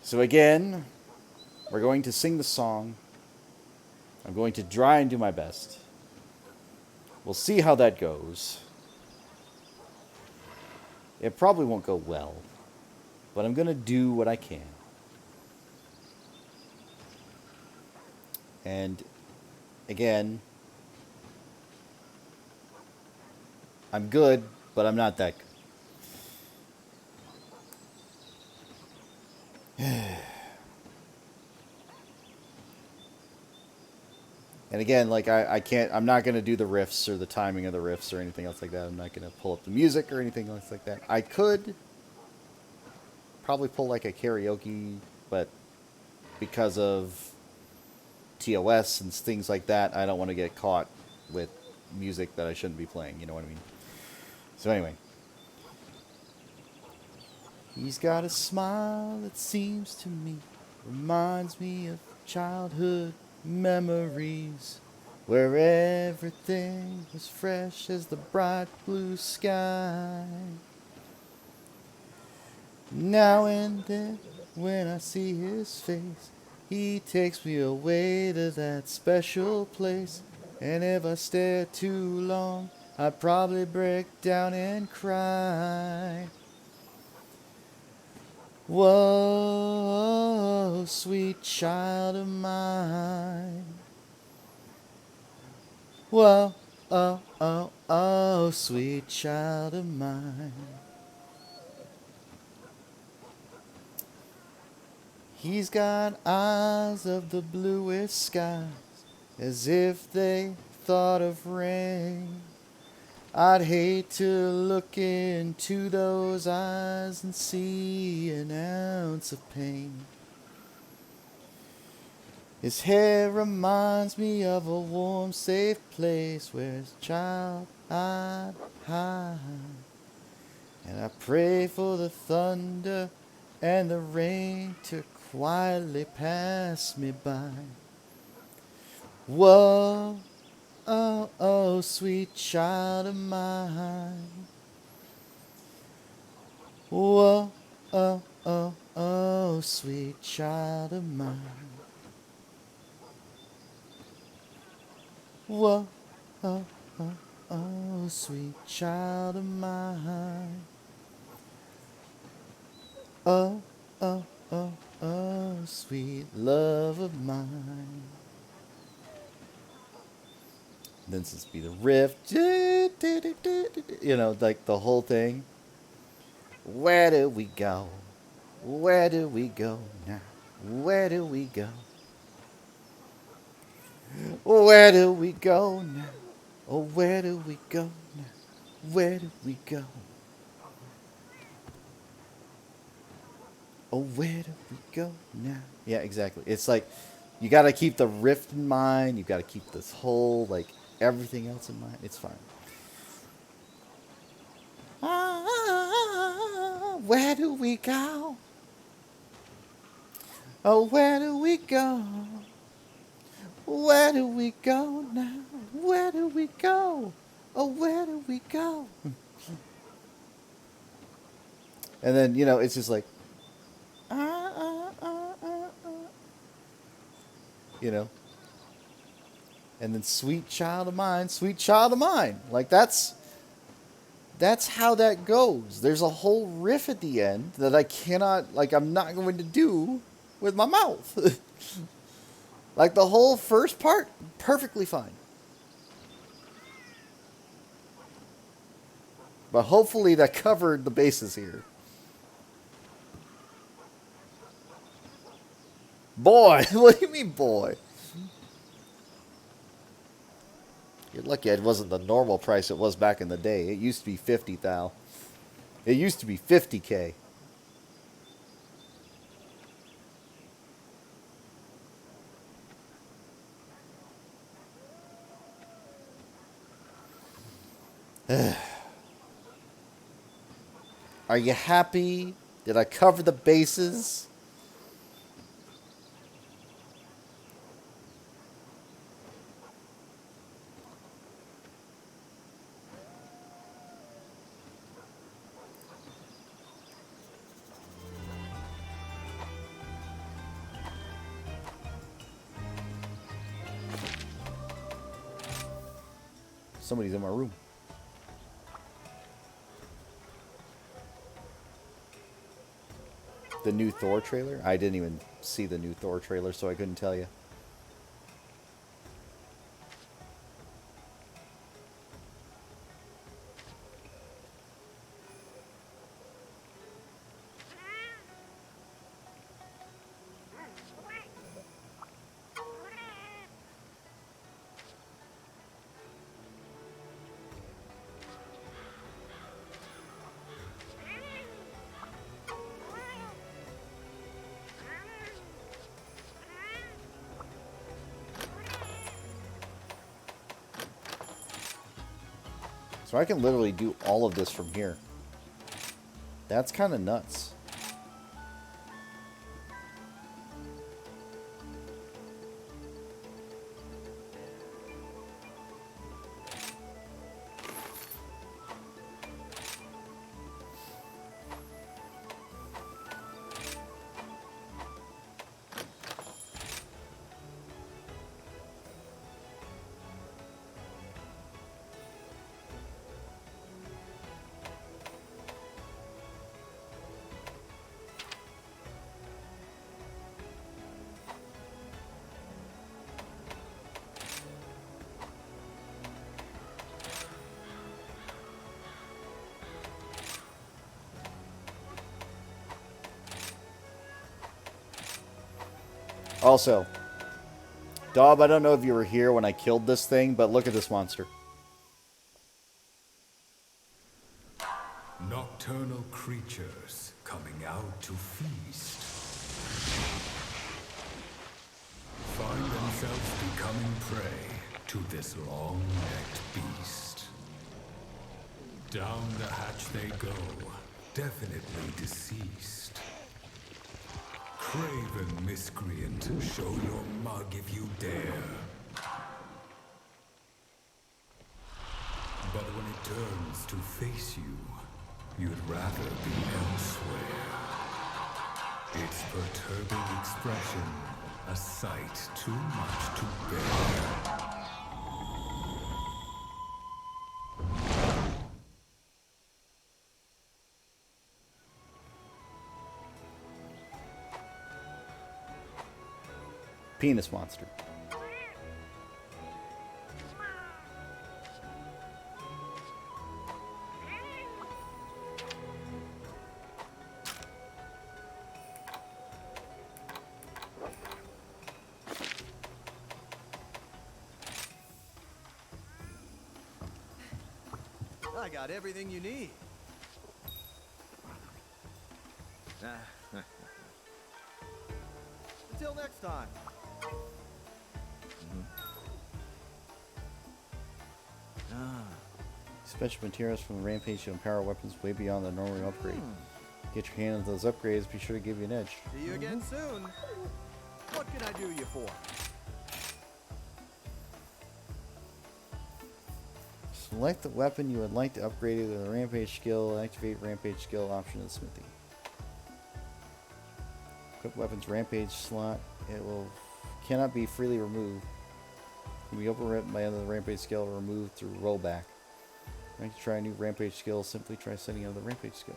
So again, we're going to sing the song. I'm going to try and do my best. We'll see how that goes. It probably won't go well, but I'm going to do what I can. And again, I'm good, but I'm not that good. And again, like I'm not going to do the riffs or the timing of the riffs or anything else like that. I'm not going to pull up the music or anything else like that. I could probably pull like a karaoke, but because of TOS and things like that, I don't want to get caught with music that I shouldn't be playing, you know what I mean? So anyway. He's got a smile that seems to me reminds me of childhood memories where everything was fresh as the bright blue sky. Now and then when I see his face, he takes me away to that special place. And if I stare too long, I'd probably break down and cry. Whoa, sweet child of mine. Whoa, oh, oh, oh, sweet child of mine. He's got eyes of the bluest skies, as if they thought of rain. I'd hate to look into those eyes and see an ounce of pain. His hair reminds me of a warm, safe place where as a child I'd hide. And I pray for the thunder and the rain to quietly pass me by. Whoa, oh, oh, sweet child of mine. Whoa, oh, oh, oh, sweet child of mine. Whoa, oh, oh, oh, sweet child of mine. Oh, oh, oh, oh, sweet love of mine. Then this be the riff. You know, like the whole thing. Where do we go? Where do we go now? Where do we go? Where do we go now? Oh, where do we go now? Where do we go? Oh, where do we go now? Yeah, exactly. It's like, you got to keep the riff in mind. You got to keep this whole, like, everything else in mind. It's fine. Where do we go? Oh, where do we go? Where do we go now? Where do we go? Oh, where do we go? And then, you know, it's just like, you know. And then sweet child of mine, sweet child of mine. Like, that's how that goes. There's a whole riff at the end that I cannot, like, I'm not going to do with my mouth. Like, the whole first part, perfectly fine. But hopefully that covered the bases here. Boy, what do you mean, boy? You're lucky it wasn't the normal price it was back in the day. It used to be 50 thou. It used to be 50K. Are you happy? Did I cover the bases? Somebody's in my room. The new Thor trailer? I didn't even see the new Thor trailer, so I couldn't tell you. So I can literally do all of this from here. That's kind of nuts. Also, Dob, I don't know if you were here when I killed this thing, but look at this monster. Nocturnal creatures coming out to feast. Find themselves becoming prey to this long-necked beast. Down the hatch they go, definitely deceased. Craven miscreant, show your mug if you dare. But when it turns to face you, you'd rather be elsewhere. Its perturbing expression, a sight too much to bear. Penis monster. I got everything you need. Until next time. Special materials from the Rampage to empower weapons way beyond the normal upgrade. Get your hand on those upgrades, be sure to give you an edge. See you again soon. What can I do you for? Select the weapon you would like to upgrade it with a Rampage skill. Activate Rampage skill option in the smithy. Equip weapons Rampage slot. It cannot be freely removed. Can be overwritten by another Rampage skill or removed through rollback. If to try a new Rampage skill, simply try setting another Rampage skill.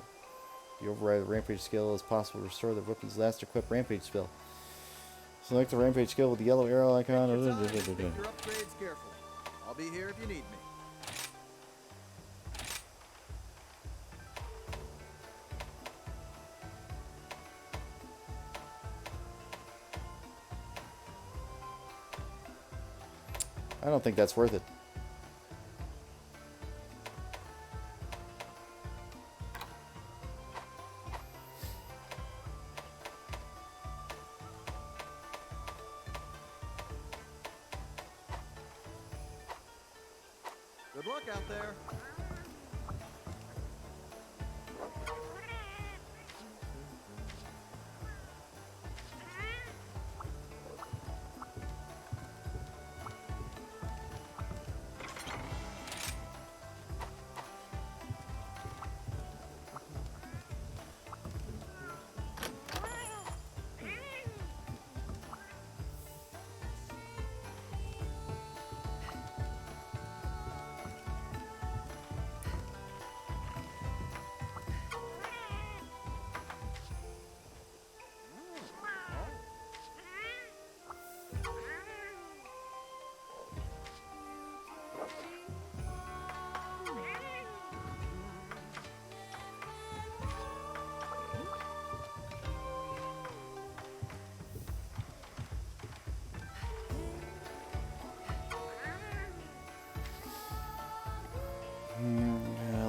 If you override the Rampage skill, it's possible to restore the weapon's last equipped Rampage skill. Select the Rampage skill with the yellow arrow icon. Take your time, pick your upgrades carefully. I'll be here if you need me. I don't think that's worth it. Good luck out there.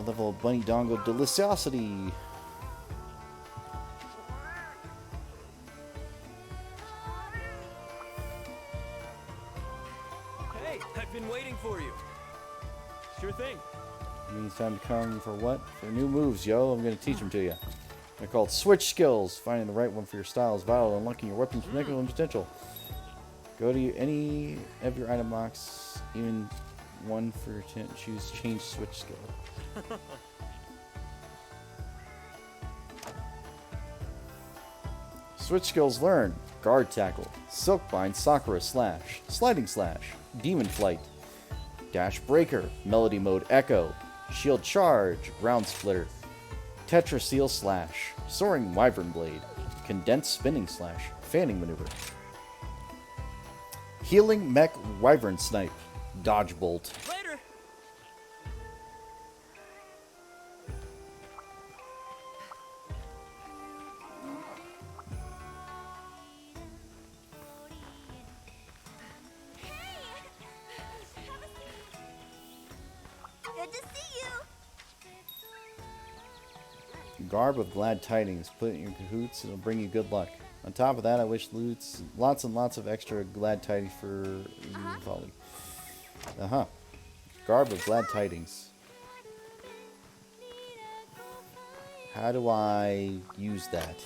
Level of Bunny Dongo Deliciosity. Hey, I've been waiting for you. Sure thing. It means time to come for what? For new moves, yo. I'm going to teach them to you. They're called switch skills. Finding the right one for your style is vital to unlocking your weapon's maximum potential. Go to any of your item box, even one for your choose change switch skill. Switch skills learn: Guard Tackle, Silkbind, Sakura Slash, Sliding Slash, Demon Flight, Dash Breaker, Melody Mode Echo, Shield Charge, Ground Splitter, Tetra Seal Slash, Soaring Wyvern Blade, Condensed Spinning Slash, Fanning Maneuver, Healing Mech Wyvern Snipe, Dodge Bolt. Later. Good to see you. Garb of Glad Tidings. Put it in your cahoots, it'll bring you good luck. On top of that, I wish lots and lots of extra Glad Tidings for Folly. Garb of Glad Tidings. How do I use that?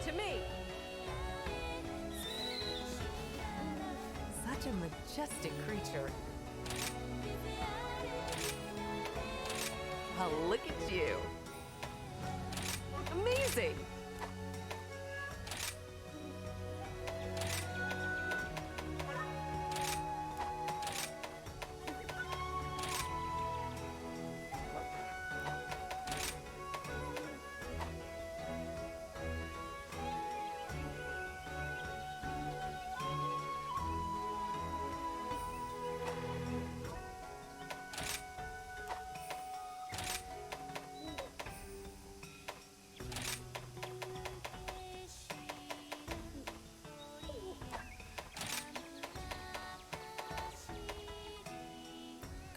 To me. Such a majestic creature. Well, look at you. Amazing.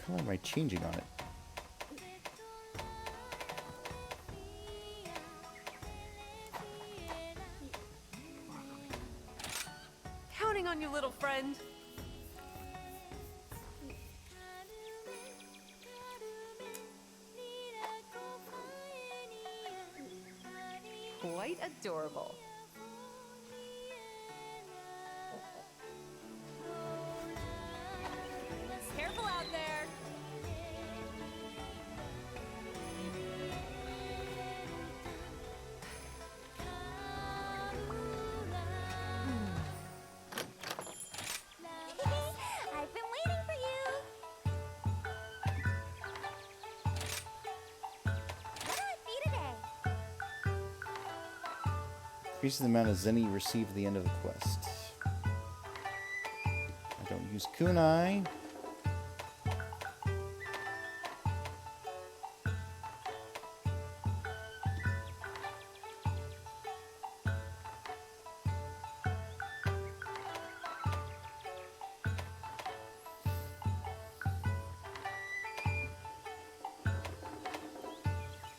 What color am I changing on it? Counting on you, little friend. Quite adorable. Careful out there. I've been waiting for you. What do I see today? Increases the amount of Zen you receive at the end of the quest. I don't use kunai.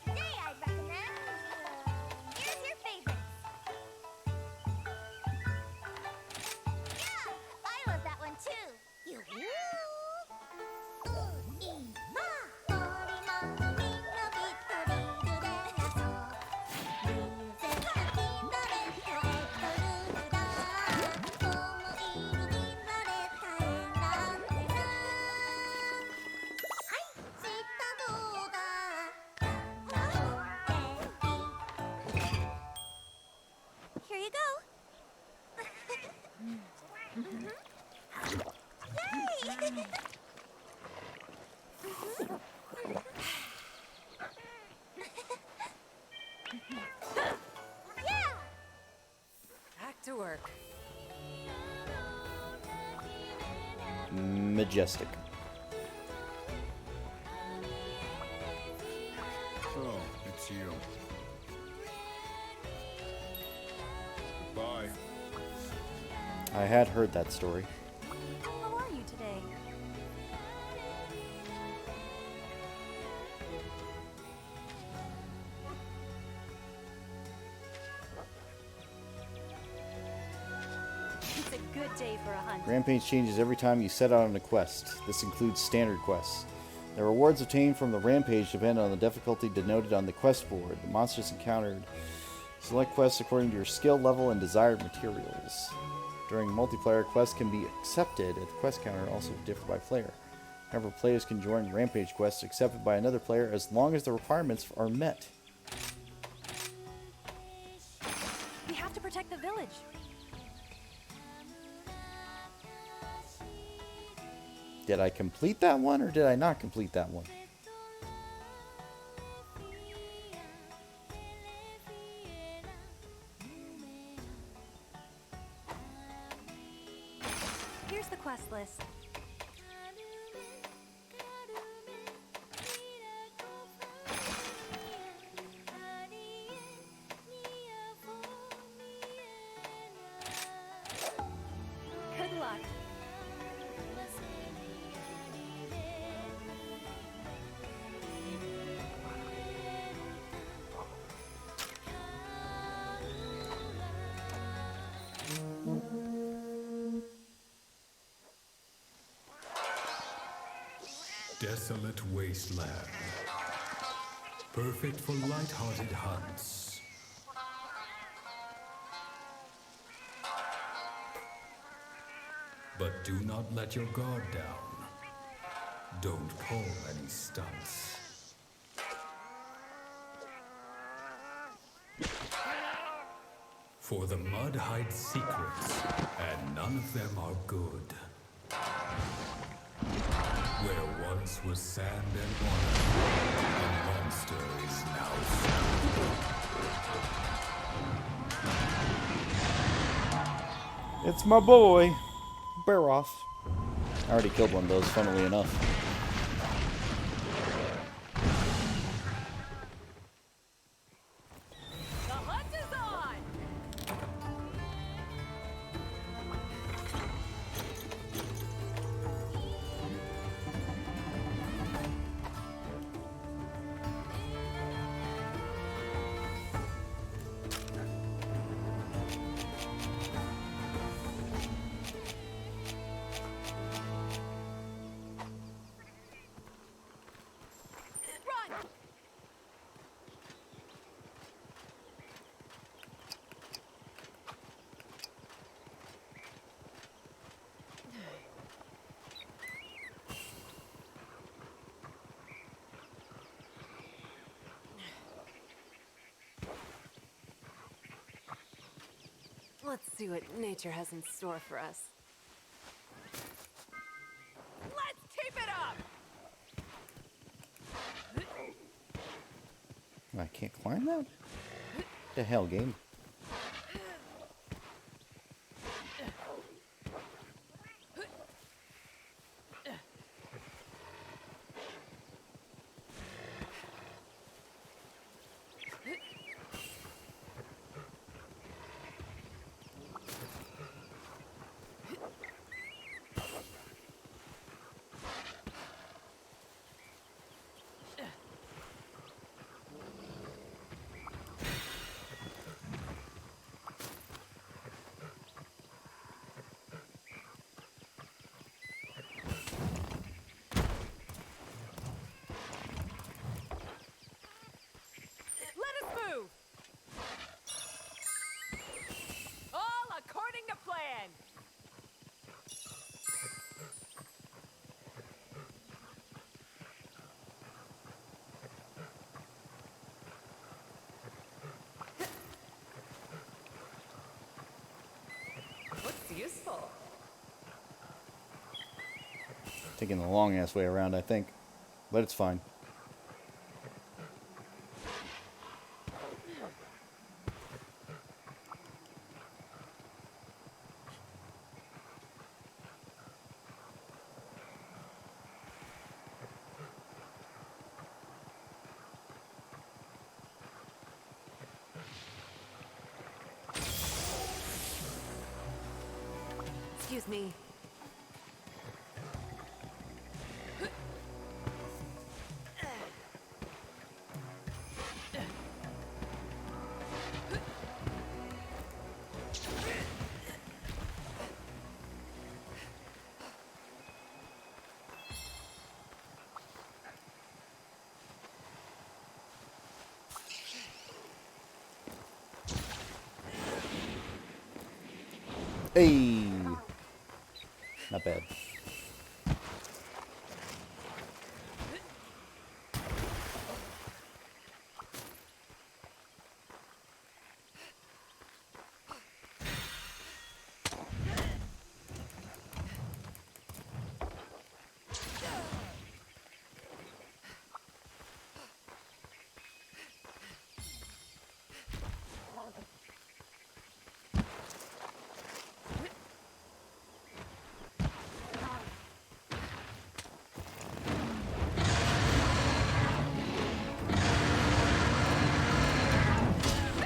Hey, I recognize. Here's your favorites. Yeah, I love that one too. You. Here you go. Hey! Yeah! Back to work. Majestic. So, it's you. Bye. I had heard that story. How are you today? It's a good day for a hunt. Rampage changes every time you set out on a quest. This includes standard quests. The rewards obtained from the Rampage depend on the difficulty denoted on the quest board. The monsters encountered. Select quests according to your skill level and desired materials. During multiplayer, quests can be accepted at the quest counter, also differ by player. However, players can join Rampage quests accepted by another player as long as the requirements are met. We have to protect the village. Did I complete that one or did I not complete that one? Here's the quest list. desolate wasteland. Perfect for light-hearted hunts. But do not let your guard down. Don't pull any stunts. For the mud hides secrets, and none of them are good. Where once was sand and water, a monster is now found. It's my boy, Baroth. I already killed one of those, funnily enough. The hunt is on! Run! Let's see what nature has in store for us. Let's keep it up! I can't climb that? The hell, game? Let us move! All according to plan! Looks useful. Taking the long ass way around, I think. But it's fine. Excuse me. Hey! Not bad.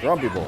Grumpy Boy.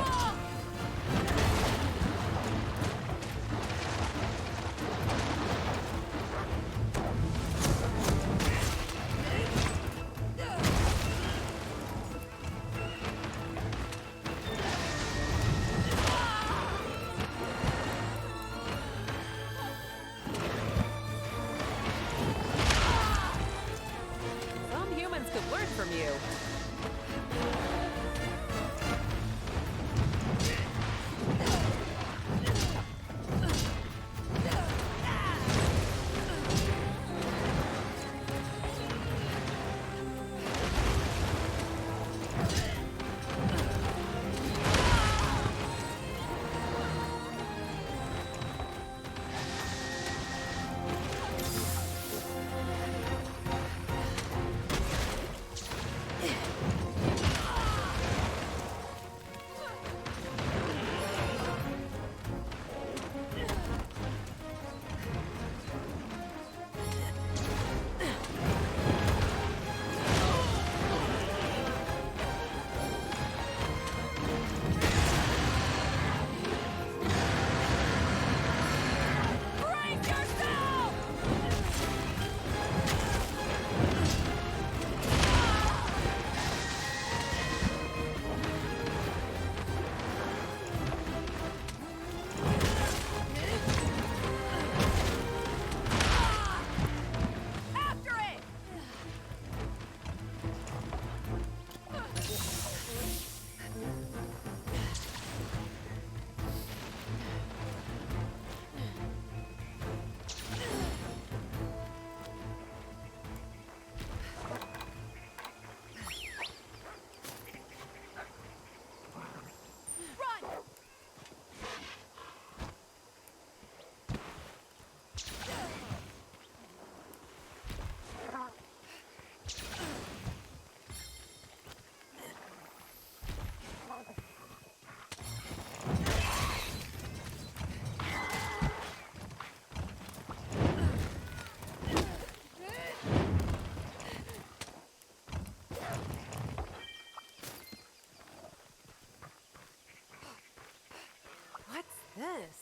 this?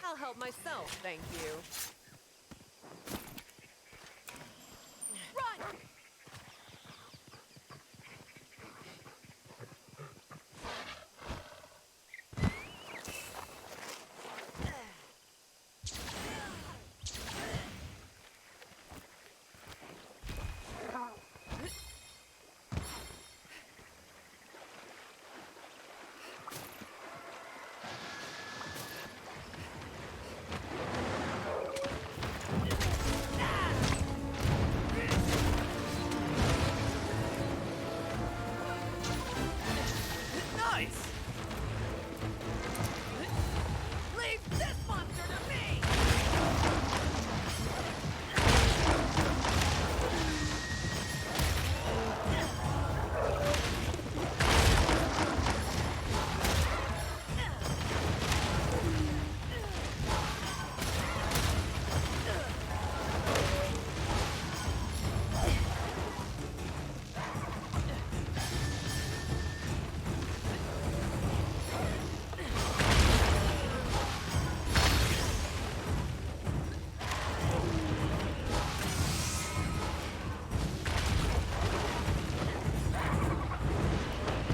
I'll help myself, thank you. Run! Nice! Leave this monster to me!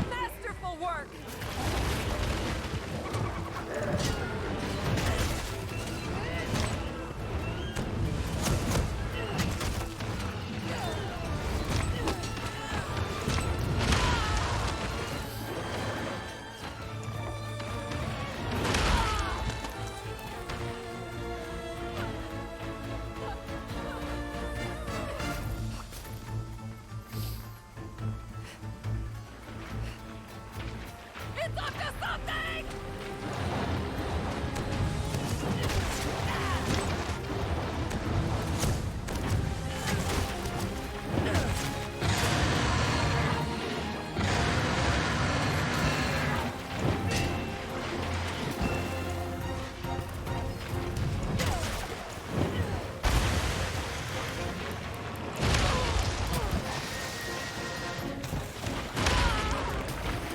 Masterful work! It's up to something!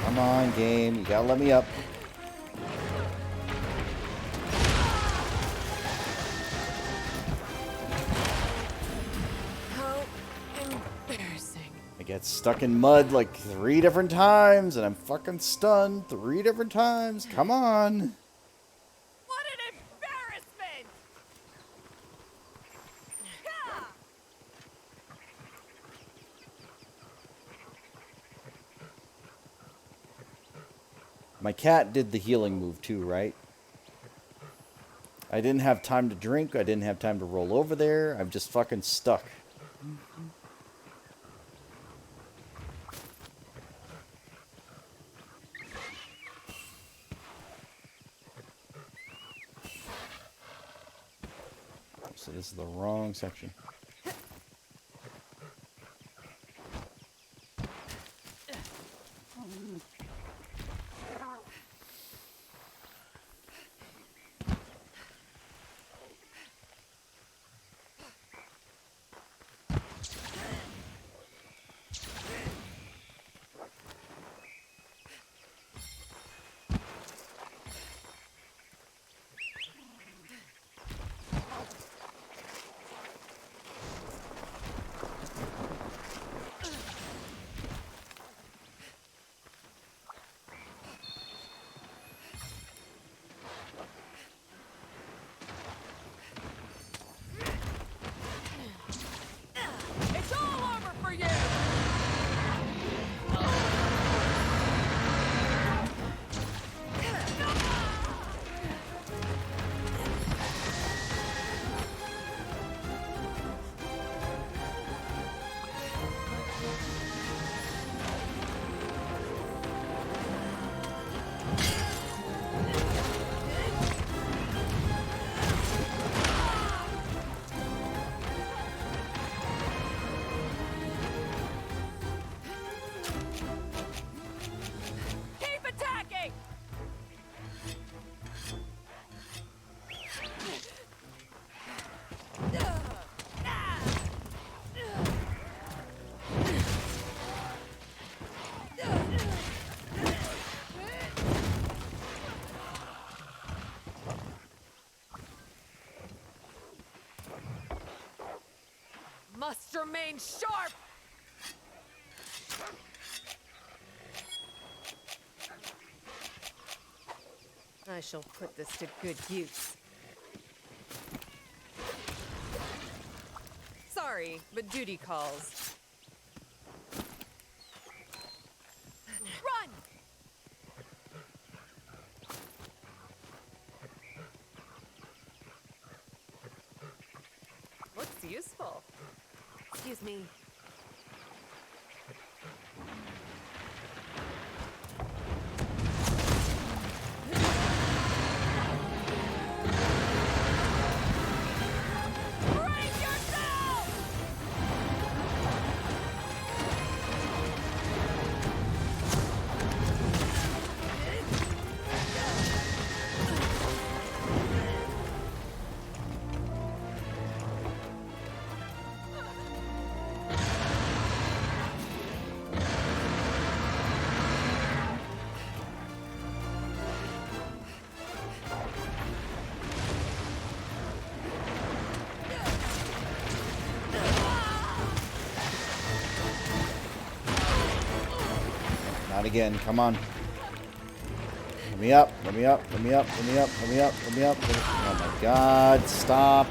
Come on, game. You gotta let me up. How embarrassing. I get stuck in mud like 3 different times, and I'm fucking stunned 3 different times. Come on. What an embarrassment! Ha! My cat did the healing move too, right? I didn't have time to drink. I didn't have time to roll over there. I'm just fucking stuck. So this is the wrong section. must remain sharp! I shall put this to good use. Sorry, but duty calls. Run! Looks useful. Excuse me. Brace yourself! Not again. Come on. Let me up. Let me up. Let me up. Let me up. Let me up. Let me up. Oh my god. Stop.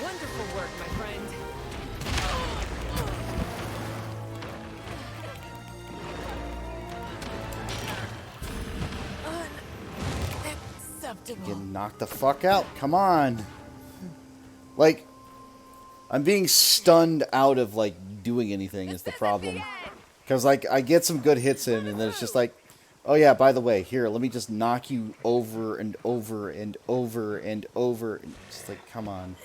Wonderful work, my friend. Unacceptable. Get knocked the fuck out. Come on. Like, I'm being stunned out of, like, doing anything is the problem. Because, like, I get some good hits in, and then it's just like, oh yeah, by the way, here, let me just knock you over and over and over and over. And just like, come on.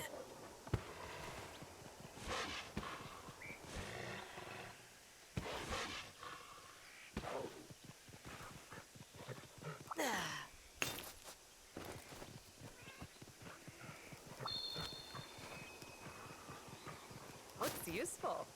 Looks useful.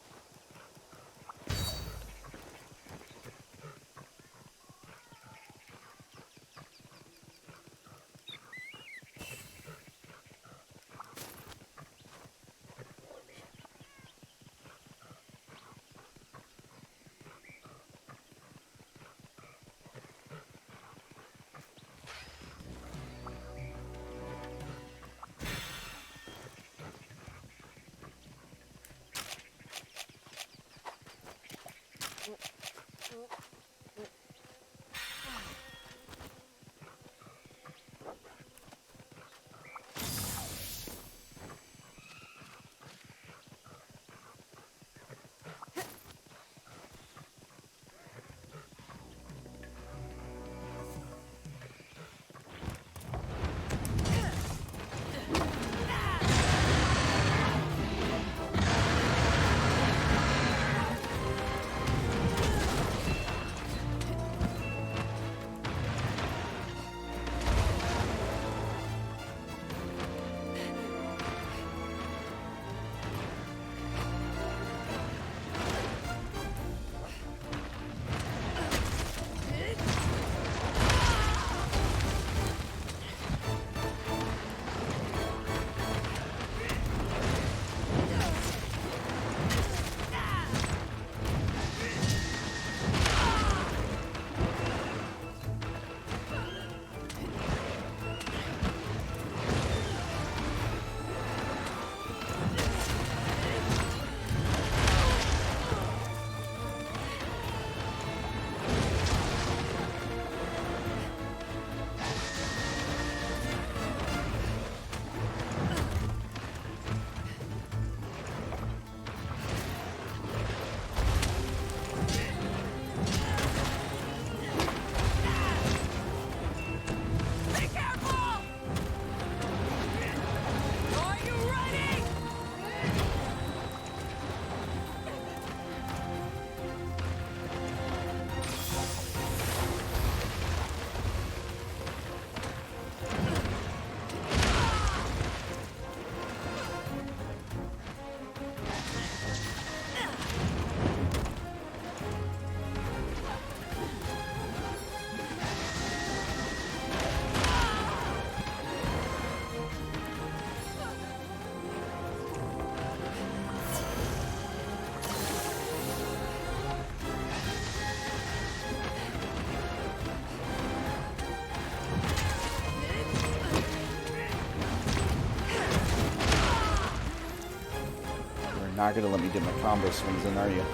Not gonna let me get my combo swings in, are you?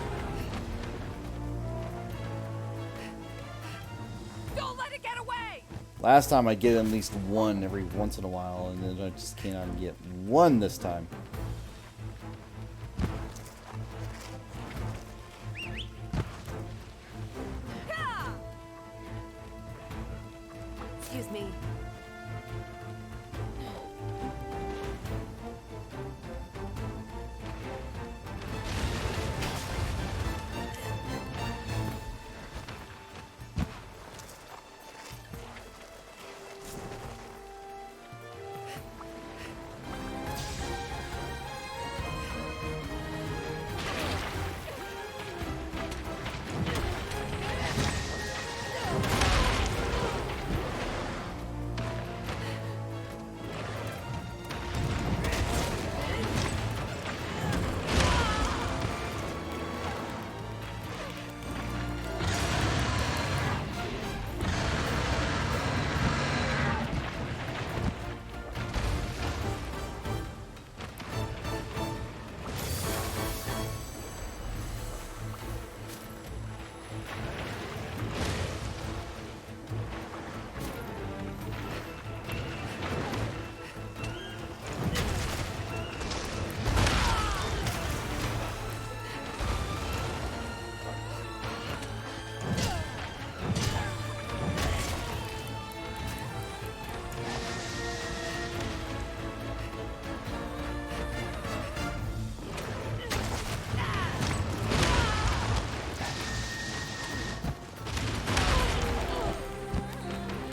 Don't let it get away! Last time I get at least one every once in a while, and then I just cannot get one this time. Excuse me.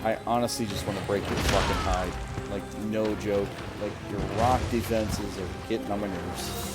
I honestly just want to break your fucking hide. Like, no joke. Like, your rock defenses are getting on my nerves.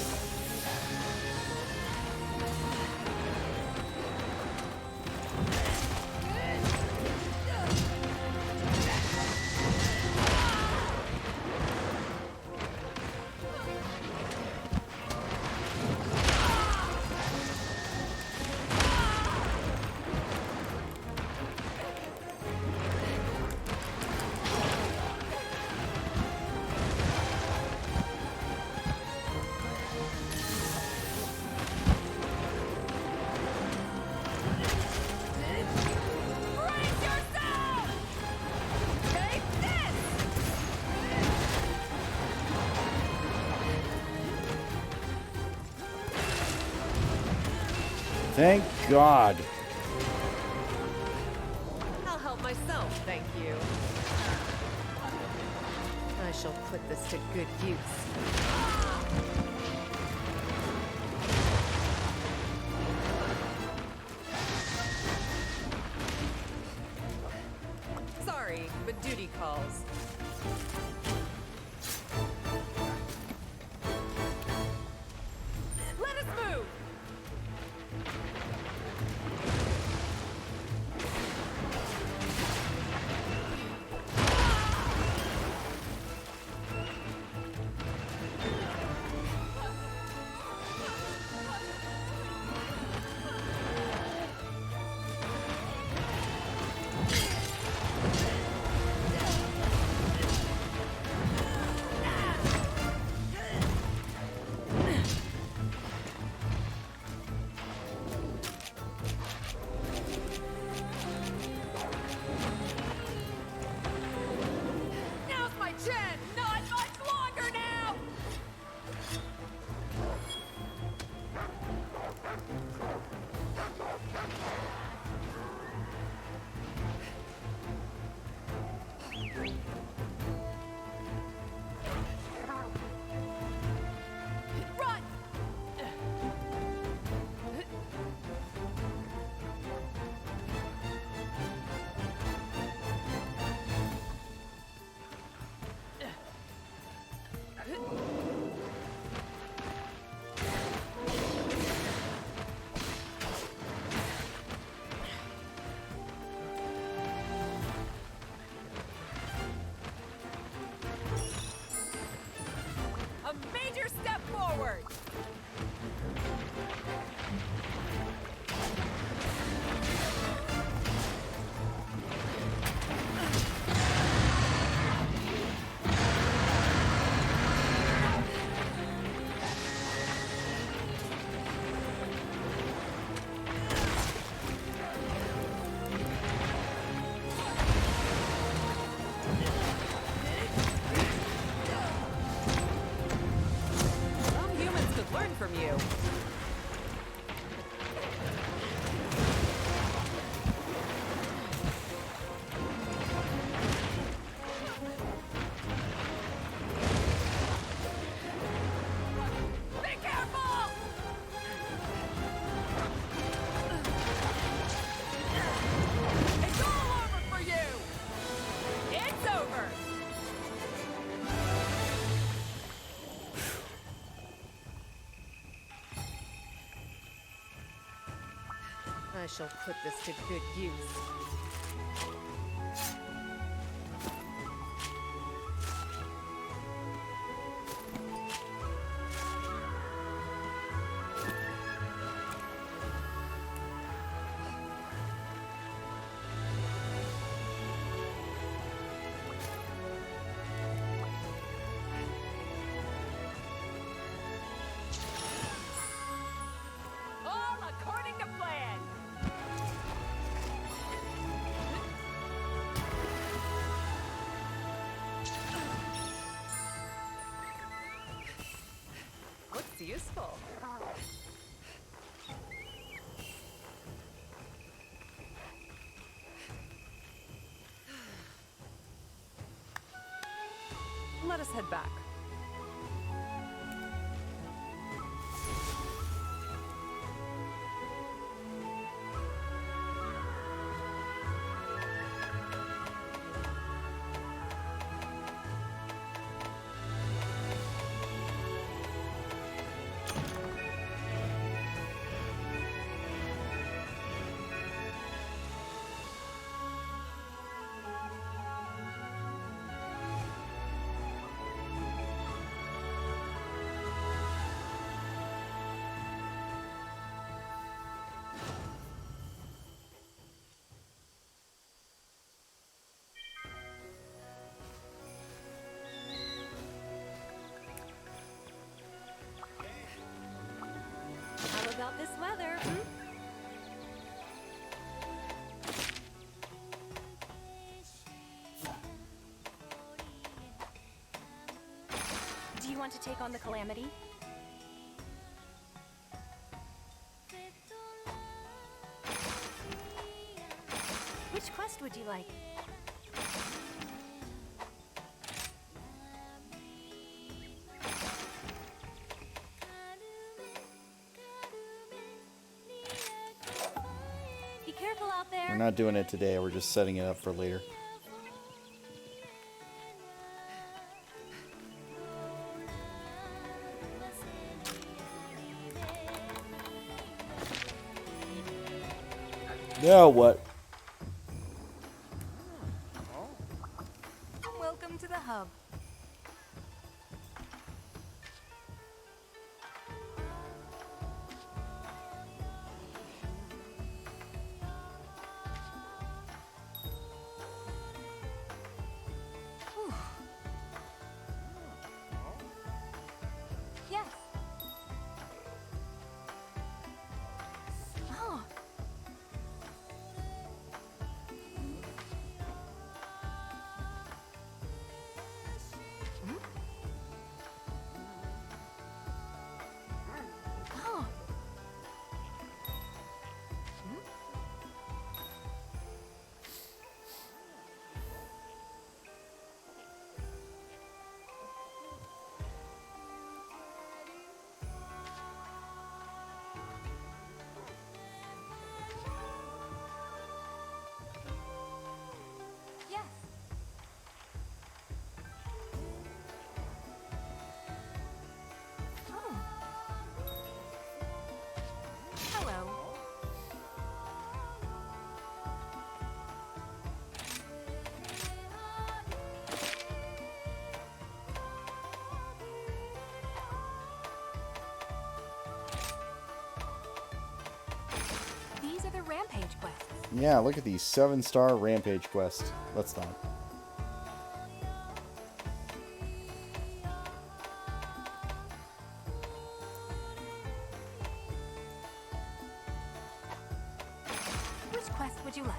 Thank God. I'll help myself, thank you. I shall put this to good use. Sorry, but duty calls. Let us move! I shall put this to good use. All according to plan. Looks useful. Let us head back. How about this weather? Do you want to take on the Calamity? Which quest would you like? Be careful out there. We're not doing it today. We're just setting it up for later. Now what? Welcome to the hub. Whew. Yes. Oh. Oh. Yes. Oh. Hello. These are the Rampage Quests. Yeah, look at these 7-star Rampage quests. Let's not. Which quest would you like?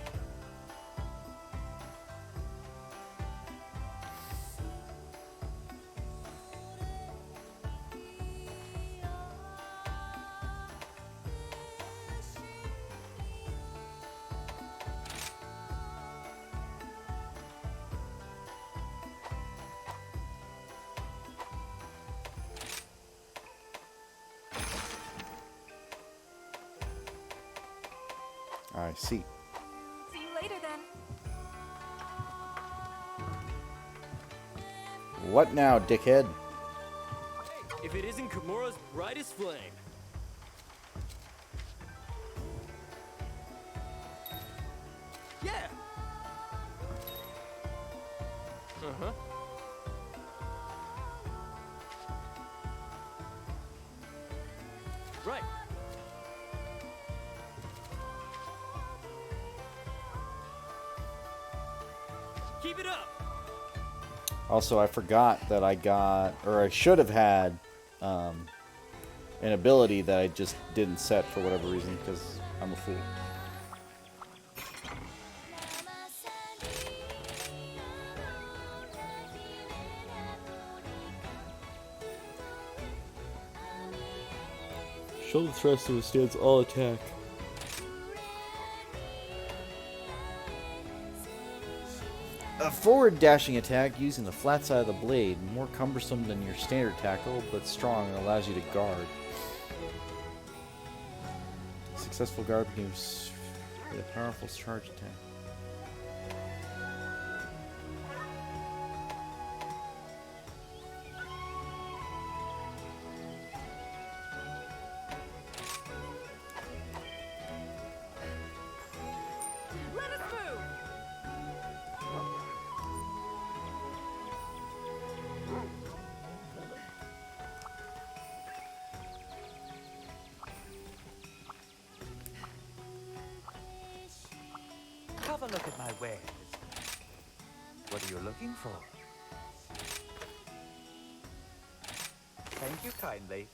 I see. See you later then. What now, dickhead? If it isn't Kimura's brightest flame. Keep it up. Also, I forgot that I got, or I should have had, an ability that I just didn't set for whatever reason, because I'm a fool. Shoulder thrust withstands all attack. A forward dashing attack using the flat side of the blade, more cumbersome than your standard tackle, but strong and allows you to guard. Successful guard becomes a powerful charge attack. Let us move! Have a look at my wares. What are you looking for? Thank you kindly.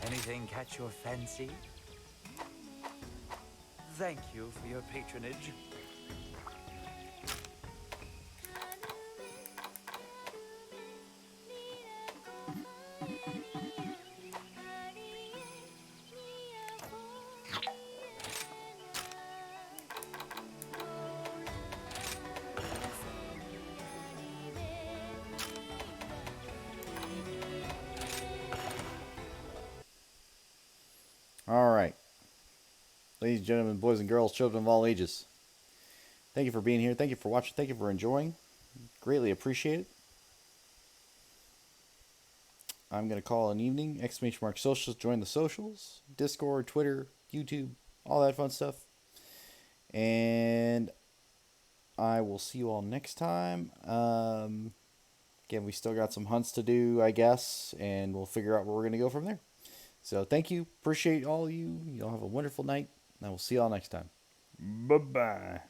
Anything catch your fancy? Thank you for your patronage. Alright. Ladies and gentlemen, boys and girls, children of all ages. Thank you for being here. Thank you for watching. Thank you for enjoying. Greatly appreciate it. I'm going to call it an evening. ! Socials. Join the socials. Discord, Twitter, YouTube, all that fun stuff. And I will see you all next time. Again, we still got some hunts to do, I guess. And we'll figure out where we're going to go from there. So thank you. Appreciate all of you. Y'all have a wonderful night. And I will see y'all next time. Bye-bye.